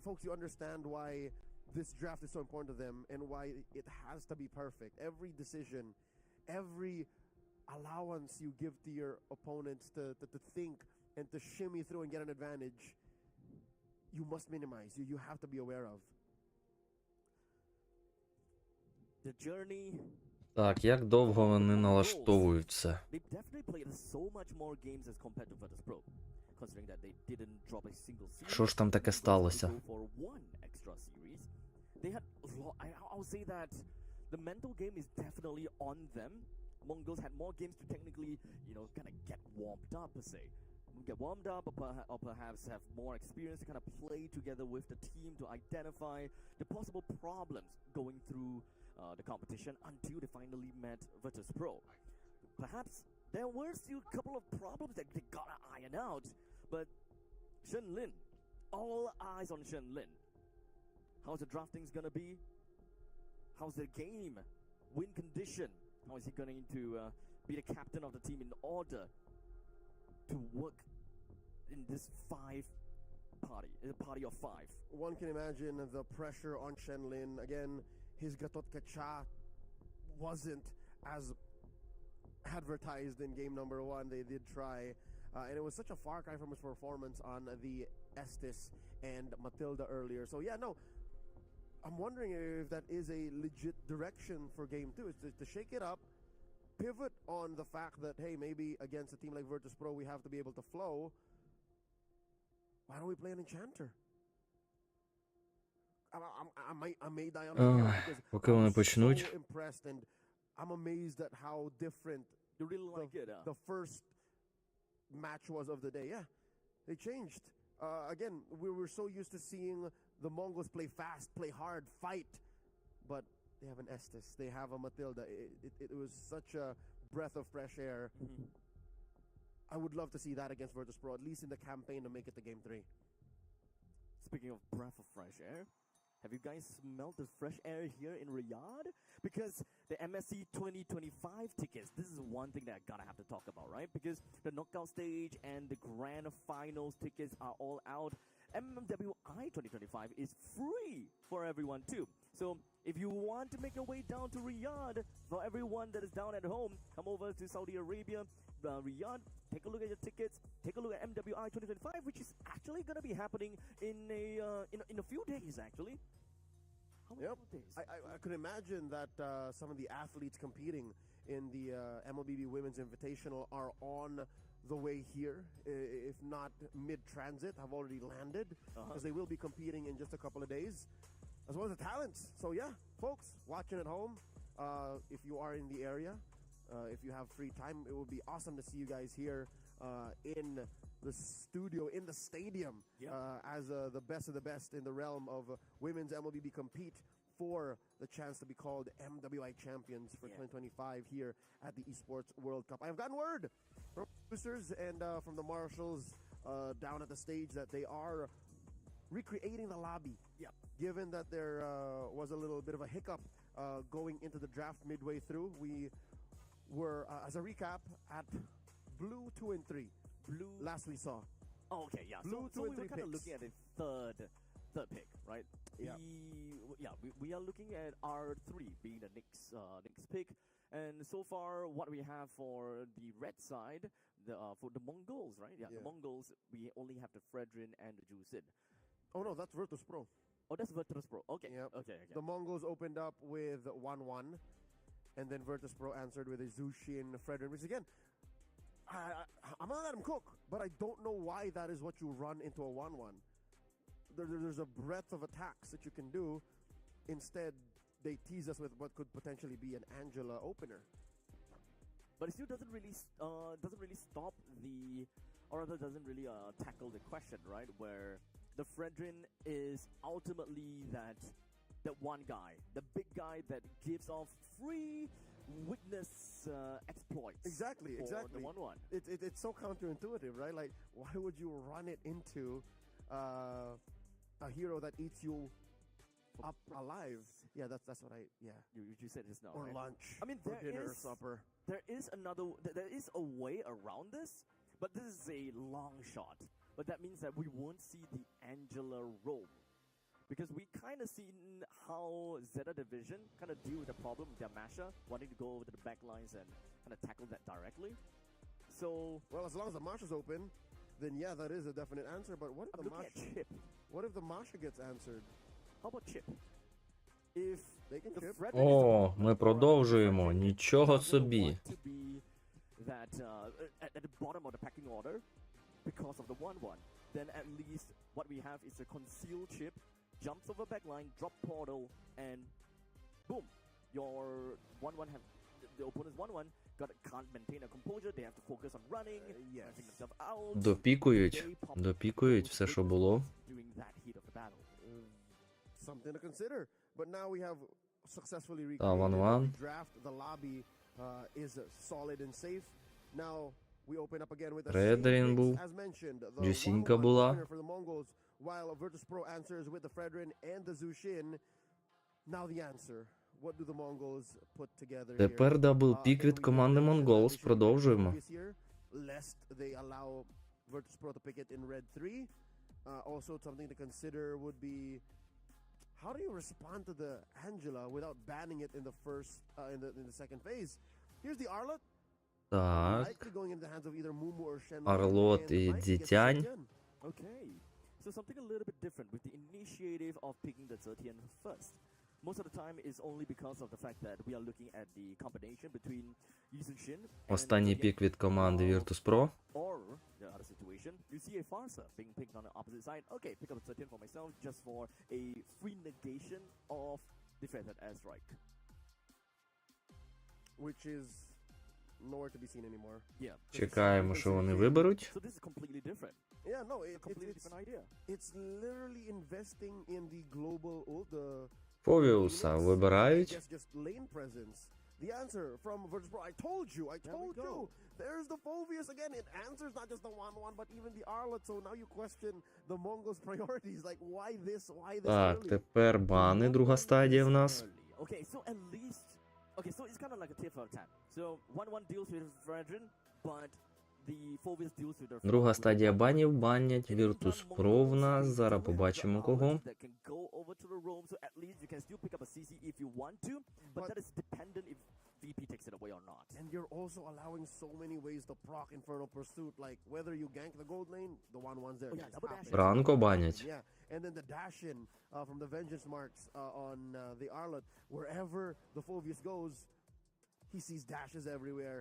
So you understand why this draft is so important to them and why it has to be perfect. Every decision, every allowance you give to your opponents to think and to shimmy through and get an advantage, you must minimize. You have to be aware of. The journey. Так, як довго вони налаштовують це? They definitely played so much more games as compared to Virtus.pro. considering that they didn't drop a single series. Що ж там таке сталося? Go for one extra series. They had I would say that the mental game is definitely on them. Mongols had more games to technically, kind of get warmed up per se. Get warmed up or perhaps have more experience to kind of play together with the team to identify the possible problems going through the competition until they finally met Virtus.pro. Perhaps there were still a couple of problems that they gotta iron out, but Shenlin, all eyes on Shenlin. How's the drafting's gonna be? How's the game? Win condition? How is he going to be the captain of the team in order to work in this party of five? One can imagine the pressure on Shenlin. Again, his Gatot Kacha wasn't as advertised in game number 1. They did try, and it was such a far cry from his performance on the Estes and Matilda earlier. So yeah, no, I'm wondering if that is a legit direction for game 2, is to shake it up, pivot on the fact that, hey, maybe against a team like Virtus.pro we have to be able to flow. Why don't we play an Enchanter? I may die on the hill because Поки вони I'm почнуть. so impressed, and I'm amazed at how different You really like it, the first match was of the day. Yeah, they changed. Again, we were so used to seeing the Mongols play fast, play hard, fight, but they have an Estes, they have a Matilda. It was such a breath of fresh air. Mm-hmm. I would love to see that against Virtus.pro, at least in the campaign, to make it to game 3. Speaking of breath of fresh air, have you guys smelled the fresh air here in Riyadh? Because the MSC 2025 tickets, this is one thing that I gotta have to talk about, right? Because the knockout stage and the grand finals tickets are all out. MWI 2025 is free for everyone too. So if you want to make your way down to Riyadh, for everyone that is down at home, come over to Saudi Arabia, Riyadh, take a look at your tickets, take a look at MWI 2025, which is actually going to be happening in a few days actually. How many more days? I could imagine that some of the athletes competing in the MLBB Women's Invitational are on the way here, if not mid-transit, have already landed, because they will be competing in just a couple of days, as well as the talents. So yeah, folks watching at home, if you are in the area, if you have free time, it would be awesome to see you guys here in the studio, in the stadium, as the best of the best in the realm of women's MLBB compete for the chance to be called MWI champions for 2025 here at the Esports World Cup. I've gotten word from producers and from the marshals down at the stage that they are recreating the lobby. Given that there was a little bit of a hiccup going into the draft midway through, we were, as a recap, at blue 2 and 3. Blue last we saw. Oh, okay, yeah. Blue so 2 we and 3 were kind of picks. looking at a third pick, right? Yeah. We are looking at R3 being the next pick, and so far what we have for the red side, for the Mongols, right? Yeah, the Mongols, we only have the Fredrin and the Jusin. Oh no, that's Virtus.pro. Oh, that's Virtus.pro. Okay. Yep. Okay. The Mongols opened up with 1-1, and then Virtus.pro answered with a Zushin Fredrin, which again, I'm gonna let him cook, but I don't know why that is what you run into a 1-1. There's a breadth of attacks that you can do. Instead, they tease us with what could potentially be an Angela opener. But it still doesn't really stop or rather doesn't really tackle the question, right? Where the Fredrin is ultimately that one guy, the big guy that gives off free witness exploits. Exactly. The 1-1. It's so counterintuitive, right? Like, why would you run it into a hero that eats you up alive? Yeah, that's what You said just now. Or right? lunch. I mean, or dinner, or supper. There is a way around this, but this is a long shot. But that means that we won't see the Angela roam. Because we kind of seen how Zeta Division kind of deal with the problem with their Masha, wanting to go over to the back lines and kind of tackle that directly. So, well, as long as the Masha's open, then yeah, that is a definite answer. But what if I'm looking at Chip. What if the Masha gets answered? How about Chip? If they can chip. О, ми продовжуємо. Нічого собі. That at the bottom of the pecking order, because of the 1-1, then at least what we have is a concealed chip, jumps over backline, drop portal, and boom, your 1-1 have the opponent's 1-1 can't maintain a composure. They have to focus on running, pushing themselves out. Допікують все, що було. During that heat of the battle. Something to consider. But now we have successfully Та, 1-1. recreated the draft. The lobby is solid and safe. Now we open up again with the Фредерін same був. picks as mentioned. The Джусінька 1-1 була. winner for the Mongols, while Virtus.pro answers with the Fredrin and the Zushin. Now the answer. What do the Mongols put together Тепер here? даблпік від команди Mongols. Продовжуємо. Lest they allow Virtus.pro to pick it in red 3. Also, something to consider would be how do you respond to the Angela without banning it in the first in the second phase? Here's the Arlot. Так. Likely going into the hands of either Mumu or Shen. Арлот і Дзітянь. Okay, so something a little bit different with the initiative of picking the Zetian first. Most of the time is only because of the fact that we are looking at the combination between Yizushin and Останній пік від команди Virtus.pro. or the other situation, you see a Farsa being picked on the opposite side. Okay, pick up the Zetian for myself just for a free negation of the Feathered Airstrike. Which is nowhere to be seen anymore. Yeah. Чекаємо, що вони виберуть. So this is completely different. Yeah, no, Completely different idea. it's literally investing in the global the Фовіуса вибирають. just lane presence. The answer from Virtus.pro, I told you. There's the Phoveus again. It answers not just the 1-1, but even the Arlot. So now you question the Mongols' priorities. Like, why this Так, early? тепер бани, друга стадія в нас. Okay, so at least... Okay, so it's kind of like a tier for attack. So 1-1 deals with Fredrin, but the Phoveus deals with the... Друга стадія банів. Банять Virtus.pro в нас. Зараз побачимо кого. That can go over to the roam, so at least you can still pick up a CC if you want to, but that is dependent if VP takes it away or not. And you're also allowing so many ways to proc Infernal Pursuit. Like, whether you gank the gold lane, the 1-1's there. Oh, yeah, Just double happens. dash. Франко банять. Yeah, and then the dash-in from the Vengeance marks on the Arlot. Wherever the Phoveus goes, he sees dashes everywhere.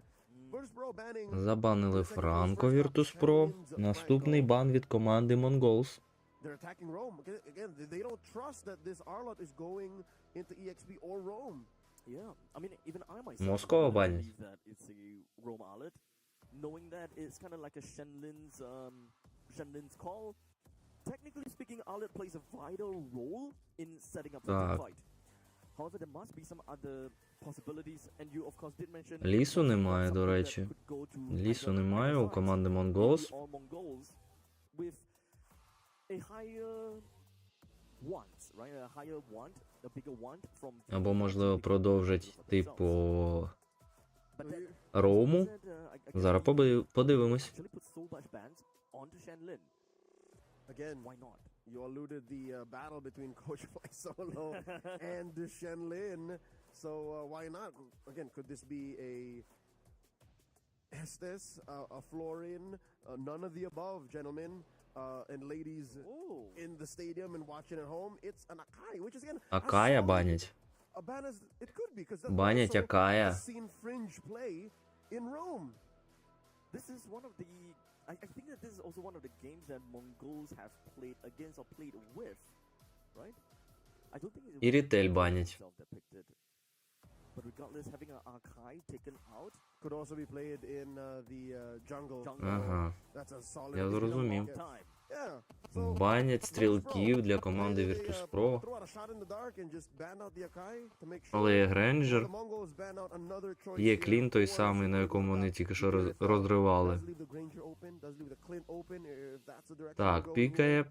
Virtus.pro banning... Забанили Франко Virtus.pro. Наступний бан від команди Mongols. They're attacking Rome. Again, they don't trust that this Arlot is going into EXP or Rome. Yeah, I mean, even I myself Москова believe банять. that it's a Rome Arlet, knowing that it's kind of like a Shenlin's call. Technically speaking, Arlet plays a vital role in setting up the Так. fight. However, there must be some other possibilities, and you of course did mention... Лісу немає, до речі. Лісу немає у команди Mongols. All Mongols with a higher want, right? A higher want, a bigger want from... Або, можливо, продовжать типу But that- Роуму. said, I Зараз подивимось. actually put so much bans onto Shenlin. Again, Why not? you alluded the battle between Coach Fly Solo and Shenlin. So why not? Again, could this be a Estes, a Florin, none of the above, gentlemen and ladies in the stadium and watching at home? It's an Akai, which is again Акая банять. a ban as it could be because Банять Акая. seen fringe play in Rome. This is one of the... I think that this is also one of the games that Mongols have played against or played with, right? I don't think it І Рітель банять. itself that picked it. But regardless, having an Arkai taken out... Could also be played in the jungle. Ага. That's a solid. Я зрозумів. Time. Yeah. So Банять стрілків для команди Virtus.pro. throw out a shot in the dark and just ban out the Akai to make sure Але є Гренджер. the Mongols ban out another choice Є here Клін той for самий, на якому вони тільки що With, розривали. does leave the Granger open, does leave the Clint open, if that's the direction Так, we're going пікає. with.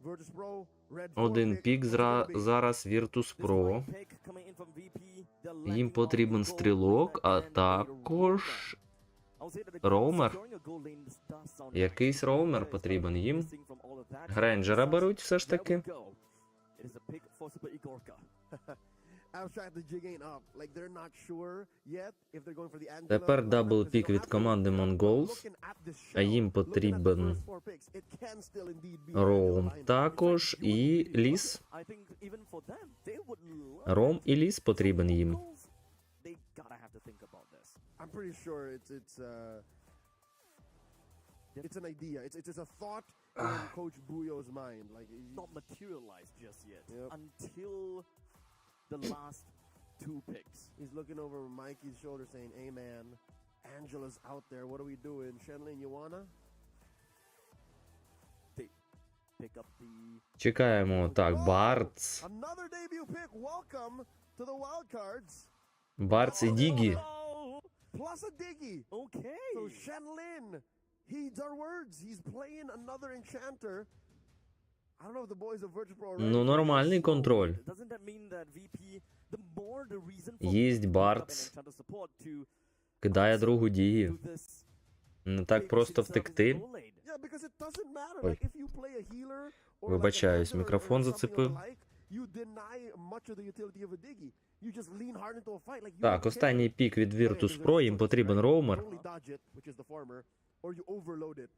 Virtus.pro, red Один four pick, пік what's it gonna be? зараз This Virtus.pro. white pick coming in from VP, they're Їм lacking потрібен on gold стрілок, а and a також I would say that the роумер. securing a gold lane does sound Якийсь nice. роумер It's потрібен missing їм. from all of that. Гренджера беруть все ж There we таки. go. It is a pick for Super Igorka. Abstract the jig ain't up. Like they're not sure yet if they're going for the Angela. Тепер дабл пік від команди Mongols. Looking at this А shell, їм looking at the потрібен first four picks, it can still indeed be Роум Angela lineup. також і Ліс. I think even for them, they would love Ром it. і Ліс потрібен їм. Mongols, they gotta have to think about this. I'm pretty sure it's It's an idea. It's a thought in Coach Buyo's mind. Like Not materialized just yet. Yep. Until the last 2 picks. he's looking over Mikey's shoulder saying, "Hey man, Angela's out there. What are we doing? Shenlin, you wanna?" They pick up the... Чекаємо. Так, Бартс. Another debut pick. Welcome to the wild cards. Бартс і Дігі. Oh, Plus a Diggy. okay. So Shenlin heeds our words. He's playing another enchanter. I don't know if the boys of Virtus Pro are ready. Ну, нормальний контроль. Doesn't that mean that VP, the more the reason for Їсть picking up an Бартс. enchanter support to Кидає другу Дігі. do this Не так просто basic service втекти. goal lane? Yeah, because it doesn't matter. Ой. Like if you play a healer or Вибачаюсь, like a Panther or мікрофон something of зацепив. the like, you deny much of the utility of a Diggy. You just lean hard into a fight. Like you Так, don't останній care. пік від Okay, Virtus there's Pro, a їм choice, потрібен right? роумер. You only dodge it, which is the former, or you overload it.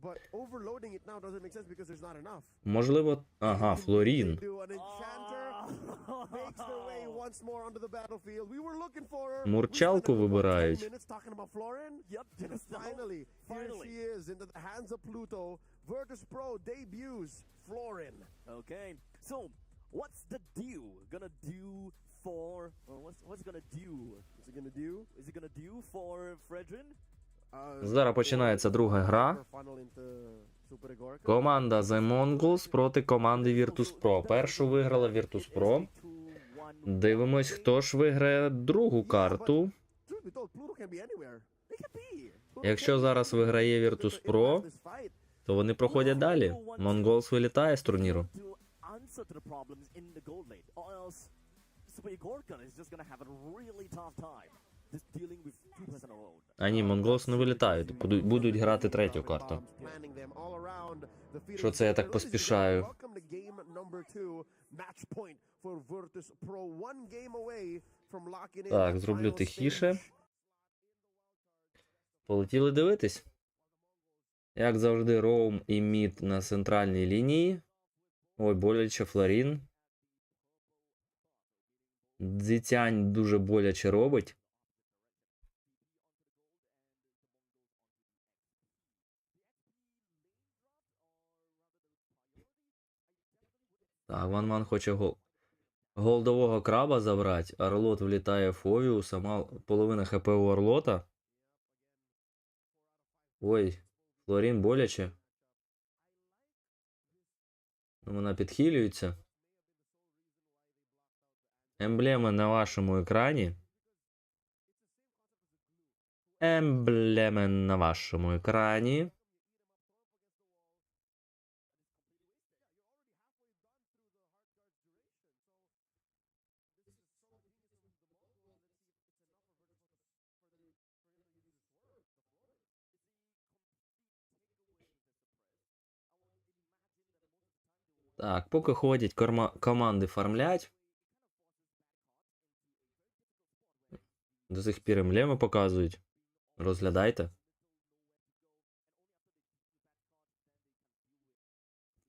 But overloading it now doesn't make sense because there's not enough. Можливо, ага, Флорін. They do an enchanter makes their way once more onto the battlefield. We were looking for her. Мурчалку We spent a good, what, 10 вибирають. minutes talking about Florin. Yep, And just now, finally, here finally. she is into the hands of Pluto. Virtus Pro debuts Florin. Okay, so what's the deal gonna do for, or what's it gonna do? What's it gonna do? Is it gonna do for Fredrin? Зараз починається друга гра. Funnel into Super Igorka. Команда The Mongols проти команди Virtus Pro. Першу виграла Virtus Pro. Дивимось, хто ж виграє другу карту. Truth be told, Pluto can be anywhere. They can be. Pluto Якщо can be зараз anywhere. виграє Virtus Pro, This fight. то вони проходять далі. Mongols вилітає з турніру. To answer to the problems in the gold lane, or else Super Igorka is just gonna have a really tough time just dealing with 2% alone. А ні, Mongols не вилітають. Будуть грати третю карту. Planning them all around the field. Що це я так поспішаю? Welcome to game number 2. Match point for Virtus Pro. One game away from locking in Так, the зроблю final тихіше. stage. Полетіли дивитись. Як завжди, Роум і Мід на центральній лінії. Ой, боляче Флорін. Дзітянь дуже боляче робить. Так, Ван хоче голдового краба забрати. Орлот влітає в Фовію. Сама половина ХП у Орлота. Ой, Флорін боляче. Вона підхилюється. Емблеми на вашому екрані. Емблеми на вашому екрані. Так, поки ходять команди фармлять. До сих пір емблеми показують. Розглядайте.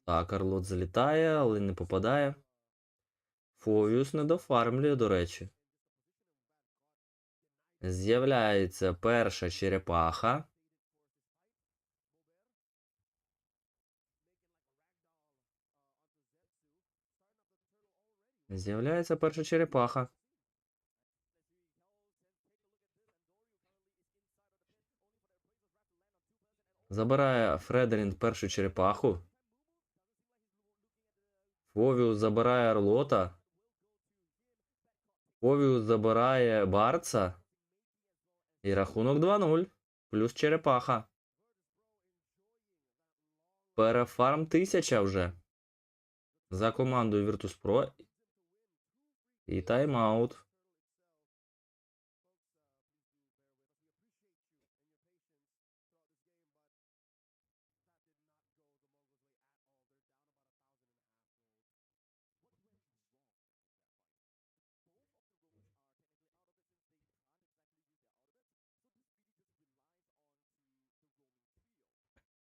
Так, Орлот залітає, але не попадає. Фовіус не дофармлює, до речі. З'являється перша черепаха. З'являється перша черепаха. Забирає Фредерін першу черепаху. Фовіус забирає Орлота. Фовіус забирає Барца. І рахунок 2-0. Плюс черепаха. Перефарм 1000 вже. За командою Virtus Pro. І тайм-аут.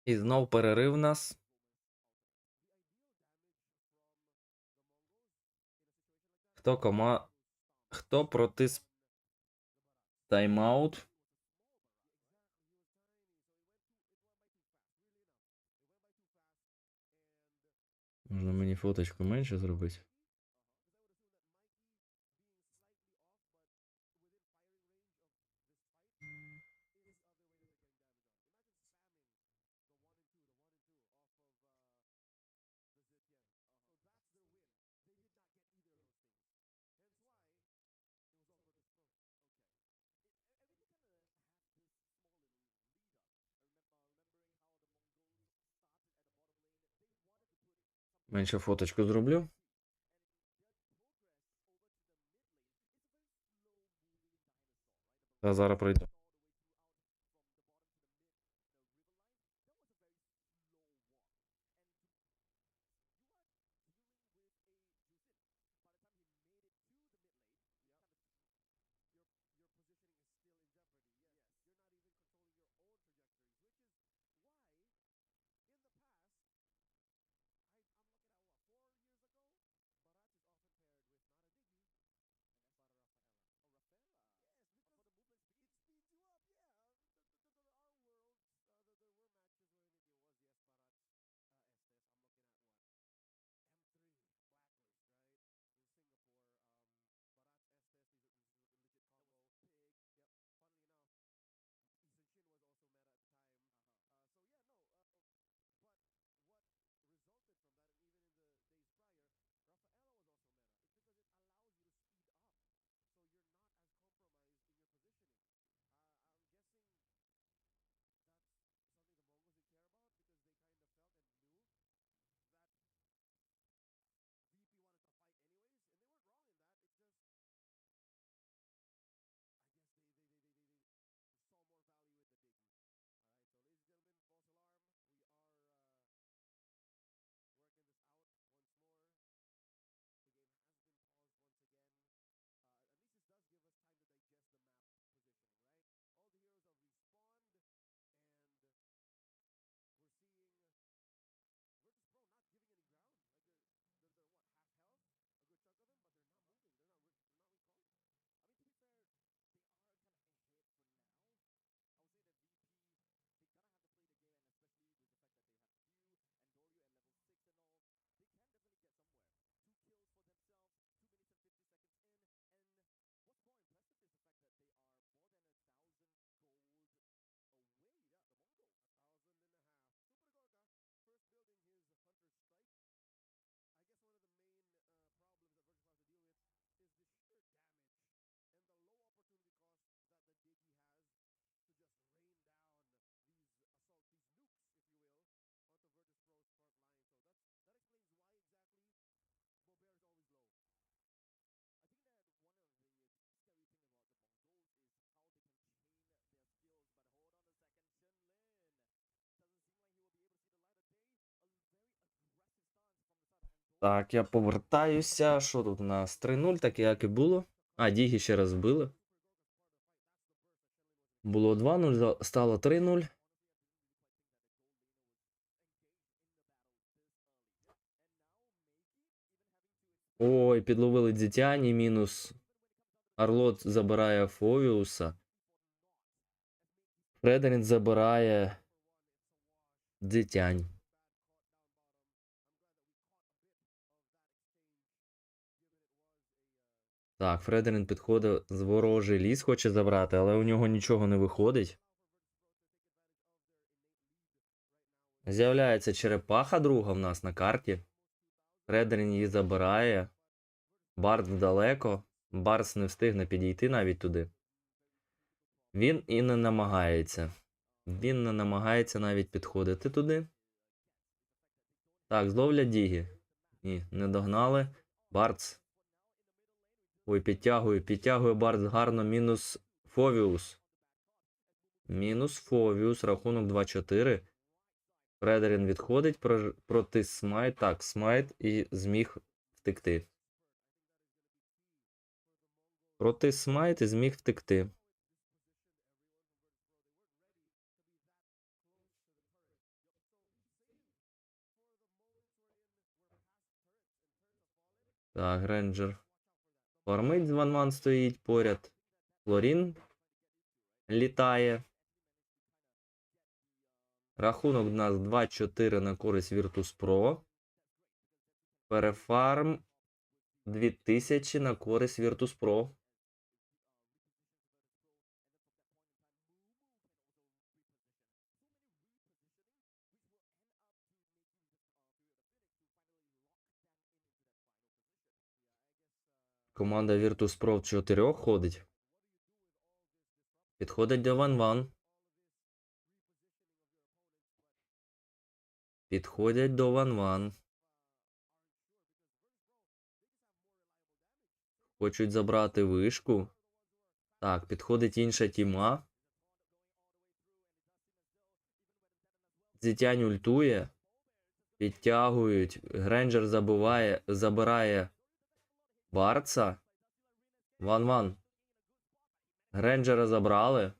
І знов перерив нас. Хто протис тайм-аут? Можна мені фоточку менше зробити? Менше фоточку зроблю. Та зараз пройду. Так, я повертаюся. Що тут у нас? 3-0, так як і було. А, Дігі ще раз вбили. Було 2-0, стало 3-0. Ой, підловили Дзітяні, мінус. Арлот забирає Фовіуса. Фредерін забирає Дзітянь. Так, Фредерін підходить з ворожий ліс, хоче забрати, але у нього нічого не виходить. З'являється черепаха друга в нас на карті. Фредерін її забирає. Барс далеко. Барс не встигне підійти навіть туди. Він і не намагається. Він не намагається навіть підходити туди. Так, зловлять Дігі. Ні, не догнали. Барс. Ой, підтягує Барс гарно. Мінус Фовіус. Мінус Фовіус. Рахунок 2-4. Фредерін відходить проти Смайт. Так, Смайт і зміг втекти. Проти Смайт і зміг втекти. Так, Рейнджер. Фармить з Ван стоїть поряд. Флорін літає. Рахунок у нас 2-4 на користь Virtus.pro. Перефарм 2000 на користь Virtus.pro. Команда Virtus.pro в 4 ходить. Підходить до Ван-Ван. Підходять до Ван-Ван. Хочуть забрати вишку. Так, підходить інша тіма. Зітянь ультує. Підтягують. Гренджер забирає Барца. Ван-Ван. Гренджера забрали.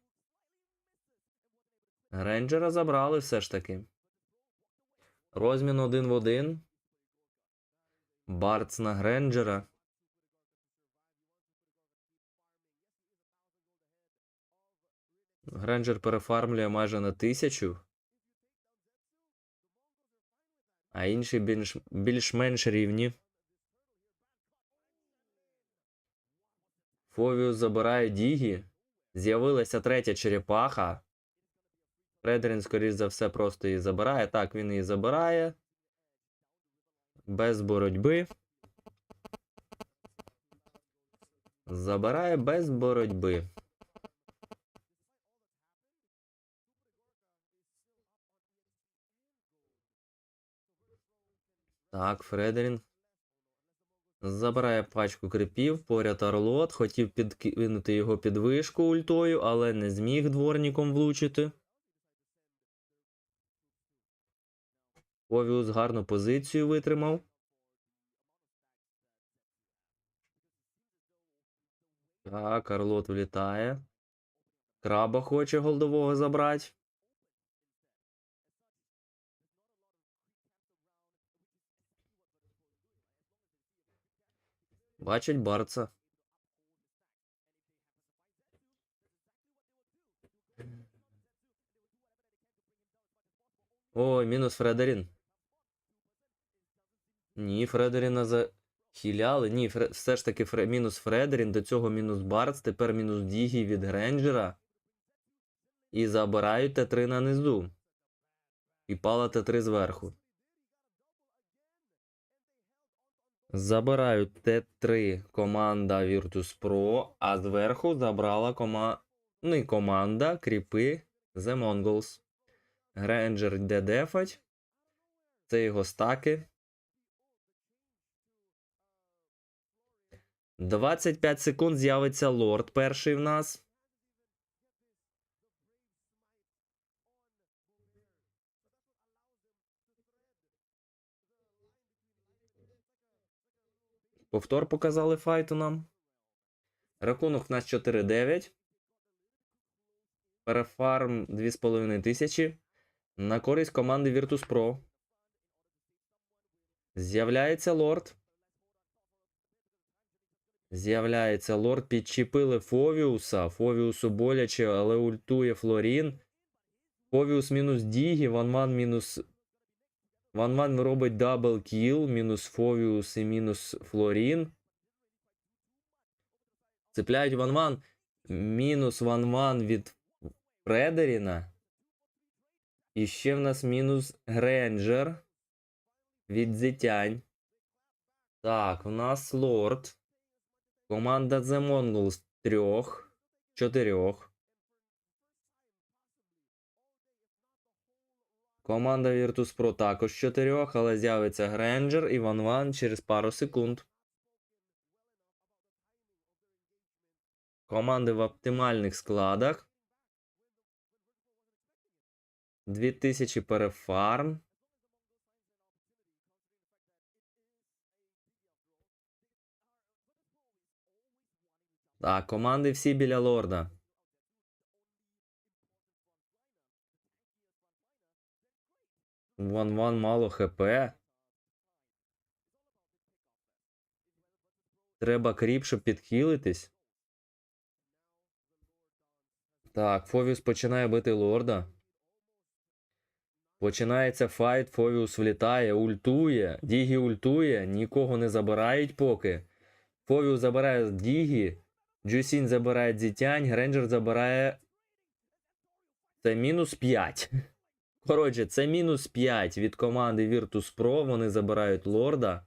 Гренджера забрали все ж таки. Розмін 1 в 1. Барц на Гренджера. Гренджер перефармлює майже на 1000. А інші більш-менш рівні. Фовіус забирає Дігі. З'явилася третя черепаха. Фредерін, скоріш за все, просто її забирає. Так, він її забирає. Без боротьби. Забирає без боротьби. Так, Фредерін забирає пачку крипів, поряд Орлот, хотів підкинути його під вишку ультою, але не зміг дворником влучити. Фовіус гарну позицію витримав. Так, Орлот влітає. Краба хоче голдового забрати. Бачить Барца. Ой, мінус Фредерін. Ні, Фредеріна захиляли. Ні, все ж таки мінус Фредерін, до цього мінус Барц, тепер мінус Дігі від Гренджера. І забирають Т3 на низу. І пала Т3 зверху. Забирають Т3 команда Virtus.pro, а зверху забрала команда кріпи The Mongols. Гренджер йде дефать. Це його стаки. 25 секунд з'явиться лорд перший в нас. Повтор показали файту нам. Рахунок в нас 4-9. Перефарм 2500. На користь команди Virtus.pro. З'являється лорд. З'являється лорд. Підчепили Фовіуса. Фовіусу боляче, але ультує Флорін. Фовіус мінус Дігі. Ван-Ван мінус... Ван-Ван робить дабл кіл. Мінус Фовіус і мінус Флорін. Цепляють Ван-Ван. Мінус Ван-Ван від Фредеріна. І ще в нас мінус Гренджер від Зітянь. Так, в нас лорд. Команда The Mongols 3-4. Команда Virtus.pro також 4, але з'явиться Гренджер і Ван-Ван через пару секунд. Команди в оптимальних складах. 2000 перефарм. Так, команди всі біля лорда. Ван-Ван мало ХП. Треба кріп, щоб підхилитись. Так, Фовіус починає бити лорда. Починається файт, Фовіус влітає, ультує, Дігі ультує, нікого не забирають поки. Фовіус забирає Дігі, Джусінь забирає Дзітянь, Гренджер забирає... Це мінус 5. Коротше, це мінус 5 від команди Virtus.pro, вони забирають лорда.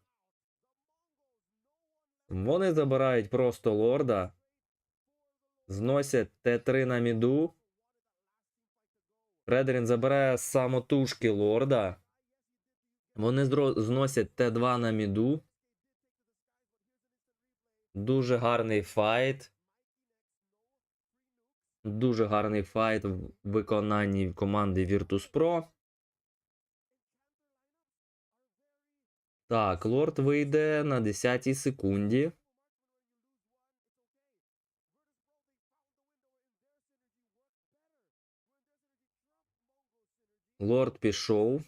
Вони забирають просто лорда. Зносять Т3 на міду. Фредерін забирає самотужки лорда. Вони зносять Т2 на міду. Дуже гарний файт. Дуже гарний файт в виконанні команди Virtus.pro. Так, лорд вийде на 10-й секунді. Лорд пішов.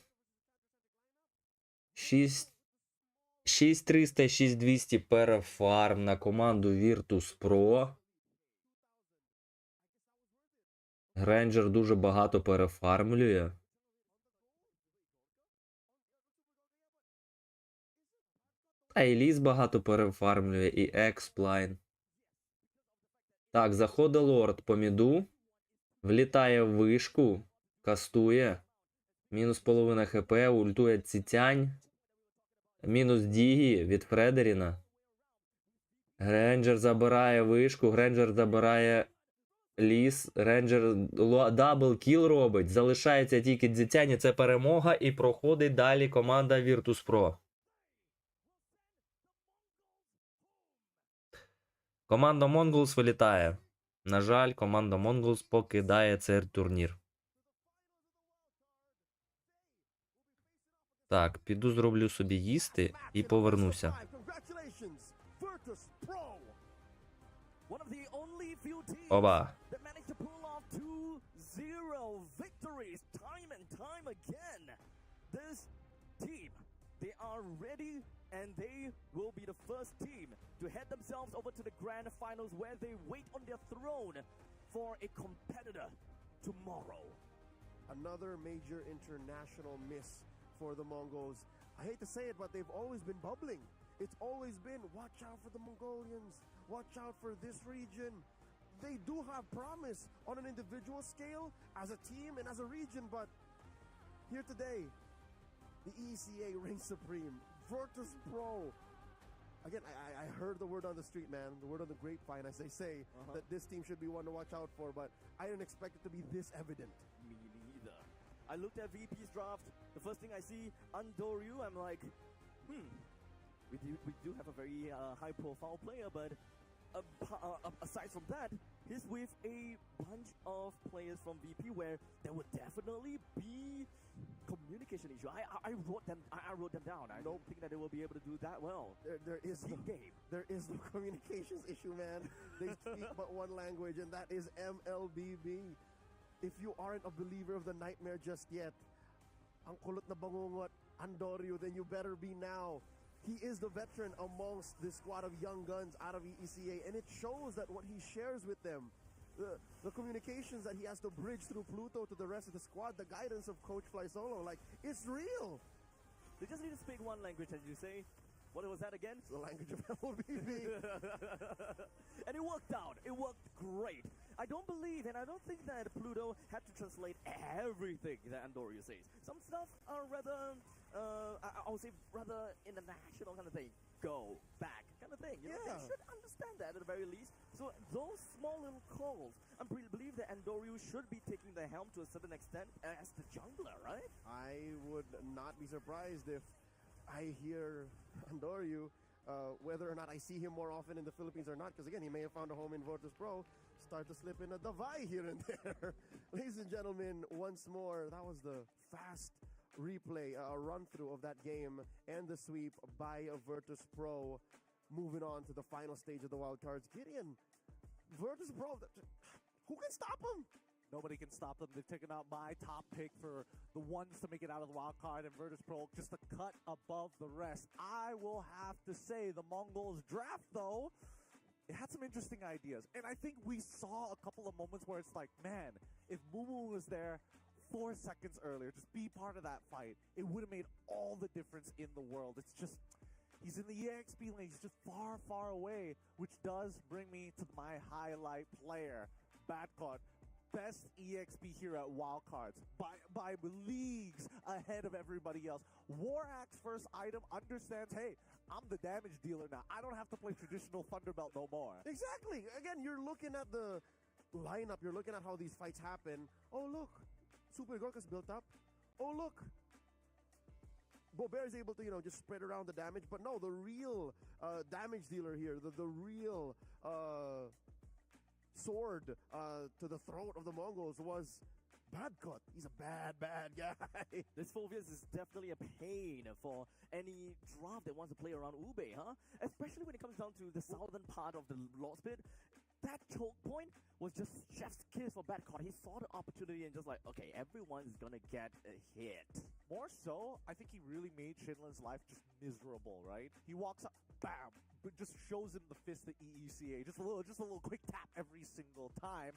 6300, 6200 перефарм на команду Virtus.pro. Гренджер дуже багато перефармлює. Та і Ліс багато перефармлює, і Експлайн. Так, заходить лорд по міду. Влітає в вишку. Кастує. Мінус половина хп, ультує Цітянь. Мінус Дігі від Фредеріна. Гренджер забирає вишку, Гренджер забирає Ліс. Гренджер дабл кіл робить. Залишається тільки Дзітянь, це перемога і проходить далі команда Virtus.pro. Команда Mongols вилітає. На жаль, команда Mongols покидає цей турнір. Так, піду зроблю собі їсти і повернуся. Оба. And they will be the first team to head themselves over to the grand finals where they wait on their throne for a competitor tomorrow. Another major international miss for the Mongols. I hate to say it, but they've always been bubbling. It's always been, watch out for the Mongolians. Watch out for this region. They do have promise on an individual scale, as a team and as a region, but here today, the ECA reigns supreme. Virtus.pro. Again, I heard the word on the street, man. The word on the grapevine, as they say, that this team should be one to watch out for, but I didn't expect it to be this evident. Me neither. I looked at VP's draft. The first thing I see, Andoryu, I'm like, we do have a very high-profile player, but aside from that, he's with a bunch of players from VP where there would definitely be communication issue. I wrote them down. I don't think that they will be able to do that well. There is no communications issue, man. They speak but one language, and that is MLBB. If you aren't a believer of the nightmare just yet, ang kulot na bangungot, Andoryu, then you better be now. He is the veteran amongst this squad of young guns out of ECA, and it shows that what he shares with them, the communications that he has to bridge through Pluto to the rest of the squad, the guidance of Coach Fly Solo, like, it's real. They just need to speak one language, as you say. What was that again? The language of MLBB. And it worked out. It worked great. I don't believe, and I don't think that Pluto had to translate everything that Andoryu says. Some stuff are rather, I would say, rather international kind of thing. Go, back, kind of thing. You know, they should understand that at the very least. So those small little calls, I believe that Andoryu should be taking the helm to a certain extent as the jungler, right? I would not be surprised if I hear Andoryu, whether or not I see him more often in the Philippines or not, because again, he may have found a home in Virtus.pro, start to slip in a Davai here and there. Ladies and gentlemen, once more, that was the fast replay, a run-through of that game and the sweep by Virtus.pro. Moving on to the final stage of the wild cards. Gideon, Virtus.pro, who can stop him? Nobody can stop them. They've taken out my top pick for the ones to make it out of the wild card, and Virtus.pro just a cut above the rest. I will have to say the Mongols draft, though, it had some interesting ideas. And I think we saw a couple of moments where it's like, man, if Mumu was there, 4 seconds earlier, just be part of that fight, it would have made all the difference in the world. It's just, he's in the EXP lane, he's just far, far away, which does bring me to my highlight player, Badcon. Best EXP here at Wildcards by leagues ahead of everybody else. Warak's first item understands, hey, I'm the damage dealer now. I don't have to play traditional Thunderbelt no more. Exactly. Again, you're looking at the lineup. You're looking at how these fights happen. Oh, look. Super Gorka's built up. Oh, look. Bobear is able to, just spread around the damage. But no, the real damage dealer here, the real sword to the throat of the Mongols was Badcut. He's a bad guy. This Phobius is definitely a pain for any draft that wants to play around Ube, huh? Especially when it comes down to the southern part of the Lord's Pit. That choke point was just chef's kiss for Badcut. He saw the opportunity and just like, okay, everyone's gonna get a hit. More so, I think he really made Shinlan's life just miserable, right? He walks up, bam, but just shows him the fist, the EECA, just a little quick tap every single time.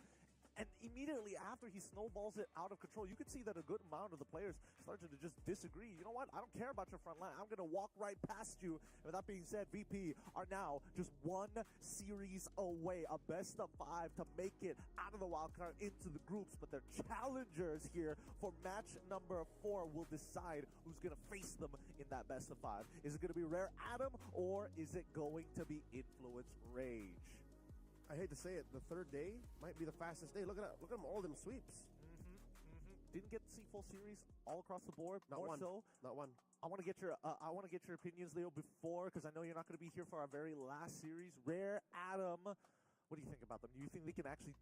And immediately after he snowballs it out of control, you can see that a good amount of the players started to just disagree. You know what? I don't care about your front line. I'm going to walk right past you. And with that being said, VP are now just one series away, a best of 5 to make it out of the wild card into the groups. But their challengers here for match number 4 will decide who's going to face them in that best of 5. Is it going to be Rare Adam or is it going to be Influence Rage? I hate to say it, the third day might be the fastest day. Look at them, all them sweeps. Didn't get to see full series all across the board. Not More one. so, Not one. I want to get your opinions, Leo, before, because I know you're not going to be here for our very last series. Rare Adam, what do you think about them? Do you think they can actually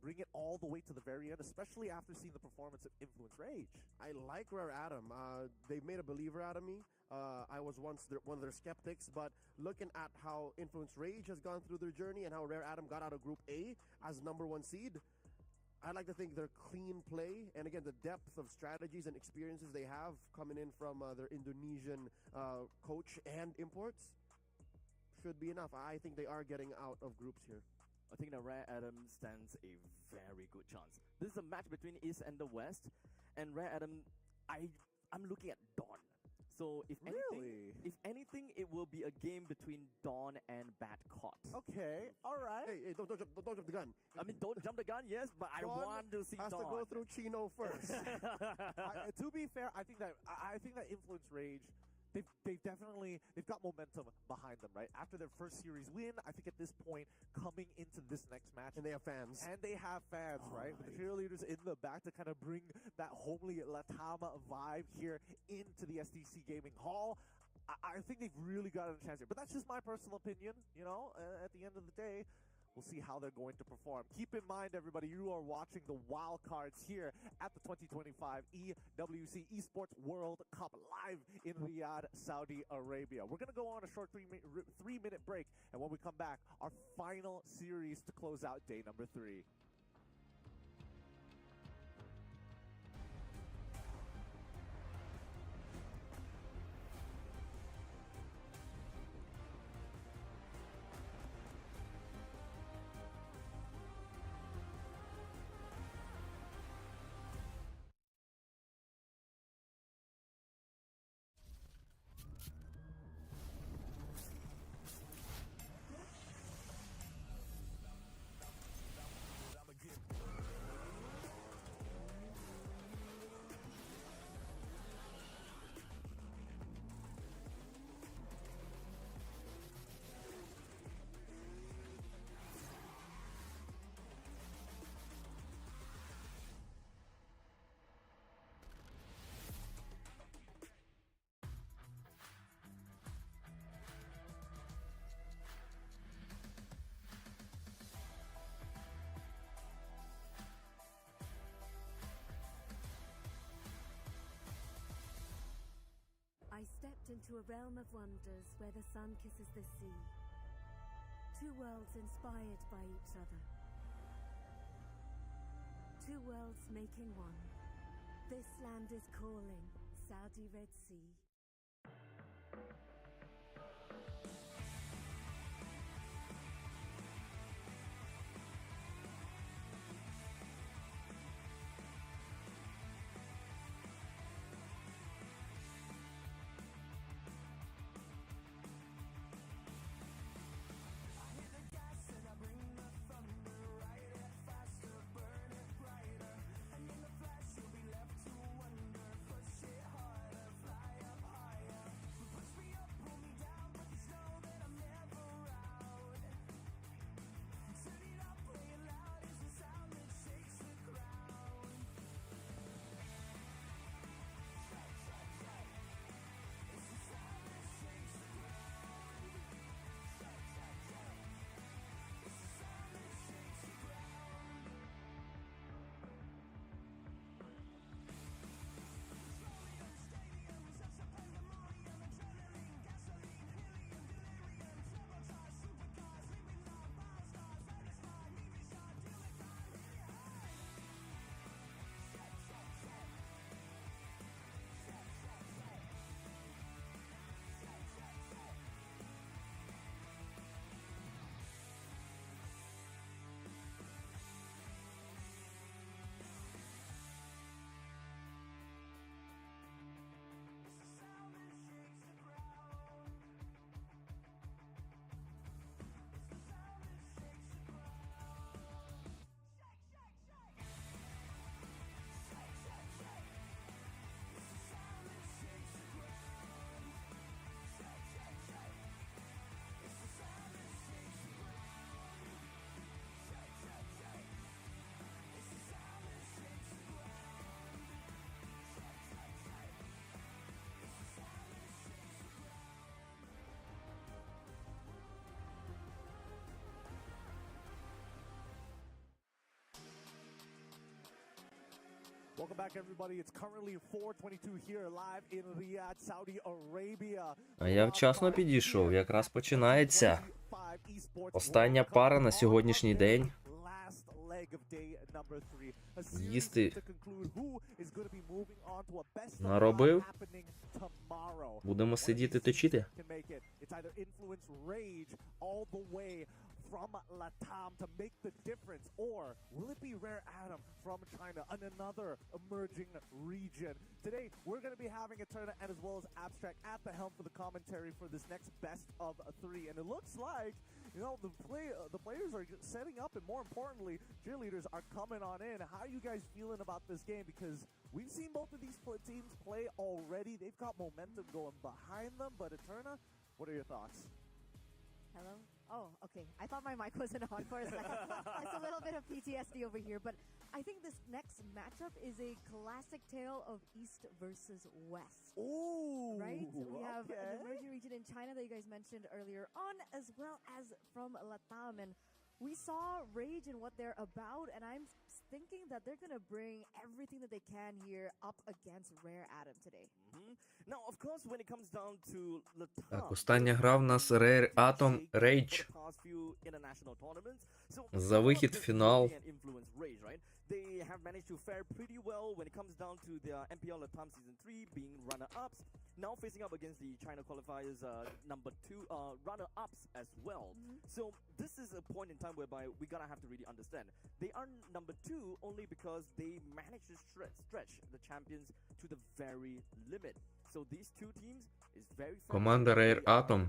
bring it all the way to the very end, especially after seeing the performance of Influence Rage? I like Rare Adam. They've made a believer out of me. I was once one of their skeptics, but looking at how Influence Rage has gone through their journey and how Rare Adam got out of Group A as #1 seed, I like to think their clean play, and again, the depth of strategies and experiences they have coming in from their Indonesian coach and imports should be enough. I think they are getting out of groups here. I think that Rare Adam stands a very good chance. This is a match between East and the West, and Rare Adam, I'm looking at Dawn. So if anything, it will be a game between Dawn and Badcott. Okay, all right. Hey, don't jump the gun. I mean, don't jump the gun, yes, but I Dawn want to see has Dawn. to go through Chino first. To be fair, I think that Influence Rage, they've got momentum behind them, right? After their first series win, I think at this point, coming into this next match, And they have fans. Right? With the cheerleaders in the back to kind of bring that homely Latama vibe here into the SDC Gaming Hall. I think they've really got a chance here. But that's just my personal opinion, at the end of the day. We'll see how they're going to perform. Keep in mind, everybody, you are watching the wild cards here at the 2025 EWC Esports World Cup live in Riyadh, Saudi Arabia. We're going to go on a short 3-minute break, and when we come back, our final series to close out day number 3. I stepped into a realm of wonders where the sun kisses the sea. Two worlds inspired by each other. Two worlds making one. This land is calling, Saudi Red Sea. Welcome back, everybody. It's currently 4:22 here live in Riyadh, Saudi Arabia. А я вчасно підійшов, якраз починається. Остання пара на сьогоднішній день. Їсти наробив. Будемо сидіти точити. From Latam to make the difference, or will it be Rare Adam from China, another emerging region? Today, we're going to be having a tournament as well as Abstract at the helm for the commentary for this next best of three, and it looks like, you know, the players are setting up, and more importantly, cheerleaders are coming on in. How are you guys feeling about this game? Because we've seen both of these teams play already. They've got momentum going behind them, but Eterna, what are your thoughts? Hello? Oh, okay. I thought my mic wasn't on for a second. It's a little bit of PTSD over here, but I think this next matchup is a classic tale of East versus West. Ooh, right? We have an emerging region in China that you guys mentioned earlier on, as well as from Latam, and we saw Rage and what they're about, and I'm thinking that they're going to bring everything that they can here up against Rare Adam today. Now, of course, when it comes down to Latam, Так, остання гра в нас Rare Atom Rage. За вихід в фінал. They have managed to fare pretty well when it comes down to their MPL Latam Season 3 being runner-ups. Now facing up against the China qualifiers number 2 runner-ups as well. So this is a point in time whereby we gotta have to really understand. They are number 2 only because they managed to stretch the champions to the very limit. So these two teams is very Команда Rare Atom.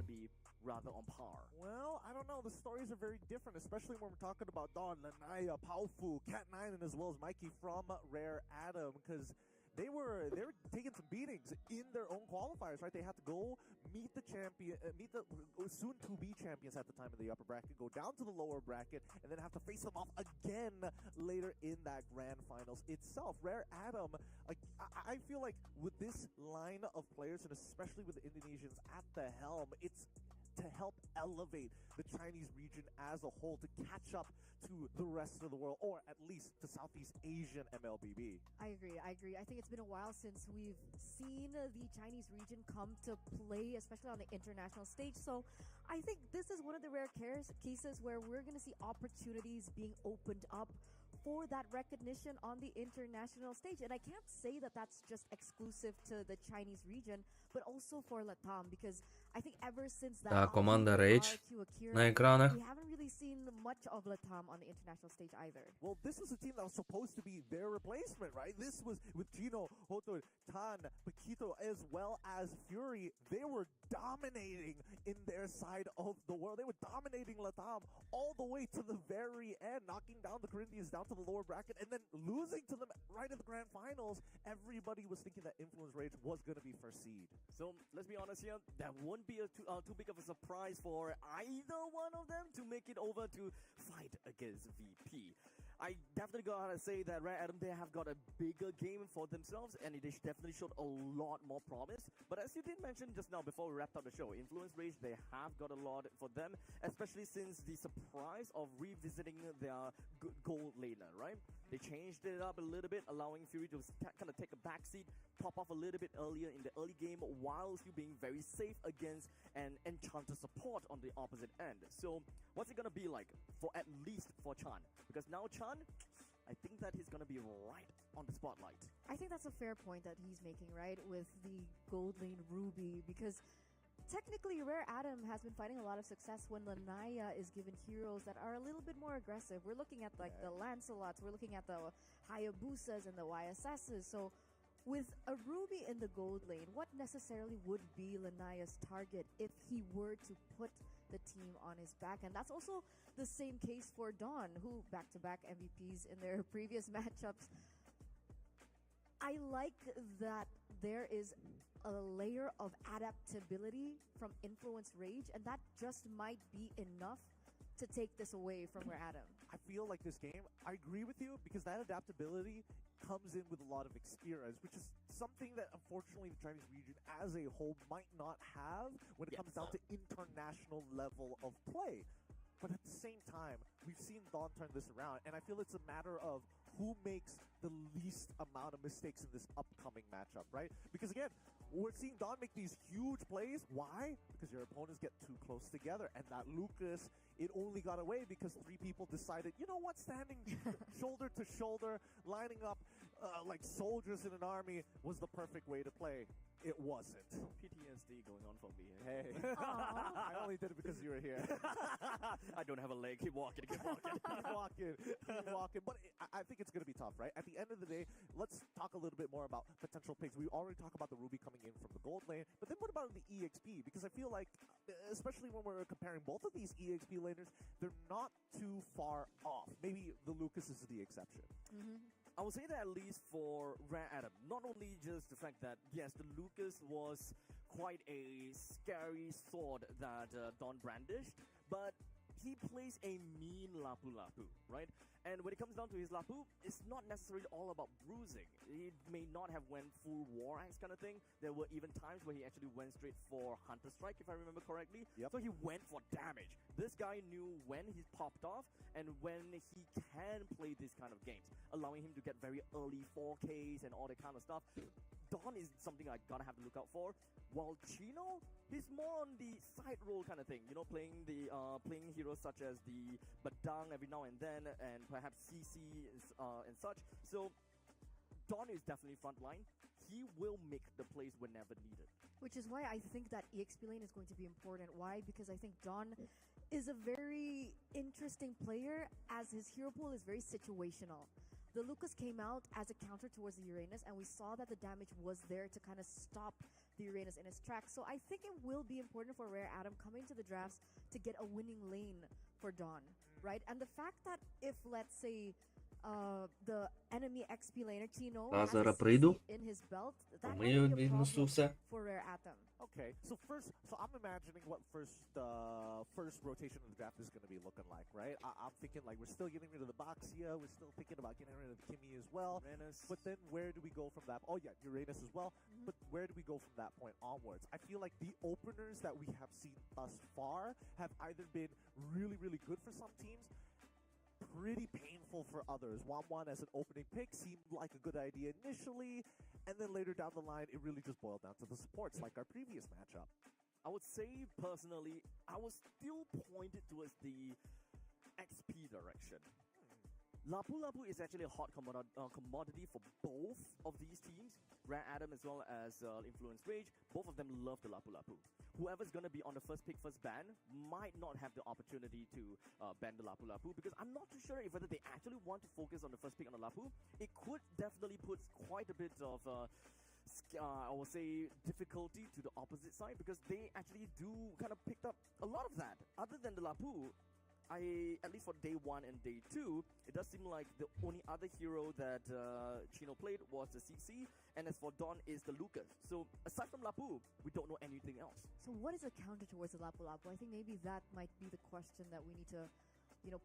Rather on par. Well, I don't know. The stories are very different, especially when we're talking about Dawn, Lanaya, Paufu, Cat9, and as well as Mikey from Rare Adam, because they were taking some beatings in their own qualifiers, right? They had to go meet the champion, meet the soon-to-be champions at the time of the upper bracket, go down to the lower bracket, and then have to face them off again later in that grand finals itself. Rare Adam, I feel like with this line of players, and especially with the Indonesians at the helm, it's to help elevate the Chinese region as a whole, to catch up to the rest of the world, or at least to Southeast Asian MLBB. I agree. I think it's been a while since we've seen the Chinese region come to play, especially on the international stage. So I think this is one of the rare cases where we're going to see opportunities being opened up for that recognition on the international stage. And I can't say that that's just exclusive to the Chinese region, but also for Latam, because I think ever since that Та команда Rage на екранах. we haven't really seen much of Latam on the international stage either. Well, this was a team that was supposed to be their replacement, right? This was with Gino, Hoto, Tan, Paquito, as well as Fury. They were dominating in their side of the world. They were dominating Latam all the way to the very end, knocking down the Corinthians down to the lower bracket, and then losing to them right at the grand finals. Everybody was thinking that Influence Rage was going to be first seed. So let's be honest here, that won't be too big of a surprise for either one of them to make it over to fight against VP. I definitely gotta say that Rare Adam, they have got a bigger game for themselves, and it definitely showed a lot more promise. But as you did mention just now before we wrapped up the show, Influence Rage, they have got a lot for them, especially since the surprise of revisiting their gold laner, right? They changed it up a little bit, allowing Fury to kind of take a backseat, pop off a little bit earlier in the early game, while still being very safe against an Enchanter support on the opposite end. So what's it gonna be like for at least for Chan? Because now Chan, I think that he's gonna be right on the spotlight. I think that's a fair point that he's making, right, with the gold lane Ruby, because technically Rare Adam has been finding a lot of success when Lanaya is given heroes that are a little bit more aggressive. We're looking at like the Lancelots, we're looking at the Hayabusas and the YSSs. So with a Ruby in the gold lane, what necessarily would be Lanaya's target if he were to put the team on his back? And that's also the same case for Dawn, who back-to-back MVPs in their previous matchups. I like that there is a layer of adaptability from Influence Rage, and that just might be enough to take this away from Rare Adam. I feel like this game, I agree with you, because that adaptability comes in with a lot of experience, which is something that unfortunately the Chinese region as a whole might not have when it comes down to international level of play. But at the same time, we've seen Dawn turn this around, and I feel it's a matter of who makes the least amount of mistakes in this upcoming matchup, right? Because again, we're seeing Dawn make these huge plays. Why? Because your opponents get too close together. And that Lucas, it only got away because 3 people decided, you know what, standing shoulder to shoulder, lining up like soldiers in an army was the perfect way to play. It wasn't. PTSD going on for me. Hey. I only did it because you were here. I don't have a leg. Keep walking. Keep walking. Keep walking. Keep walking. But I think it's going to be tough, right? At the end of the day, let's talk a little bit more about potential picks. We already talked about the Ruby coming in from the gold lane, but then what about the EXP? Because I feel like, especially when we're comparing both of these EXP laners, they're not too far off. Maybe the Lucas is the exception. I would say that at least for Rare Adam, not only just the fact that, yes, the Lucas was quite a scary sword that Dawn brandished, but he plays a mean Lapu Lapu, right? And when it comes down to his Lapu, it's not necessarily all about bruising. He may not have went full War Axe kind of thing. There were even times where he actually went straight for Hunter Strike, if I remember correctly. Yep. So he went for damage. This guy knew when he's popped off and when he can play these kind of games, allowing him to get very early 4Ks and all that kind of stuff. Dawn is something I gotta have to look out for. While Chino, he's more on the side role kind of thing, you know, playing heroes such as the Badang every now and then, and perhaps CC and such. So Dawn is definitely frontline. He will make the plays whenever needed. Which is why I think that EXP lane is going to be important. Why? Because I think Dawn is a very interesting player, as his hero pool is very situational. The Lucas came out as a counter towards the Uranus, and we saw that the damage was there to kind of stop the Uranus in its tracks. So I think it will be important for Rare Adam coming to the drafts to get a winning lane for Dawn, right? And the fact that if, let's say, the enemy XP laner Chino has a CC in his belt, that might be a problem for Rare Adam. Okay, so I'm imagining what first rotation of the draft is going to be looking like, right? I'm thinking like we're still getting rid of the Boxia, we're still thinking about getting rid of Kimmy as well. Uranus. But then where do we go from that? Oh yeah, Uranus as well. But where do we go from that point onwards? I feel like the openers that we have seen thus far have either been really, really good for some teams, pretty painful for others. 1-1 as an opening pick seemed like a good idea initially, and then later down the line, it really just boiled down to the supports, like our previous matchup. I would say, personally, I was still pointed towards the XP direction. Lapu Lapu is actually a hot commodity for both of these teams, Rare Adam as well as Influence Rage. Both of them love the Lapu Lapu. Whoever's going to be on the first pick, first ban might not have the opportunity to ban the Lapu Lapu, because I'm not too sure if whether they actually want to focus on the first pick on the Lapu. It could definitely put quite a bit of I will say difficulty to the opposite side, because they actually do kind of picked up a lot of that. Other than the Lapu, at least for day 1 and day 2, it does seem like the only other hero that Chino played was the CC, and as for Dawn is the Lucas. So aside from Lapu, we don't know anything else. So what is a counter towards the Lapu Lapu? I think maybe that might be the question that we need to,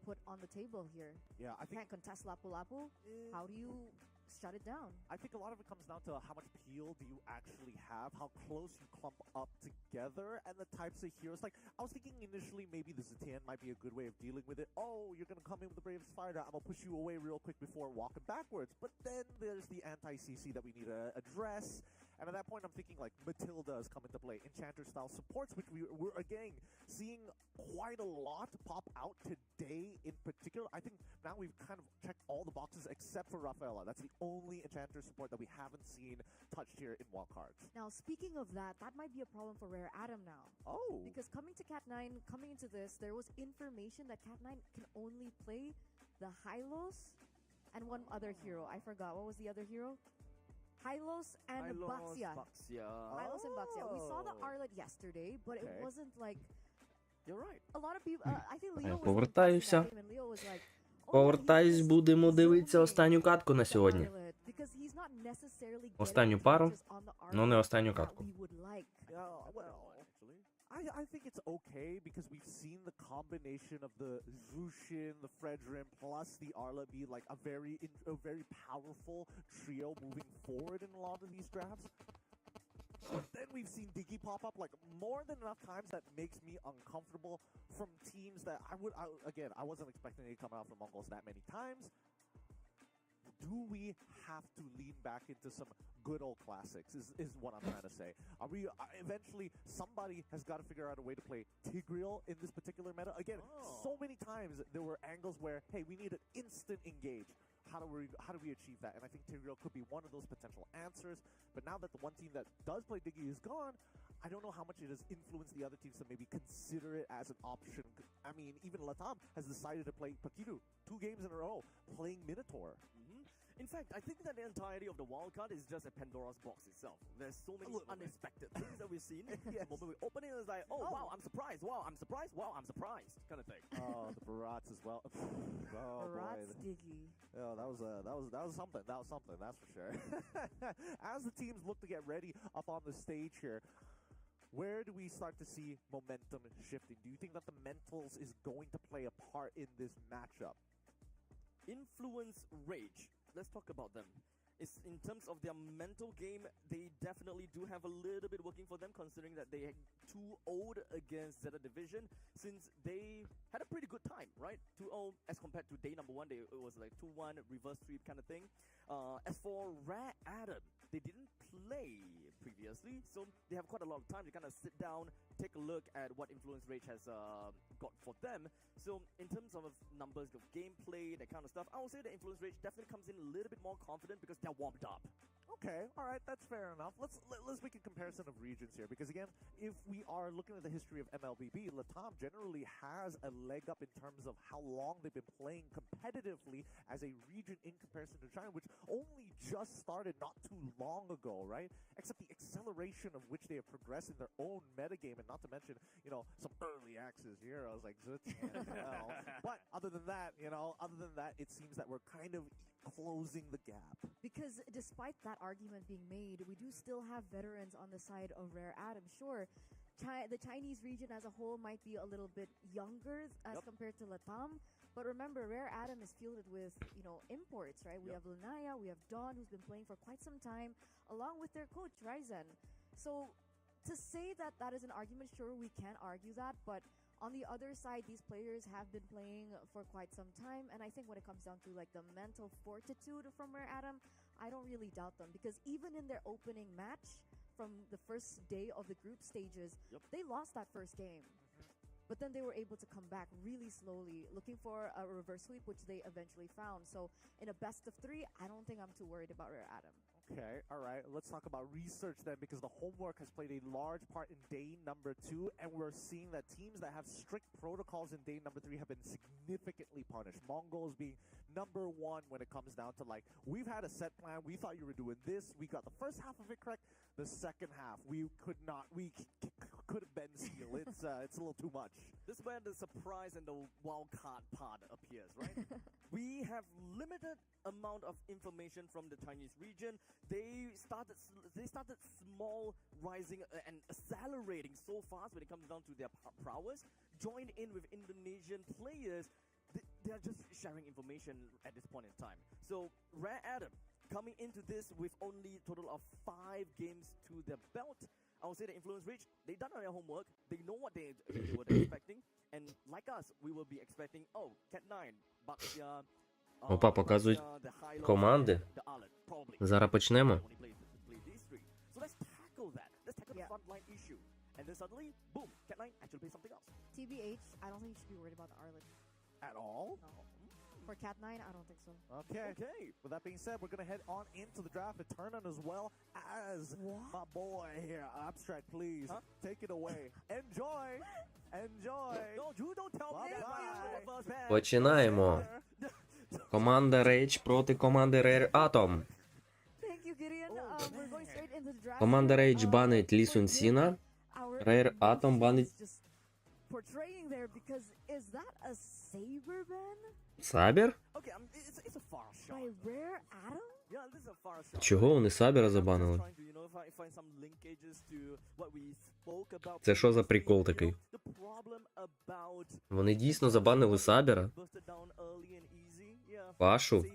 put on the table here. Yeah, I think can't contest Lapu Lapu. How do you shut it down? I think a lot of it comes down to how much peel do you actually have, how close you clump up together, and the types of heroes. Like, I was thinking initially maybe the Zitian might be a good way of dealing with it. Oh, you're going to come in with the Bravest Fighter, I'm going to push you away real quick before walking backwards. But then there's the anti-CC that we need to address. And at that point, I'm thinking like Matilda has come into play, Enchanter-style supports, which we're again seeing quite a lot pop out today in particular. I think now we've kind of checked all the boxes except for Rafaela. That's the only Enchanter support that we haven't seen touched here in Wildcards. Now, speaking of that might be a problem for Rare Adam now. Oh. Because coming into this, there was information that Cat9 can only play the Hylos and one other hero. I forgot. What was the other hero? Hylos and Baxia. Hylos and Baxia. We saw the Arlet yesterday, but it wasn't like... You're right. A lot of people... I think Leo was повертаюся. and Leo was like, Повертаюсь, будемо дивитися останню катку на сьогодні. because he's not necessarily Останню пару, но не останню катку. I think it's okay because we've seen the combination of the Zushin, the Fredrin, plus the Arla be like a very powerful trio moving forward in a lot of these drafts. But then we've seen Diggy pop up like more than enough times that makes me uncomfortable from teams that again, I wasn't expecting it coming out from Mongols that many times. Do we have to lean back into some good old classics is what I'm trying to say. Are we eventually somebody has got to figure out a way to play Tigreal in this particular meta? Again, so many times there were angles where, hey, we need an instant engage. How do we achieve that? And I think Tigreal could be one of those potential answers. But now that the one team that does play Diggy is gone, I don't know how much it has influenced the other teams to maybe consider it as an option. I mean, even Latam has decided to play Pakiru 2 games in a row, playing Minotaur. In fact, I think that the entirety of the wildcard is just a Pandora's box itself. There's so many unexpected things that we've seen. Yes. The moment we open it, it's like, wow, I'm surprised. Wow, I'm surprised. Wow, I'm surprised, kind of thing. Oh, the Barats as well. Barats Diggy. Oh, that was something. That was something. That's for sure. As the teams look to get ready up on the stage here, where do we start to see momentum shifting? Do you think that the mentals is going to play a part in this matchup? Influence Rage. Let's talk about them. It's in terms of their mental game, they definitely do have a little bit working for them, considering that they had 2-0 against Zeta Division, since they had a pretty good time, right? 2-0 as compared to day number 1, it was like 2-1 reverse sweep kind of thing. As for Rare Adam, they didn't play previously, so they have quite a lot of time to kind of sit down, take a look at what Influence Rage has got for them. So in terms of numbers of gameplay, that kind of stuff, I would say that Influence Rage definitely comes in a little bit more confident because they're warmed up. Okay, all right, that's fair enough. Let's make a comparison of regions here, because again, if we are looking at the history of MLBB, Latam generally has a leg up in terms of how long they've been playing competitively as a region in comparison to China, which only just started not too long ago, right? Except the acceleration of which they have progressed in their own metagame, and not to mention, you know, some early access heroes like Zutian as well. But other than that, it seems that we're kind of closing the gap. Because despite that argument being made, we do still have veterans on the side of Rare Adam. Sure, the Chinese region as a whole might be a little bit younger as compared to Latam, but remember, Rare Adam is fielded with, you know, imports, right? We have Lunaya, we have Dawn, who's been playing for quite some time, along with their coach, Ryzen. So to say that that is an argument, sure, we can argue that, but on the other side, these players have been playing for quite some time, and I think when it comes down to like the mental fortitude from Rare Adam, I don't really doubt them, because even in their opening match from the first day of the group stages, they lost that first game. But then they were able to come back really slowly, looking for a reverse sweep, which they eventually found. So in a best of 3, I don't think I'm too worried about Rare Adam. Okay, all right. Let's talk about research then, because the homework has played a large part in day number 2, and we're seeing that teams that have strict protocols in day number 3 have been significantly punished. Mongols being number 1 when it comes down to, like, we've had a set plan. We thought you were doing this. We got the first half of it correct. The second half, we could not. We could have been seal. It's a little too much. This is where the surprise and the wild card part appears, right? We have limited amount of information from the Chinese region. They started small, rising and accelerating so fast when it comes down to their prowess. Joined in with Indonesian players, they are just sharing information at this point in time. So Rare Adam coming into this with only a total of 5 games to their belt. I would say the Influence Rage, they've done their homework. They know what they were expecting. And like us, we will be expecting, Cat9, Baxia, Опа, показують команди. Зараз почнемо. So let's tackle that. Let's tackle the frontline issue. And then suddenly, boom, Cat9 actually plays something else. TBH, I don't think you should be worried about the Arlet. At all? No. For Cat9, I don't think so. Okay. With that being said, we're going to head on into the draft and turn on as well as my boy here. Abstract, please. Take it away. Enjoy. No, you don't tell me that. Починаємо. Команда Rage проти команди Rare Atom. Thank you, Gideon. We're going straight into the draft. Команда Rage банить Лі Сун Сіна. Rare Atom банить... Portraying there, because is that a saber ban? Сабір? Okay, it's a far shot. By Rare Adam? Yeah, this is a far shot. Чого вони Сабіра забанили? Trying to, you know, find some linkages to what we spoke about. Це що за прикол такий? The problem about Вони дійсно забанили Сабіра? Фашу?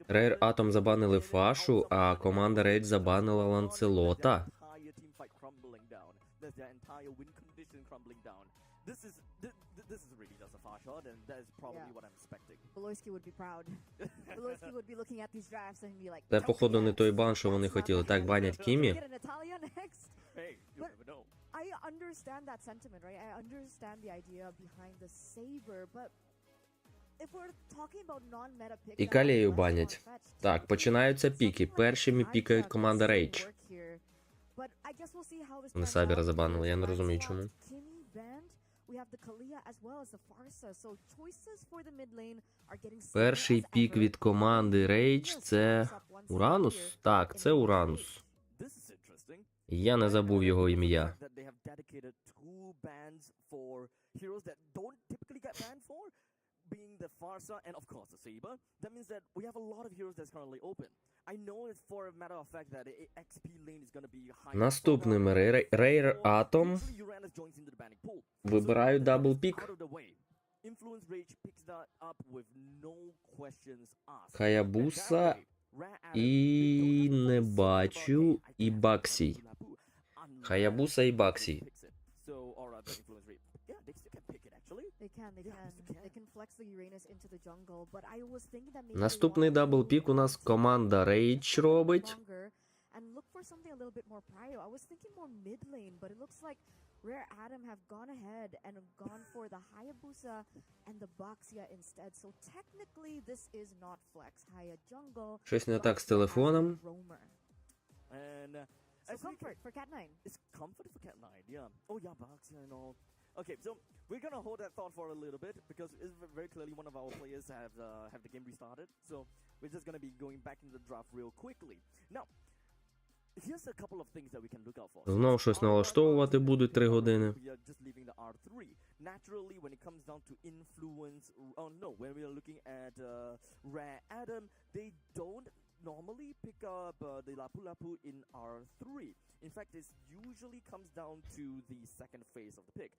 Rare Atom забанили Фашу, а команда Rage забанила Ланцелота. entire win condition crumbling down. This is really just a far shot, and that is probably what I'm expecting. Beloyski would be proud. Beloyski would be looking at these drafts and be like, Це, походу, не той бан, що вони хотіли. Так, банять Кімі. Get an Italian next. Hey, you But- never know. I understand that sentiment, right? I understand the idea behind the Saber, but if we're talking about non-meta picks, І that are Калею less банять. far-fetched, Так, technically, починаються піки. something like Першими Hydra пікають could команда still Rage. work here. But I guess we'll see how this Вони pans Сабіра out. забанили, я не There's розумію Lancelot, чому. Kimmy, Band, we have the Kalia as well as the Farsa, so choices for the mid lane are getting slimmer Перший as пік ever. від команди Rage Yes, це Farsa up one Уранус? step here Так, in це mid Уранус. This is interesting. Я не забув його ім'я. That they have dedicated 2 bans for heroes that don't typically get banned for, being the Farsa and of course the Saber. That means that we have a lot of heroes that's currently open. I know it's for a matter of fact that the XP lane is going to be high. Наступним Rare Atom Usually Uranus joins into the banning pool. вибирають So, дабл out пік. of the way. Influence Rage picks that up with no questions asked. Хаябуса And that way, Rare Adam, і they don't have to не focus about, бачу, "Hey, I і can't Баксій. do Lapu," unless Хаябуса і Баксій. picks it. So, or rather, Influence Rage. Yeah, they still can pick it actually. They can, Yeah, yes, they can flex the Uranus into the jungle, but I was thinking that maybe Наступний they want дабл to пік у нас move команда on Rage just a little bit робить. longer and look for something a little bit more prio. I was thinking more mid lane, but it looks like Rare Adam have gone ahead and gone for the Hayabusa and the Baxia instead. So technically this is not flex. Haya jungle. Щось не так з Baxia as телефоном. roamer. And So as we comfort for Cat9. It's comfort for Cat9, yeah. Oh yeah, Baxia and all. Okay, so we're gonna hold that thought for a little bit because it's very clearly one of our players have the game restarted. So we're just gonna be going back into the draft real quickly. Now, here's a couple of things that we can look out for. Знов щось налаштовувати будуть 3 години. We are just leaving the R3. Naturally, when it comes down to influence, oh no, when we are looking at Rare Adam, they don't normally pick up the Lapu Lapu in R3. In fact, this usually comes down to the second phase of the pick,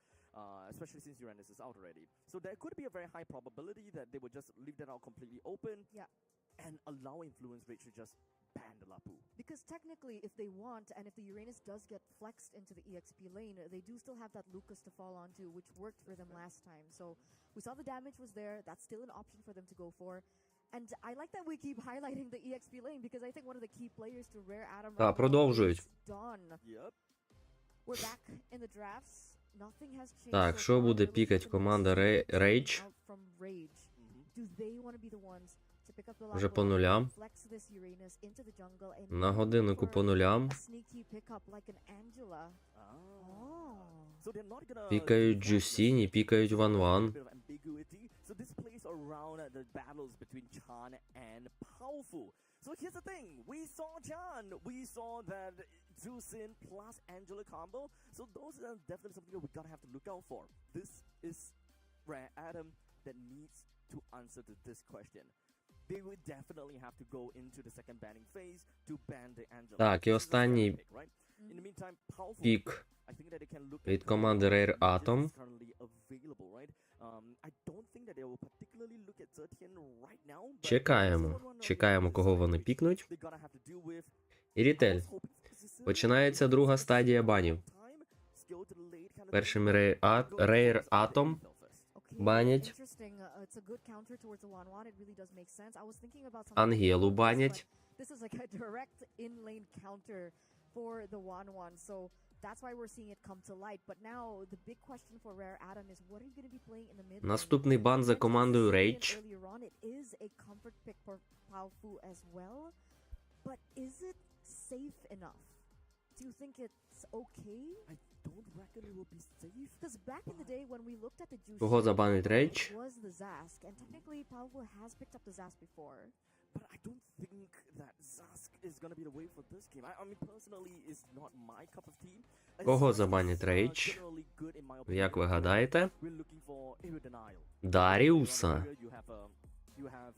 especially since Uranus is out already. So there could be a very high probability that they would just leave that out completely open, Yeah. and allow Influence Rage to just ban the Lapu. Because technically, if they want, and if the Uranus does get flexed into the EXP lane, they do still have that Lucas to fall onto, which worked for them last time. So we saw the damage was there. That's still an option for them to go for. And I like that we keep highlighting the EXP lane because I think one of the key players to Rare Adam Так, продовжують. is Dawn. Yep. We're back in the drafts. Nothing has changed. Так, so що far. буде We're looking пікать for the команда next Rage? out from Rage. Do they want to be the ones to pick up the Вже Lapu по Lapu, нулям. flex this Uranus into the jungle and На maybe годиннику for по нулям. a sneaky pickup like an Angela. Oh. So they're not gonna Пікають do that Джусіні, just пікають a Ван-Ван. bit of ambiguity. So this plays around the battles between Chan and Powerful. So here's the thing. We saw Chan. We saw that Zusin plus Angela combo. So those are definitely something that we gotta have to look out for. This is Rare Adam that needs to answer to this question. They would definitely have to go into the second banning phase to ban the Angela. Так, і This is the останній second pick, right? In the meantime, Powerful пік I think that they can look від at команди Rare Atom. is currently available, right? I don't think that they will particularly look at Zertian right now. But Чекаємо. Чекаємо, кого вони пікнуть. They're gonna have to deal with. Ірітель. Починається друга стадія банів. Першим Rare Atom Okay, банять. interesting. It's a good counter towards the 1-1. It really does make sense. I was thinking about something Ангелу like this, банять. but this is like a direct in-lane counter for the 1-1. So that's why we're seeing it come to light. But now the big question for Rare Adam is what are you going to be playing in the mid lane? Наступний бан за командою Rage. Earlier on, it is a comfort pick for Paofu as well. But is it safe enough? Do you think it's okay? I don't reckon it will be safe. Because back in the day when we looked at the juice, Кого забанить Rage? it was the Zask, and technically Paofu has picked up the Zask before. But I don't think that Zask is gonna be the way for this game. I mean, personally, it's not my cup of tea. Кого Zask забанить is, Rage? generally good in my opinion. Як ви гадаєте? We're looking for Aero Denial. Даріуса. You have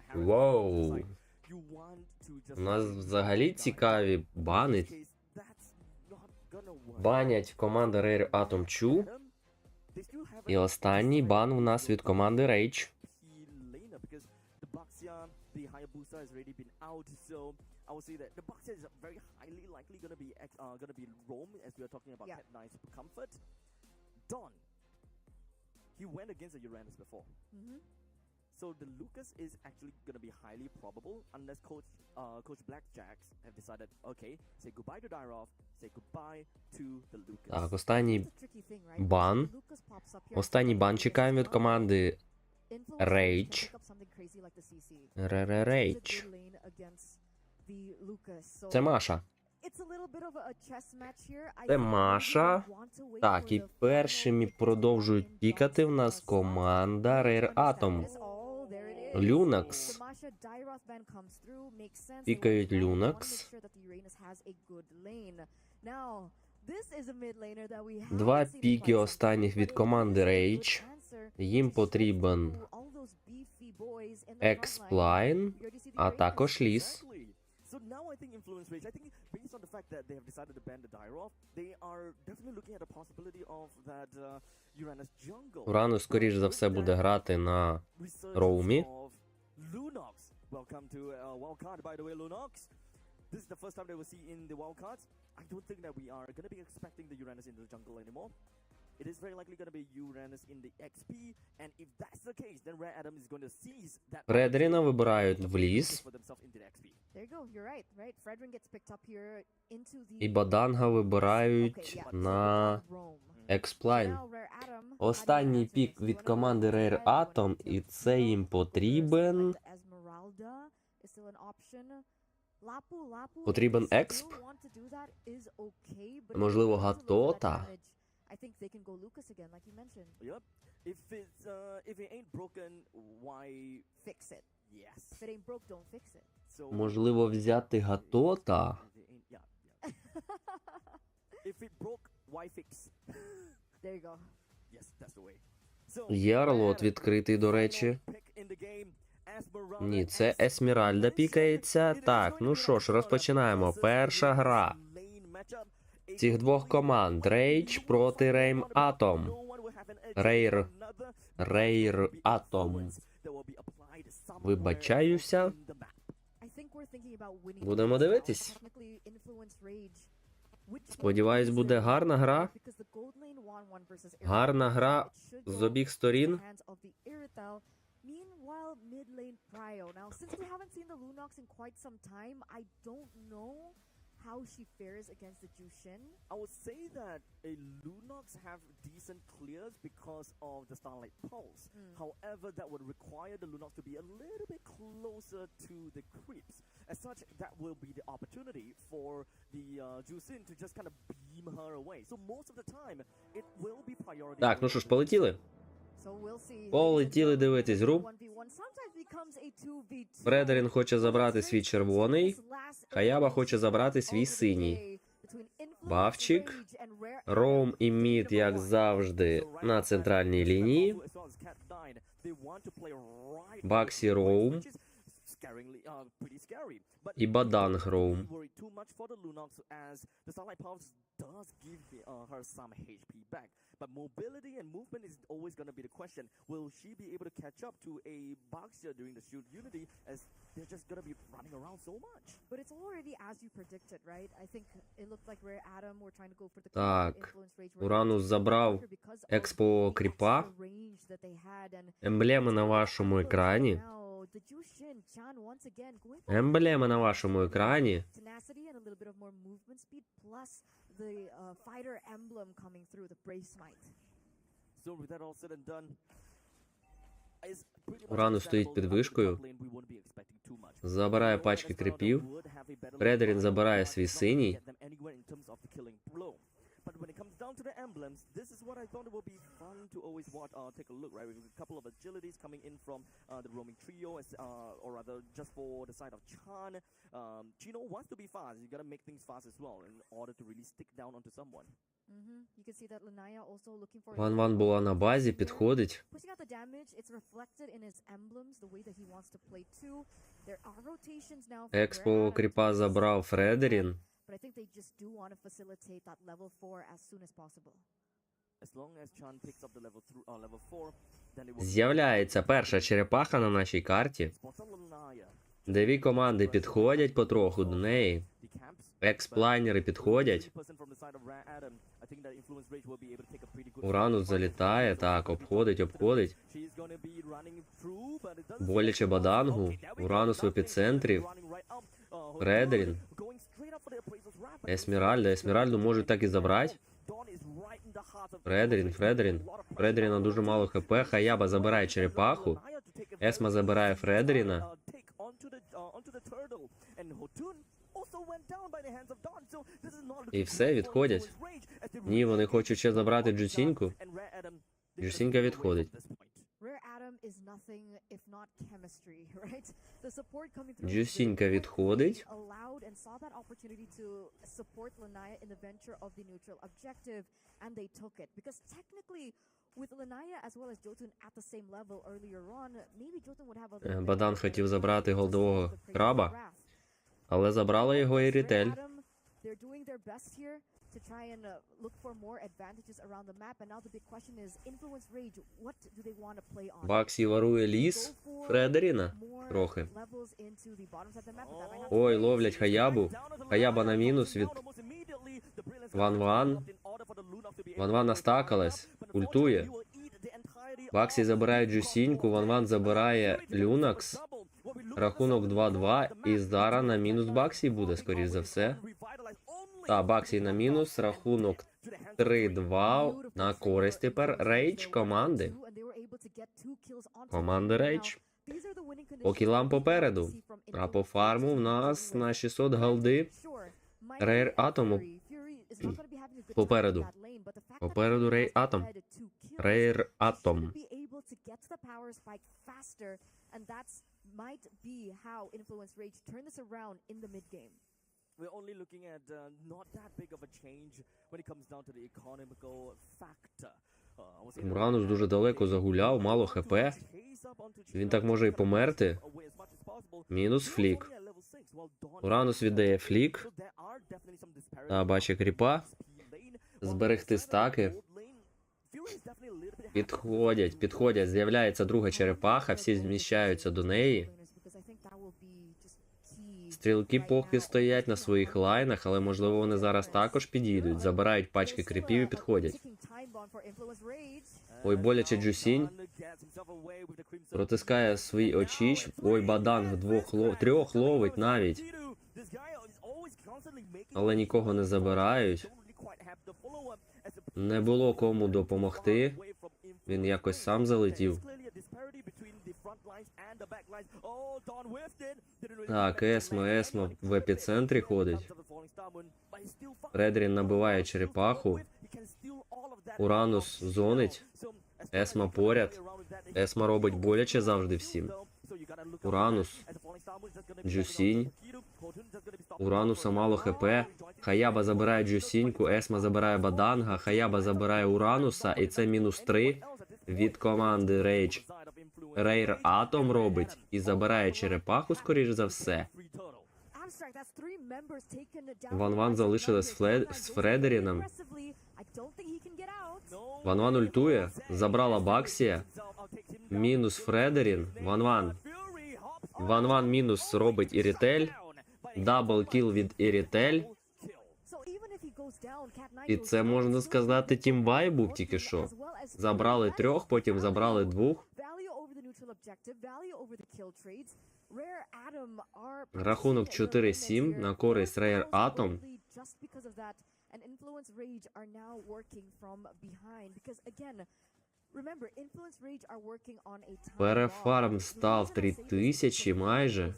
Harry Воу. Like, you want to just У нас взагалі цікаві бани. That's not gonna work. Банять команда Rare Atom Чу. І останній бан у нас від команди Rage. Baxia, the Hayabusa has already been out, so I would say that the Baxia is very highly likely gonna be Rome, as we are talking about Pet 9 Super Comfort. Don, he went against the Uranus before. So the Lucas is actually going to be highly probable unless Coach Blackjacks have decided, okay, say goodbye to Dyrov, say goodbye to the Lucas. Так, останній бан чекаємо від команди Rage. Rage. Це Маша. Це Маша. Так, і першими продовжують пікати в нас команда Rare Atom. Люнакс. Пікають Люнакс. Два піки останніх від команди Rage. Їм потрібен Експлайн, а також ліс. So now I think Influence Rage, I think based on the fact that they have decided to ban the Dyrov, they are definitely looking at the possibility of that Uranus jungle. Уранус, скоріш за все, буде грати на роумі. Lunox, welcome to Wildcard, by the way, Lunox. This is the first time that we'll see in the Wildcards. I don't think that we are going to be expecting the Uranus in the jungle anymore. It is very likely going to be Uranus in the XP, and if that's the case, then Rare Atom is going to seize that. Фредріна вибирають в ліс. І Баданга вибирають на Експлайн. Останній пік від команди Rare Atom, і це їм потрібен... Потрібен Експ? Можливо, Гатота? I think they can go Lucas again, like you mentioned. Yep. If it ain't broken, why fix it? Yes. If it ain't broke, don't fix it. So Можливо, взяти Гатота? If it broke, why fix? There you go. Yes, that's the way. So Ярлот відкритий, до речі. Ні, це Есмеральда пікається. Так, ну що ж, розпочинаємо. Перша гра. Цих двох команд. Rage проти Rare Atom. Rare Atom. Вибачаюся. Будемо дивитись. Сподіваюсь, буде гарна гра. Гарна гра з обох сторін. Meanwhile, mid lane Prio. Now, since we haven't seen the Lunox in quite some time, I don't know how she fares against the Jushin. I would say that a Lunox have decent clears because of the Starlight Pulse. However, that would require the Lunox to be a little bit closer to the creeps. As such, that will be the opportunity for the Jushin to just kind of beam her away. So most of the time, it will be priority. Так, ну що ж, полетіли. Полетіли дивитись гру. Фредерін хоче забрати свій червоний. Хаяба хоче забрати свій синій. Бавчик. Роум і Мід, як завжди, на центральній лінії. Баксі Роум. І Баданг Роум. Does give her some HP back, but mobility and movement is always going to be the question. Will she be able to catch up to a Boxer during the shoot Unity, as they're just going to be running around so much? But it's already as you predicted, right? I think it looked like Rare Atom were trying to go for the Influence Rage. Уранус забрав експо кріпа. Емблеми на вашому екрані. Емблеми на вашому екрані. The fighter emblem coming through, the Brave Smite. So with that all said and done, Уранус стоїть під вишкою. Забирає пачки кріпів. Фредерін забирає свій синій. But when it comes down to the emblems, this is what I thought it would be fun to always watch, take a look, right? With a couple of agilities coming in from the roaming trio, or rather just for the side of Chan. Chino wants to be fast. You gotta make things fast as well in order to really stick down onto someone. You can see that Lanaya also looking for. Ван була на базі, підходить. Pushing out the damage, it's reflected in his emblems, the way that he wants to play too. There are rotations now. Експо кріпа забрав Фредерін. But I think they just do want to facilitate that level 4 as soon as possible. As long as Chan picks up the level 4, then it will. З'являється перша черепаха на нашій карті. Spots a Дві команди підходять потроху до неї. Експлайнери підходять. Уранус залітає, так, обходить. Боляче Бадангу. Уранус в епіцентрі. Фредерін. Есмеральду можуть так і забрати. Фредеріна дуже мало хп. Хаяба забирає черепаху. Есма забирає Фредеріна. І все, відходять. Ні, вони хочуть ще забрати Джусіньку. Джусінька відходить. Джусінька відходить. Бадан хотів забрати голдового краба, але забрала його і Рітель. Баксі варує ліс Фредеріна трохи. Ой, ловлять Хаябу. Хаяба на мінус від Ван-Ван. Ван-Ван настакалась. Ультує. Баксі забирає Джусіньку. Ван-Ван забирає Люнакс. Рахунок 2-2. І Зара на мінус Баксі буде, скоріш за все. Та, Баксі на мінус. Рахунок 3-2 на користь тепер Рейдж команди. Команди Рейдж. По кілам попереду. А по фарму в нас на 600 голди. Рейр Атому попереду. Попереду Рейр Атом. Рейр Атом. We're only looking at not that big of a change when it comes down to the economical factor. Уранус дуже далеко загуляв, мало хп. Він так може і померти. Мінус флік. Уранус віддає флік. Та, бачить кріпа. Зберегти стаки. Підходять. З'являється друга черепаха, всі зміщаються до неї. Стрілки поки стоять на своїх лайнах, але можливо вони зараз також підійдуть. Забирають пачки кріпів і підходять. Ой, боляче Джусінь. Протискає свій очіч. Ой, Баданг трьох ловить навіть. Але нікого не забирають. Не було кому допомогти. Він якось сам залетів. Так, Есма в епіцентрі ходить. Фредерін набиває черепаху. Уранус зонить. Есма поряд. Есма робить боляче завжди всім. Уранус. Джусінь. Урануса мало хп. Хаяба забирає Джусіньку. Есма забирає Баданга. Хаяба забирає Урануса. І це мінус 3 від команди Рейдж. Рейр Атом робить і забирає черепаху, скоріш за все. Ван-Ван залишилась з Фредеріном. Ван-Ван ультує. Забрала Баксія. Мінус Фредерін. Ван-Ван. Ван-Ван мінус робить Ірітель. Дабл кіл від Ірітель. І це, можна сказати, тімбай був тільки що. Забрали 3, потім забрали 2. Рахунок 4-7 на користь Rare Atom. Перефарм став 3000 майже.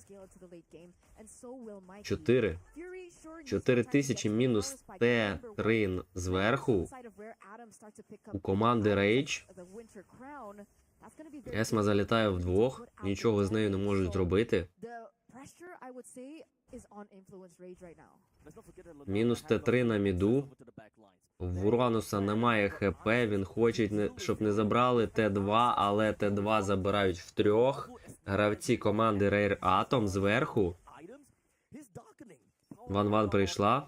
4000 мінус Т3 зверху. У команди Rage. Есма залітає вдвох. Нічого з нею не можуть зробити. Мінус Т3 на міду. В Урануса немає ХП, він хоче, щоб не забрали Т2, але Т2 забирають в 3. Гравці команди Rare Atom зверху. Ван-Ван прийшла.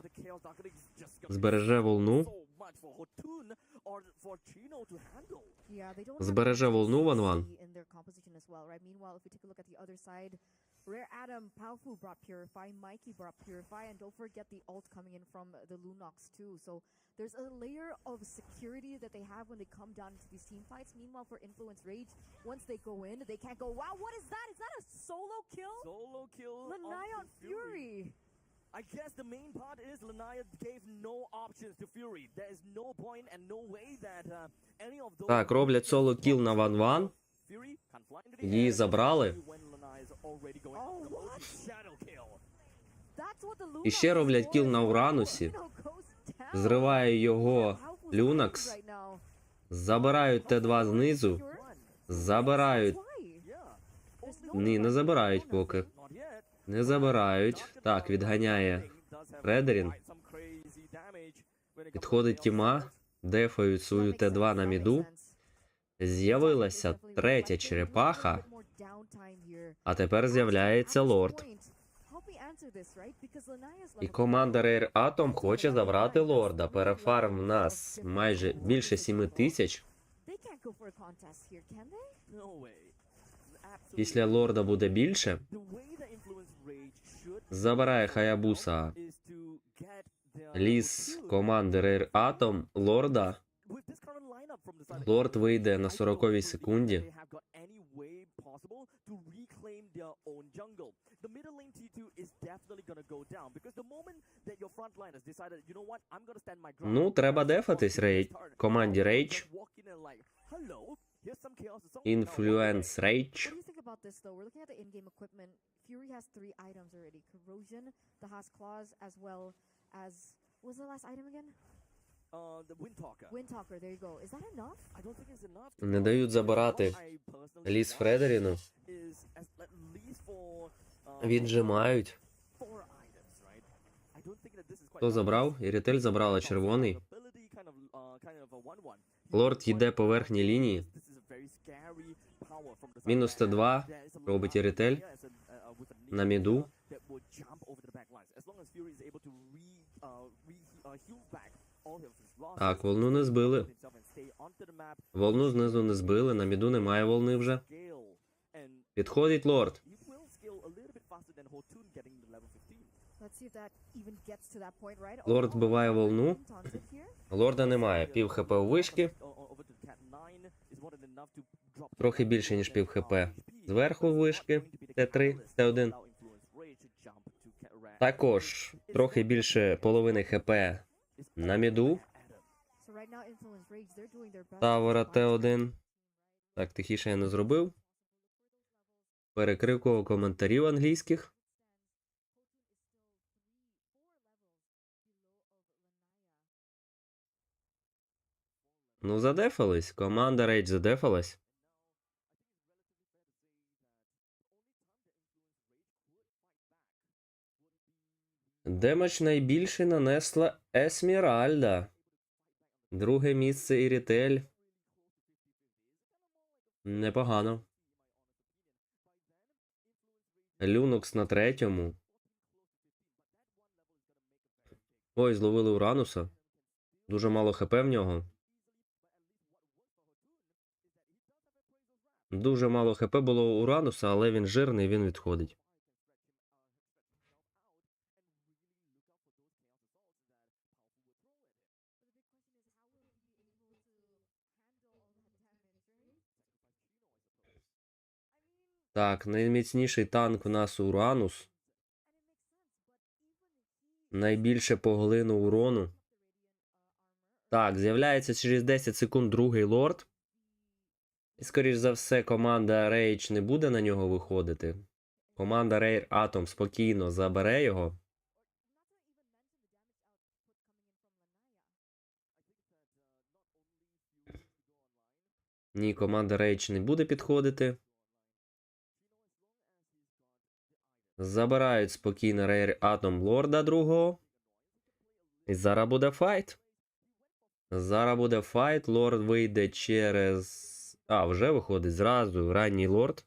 Збереже волну. Збереже волну Ван-Ван. Rare Adam, Palfu brought Purify, Mikey brought Purify, and don't forget the ult coming in from the Lunox too. So there's a layer of security that they have when they come down into these team fights. Meanwhile, for Influence Rage, once they go in, they can't go, wow, what is that? Is that a solo kill? Solo kill. Lanaya on Fury. I guess the main part is Lanaya gave no options to Fury. There is no point and no way that any of those... Так, роблять соло кіл на 1-1. Fury can fly into the Її air забрали. when Lanaya is already going Oh, on the what? shadow kill. That's what the Lunox І ще роблять кіл на Уранусі. Luno goes down. Зриває його Palfu's Люнакс. right now. Забирають Т2 знизу. Pure? Забирають. Why? Yeah. There's no Ні, не забирають поки. Not yet. Не забирають. Так, відганяє Фредерін. Підходить Тіма. Дефають свою Т2 на міду. З'явилася третя черепаха. А тепер з'являється лорд. І команда Rare Atom хоче забрати лорда. Перефарм в нас майже більше 7000. No way. Після лорда буде більше. The way the Influence Rage should Забирає Хаябуса is to get their ліс команди Rare Atom лорда. with this current lineup from the side of Лорд вийде на I don't 40-й believe секунді. that they have got any way possible to reclaim their own jungle. The middle lane T2 is definitely gonna go down because the moment that your front liners decided, you know what, I'm gonna stand my ground. Ну, треба дефатись команді Rage. Then walk in and like, hello, here's some chaos. It's all- Influence Rage. What do you think about this though? We're looking at the in-game equipment. Fury has 3 items already. Corrosion, the Haas Claws, as well as... What was the last item again? The Windtalker. Windtalker, there you go. Is that enough? I don't think it's enough. Не дають забирати What I personally ліс want Фредеріну. is at least for, Віджимають. 4 items, right? I don't think that this is quite Хто enough. забрав? Ірітель забрала червоний. Ability kind of a 1-1. Лорд йде по верхній лінії. This is a very scary power from the side. Мінус Т2 There is a робить lot of Ірітель players with a на міду. that will jump over the back lines. As long as Fury is able to heal back all of his losses, Так, волну не збили. himself and stay onto the map, Волну знизу не збили, на міду немає волни вже. scale, and Підходить лорд. he will scale a little bit faster than Hotun getting to level 15. Let's see if that even gets to that point, right? Лорд збиває волну. Taunted here. Лорда немає. Пів хп у вишки. Over to the Cat 9 is more than enough to drop Трохи більше, ніж пів хп. Зверху вишки. Т3, Т1. Також трохи більше половини хп на міду. So right now, Influence Rage, they're doing their best. Тавера Т1. Так, тихіше я не зробив. Перекрив кого коментарів англійських. Ну, задефались. Команда Rage задефалась. Демедж найбільший нанесла Есміральда. Друге місце Ірітель. Непогано. Люнокс на третьому. Ой, зловили Урануса. Дуже мало хп в нього. Дуже мало хп було у Урануса, але він жирний, він відходить. Так, найміцніший танк у нас Уранус. Найбільше поглину урону. Так, з'являється через 10 секунд другий лорд. І, скоріш за все, команда Rage не буде на нього виходити. Команда Rare Atom спокійно забере його. Ні, команда Rage не буде підходити. Забирають спокійно Rare Atom лорда другого. І зараз буде файт. Зараз буде файт. Лорд вийде через... А, вже виходить зразу ранній лорд.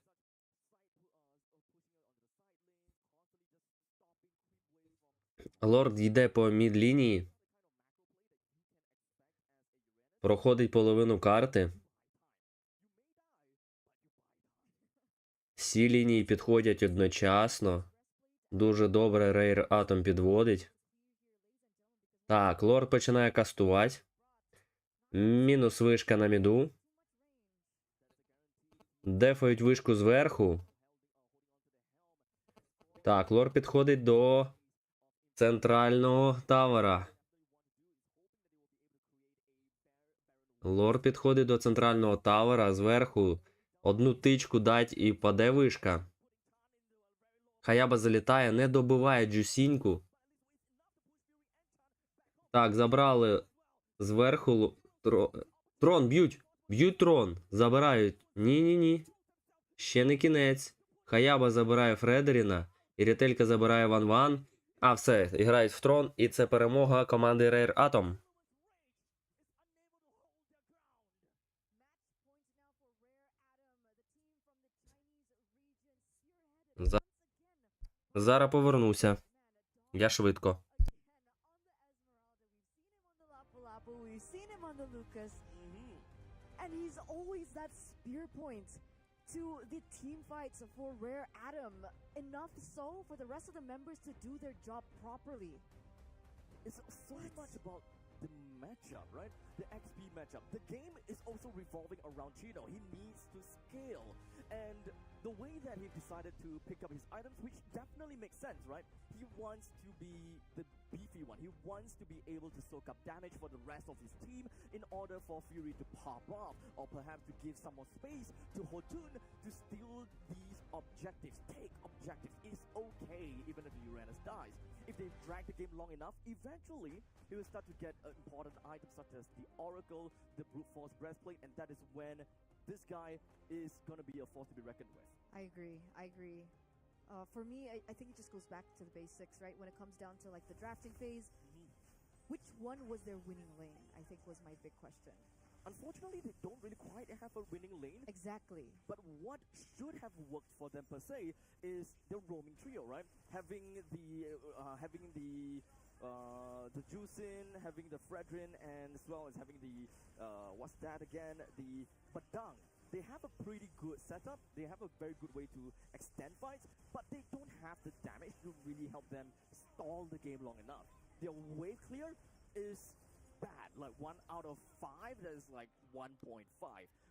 Лорд йде по мід-лінії. Проходить половину карти. Всі лінії підходять одночасно. Дуже добре Рейр Атом підводить. Так, лорд починає кастувати. Мінус вишка на міду. Дефають вишку зверху. Так, лорд підходить до центрального тавера. Лорд підходить до центрального тавера зверху. Одну тичку дать і паде вишка. Хаяба залітає, не добиває Джусіньку. Так, забрали зверху трон, б'ють. Б'ють трон. Забирають. Ні-ні-ні. Ще не кінець. Хаяба забирає Фредеріна. І Рітелька забирає Ван-Ван. А, все, грають в трон. І це перемога команди Rare Atom. Зараз повернуся. Я швидко. We've seen him on the Lucas, and he's always that spear point to the team fights for Rare Atom. Enough so for the rest of the members to do their job properly. It's so much about the matchup, right? The XP matchup. The game is also revolving around Chino. He needs to scale. And the way that he decided to pick up his items, which definitely makes sense, right? He wants to be the beefy one. He wants to be able to soak up damage for the rest of his team in order for Fury to pop off, or perhaps to give some more space to Hotun to steal these objectives. Take objectives. It's okay even if Uranus dies. If they drag the game long enough, eventually he will start to get important items such as the Oracle, the Brute Force Breastplate, and that is when this guy is going to be a force to be reckoned with. I agree. For me, I think it just goes back to the basics, right? When it comes down to like the drafting phase, which one was their winning lane? I think was my big question. Unfortunately, they don't really quite have a winning lane. Exactly. But what should have worked for them per se is the roaming trio, right? Having the Juicin, having the Fredrin, and as well as having the what's that again? The Badang. They have a pretty good setup. They have a very good way to extend fights, but they don't have the damage to really help them stall the game long enough. Their wave clear is bad, like 1 out of 5. That is like 1.5,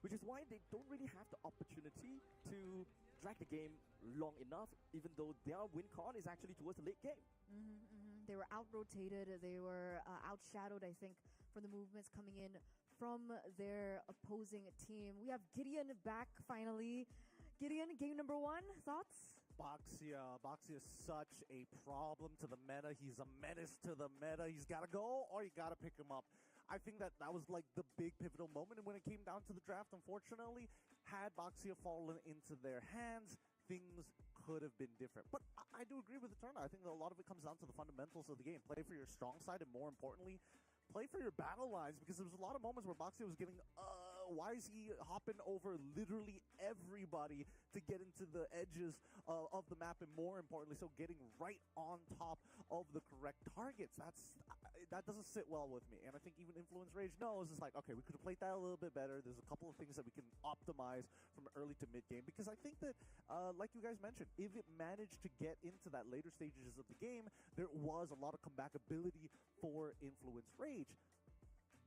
which is why they don't really have the opportunity to drag the game long enough, even though their win con is actually towards the late game. They were out-rotated. They were outshadowed, I think, from the movements coming in from their opposing team. We have Gideon back finally. Gideon, game number 1, thoughts? Boxia is such a problem to the meta. He's a menace to the meta. He's got to go or you got to pick him up. I think that was like the big pivotal moment. And when it came down to the draft, unfortunately, had Boxia fallen into their hands, things could have been different. But I do agree with the turn. I think that a lot of it comes down to the fundamentals of the game. Play for your strong side, and more importantly, play for your battle lines, because there was a lot of moments where Boxia was getting, why is he hopping over literally everybody to get into the edges of the map, and more importantly, so getting right on top of the correct targets. That doesn't sit well with me. And I think even Influence Rage knows, it's like, okay, we could have played that a little bit better. There's a couple of things that we can optimize from early to mid game, because I think that, like you guys mentioned, if it managed to get into that later stages of the game, there was a lot of comeback ability for Influence Rage.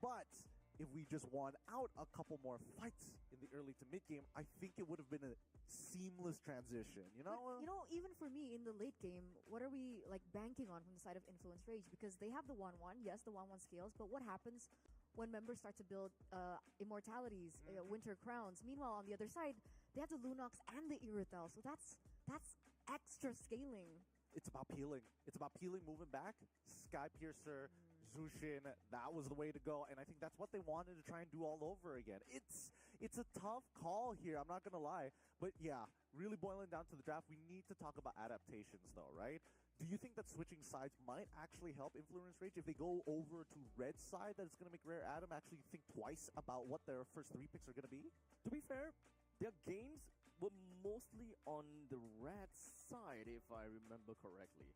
But if we just won out a couple more fights in the early to mid game, I think it would have been a seamless transition, you know? But, you know, even for me in the late game, what are we like banking on from the side of Influence Rage? Because they have the 1-1, yes, the 1-1 scales, but what happens when members start to build immortalities, winter crowns? Meanwhile, on the other side, they have the Lunox and the Irithel, so that's extra scaling. It's about peeling. It's about peeling, moving back. Sky Piercer, Zushin, that was the way to go, and I think that's what they wanted to try and do all over again. It's a tough call here, I'm not gonna lie, but yeah, really boiling down to the draft, we need to talk about adaptations though, right? Do you think that switching sides might actually help Influence Rage? If they go over to red side, that it's gonna make Rare Atom actually think twice about what their first 3 picks are gonna be? To be fair, their games were mostly on the red side, if I remember correctly.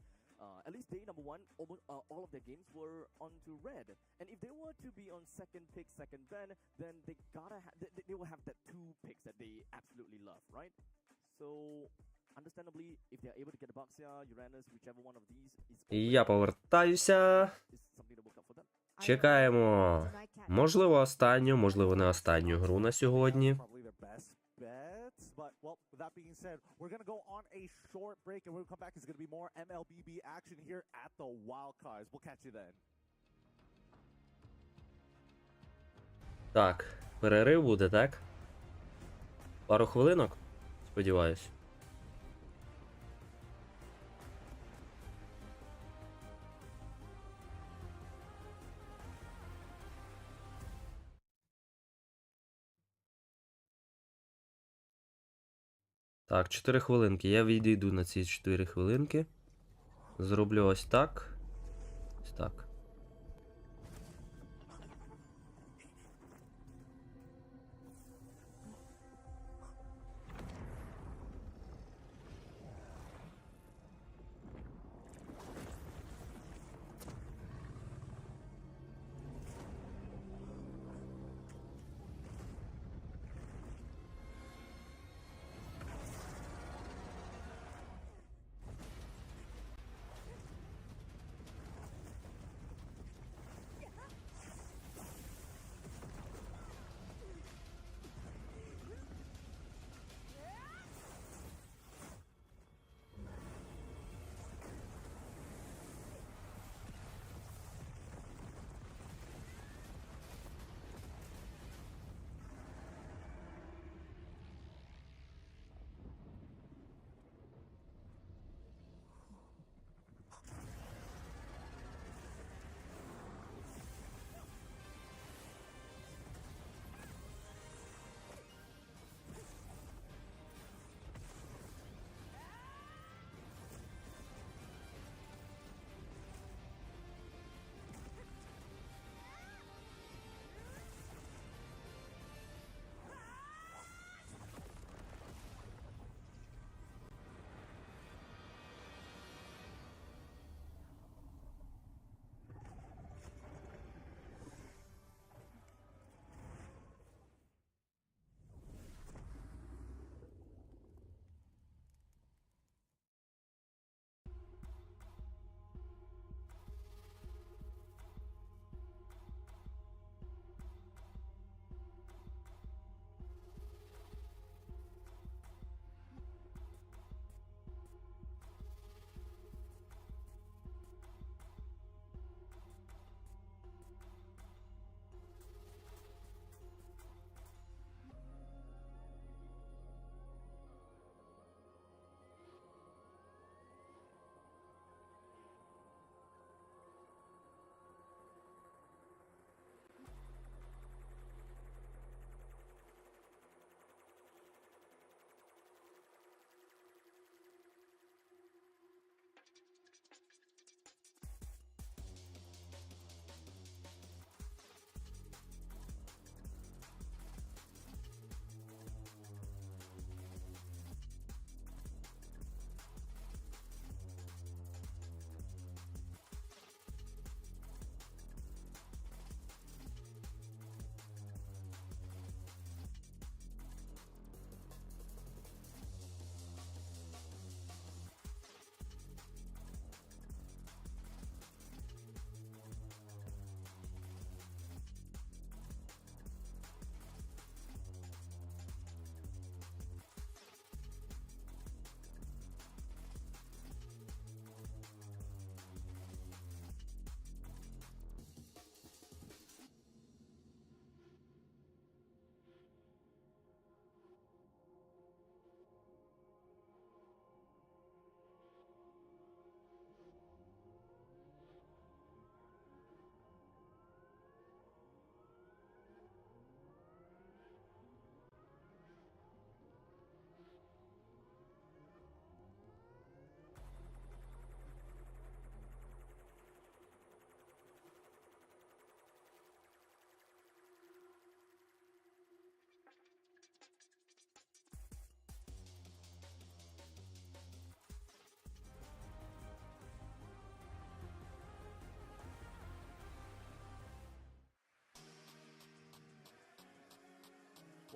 At least day number 1, almost all of their games were onto red. And if they were to be on second pick, second ban, then they will have that 2 picks that they absolutely love, right? So, understandably, if they're able to get Baxia, Uranus, whichever one of these is І я повертаюся. is something to look up for them. Чекаємо. Можливо, останню, можливо, не останню гру на сьогодні. Probably their best bets, but well, with that being said, we're gonna go on a short break, and when we come back, it's gonna be more MLBB action here at the Wild Cards. We'll catch you then. Так, перерив буде, так? Пару хвилинок, сподіваюсь. Так, 4 хвилинки. Я відійду на ці 4 хвилинки. Зроблю ось так. Ось так.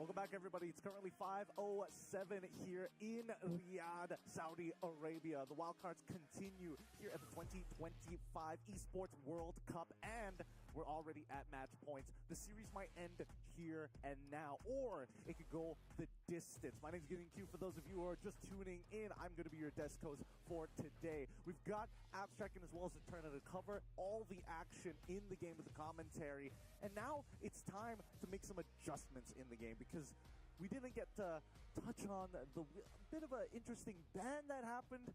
Welcome back, everybody. It's currently 5:07 here in Riyadh, Saudi Arabia. The wildcards continue here at the 2025 Esports World Cup, and we're already at match points. The series might end here and now, or it could go the distance. My name's Getting Q. For those of you who are just tuning in, I'm going to be your desk host for today. We've got Abstract and as well as Eternal to cover all the action in the game with the commentary, and now it's time to make some adjustments in the game because we didn't get to touch on the bit of an interesting ban that happened.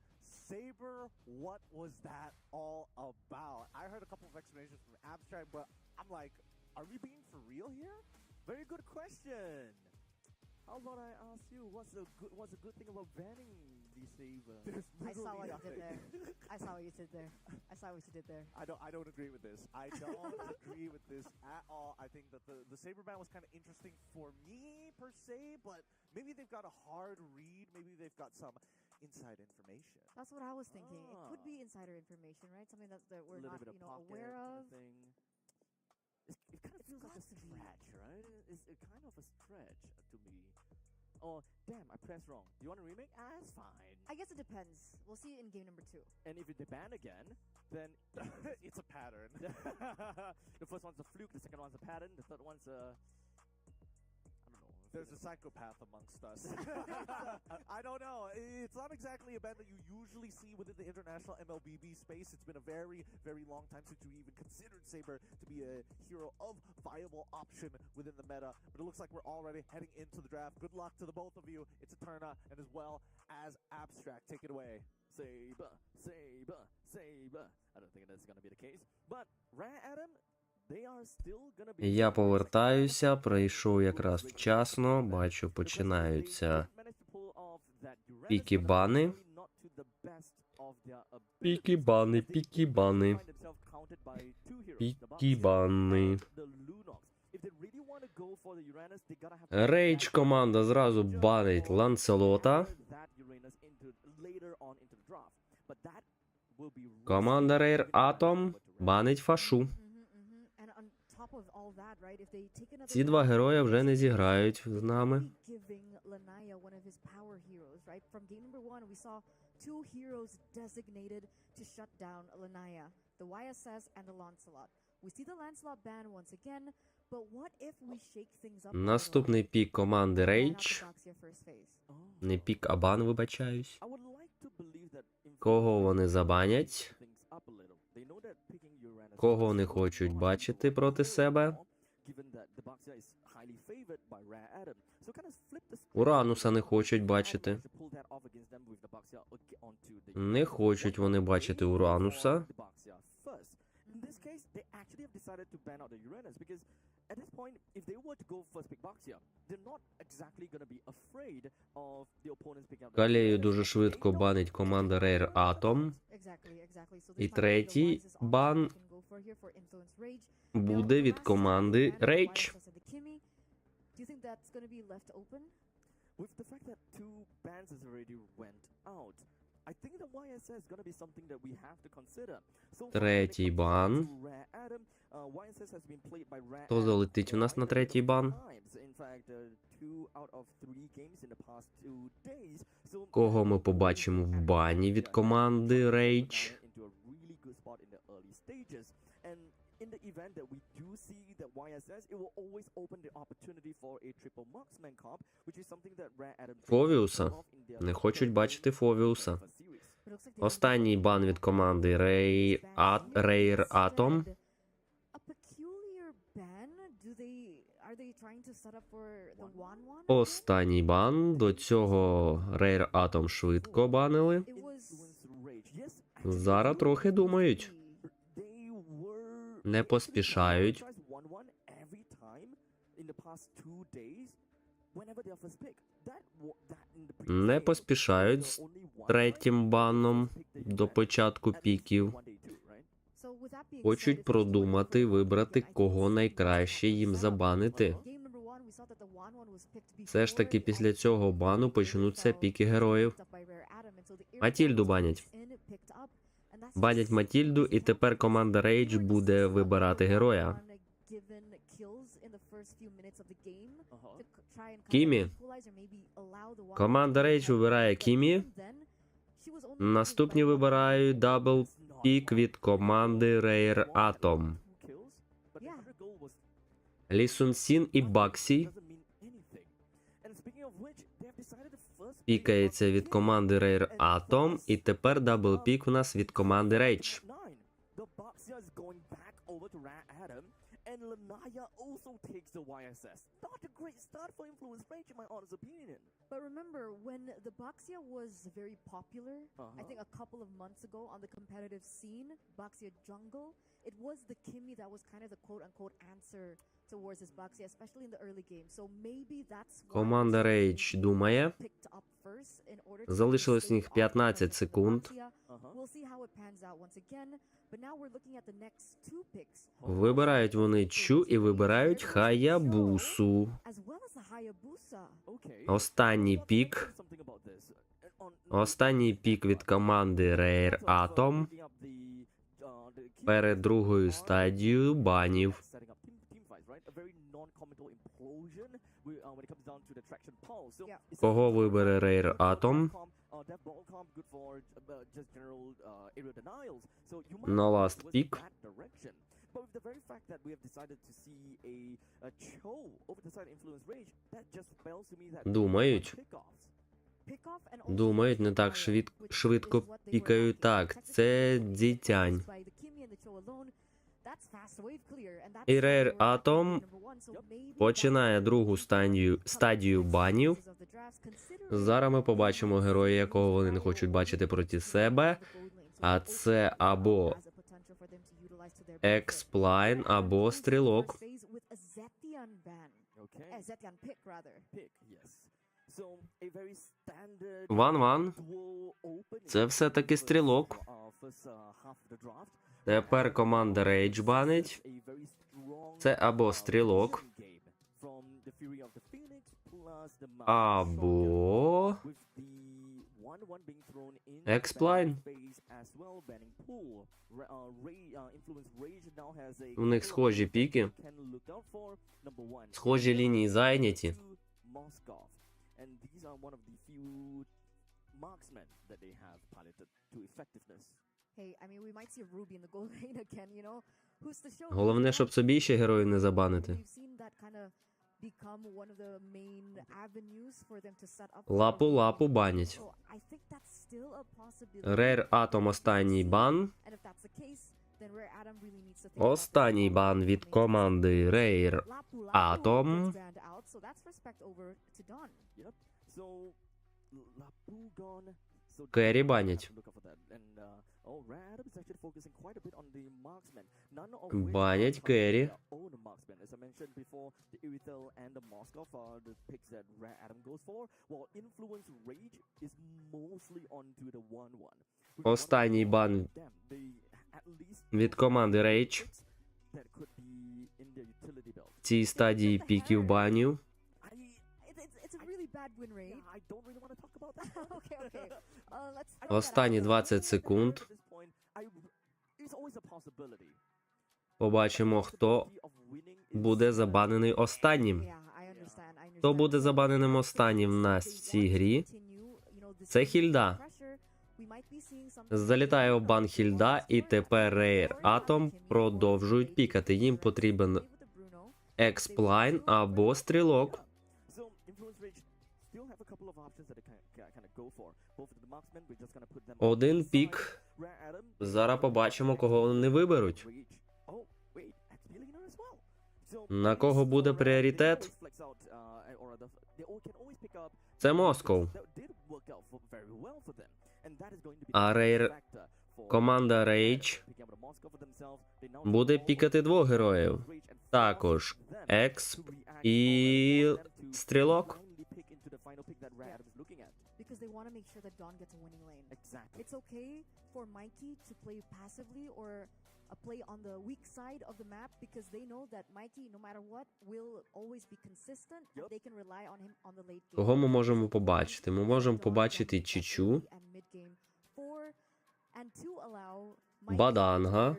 Saber, what was that all about? I heard a couple of explanations from Abstract, but I'm like, are we being for real here? Very good question. How about I ask you, what's the good thing about banning the Saber? I saw what you did there. I saw what you did there. I saw what you did there. I don't agree with this. I don't agree with this at all. I think that the Saber ban was kind of interesting for me per se, but maybe they've got a hard read. Maybe they've got some inside information. That's what I was thinking. It could be insider information, right? Something that we're not, aware of. It kind of feels like a stretch, right? It's kind of a stretch to me. Oh, damn, I pressed wrong. Do you want a remake? It's fine. I guess it depends. We'll see it in game number 2. And if they ban again, then it's a pattern. The first one's a fluke, the second one's a pattern, the third one's a... There's a psychopath amongst us. I don't know. It's not exactly a ban that you usually see within the international MLBB space. It's been a very, very long time since we even considered Saber to be a hero of viable option within the meta. But it looks like we're already heading into the draft. Good luck to the both of you. It's Eterna and as well as Abstract. Take it away. Saber, Saber, Saber. I don't think that's going to be the case. But Rare Adam, they are still gonna be... Я повертаюся, прийшов якраз вчасно, бачу, починаються пікі-бани. Пікі-бани, пікі-бани. Пікі-бани. Рейдж команда зразу банить Ланселота. Команда Рейр Атом банить Фашу. Ці два герої вже не зіграють з нами. Наступний пік команди Rage. Не пік, а бан, вибачаюсь. Кого вони забанять? Кого не хочуть бачити проти себе? Урануса не хочуть бачити. Не хочуть вони бачити Урануса. Калею дуже швидко банить команда Rare Atom. І третій бан буде від команди Rage. Третій бан. Хто залетить у нас на третій бан? Кого ми побачимо в бані від команди Rage? In the event that we do see that YSS, it will always open the opportunity for a triple marksman comp, which is something that Rare Adam... Фовіуса. Не хочуть бачити Фовіуса. Останній бан від команди Rare Atom. Останній бан. До цього Rare Atom швидко банили. Зараз трохи думають. Не поспішають. Не поспішають з третім баном до початку піків. Хочуть продумати, вибрати, кого найкраще їм забанити. Все ж таки після цього бану почнуться піки героїв. Матільду банять. Банять Матільду, і тепер команда Rage буде вибирати героя. in the first few minutes of the game to try and Кімі. equalize or maybe allow the Команда Rage вибирає Кімі. Наступні вибирають дабл пік від команди Rare Atom. Лі Сун Сін і Баксі. Пікається від команди Rare Atom. І тепер дабл пік у нас від команди Rage. And Lanaya also takes the YSS. Not a great start for Influence Rage, in my honest opinion. But remember, when the Baxia was very popular, I think a couple of months ago on the competitive scene, Baxia Jungle, it was the Kimmy that was kind of the quote-unquote answer towards this Baxia, especially in the early game. So maybe that's why Команда Rage думає. picked up first in order to Залишилось у них stave off 15 the секунд. Baxia. We'll see how it pans out once again. But now we're looking at the next two picks. Вибирають вони Чу і вибирають Хаябусу. As well as the Hayabusa. Останній пік. Останній пік від команди Rare Atom перед другою стадією банів. Кого вибере Rare Atom? На last pick. But with the very fact that we have decided to see a Cho over the side Influence Rage, that just spells to me that Думають. Думають, не так швидко пікають. Так, це Дзітянь. І Rare Atom починає другу стадію банів. Зараз ми побачимо героя, якого вони не хочуть бачити проти себе. А це або Експлайн, або Стрілок. Ван-ван. Це все-таки Стрілок. Тепер команда Rage банить. Це або Стрілок, або Експлайн. У них схожі піки. Схожі лінії зайняті. Головне, щоб собі ще героїв не забанити. Лапу-лапу банять. Rare Atom останній бан. Останній бан від команди Rare Atom. Керрі банять. Банять Керрі. Останній бан від команди Rage в цій стадії піків банів. Останні 20 секунд. Побачимо, хто буде забанений останнім. Хто буде забаненим останнім в нас в цій грі? Це Хільда. Залітає в бан Хільда, і тепер Rare Atom продовжують пікати. Їм потрібен Експлайн або Стрілок. Один пік. Зараз побачимо, кого вони виберуть. На кого буде пріоритет? Це Москов. А команда Rage буде пікати двох героїв. Також Експ і Стрілок. Because they want to make sure that Dawn gets a winning lane. Exactly. It's okay for Mikey to play passively or play on the weak side of the map because they know that Mikey, no matter what, will always be consistent. And they can rely on him on the late game. Кого ми можемо побачити? Ми можемо побачити Чичу, Баданга,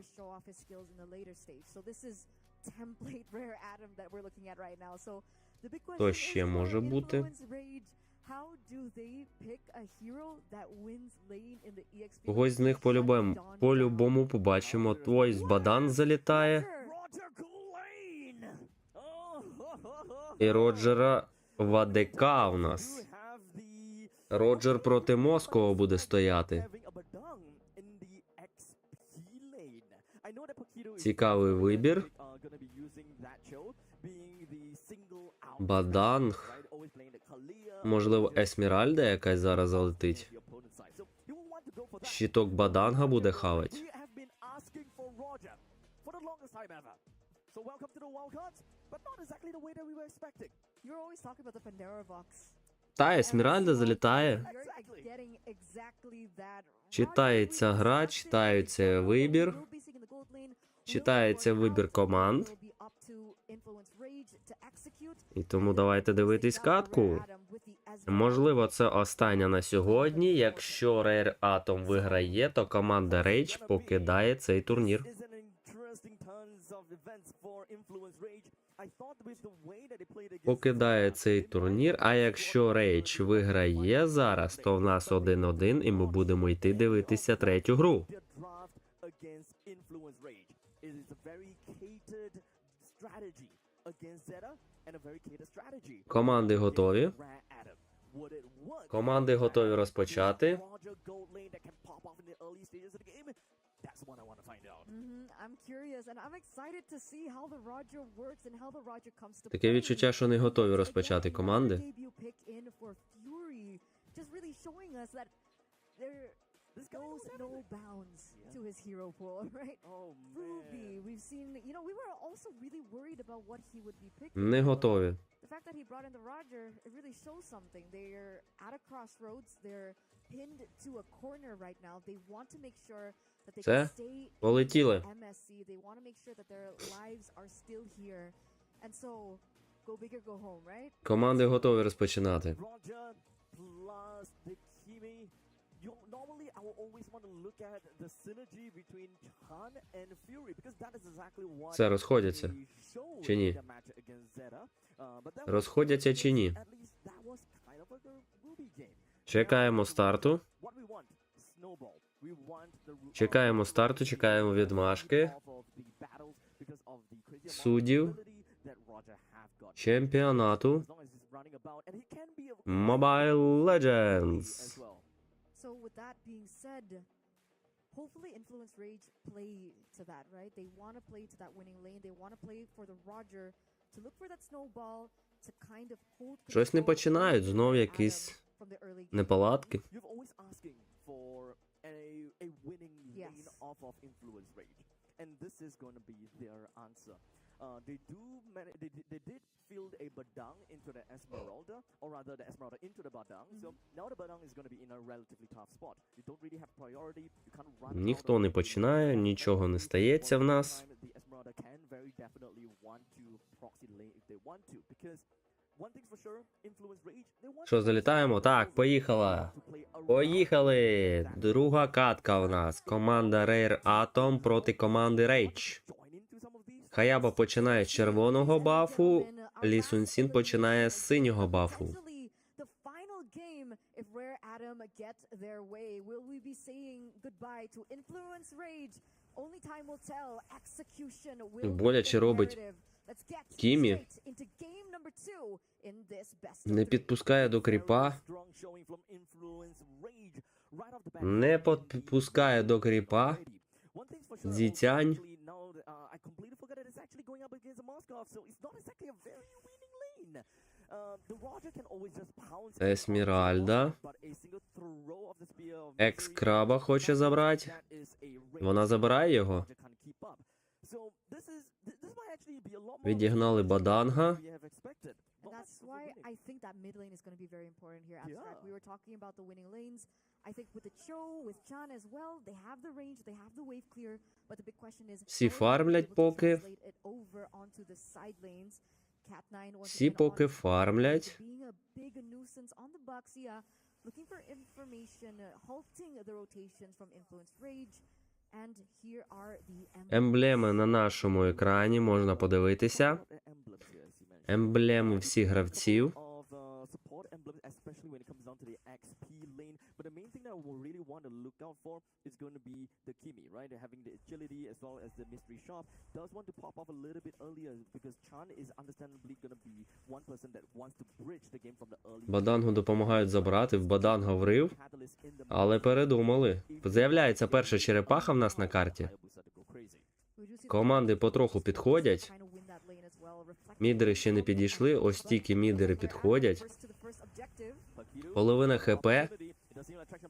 template rare Adam that we're looking at right now. So the big Хто question ще is for може бути? Influence Rage, how do they pick a hero that wins lane in the EXP? Когось з них по-любому побачимо. Ось Бадан залітає. Roger Gulain! І Роджера в АДК у нас. Роджер проти Москова буде стояти. Цікавий вибір. Баданг. Можливо, Есмеральда якась зараз залетить. Щиток Баданга буде хавать. You're always talking about the Pandora box. Та Есмеральда залітає. You're getting exactly that. Читається гра, читається вибір. Читається вибір команд. І тому давайте дивитись катку. Можливо, це остання на сьогодні. Якщо Rare Atom виграє, то команда Rage покидає цей турнір. Покидає цей турнір, а якщо Rage виграє зараз, то в нас 1-1, і ми будемо йти дивитися третю гру. Команди готові. Команди готові розпочати. Таке відчуття, що не готові розпочати команди. Goes no bounds to his hero pool, right? Ruby, we've seen, we were also really worried about what he would be picking. Не готові. The fact that he brought in the Roger, it really shows something. They're at a crossroads. They're pinned to a corner right now. They want to make sure that they can stay Полетіли. MSC. They want to make sure that their lives are still here. And so, go big or go home, right? Команди готові розпочинати. Normally, I will always want to look at the synergy between Chan and Fury because that is exactly what Це розходяться чи ні? Розходяться чи ні? Чекаємо старту. Чекаємо старту, чекаємо відмашки. Суддів. Чемпіонату. Mobile Legends. So with that being said, hopefully Influence Rage play to that, right? They want to play to that winning lane. They want to play for the Roger to look for that snowball to kind of hold. Щось не починають, знов якісь неполадки. And this is going to be their answer. They did field a Badang into the Esmeralda, or rather the Esmeralda into the Badang. So now the Badang is going to be in a relatively tough spot. You don't really have priority. You can't run. Ніхто не починає, нічого не стається в нас. The Esmeralda can very definitely want to proxy lane if they want to, because one thing's for sure, Influence Rage, they want. Що, залітаємо? Так, поїхала. Поїхали! Друга катка у нас. Команда Rare Atom проти команди Rage. Хаяба починає з червоного бафу, Лі Сунсін починає з синього бафу. Боляче робить Кімі. Не підпускає до кріпа. Не підпускає до кріпа. Дзітянь. Есмеральда. Екс-краба хоче забрати. Вона забирає його. Відігнали Баданга. That's why I think that mid lane is going to be very important here. Abstract. We were talking about the winning lanes. I think with the Cho, with Chan as well, they have the range, they have the wave clear. But the big question is, всі фармлять поки. Всі поки фармлять. Looking for information, halting the rotations from Influence Rage. And here are the Емблеми на нашому екрані можна подивитися. Емблеми всіх гравців. Бадангу допомагають забрати, в Баданга врив, але передумали. З'являється перша черепаха в нас на карті. Команди потроху підходять. Мідери ще не підійшли, ось тільки мідери підходять.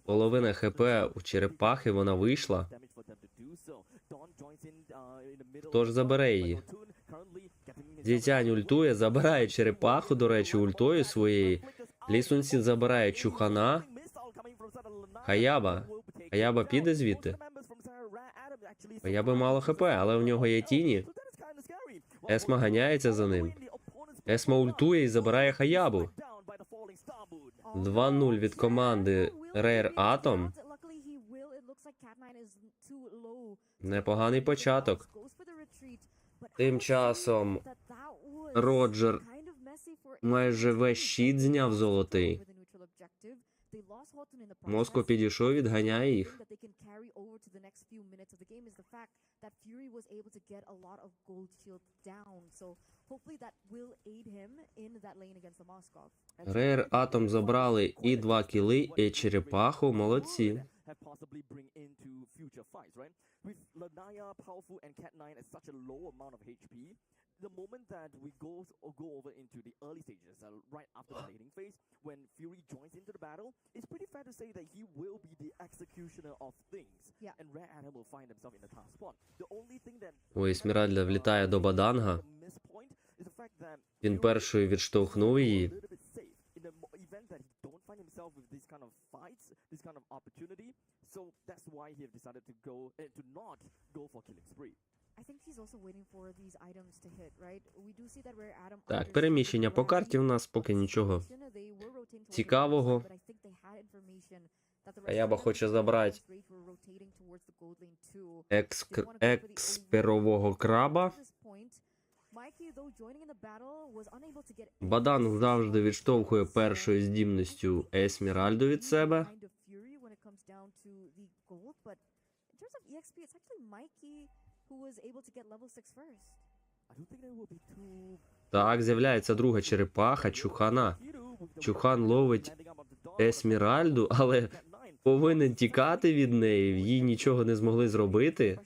Половина ХП у черепахи, вона вийшла. Хто ж забере її? Дітянь ультує, забирає черепаху, до речі, ультою своєї. Лі Сун-сін забирає Чухана. Хаяба піде звідти. Хаяби мало ХП, але у нього є тіні. Есма ганяється за ним. Есма ультує і забирає Хаябу. 2-0 від команди Rare Atom. Непоганий початок. Тим часом Роджер майже весь щит зняв золотий. Моско підійшов, відганяє їх. Rare Atom забрали і 2 кіли, і черепаху. Молодці. The moment that we go over into the early stages, right after the laning phase, when Fury joins into the battle, it's pretty fair to say that he will be the executioner of things, and Rare Atom will find himself in the top spot. The only thing that Ой, Есмеральда влітає до Баданга. Він першою відштовхнув її. Так, переміщення по карті у нас поки нічого цікавого. Хаяба хоче забрати експерового краба. Баданг завжди відштовхує першою здібністю Есмеральду від себе. Так, з'являється друга черепаха, Чухана. Чухан ловить Есмеральду, але повинен тікати від неї. Їй нічого не змогли зробити.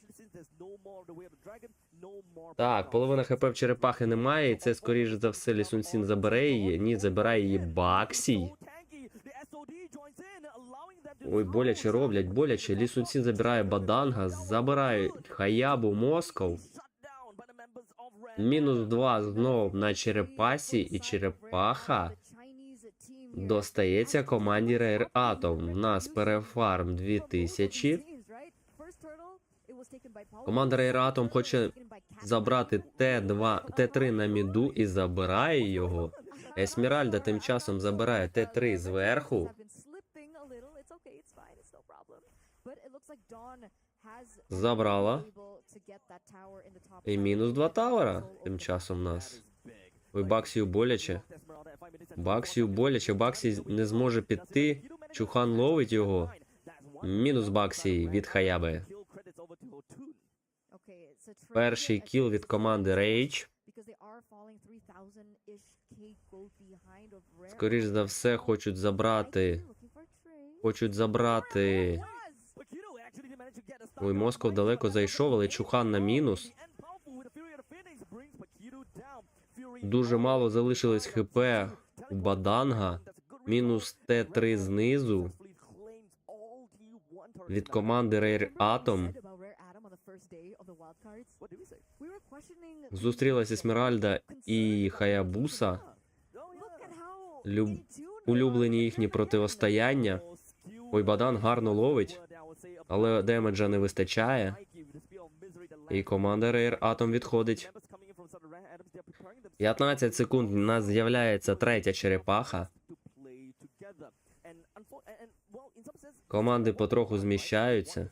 Так, половина ХП в черепахи немає, і це, скоріше за все, Лі Сун-сін забере її. Ні, забирає її Баксій. Ой, боляче роблять, боляче. Лі Сун-сін забирає Баданга, забирає Хаябу, Москов. -2 знов на черепасі, і черепаха достається команді Rare Atom. У нас перефарм 2000. Команда Rare Atom хоче забрати Т3 на міду і забирає його. Есмеральда тим часом забирає Т3 зверху. Забрала. І -2 тавера тим часом в нас. Ой, Баксію боляче. Баксію боляче. Баксій не зможе піти. Чухан ловить його. Мінус Баксій від Хаяби. Перший кіл від команди Rage. Скоріш за все, хочуть забрати. Ой, Москов далеко зайшов, але Чухан на мінус. Дуже мало залишилось ХП у Баданга. Мінус Т3 знизу. Від команди Rare Atom. Зустрілася Есмеральда і Хаябуса. Улюблені їхні протистояння. Ой, Бадан гарно ловить, але демеджа не вистачає. І команда Rare Atom відходить. 15 секунд, у нас з'являється третя черепаха. Команди потроху зміщаються.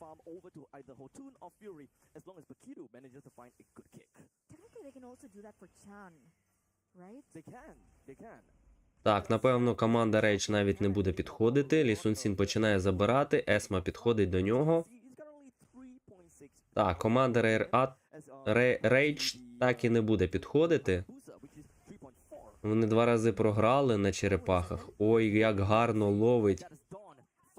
farm over to either Hotun or Fury, as long as Pakidu manages to find a good kick. Technically, they can also do that for Chan, right? They can. Так, напевно, команда Rage навіть не буде підходити. Лі Сун Сін починає забирати, Есма підходить до нього. Так, команда Rage так і не буде підходити. Вони 2 рази програли на черепахах. Ой, як гарно ловить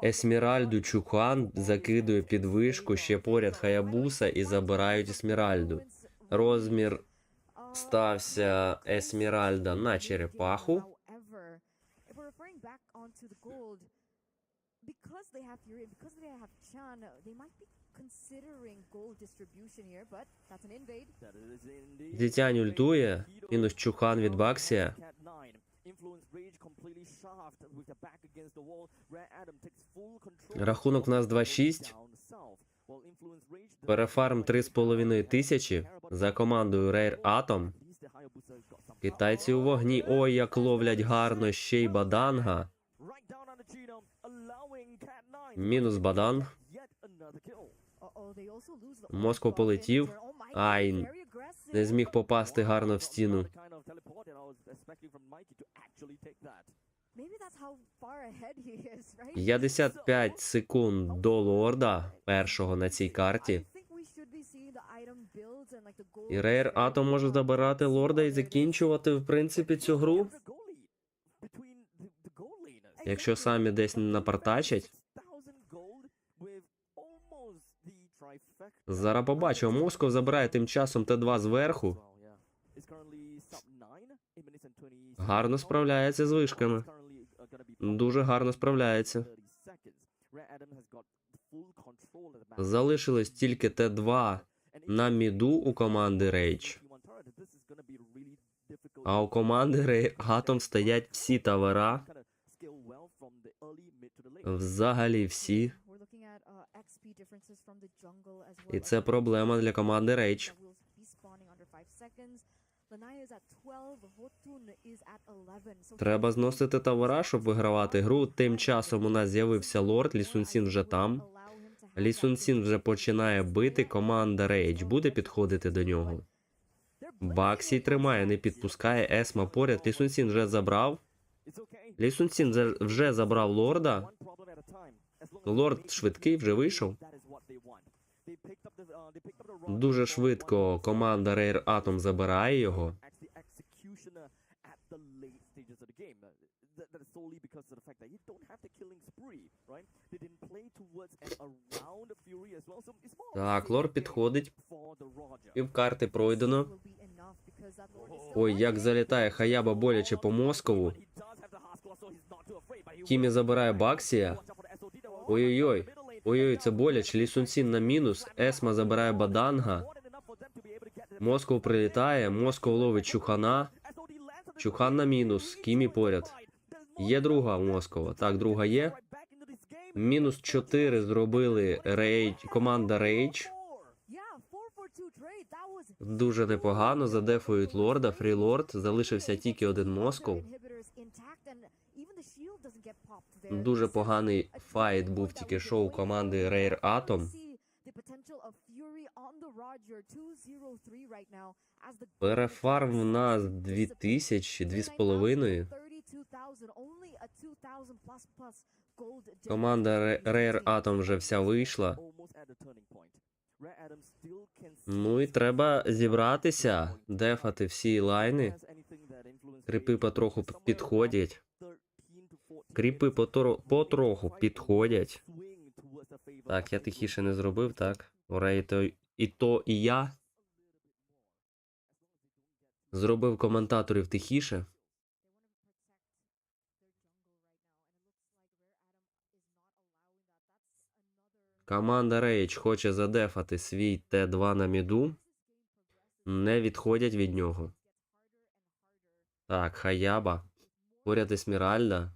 Есмеральду Чухан, закидує під вишку, ще поряд Хаябуса і забирають Есмеральду. Розмір стався Есмеральда на черепаху. Because they have Fury, because they have Chan, they might be considering gold distribution here, but that's an invade. Зітянь ультує, мінус Чухан від Баксія. Рахунок у нас 2-6. Перефарм 3,5 тисячі за командою Rare Atom. Китайці у вогні. Ой, як ловлять гарно ще й Баданга. Мінус Бадан. Москва полетів. Ай, не зміг попасти гарно в стіну. 55 секунд до лорда першого на цій карті. І Rare Atom може забирати лорда і закінчувати, в принципі, цю гру. Якщо самі десь не напартачать. Зараз побачимо. Москов забирає тим часом Т2 зверху. Гарно справляється з вишками. Дуже гарно справляється. Залишилось тільки Т2 на міду у команди Rage. А у команди Rare Atom стоять всі тавера. Взагалі всі. І це проблема для команди Rage. Треба зносити тавера, щоб вигравати гру. Тим часом у нас з'явився лорд, Лі Сун Сін вже там. Лі Сун Сін вже починає бити, команда Rage буде підходити до нього. Баксі тримає, не підпускає, Есма поряд, Лі Сун Сін вже забрав. Лі Сун Сін вже забрав лорда. Лорд швидкий, вже вийшов. Дуже швидко команда Rare Atom забирає його. Так, лорд підходить. Півкарти пройдено. Ой, як залітає Хаяба боляче по Москову. Кімі забирає Баксія. Ой-ой-ой. Ой-ой, це боляче. Лі Сун Сін на мінус. Есма забирає Баданга. Москов прилітає. Москов ловить Чухана. Чухан на мінус. Кімі поряд. Є друга у Москова. Так, друга є. Мінус 4 зробили команда Rage. Дуже непогано. Задефують лорда. Фрілорд. Залишився тільки один Москов. Дуже поганий файт був тільки що у команди Rare Atom. Перефарм у нас 2000, 2,5. Команда Rare Atom вже вся вийшла. Ну і треба зібратися, дефати всі лайни. Кріпи потроху підходять. Кріпи потроху підходять. Так, я тихіше не зробив, так. Орей, і я зробив коментаторів тихіше. Команда Rage хоче задефати свій Т2 на міду. Не відходять від нього. Так, Хаяба. Поряд Есмеральда.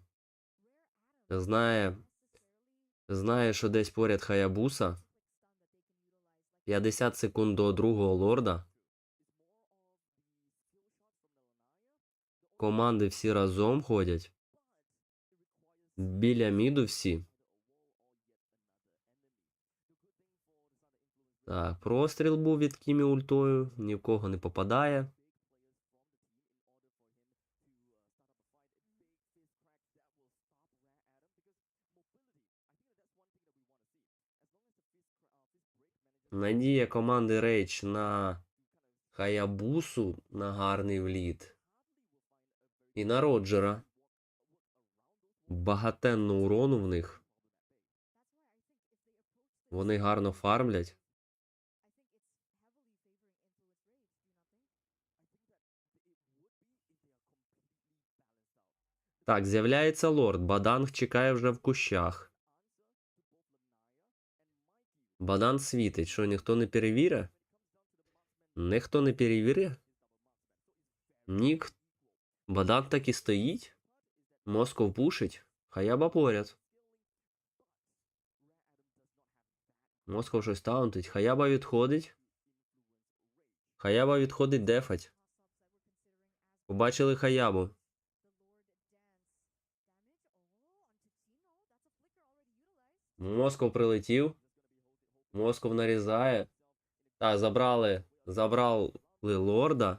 Знає, що десь поряд Хаябуса. 50 секунд до другого лорда. Команди всі разом ходять. Біля міду всі. Так, простріл був від Кімі ультою, ні в кого не попадає. Надія команди Rage на Хаябусу, на гарний вліт. І на Роджера. Багатенно урону в них. Вони гарно фармлять. Так, з'являється лорд. Баданг чекає вже в кущах. Бадан світить. Що, ніхто не перевірить? Ніхто не перевірить? Нік. Бадан так і стоїть. Москов пушить. Хаяба поряд. Москов щось таунтить. Хаяба відходить. Хаяба відходить дефать. Побачили Хаябу. Москов прилетів. Москов нарізає. Так, забрали лорда.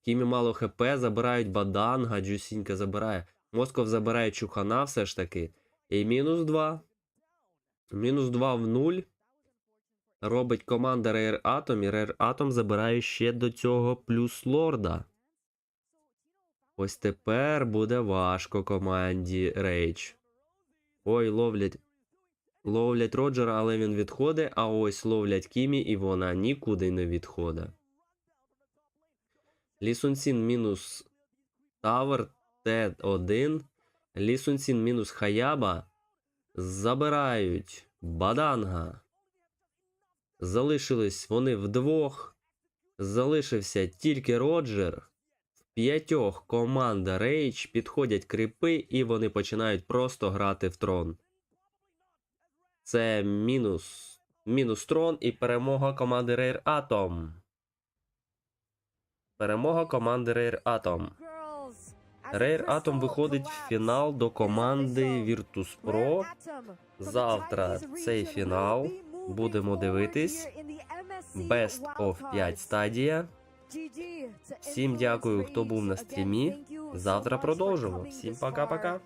Кімі мало хп, забирають Баданга, Джусінька забирає. Москов забирає Чухана все ж таки. І мінус 2. Мінус 2 в 0. Робить команда Rare Atom. І Rare Atom забирає ще до цього плюс лорда. Ось тепер буде важко команді Rage. Ой, ловлять Роджера, але він відходить. А ось ловлять Кімі, і вона нікуди не відходить. Лісунсін мінус Тавер, Т1. Лісунсін мінус Хаяба. Забирають Баданга. Залишились вони вдвох. Залишився тільки Роджер. В 5 команда Rage, підходять кріпи, і вони починають просто грати в трон. Це мінус трон і перемога команди Rare Atom. Перемога команди Rare Atom. Rare Atom виходить в фінал до команди Virtus.pro. Завтра цей фінал. Будемо дивитись. Best of 5 стадія. Всім дякую, хто був на стрімі. Завтра продовжимо. Всім пока-пока.